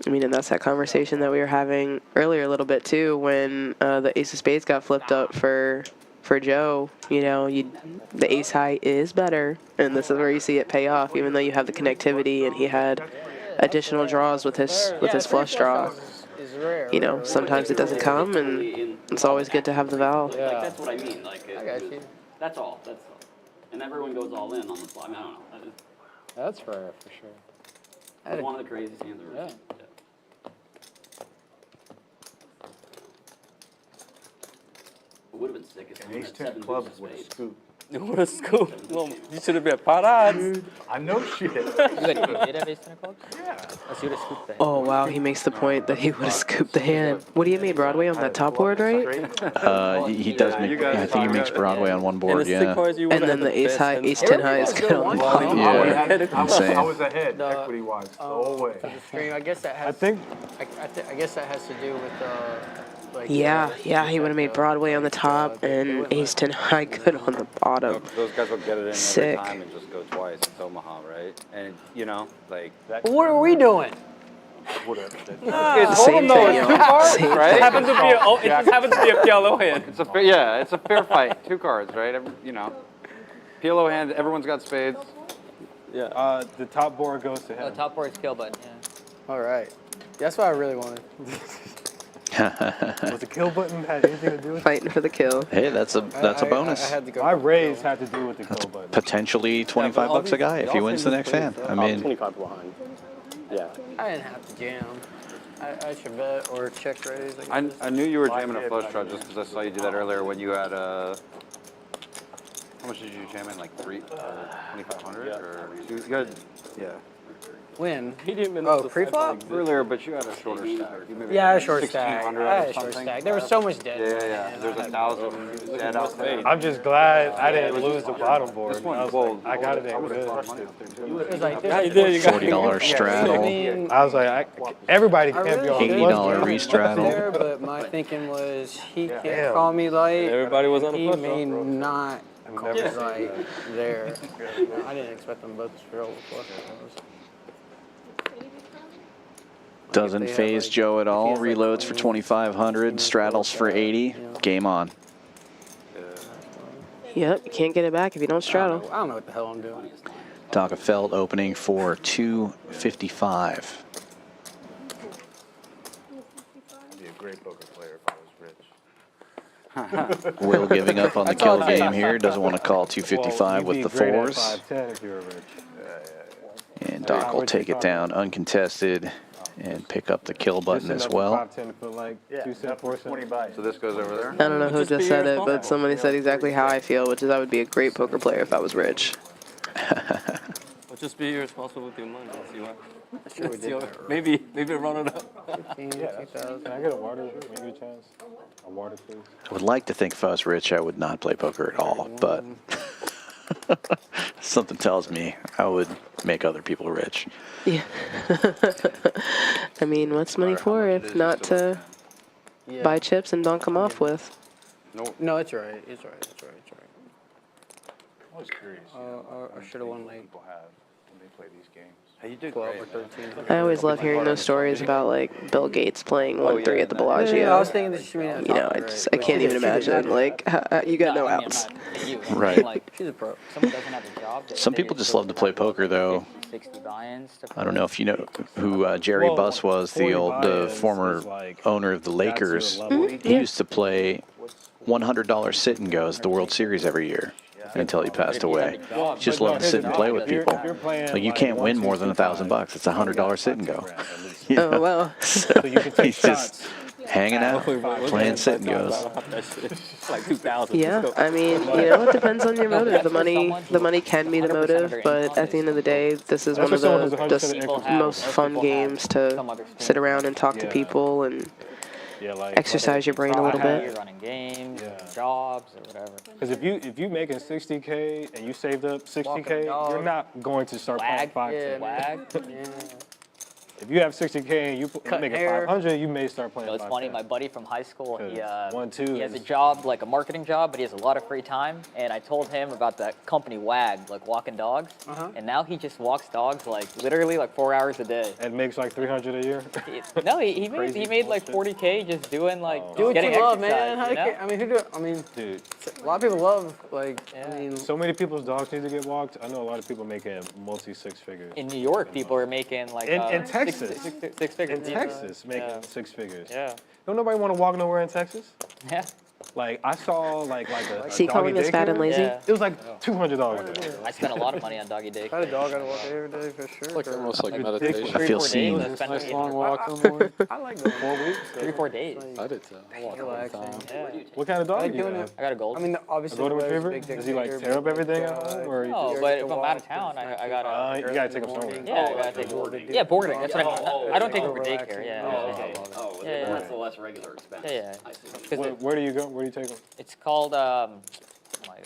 I mean, and that's that conversation that we were having earlier a little bit too, when the ace of spades got flipped up for Joe. You know, the ace high is better, and this is where you see it pay off. Even though you have the connectivity, and he had additional draws with his flush draw. You know, sometimes it doesn't come, and it's always good to have the valve. Like, that's what I mean. Like, that's all. That's all. And everyone goes all in on the flop. I mean, I don't know. That is That's rare for sure. one of the craziest hands I've ever seen. Yeah. It would have been sick if And someone ace had 10 7 clubs deuces with a spades. scoop. What a scoop. Well, you should have been pot odds. I know shit. You did have ace 10 of clubs? Yeah. Unless you would have scooped the hand. Oh wow, he makes the point that he would have scooped the hand. What do you mean, Broadway on that top board, right? He does make, I think he makes Broadway on one And board, the stick yeah. cards, you And would've then had the ace high, best ace hand. 10 high is good on the I bottom. Yeah. was, Insane. I was ahead, The- equity-wise, the whole way. For the stream, I guess that has. I think I guess that has to do with like. Yeah, he would have made Broadway on the top and ace 10 high good on the bottom. Those guys will get it in Sick. every time and just go twice. It's Omaha, right? And you know, like What are we doing? Whatever. it's Same Hold'em though. thing, It's yo. two cards, Same It right? happens to be it just happens to be a PLO hand. It's a fair, yeah, it's a fair fight. Two cards, right? You know, PLO hand. Everyone's got spades. Yeah. the top board goes to Oh, him. top board's kill button, yeah. All right. That's what I really wanted. Was the kill button had anything to do with it? Fighting for the kill. Hey, that's a bonus. I had to go. My raise had to do with the kill button. Potentially 25 bucks a guy if he wins the next hand. I mean, 25 behind. Yeah. I didn't have to jam. I should bet or check raise. I knew you were jamming a flush draw just because I saw you do that earlier when you had how much did you jam in? Like 2,500 or you had, yeah. When? He didn't even Oh, pre-flop? Earlier, but you had a shorter stack. You maybe Yeah, had a short stack. 1,600 I had or a short something. stack. There was so much dead. Yeah. There's 1,000 dead out there. I'm just glad I didn't lose the bottom board. This one, I was well, like, I got it in good. It was like Yeah, you did. You got $40 straddle. I was like, everybody can't be on $80 flush draw. re-straddle. there, but my thinking was he can't Damn. call me light. Everybody was on the He flush may draw. not call me never light there. I didn't expect them both to roll flush draws. Doesn't phase Joe at all. Reloads for 2,500. Straddles for 80. Game on. Yep, you can't get it back if you don't straddle. I don't know what the hell I'm doing. Doc Felt opening for 255. I'd be a great poker player if I was rich. Will giving up on the kill game here. Doesn't want to call 255 with the fours. 510 if you were rich. And Doc will take it down uncontested and pick up the kill button as well. 510 to put like 2 cents, 4 20 cents. bucks. So this goes over there? I don't know who just said it, but somebody said exactly how I feel, which is I would be a great poker player if I was rich. Well, just be irresponsible with your money. See what? Maybe run it up. 15, 2,000. Can I get a water? Can you get a chance? A water, please. I would like to think if I was rich, I would not play poker at all, but something tells me I would make other people rich. Yeah. I mean, what's money for if not to Yeah. buy chips and don't come off with? No, it's right. It's right. It's right. It's right. I was curious. I should have won like People have when they play these games. Hey, you did 12 great. or 13. I always love hearing those stories about like Bill Gates playing 1-3 at the Yeah, I was Bellagio. thinking this should be You know, I can't even imagine. Like, you got no I mean, outs. I'm not you. I mean, Right. Like, She's a pro. someone doesn't have a job. Some people just love to play poker, though. 60 buy-ins to I don't know if you know who Jerry Well, Buss was, the 40 old buy-ins former is like- owner of the Lakers. That's your level. He used to play $100 sit and goes at the World Series every year until he passed away. He just loved to sit and play with people. Like you can't win more than $1,000. It's $100 sit and go. You know? Oh, well. So you can take he's just shots. hanging out, playing sit and goes. It's like 2,000. Yeah, I mean, it depends on your motive. The money can be the motive, but at the end of the day, this is one of the most fun games to sit around and talk to people and Yeah, like exercise your brain a little You're bit. running games, Yeah. jobs, or whatever. Because if you making 60K and you saved up 60K, dog. you're not going to start playing Wag, 510. Wag. If you have 60K and you Cut making hair. 500, you may start playing So it's 510. funny, my buddy from high school, he 1-2 has a is- job, like a marketing job, but he has a lot of free time. And I told him about that company WAG, like walking dogs. And now he just walks dogs like literally like 4 hours a day. And makes like 300 a year. No, he Crazy made like bullshit. 40K just doing like Do what getting you love, exercise, man. How you do know? I mean, who do? I mean, Dude, a lot of people love like. I mean, so many people's dogs need to get walked. I know a lot of people making multi-6 figures. In New York, people are making like In Texas. six figures. In Texas, making Yeah. 6 figures. Yeah. Don't nobody want to walk nowhere in Texas? Yeah. Like I saw like a Is he doggy calling us fat daycare. and lazy? Yeah. It was like $200. I spent a lot of money on doggy day. I had a dog I'd walk every day for sure. It's like almost like Like meditation. I feel 3-4 seen. days. I spent Nice long 800 walk in the morning. I like going 4 weeks. 3-4 days. I did too. I walk all the Relaxing. time. Yeah. What kind of dog do you doing have? I got a gold. I mean, A obviously, golden there's a retriever? big Does he like dictator, tear up but, everything at home, or he No, just- but if I'm out of town, I got a. you gotta take him somewhere. Yeah, I gotta take boarding. Yeah, boarding. That's what I mean. I don't take him for daycare. Yeah. Oh, okay. Oh, Yeah, yeah. that's the less regular expense. Yeah, yeah. I see. 'Cause Where do you go? Where do you take him? it's called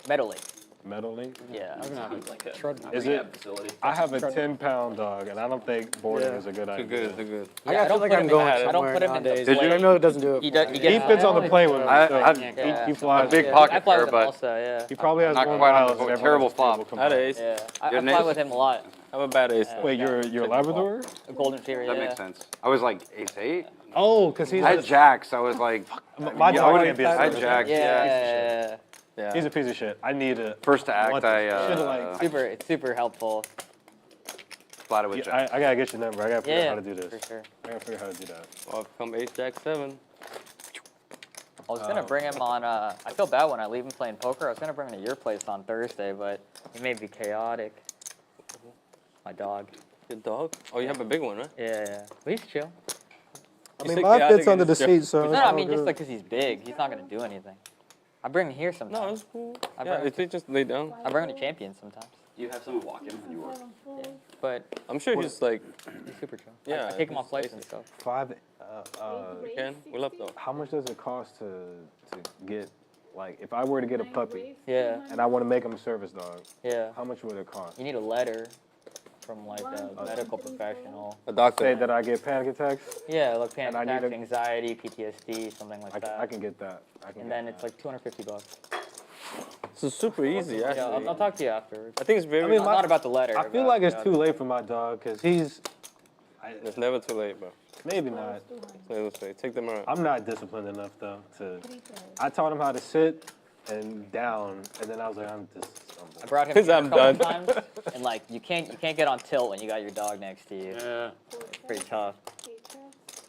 Meadow Lake. Meadow Link? Yeah. I'm gonna Like a treadmill. Is rehab it? facility. I have a 10-pound dog, and I don't think boarding is a good Too idea. good, too good. I Yeah, feel like put I'm him going in, I don't somewhere put him in the nowadays. Did you? I know it doesn't do it. He for does. me. He He gets. fits on the plane with me. so Yeah. he flies. Big Yeah, pocket I fly there, with him but also. Yeah. He probably has Not more quite on miles the than boat. everyone Terrible else will flop. Had combine. ace. Yeah. I Your fly name? with him a lot. Have a bad ace. Wait, you're Labrador? A golden retriever. That Yeah. makes sense. I was like ace 8. Oh, because he's I had jacks. I was like, my yeah, dog I can't be a had service. jacks. Yeah. Yeah. He's a piece of shit. I need a First to act, want I this. Should've, like, It's super helpful. flatted with jacks. I gotta get your number. I gotta figure out Yeah. how to do this. For sure. I gotta figure out how to do that. Well, come ace jack 7. I was gonna bring him on. I feel bad when I leave him playing poker. I was gonna bring him to your place on Thursday, but it may be chaotic. My dog. Your dog? Oh, you have a big one, right? Yeah. But he's chill. I You mean, say mine chaotic fits under the is different. seat, so. No, it's I all mean just good. like 'cause he's big, he's not gonna do anything. I bring him here No, sometimes. it's cool. I Yeah, bring if they just lay down. I bring him to Champions sometimes. Do you have someone walk him when you work? But I'm sure he's like, he's super chill. Yeah, I take him on he's flights and basic. stuff. you can. We love dog. How much does it cost to get, like, if I were to get a puppy Yeah. and I want to make him a service dog, Yeah. how much would it cost? You need a letter from like a medical professional. A doctor. Say that I get panic attacks. Yeah, like panic And I need attacks, a- anxiety, PTSD, something like that. I can get that. And then it's like $250. This is super easy, Yeah, actually. I'll talk to you afterwards. I think it's very. I mean, Not not about the letter. I feel about, like it's uh, too late for my dog because he's it's never too late, bro. maybe not. It's never too late. Take them around. I'm not disciplined enough though to. I taught him how to sit and down, and then I was like, I brought him 'Cause here a I'm couple done. times, and like you can't get on tilt when you got your dog next to you. Yeah. It's pretty tough.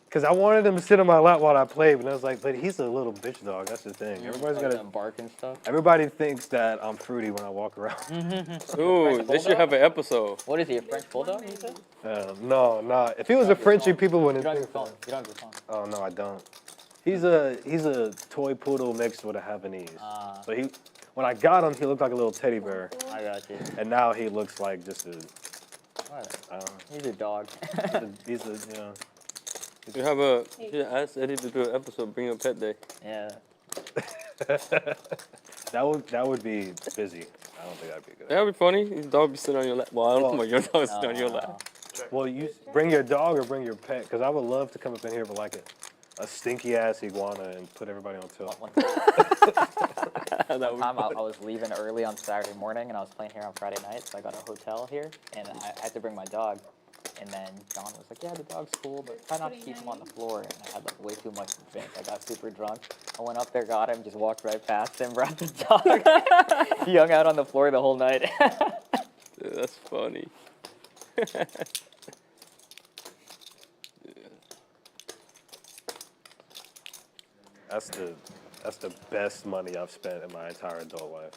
Because I wanted him to sit on my lap while I played, but I was like, but he's a little bitch dog. That's the thing. Everybody's Like, got to. bark and stuff. Everybody thinks that I'm fruity when I walk around. Ooh, they should have an episode. What is he, a French bulldog? You said? No. If he was a Frenchie, people You wouldn't don't have your think phone. You don't have your phone. Oh no, I don't. He's a toy poodle mixed with a Havanese. So when I got him, he looked like a little teddy bear, I got you. and now he looks like just a. He's a dog. He's a you know. You have a. You should ask Eddie to do an episode. Bring a pet day. Yeah. That would be busy. I don't think that'd be good. That'd be funny. Your dog be sitting on your lap. Well, I don't know about your dog sitting on your lap. Well, you bring your dog or bring your pet, because I would love to come up in here with like a stinky ass iguana and put everybody on tilt. One time I was leaving early on Saturday morning, and I was playing here on Friday night, so I got a hotel here, and I had to bring my dog. And then John was like, yeah, the dog's cool, but try not to keep him on the floor. And I had like way too much to drink. I got super drunk. I went up there, got him, just walked right past him, brought the dog. He hung out on the floor the whole night. Dude, that's funny. That's the best money I've spent in my entire adult life.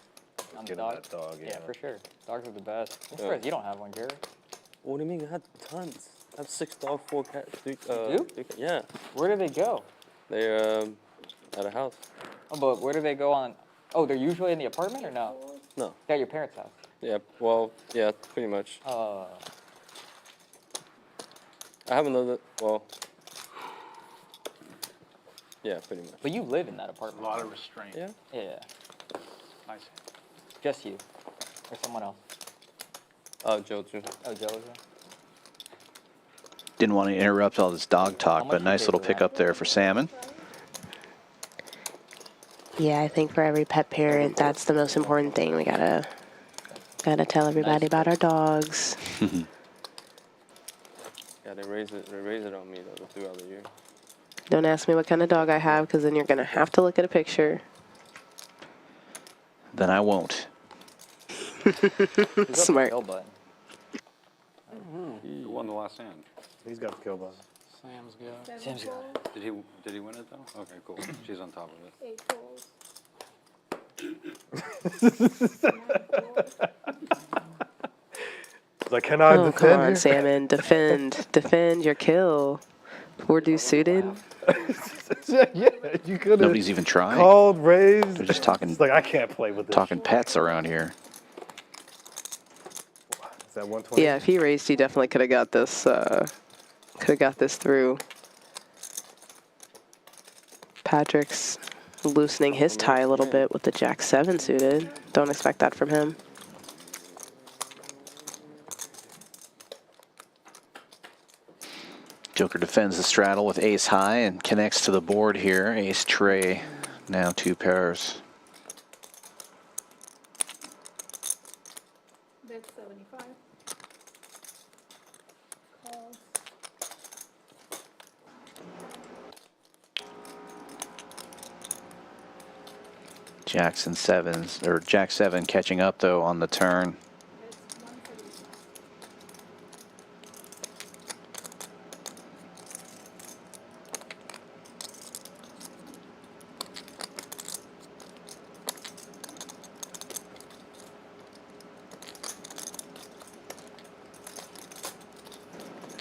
On the Getting dog? that dog, yeah. Yeah, for sure. Dogs are the best. I'm surprised you don't have one, Jared. What do you mean? I had tons. I have 6 dogs, 4 cats. 3, You do? 3 cats. Yeah. Where do they go? They're at a house. Oh, but where do they go on? Oh, they're usually in the apartment or no? No. They're at your parents' house. Yeah. Well, yeah, pretty much. Oh. I have another. Well. Yeah, pretty much. But you live in that apartment. A lot of restraint. Yeah. Yeah. Nice. Just you. Or someone else. Oh, Joe too. Oh, Joe is there? Didn't want to interrupt all this dog How talk, much but you nice pay little for that? pickup there for Salmon. Yeah, I think for every pet parent, that's the most important thing. We gotta tell everybody about our dogs. Yeah, they raise it on me though throughout the year. Don't ask me what kind of dog I have, because then you're gonna have to look at a picture. Then I won't. Smart. Kill button. Who won the last hand? He's got the kill button. Sam's good. Sam's got it. Did he win it though? Okay, cool. She's on top of it. 8 balls. Like, can I Oh, defend come on, here? Salmon. Defend your kill. 4 deuce suited. Yeah, you could have Nobody's even trying. called, raised. They're just talking. It's like, I can't play with this. Talking pets around here. Is that 120? Yeah, if he raised, he definitely could have got this. Could have got this through. Patrick's loosening his tie a little bit with the Jack-7 suited. Don't expect that from him. Joker defends the straddle with ace high and connects to the board here. Ace tray, now 2 pairs. Bet 75. Calls. Jackson 7s, or Jack 7 catching up though on the turn. It's 135.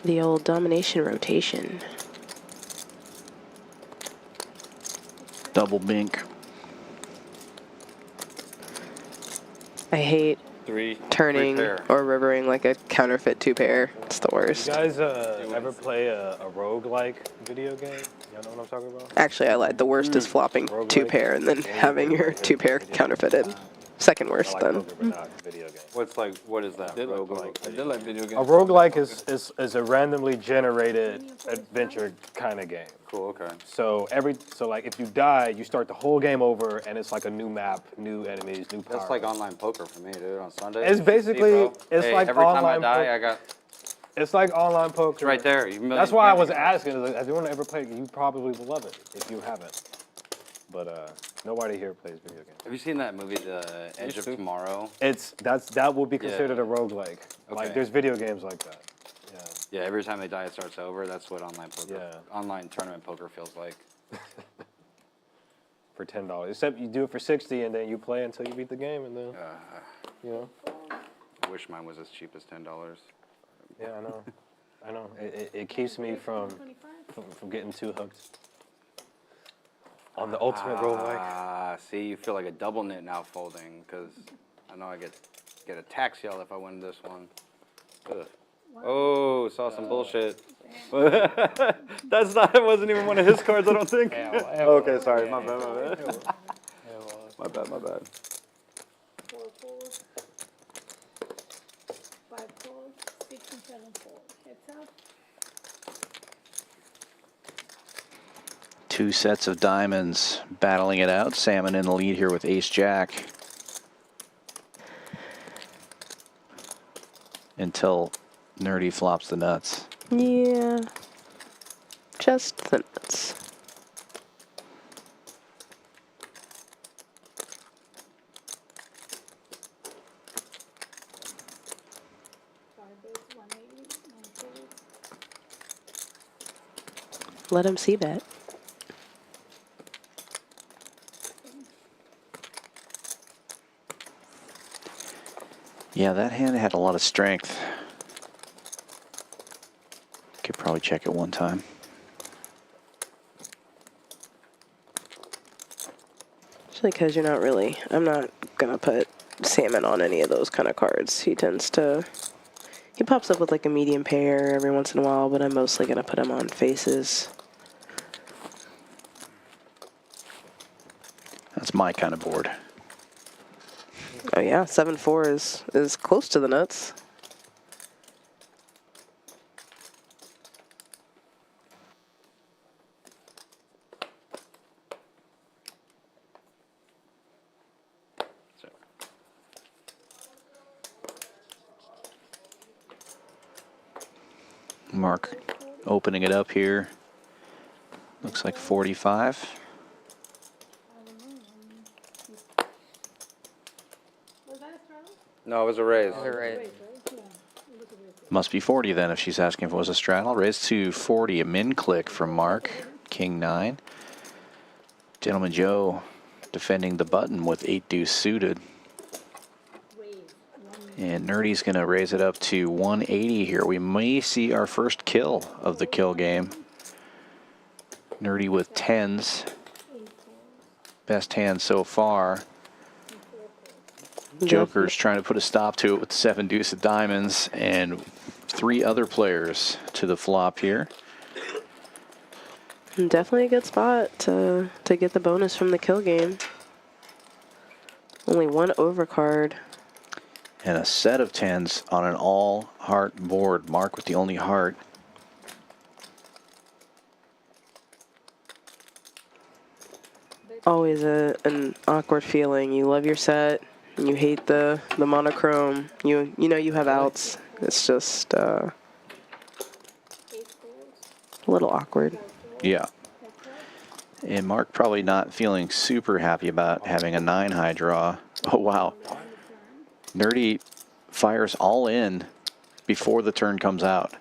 The old domination rotation. Double bink. I hate turning pair. or rivering like a counterfeit 2-pair. It's the worst. You guys ever play a roguelike video game? Y'all know what I'm talking about? Actually, I lied. The worst is flopping Roguelike? 2-pair and then having your 2-pair counterfeited. Second worst, I like then. poker, but not video games. What is that? I did Roguelike. like video games. A roguelike is a randomly generated adventure kind of game. Cool, okay. So like if you die, you start the whole game over, and it's like a new map, new enemies, new power. That's like online poker for me, dude, on Sunday. It's basically Hey, like every time I online die, poker. I got It's like online poker. it's right there. That's why I was asking. Like, have you ever played? You probably will love it if you haven't. But nobody here plays video games. Have you seen that movie, The Edge of Tomorrow? That would be considered a roguelike. Like Okay. there's video games like that. Yeah. Yeah, every time they die, it starts over. That's what online poker, Yeah. online tournament poker feels like. For $10, except you do it for 60, and then you play until you beat the game, and then you know. I wish mine was as cheap as $10. Yeah, I know. I know. It keeps me from getting too hooked on the ultimate roguelike. See, you feel like a double knit now folding, because I know I get a tax yell if I win this one. Ugh. Oh, saw some bullshit. That's not. It wasn't even one of his cards, I don't think. Okay, sorry. My bad. My bad. 4 fours. 5 fours. 6 and 7 fours. Heads up. 2 sets of diamonds battling it out. Salmon in the lead here with ace jack. Until Nerdy flops the nuts. Yeah. Just the nuts. Let him see bet. Yeah, that hand had a lot of strength. Could probably check it one time. Especially because you're not really, I'm not going to put Salmon on any of those kind of cards. He tends to, he pops up with like a medium pair every once in a while, but I'm mostly going to put him on faces. That's my kind of board. Oh yeah, 7-4 is close to the nuts. Mark opening it up here. Looks like 45. No, it was a raise. Must be 40 then if she's asking if it was a straddle. Raised to 40, a min click from Mark. King 9. Gentleman Joe defending the button with 8 deuce suited. And Nerdy's going to raise it up to 180 here. We may see our first kill of the kill game. Nerdy with 10s. Best hand so far. Joker's trying to put a stop to it with 7 deuce of diamonds, and 3 other players to the flop here. Definitely a good spot to get the bonus from the kill game. Only 1 overcard. And a set of 10s on an all heart board. Mark with the only heart. Always an awkward feeling. You love your set, and you hate the monochrome. You know you have outs. It's just a little awkward. Yeah. And Mark probably not feeling super happy about having a 9 high draw. Oh, wow. Nerdy fires all in before the turn comes out.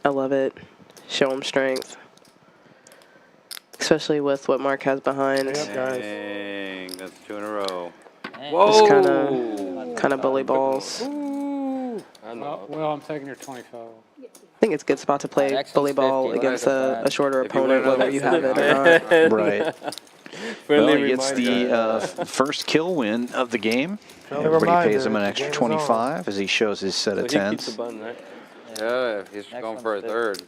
I love it. Show him strength. Especially with what Mark has behind. Dang, that's 2 in a row. Just kind of bully balls. Well, I'm taking your 25. I think it's a good spot to play bully ball against a shorter opponent, whether you have it or not. Right. Well, he gets the first kill win of the game. Everybody pays him an extra 25 as he shows his set of 10s. Yeah, he's going for a third.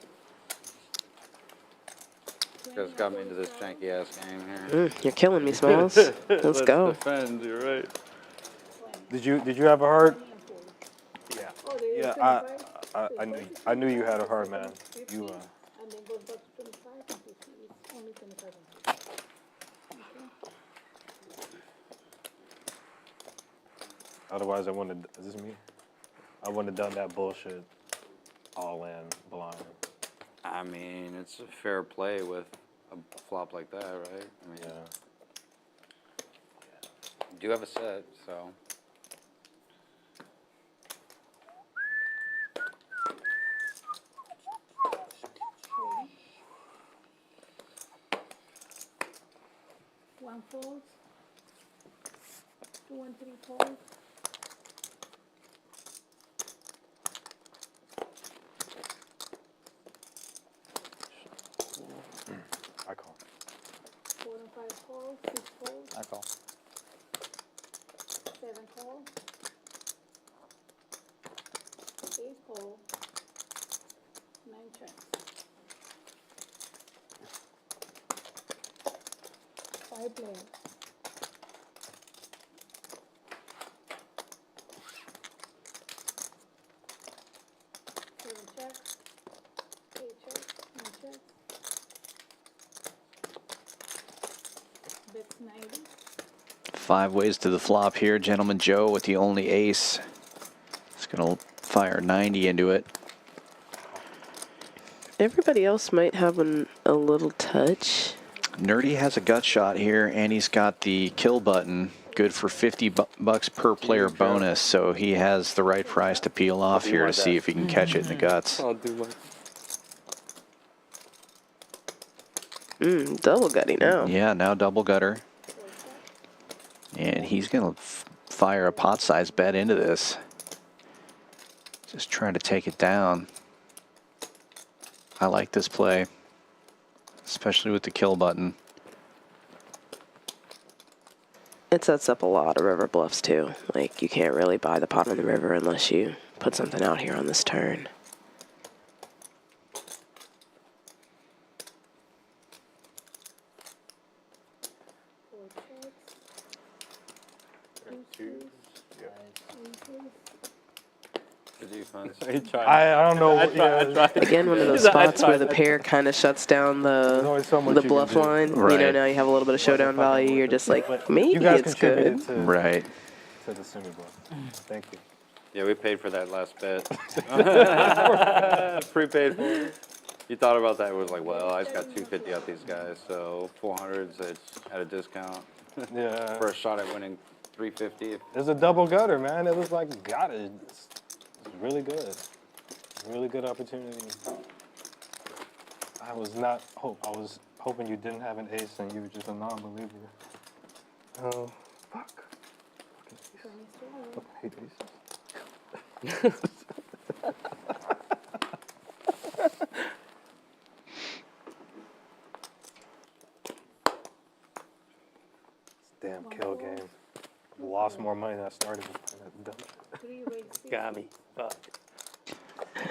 Just got me into this janky ass game here. You're killing me, Smalls. Let's go. Defend, you're right. Did you have a heart? Yeah. I knew you had a heart, man. You Otherwise, I wouldn't. Is this me? I wouldn't have done that bullshit. All in blind. I mean, it's a fair play with a flop like that, right? I mean, Yeah. You do have a set, so. One fold. 2 and 3 fold. I call. 4 and 5 fold. 6 fold. I call. 7 fold. 8 fold. 9 checks. 5 players. 7 checks. 8 checks. 9 checks. That's 90. 5 ways to the flop here. Gentleman Joe with the only ace. He's going to fire 90 into it. Everybody else might have a little touch. Nerdy has a gut shot here, and he's got the kill button. Good for 50 bucks per player bonus, so he has the right price to peel off here to see if he can catch it in the guts. I'll do one. Double gutty now. Yeah, now double gutter. And he's going to fire a pot-sized bet into this. Just trying to take it down. I like this play, especially with the kill button. It sets up a lot of river bluffs too. Like, you can't really buy the pot on the river unless you put something out here on this turn. I don't know. Again, one of those spots where the pair kind of shuts down the bluff line. You know, Right. now you have a little bit of showdown value. You're just like, maybe You guys it's good. contributed to, Right. to the semi bluff. Thank you. Yeah, we paid for that last bet. Prepaid for it. You thought about that, it was like, well, I just got 250 out these guys, so 400s, it's at a discount. Yeah. First shot at winning 350. There's a double gutter, man. It was like, got it. It's really good. Really good opportunity. I was hoping you didn't have an ace and you were just a non-believer. Oh, fuck. I hate aces. Damn kill game. Lost more money than I started with. Got me. Fuck.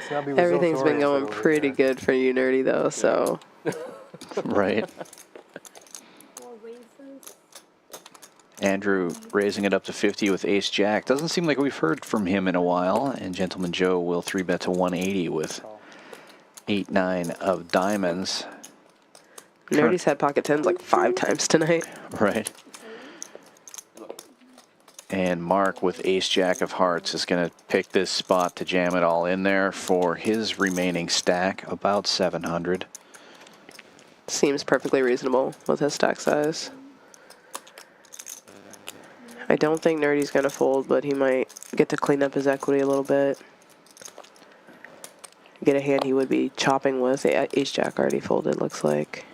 Everything's been going pretty good for you, Nerdy, though, so. Right. Andrew raising it up to 50 with Ace Jack. Doesn't seem like we've heard from him in a while. And Gentleman Joe will 3-bet to 180 with 8-9 of diamonds. Nerdy's had pocket tens like 5 times tonight. Right. And Mark with Ace Jack of Hearts is going to pick this spot to jam it all in there for his remaining stack, about 700. Seems perfectly reasonable with his stack size. I don't think Nerdy's going to fold, but he might get to clean up his equity a little bit. Get a hand he would be chopping with. Ace Jack already folded, looks like.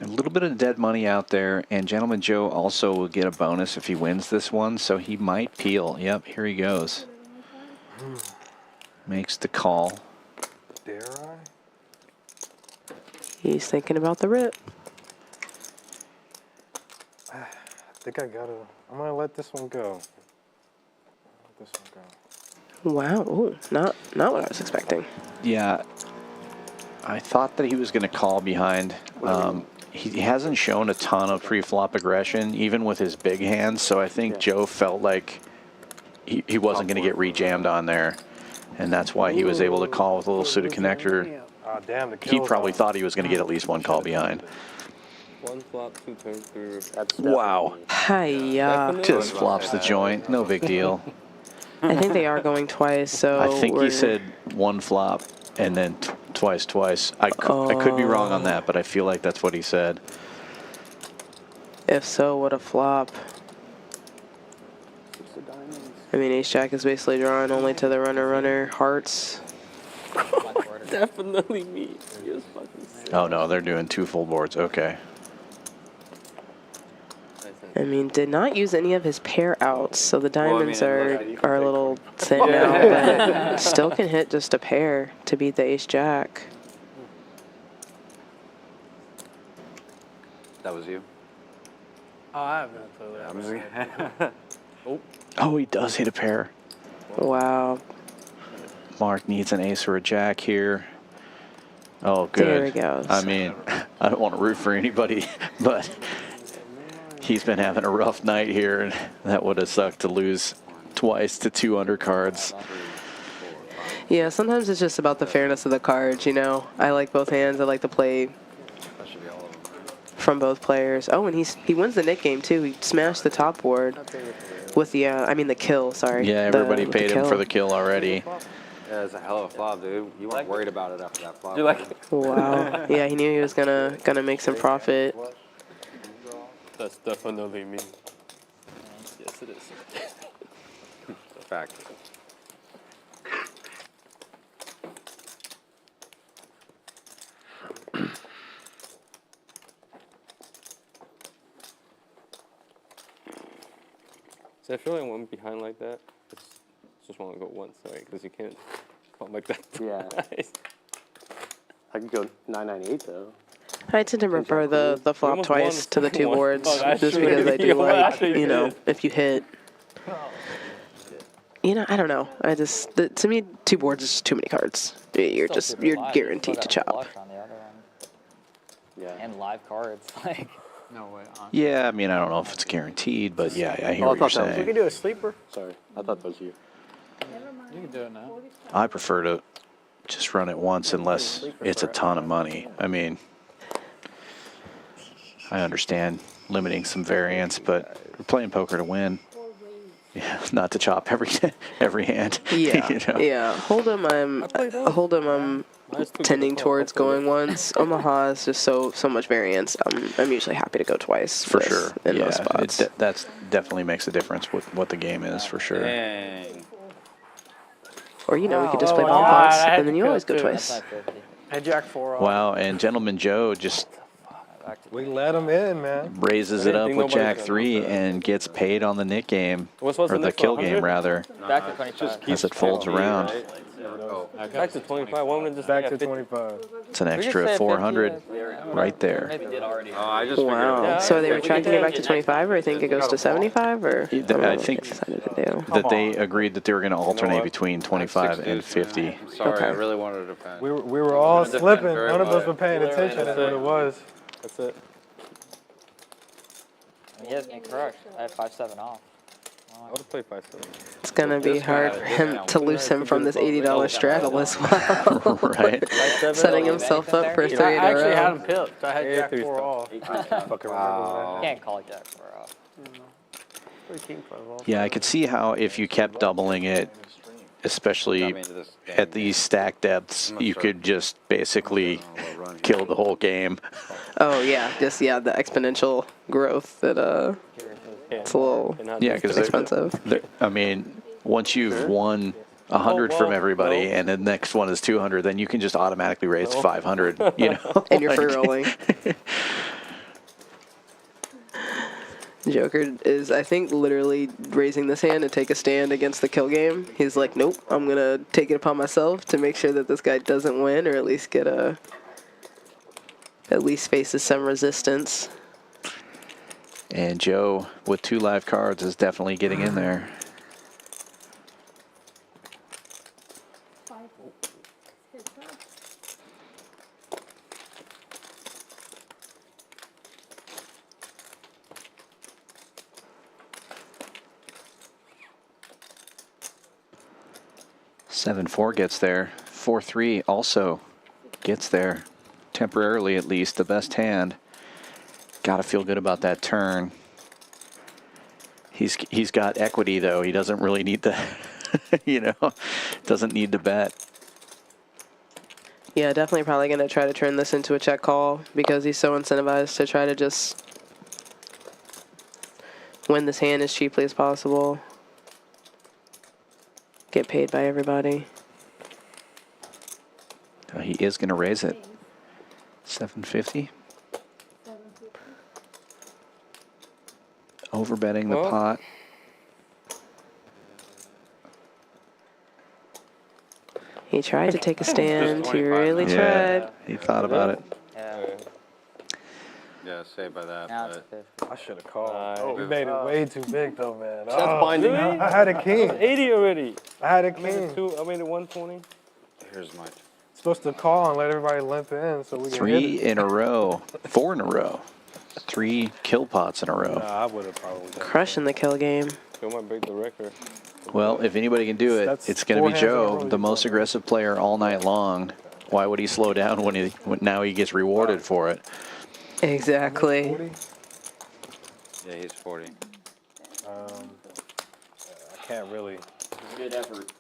A little bit of dead money out there, and Gentleman Joe also will get a bonus if he wins this one, so he might peel. Yep, here he goes. Makes the call. Dare I? He's thinking about the rip. I think I'm gonna let this one go. Let this one go. Wow, ooh, not what I was expecting. Yeah, I thought that he was going to call behind. He hasn't shown a ton of pre-flop aggression, even with his big hands, so I think Joe felt like he wasn't going to get re-jammed on there, and that's why he was able to call with a little suited connector. Damn, He probably thought he was going to get at least one call behind. One flop, 2 turns through. Wow. Hiya. Just flops the joint, no big deal. I think they are going twice, so I think he said one flop and then twice. I could be wrong on that, but I feel like that's what he said. If so, what a flop. I mean, Ace Jack is basically drawing only to the runner hearts. Definitely me. He was fucking sick. Oh no, they're doing 2 full boards. Okay. I mean, did not use any of his pair outs, so the diamonds are a little thin now, but still can hit just a pair to beat the Ace Jack. That was you. Oh, I have no clue what that was. Oh, he does hit a pair. Wow. Mark needs an ace or a jack here. Oh, good. There he goes. I mean, I don't want to root for anybody, but he's been having a rough night here, and that would have sucked to lose twice to 2 undercards. Yeah, sometimes it's just about the fairness of the cards, you know. I like both hands. I like to play from both players. Oh, and he wins the net game, too. He smashed the top board with the, the kill, sorry. Yeah, everybody paid him for the kill already. Yeah, it's a hell of a flop, dude. You weren't worried about it after that flop. You like it? Wow. Yeah, he knew he was gonna make some profit. That's definitely me. Yes, it is. Fact. So I feel like I went behind like that. Just want to go once, right? Because you can't call like that. Yeah. I could go 998 though. I tend to prefer the flop almost twice won to the 2 one. boards, Oh, just because I do like, actually you know, did. if you hit. You know, I don't know. I just, to me, 2 boards is just too many cards. You're guaranteed to chop. On the other end. Yeah. And live cards, like. No way. Yeah, I mean, I don't know if it's guaranteed, but yeah, I hear Oh, I what you're thought that was- We saying. can do a sleeper. Sorry, I thought that was you. You can do it now. I prefer to just run it once unless it's a ton of money. I mean, I understand limiting some variance, but we're playing poker to win. Yeah, not to chop every hand. Yeah, you know? yeah. Hold'em, I'm tending towards going once. Omaha is just so much variance. I'm usually happy to go twice For with- sure. in Yeah, those spots. that's definitely makes a difference with what the game is, for sure. Dang. Or, you know, we could just Oh, play wow. bomb God, pots, I had and then to you cut always go too. twice. That's not 50. I jack 4 off. Wow, and Gentleman Joe just We let him in, man. raises I it didn't up think with nobody Jack could 3 unlock that. and gets paid on the Nick game, What's supposed or to the Nick for kill game 100? rather, Back to 25. as it folds around. Back to 25. Why wouldn't it just Back be to at 50? 25. It's an We just extra say 50, 400 right there. Maybe did already. Oh, I just figured. Wow. Yeah, So are they yeah, retracting it back to 25, or I think it goes to 75, or? I don't know what think they decided to do. that they agreed that they were going to alternate what? between 25 and 50. I'm sorry, I Okay. really wanted to defend. We were all defend slipping. very None of us hard. were paying attention. That's what it was. That's it. He has me crushed. I have 5-7 off. I would have played 5-7. It's going to be This guy hard had for a him discount. to lose him from this $80 straddle as well. Right? Setting himself up for 3 I in a actually had row. him pipped. I had Yeah, jack 3 4 off. Fucking Wow. Can't call jack 4 off. 13 5 off. Yeah, I could see how if you kept doubling it, especially Got me into this at these stack depths, you could just basically kill the whole game. Oh, yeah. Just, yeah, the exponential growth that, it's a little Yeah, because expensive. I mean, once you've won 100 from everybody and the next one is 200, then you can just automatically raise 500, you know? And you're free Like- rolling. Joker is, I think, literally raising this hand to take a stand against the kill game. He's like, nope, I'm going to take it upon myself to make sure that this guy doesn't win, or at least get at least faces some resistance. And Joe, with 2 live cards, is definitely getting in there. 5. Hits her. Seven 4 gets there. 4-3 also gets there, temporarily at least. The best hand. Got to feel good about that turn. He's got equity though. He doesn't really need the, you know, doesn't need to bet. Yeah, definitely probably going to try to turn this into a check call because he's so incentivized to try to just win this hand as cheaply as possible. Get paid by everybody. He is going to raise it. 750. 750. Overbetting the Oh. pot. He tried to take a stand. He 25 really now. Yeah, tried. he thought about it. Yeah. Yeah, saved by that. Now it's But 50. I should have called. You made it way too big, though, man. That's Oh, binding. I had a king. 80 already. I had a I made it king. I made it 120. here's my. Supposed to call and let everybody limp in so we can hit 3 it. in a row. 4 in a row. 3 kill pots in a row. Nah, I would have probably done Crushing the kill game. You might break the record. Well, if anybody can do it, That's it's going 4 to be hands in a Joe, row the you most got. aggressive player all night long. Why would he slow down when now he gets rewarded for it? Exactly. 40? Yeah, he's 40. I can't really. Good effort.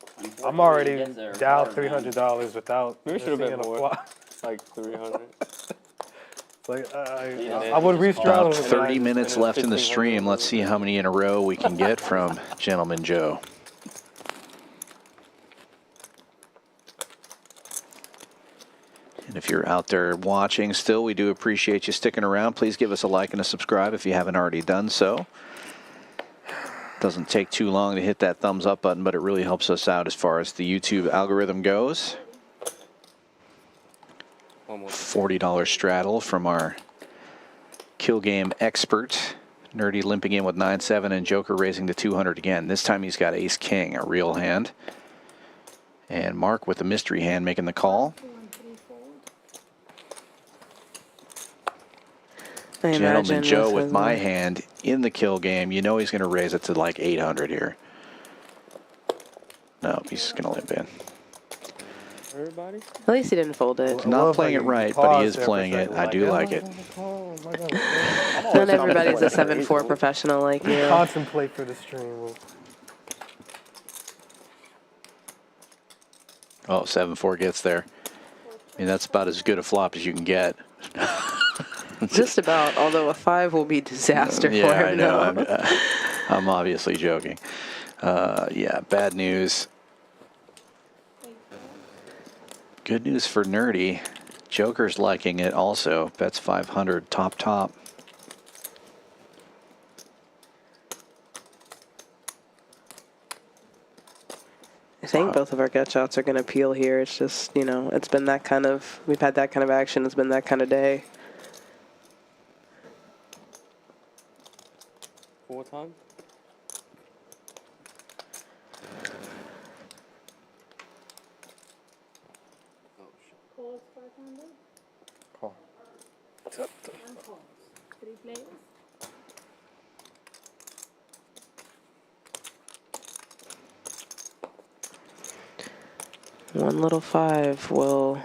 I'm already Unfortunately, he gets there down hard, man. $300 without Maybe should have been seeing a more. flop. Like 300. It's like, Yeah. I would restraddle About him. 30 minutes left in the stream. Let's see how many in a row we can get from Gentleman Joe. And if you're out there watching still, we do appreciate you sticking around. Please give us a like and a subscribe if you haven't already done so. Doesn't take too long to hit that thumbs up button, but it really helps us out as far as the YouTube algorithm goes. $40 straddle from our kill game expert. Nerdy limping in with 9-7 and Joker raising to 200 again. This time he's got ace king, a real hand. And Mark with the mystery hand making the call. 2 and 3 fold. I Gentleman imagine Joe this with is my a- hand in the kill game. You know he's going to raise it to like 800 here. No, he's going to limp in. Everybody? At least he didn't fold it. I Not love playing how it you right, but he pause is there for a playing it. second, I do "Am like I it. gonna call? Am I gonna-" Not everybody's a 7-4 professional like you. Contemplate for the stream. Oh, 7-4 gets there. I mean, that's about as good a flop as you can get. Just about, although a 5 will be disaster Yeah, for him I know. now. I'm obviously joking. Yeah, bad news. Good news for Nerdy. Joker's liking it also. Bets 500 top. I think both of our gut shots are going to peel here. It's just, you know, it's been that kind of, we've had that kind of action. It's been that kind of day. Full time? Calls 500. Call. And calls. 3 players. One little 5 will...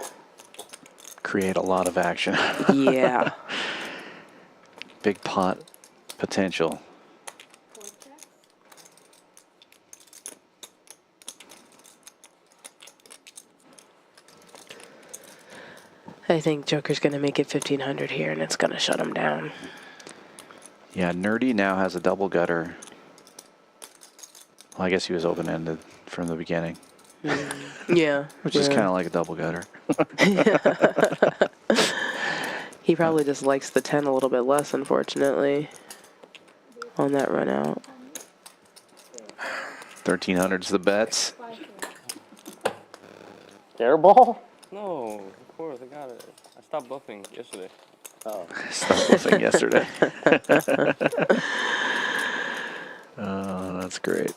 Create a lot of action. Yeah. Big pot potential. Call checks. I think Joker's going to make it 1,500 here, and it's going to shut him down. Yeah, Nerdy now has a double gutter. Well, I guess he was open-ended from the beginning. Yeah. Which is kind of like a double gutter. He probably just likes the 10 a little bit less, unfortunately, on that run out. 1,300's the bets. 5 Airball? No, of course, I got it. I stopped bluffing yesterday. Oh. Stopped bluffing yesterday. Oh, that's great.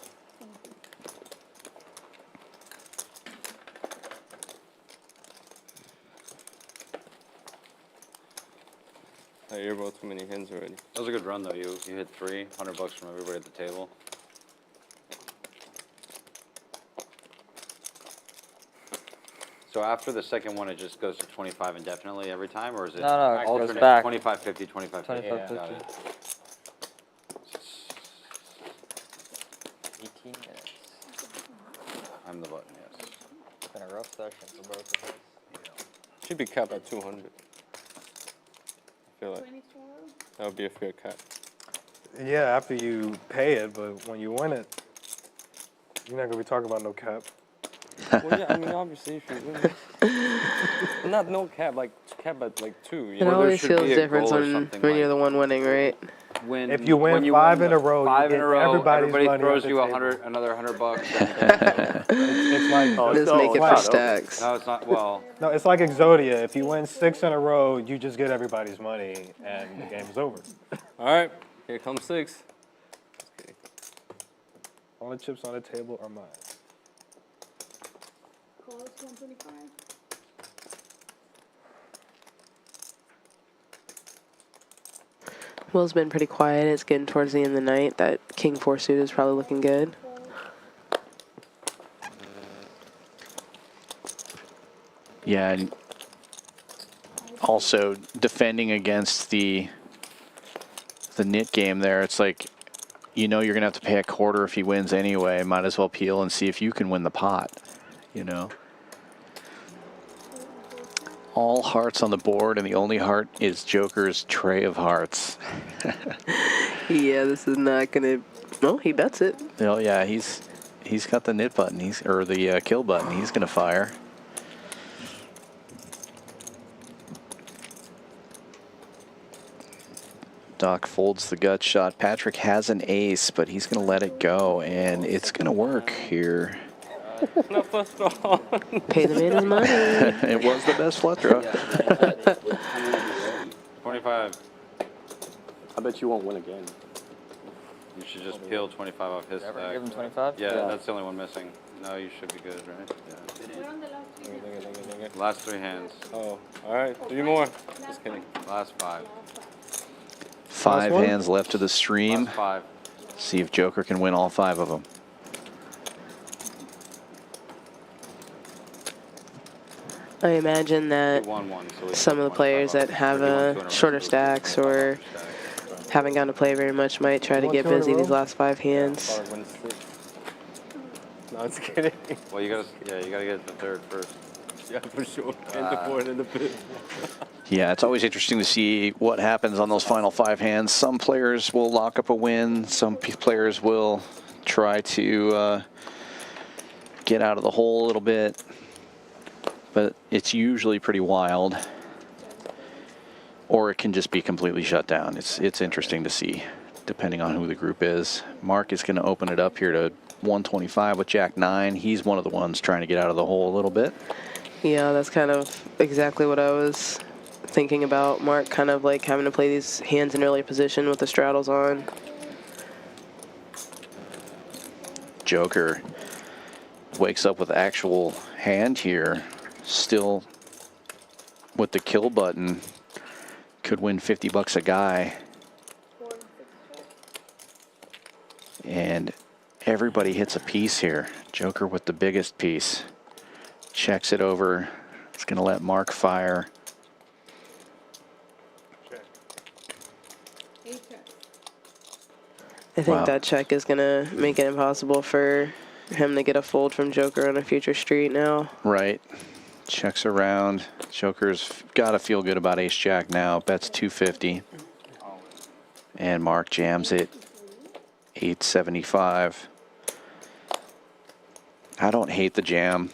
I airballed too many hands already. That was a good run though. You hit 300 bucks from everybody at the table. So after the second one, it just goes to 25 indefinitely every time, or is it No, it goes alternate? back. 25, 50, 25, 50. 25, Got 50. it. 18 minutes. I'm the button, yes. It's been a rough session for both of us. Should be capped at 200. I feel like 20 tomorrow. that would be a fair cap. Yeah, after you pay it, but when you win it, you're not gonna be talking about no cap. Well, yeah, I mean, obviously, if you win. Not no cap, like cap at like 2. You It know? always should feels be a different goal or when something you're like- the one winning, right? When, If you win when five in the a row, you five in get a row, everybody's everybody money throws off the you table. another $100. It's like Oh, Just no, make it it's for not stacks. No, it's not. Well, no, it's like Exodia. If you win 6 in a row, you just get everybody's money, and the game's over. All right, here comes 6. Okay. All the chips on the table are mine. Calls 125. Will's been pretty quiet. It's getting towards the end of the night. That King 4 suit is probably looking good. Yeah, and also defending against the nit game there, it's like, you know, you're going to have to pay a quarter if he wins anyway. Might as well peel and see if you can win the pot, you know. All hearts on the board, and the only heart is Joker's tray of hearts. Yeah, this is not gonna. Oh, he bets it. Oh yeah, he's got the nit button. Or the kill button. He's gonna fire. Doc folds the gut shot. Patrick has an ace, but he's gonna let it go, and it's gonna work here. No first draw. Pay the man his money. It was the best flush draw. 25. I bet you won't win again. You should just peel 25 off his Ever stack. give him 25? Yeah, Yeah. that's the only one missing. No, you should be good, right? Yeah. We're on the last 3 Last 3 hands. Oh, all right, 3 more. Just kidding. Last 5. 5 one? hands left of the stream. Last 5. See if Joker can win all 5 of them. I imagine He that won 1, so he's some of the 25 players off. that have 31, 200 shorter runs, stacks 25 or off your stack. haven't gotten to play very much might try to You want get 2 in a busy row? these last 5 hands. Thought I win 6. No, it's kidding. Well, you gotta get the third first. Yeah, for sure. And the 4 and the 5. Yeah, it's always interesting to see what happens on those final 5 hands. Some players will lock up a win. Some players will try to get out of the hole a little bit. but it's usually pretty wild. Or it can just be completely shut down. It's interesting to see, depending on who the group is. Mark is going to open it up here to 125 with Jack 9. He's one of the ones trying to get out of the hole a little bit. Yeah, that's kind of exactly what I was thinking about. Mark kind of like having to play these hands in early position with the straddles on. Joker wakes up with actual hand here, still with the kill button. Could win 50 bucks a guy. And everybody hits a piece here. Joker with the biggest piece. Checks it over. It's going to let Mark fire. I think that check is going to make it impossible for him to get a fold from Joker on a future street now. Right. Checks around. Joker's got to feel good about ace-jack now. Bets 250. And Mark jams it 875. I don't hate the jam.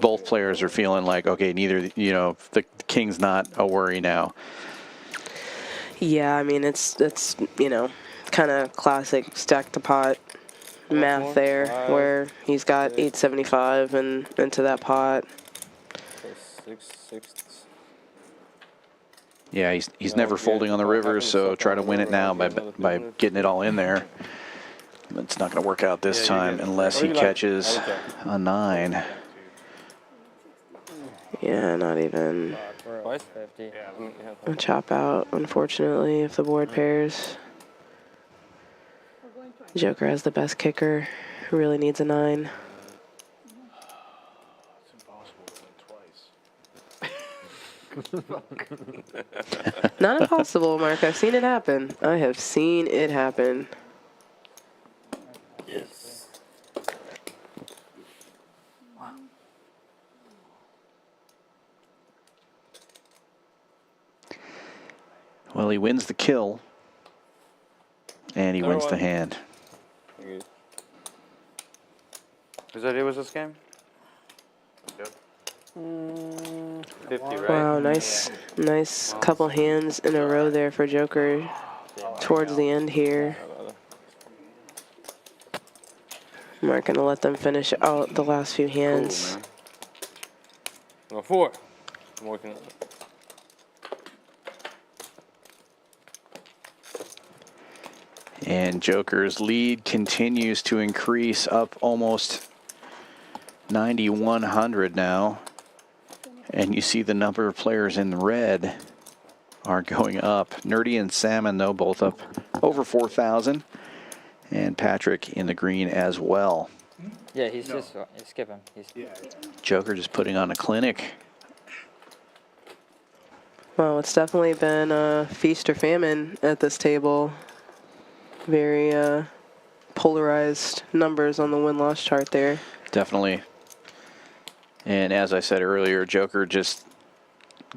Both players are feeling like, okay, neither, you know, the king's not a worry now. Yeah, I mean, it's you know, kind of classic stack to pot math there, where he's got 875 and into that pot. Yeah, he's never folding on the river, so try to win it now by getting it all in there. It's not going to work out this time unless he catches a 9. Yeah, not even a chop out, unfortunately, if the board pairs. Joker has the best kicker, who really needs a 9. Not impossible, Mark. I've seen it happen. I have seen it happen. Yes. Well, he wins the kill, and he wins the hand. Whose idea was this game? Yep. 50, right? Wow, nice couple hands in a row there for Joker towards the end here. Mark gonna let them finish out the last few hands. Cool, 4. I'm working on it. And Joker's lead continues to increase, up almost 9,100 now. And you see the number of players in red are going up. Nerdy and Salmon, though, both up over 4,000. And Patrick in the green as well. Yeah, he's just skip him. Joker just putting on a clinic. Well, it's definitely been a feast or famine at this table. Very polarized numbers on the win-loss chart there. Definitely. And as I said earlier, Joker just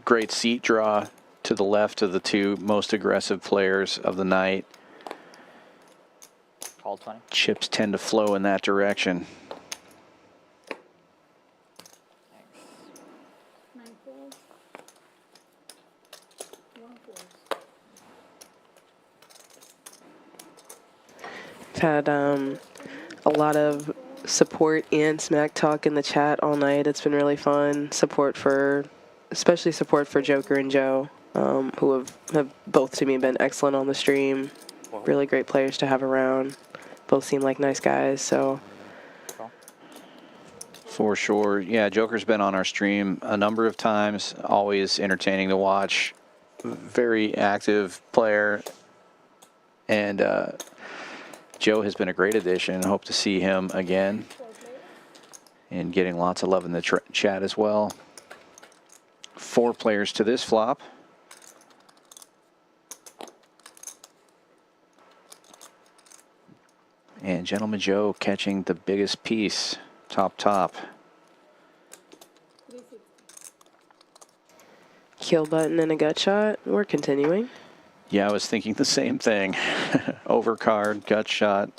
great seat draw to the left of the two most aggressive players of the night. Call 20. Chips tend to flow in that direction. 9 folds. 1 fold. Had a lot of support and smack talk in the chat all night. It's been really fun. Especially support for Joker and Joe, who have both to me been excellent on the stream. Really great players to have around. Both seem like nice guys, so. For sure. Yeah, Joker's been on our stream a number of times, always entertaining to watch. Very active player. And Joe has been a great addition. Hope to see him again. And getting lots of love in the chat as well. 4 players to this flop. And Gentleman Joe catching the biggest piece, top. Kill button and a gut shot. We're continuing. Yeah, I was thinking the same thing. Overcard, gut shot.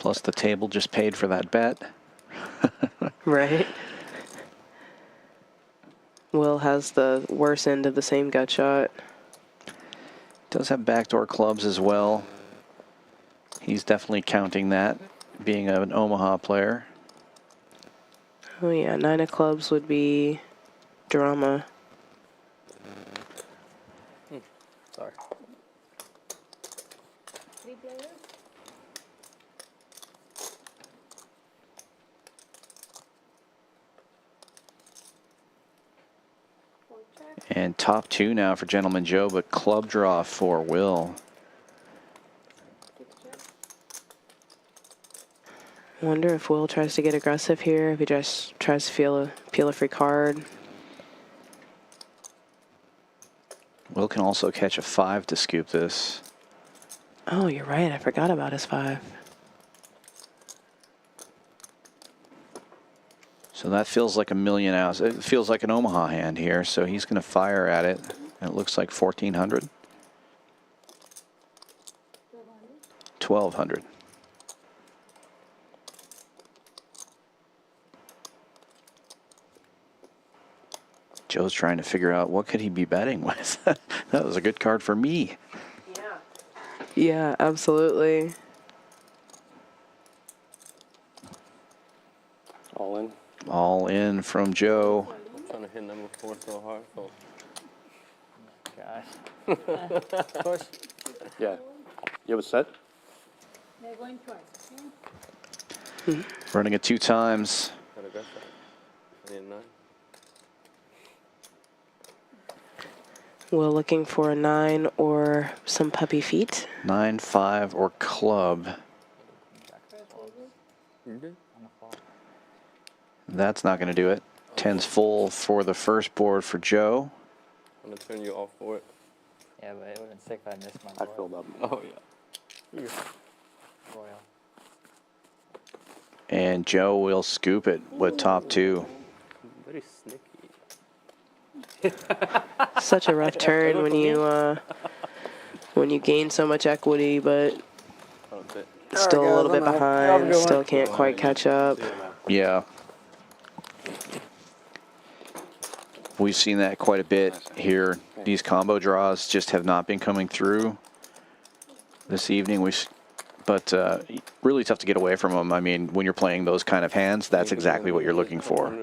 Plus the table just paid for that bet. Right. Will has the worst end of the same gut shot. Does have backdoor clubs as well. He's definitely counting that, being an Omaha player. Oh yeah, 9 of clubs would be drama. Sorry. 3 players. Four check. And top 2 now for Gentleman Joe, but club draw for Will. 6 check. Wonder if Will tries to get aggressive here, if he just tries to peel a free card. Will can also catch a 5 to scoop this. Oh, you're right. I forgot about his 5. So that feels like a million outs. It feels like an Omaha hand here, so he's going to fire at it. And it looks like 1,400. 1,200. Joe's trying to figure out what could he be betting with. That was a good card for me. Yeah, absolutely. All in. All in from Joe. I'm trying to hit number 4 so hard. So. Gosh. Yeah. You have a set? They're going twice. Okay? Running it 2 times. Got a gut shot. I need a 9. Will looking for a 9 or some puppy feet. 9, 5, or club. That's not going to do it. 10's full for the first board for Joe. I'm going to turn you off for it. Yeah, but it would have been sick if I missed my I filled up. Oh, yeah. Royal. And Joe will scoop it with top 2. Very sneaky. Such a rough turn when you gain so much equity, but still a little bit behind, still can't quite catch up. Yeah. We've seen that quite a bit here. These combo draws just have not been coming through this evening. But really tough to get away from them. I mean, when you're playing those kind of hands, that's exactly what you're looking for.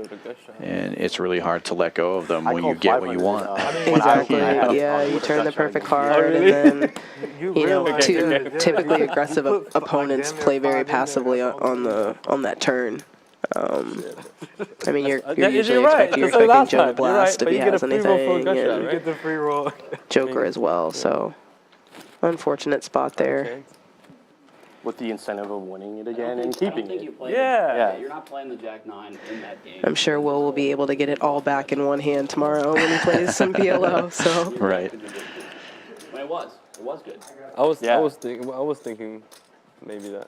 And it's really hard to let go of them when you get what you want. Exactly, yeah, you turn the perfect card, and then, you know, 2 typically aggressive opponents play very passively on that turn. I mean, you're usually expecting Joe to blast if he has anything, and Get the free roll. Joker as well, so unfortunate spot there. With the incentive of winning it again and keeping it. Yeah, you're not playing the Jack-9 in that game. I'm sure Will be able to get it all back in one hand tomorrow when he plays some PLO, so. Right. When it was good. I was thinking maybe that.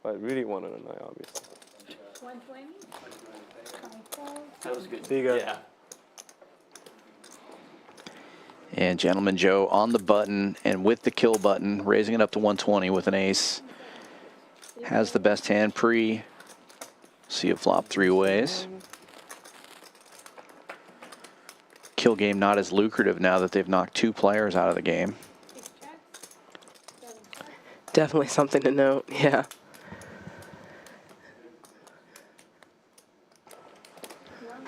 But I really wanted a 9, obviously. 120. 24. That was good. See you guys. Yeah. And Gentleman Joe on the button and with the kill button, raising it up to 120 with an ace. Has the best hand pre. See it flop 3 ways. Kill game not as lucrative now that they've knocked 2 players out of the game. 6 checks. 7 checks. Definitely something to note, yeah.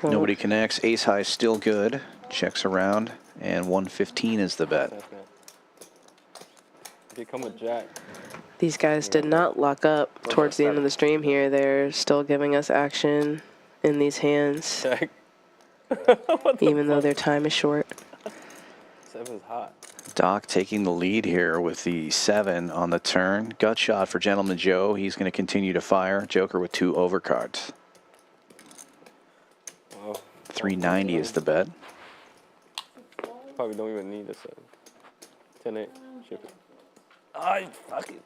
Well, Nobody connects. Ace high still good. Checks around. And 115 is the bet. If you come with Jack. these guys did not lock up towards the end of the stream here. They're still giving us action in these hands, even though their time is short. 7's hot. Doc taking the lead here with the 7 on the turn. Gut shot for Gentleman Joe. He's going to continue to fire. Joker with 2 overcards. Wow. 390 is the bet. Probably don't even need a 7. 10-8. Ship it. Ah, fuck it.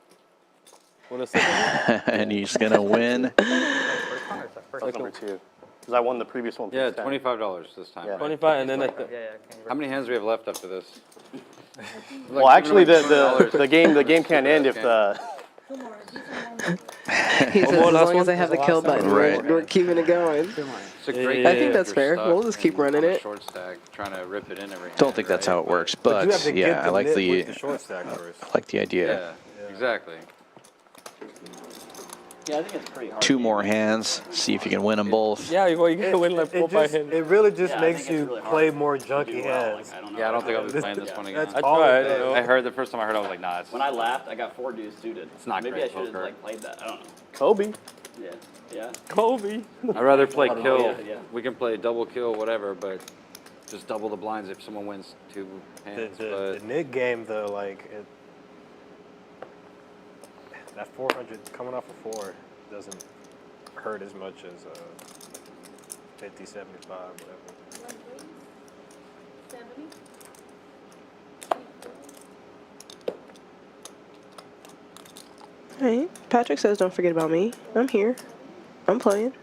What a 7. And he's going to win. That's number 2. Because I won the previous one. Yeah, $25 this time. Yeah. Right? 25 and then How many hands do we have left after this? Well, actually, the game can't end if the Two more. These are more. He says, more as last long as one? I have the kill button, Right. we're keeping it going. It's a great I game think if that's you're fair. stuck We'll just keep and running on a it. short stack, trying to rip it in every hand. Don't think that's right? how it works, But you but have to yeah, get I the like knit the with the short stack first. like the idea. Yeah, exactly. Yeah, I think it's pretty hard. Two more hands, see if you can win them both. Yeah, you gotta win like 4 by hand. It really just Yeah, I makes think it's you really hard play more to junky do well. hands. Like, I don't know. Yeah, I don't think I'll be This- playing this one again. That's I all tried, it you does. know. I heard the first time I heard, I was like, nah, it's When I laughed, I got 4 deuce suited. It's not Maybe great I should have poker. like played that. I don't know. Kobe. Yeah. Yeah. Kobe. I'd rather play Oh, kill. yeah. We can play double kill, whatever, but just double the blinds if someone wins 2 hands. The knit game though, like that 400 coming off a 4 doesn't hurt as much as 50, 75, whatever. One, please. 70. Hey, Patrick says don't forget about me. I'm here. I'm playing.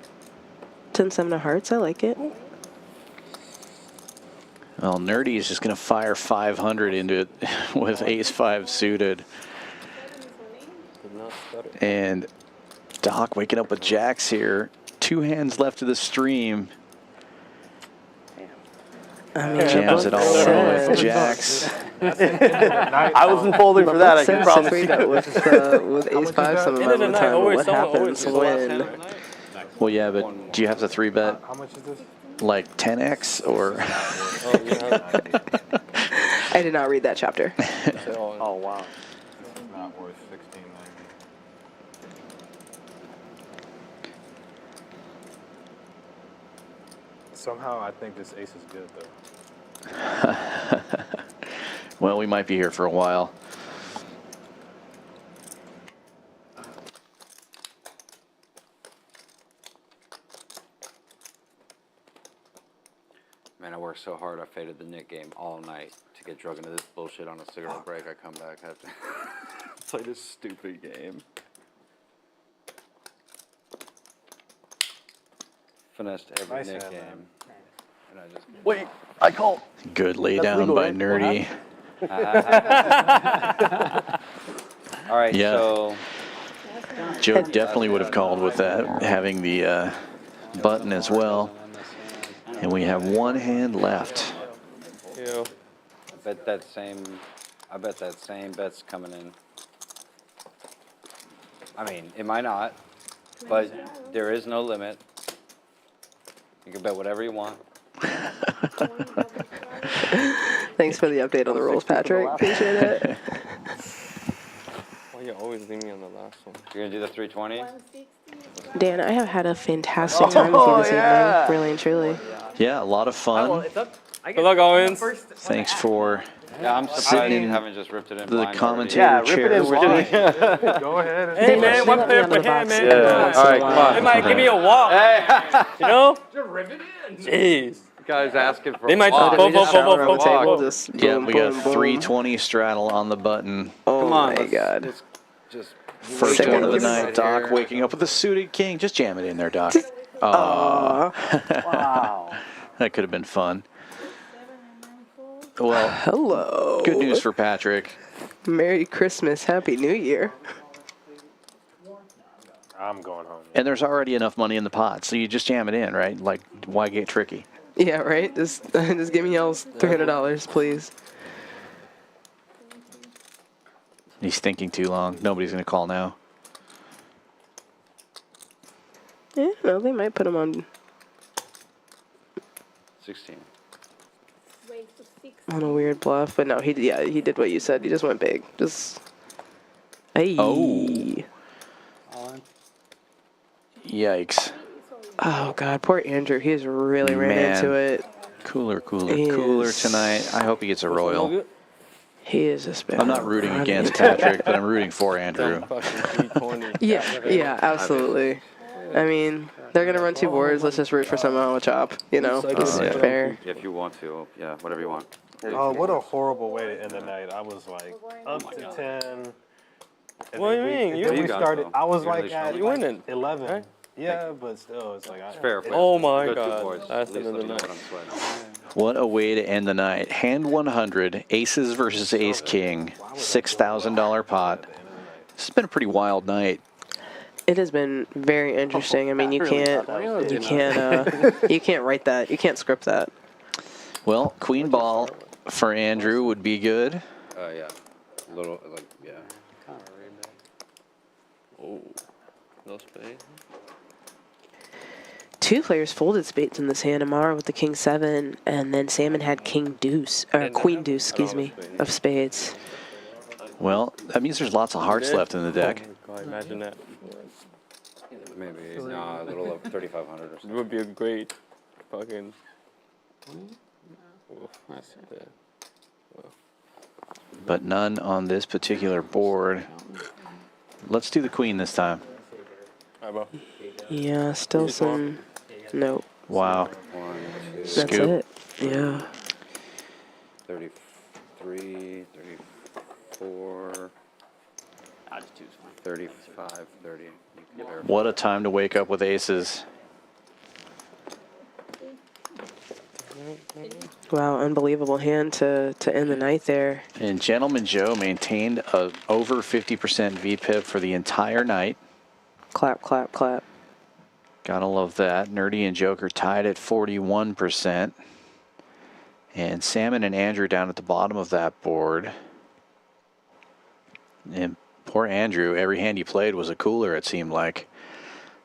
10-7 of hearts. I like it. Well, Nerdy is just going to fire 500 into it with ace-5 suited. Did not stutter. And Doc waking up with jacks here. 2 hands left of the stream. I mean, Jams it all over said- with jacks. I wasn't folding for that, I can promise we you. got with ace-5 some End of amount the of night, time. always What someone happens always when? Well, yeah, but do you have to 3-bet How much is this? like 10x or? Oh, yeah. I did not read that chapter. Oh, wow. It's not worth 16.90. Somehow I think this ace is good though. Well, we might be here for a while. Man, I worked so hard. I faded the knit game all night to get drug into this bullshit on a cigarette break. I come back, have to play this stupid game. Finessed every Nice knit hand, game. man. And I just Wait, I call. Good lay That's down legal, by right? Nerdy. all right, Yeah. so Joe definitely would have called with that, having the button as well. And we have 1 hand left. Yeah. I bet that same bet's coming in. I mean, it might not, but there is no limit. You can bet whatever you want. Thanks for the update on the rules, Patrick. Appreciate it. Why you always leave me on the last one? You're gonna do the 320? 160. Dan, I have had a fantastic time with you this evening, really and truly. Yeah, a lot of fun. Good luck, Owens. Thanks for Yeah, I'm Sitting surprised in you haven't just ripped it in the blind commentator Yeah, rip it chair. in blind. Go ahead. Hey, man, one player per hand, man. All right, come on. They might give me a walk. You know? Jeez. Guys asking for They might walk. just Just shower on the table, walk. just Yeah, boom, we got boom, a boom. 320 straddle on the button. Oh Come on, my let's God. just First Second one of the of the night, night. Doc waking up with a suited king. Just jam it in there, Doc. Aw. Wow. That could have been fun. 7 and 9 fold. Well, Hello. good news for Patrick. Merry Christmas, Happy New Year. I'm going home. And there's already enough money in the pot, so you just jam it in, right? Like, why get tricky? Yeah, right? Just give me y'all's $300, please. He's thinking too long. Nobody's going to call now. Yeah, no, they might put him on 16. Raise to 6. on a weird bluff, but no, he did what you said. He just went big. Just. Hey. Oh. Yikes. Oh God, poor Andrew. He's really ran Man. into it. Cooler Yes. tonight. I hope he gets a royal. He is just bad. I'm not rooting against Patrick, but I'm rooting for Andrew. Yeah, absolutely. I mean, they're gonna run 2 boards. Let's just root for somehow a chop. You know, it's yeah. fair. If you want to, yeah, whatever you want. Oh, what a horrible way to end the night. I was like up to 10. And What do then you mean? and You- then you we got, started. though. I was You're like really at strong. You like winning, 11. right? Yeah, but still, it's like It's fair. Oh my Go 2 God. boards. That's At least the let me know night. what I'm sweating. What a way to end the night. Hand 100, aces versus ace king, $6,000 pot. This has been a pretty wild night. It has been very interesting. I mean, you really can't, thought that was you good. you can't write that. You can't script that. Well, queen ball for Andrew would be good. Yeah. A little, like, yeah. Oh, no spade. Two players folded spades in this hand, Amara with the king 7, and then Salmon had king deuce, or queen deuce, excuse me, of spades. Well, that means there's lots of hearts left in the deck. Oh, God, imagine that. Maybe, no, a little over 3,500 or It something. would be a great fucking. Oh, that's bad. But none on this particular board. Let's do the queen this time. Eyeball. Yeah, still some, no, Wow. that's Scoop. it. Yeah. 33, 34, I just choose fine. 35, 30. You can verify. What a time to wake up with aces. Wow, unbelievable hand to end the night there. And Gentleman Joe maintained a over 50% VPIP for the entire night. Clap, clap, clap. Gotta love that. Nerdy and Joker tied at 41%. And Salmon and Andrew down at the bottom of that board. And poor Andrew, every hand he played was a cooler, it seemed like.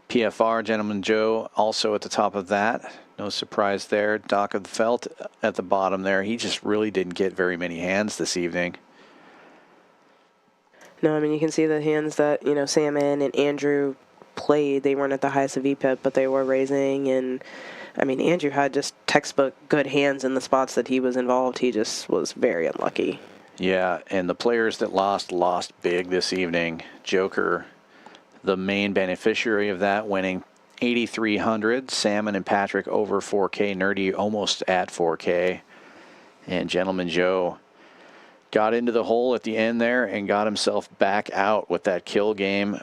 PFR, Gentleman Joe, also at the top of that. No surprise there. Doc of the Felt at the bottom there. He just really didn't get very many hands this evening. No, I mean, you can see the hands that, you know, Salmon and Andrew played. They weren't at the highest of VPIP, but they were raising. And, I mean, Andrew had just textbook good hands in the spots that he was involved. He just was very unlucky. Yeah, and the players that lost big this evening. Joker, the main beneficiary of that, winning 8,300. Salmon and Patrick over 4K. Nerdy almost at 4K. And Gentleman Joe got into the hole at the end there and got himself back out with that kill game.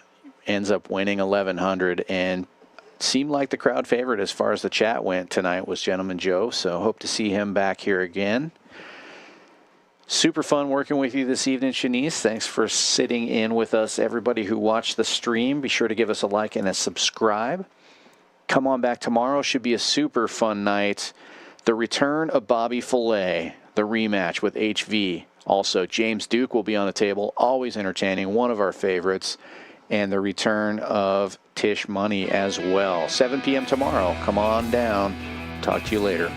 Ends up winning 1,100 and seemed like the crowd favorite as far as the chat went tonight was Gentleman Joe. So hope to see him back here again. Super fun working with you this evening, Shanice. Thanks for sitting in with us. Everybody who watched the stream, be sure to give us a like and a subscribe. Come on back tomorrow. Should be a super fun night. The return of Bobby Fillet, the rematch with HV. Also, James Duke will be on the table. Always entertaining, one of our favorites. And the return of Tish Money as well. 7 p.m. tomorrow. Come on down. Talk to you later.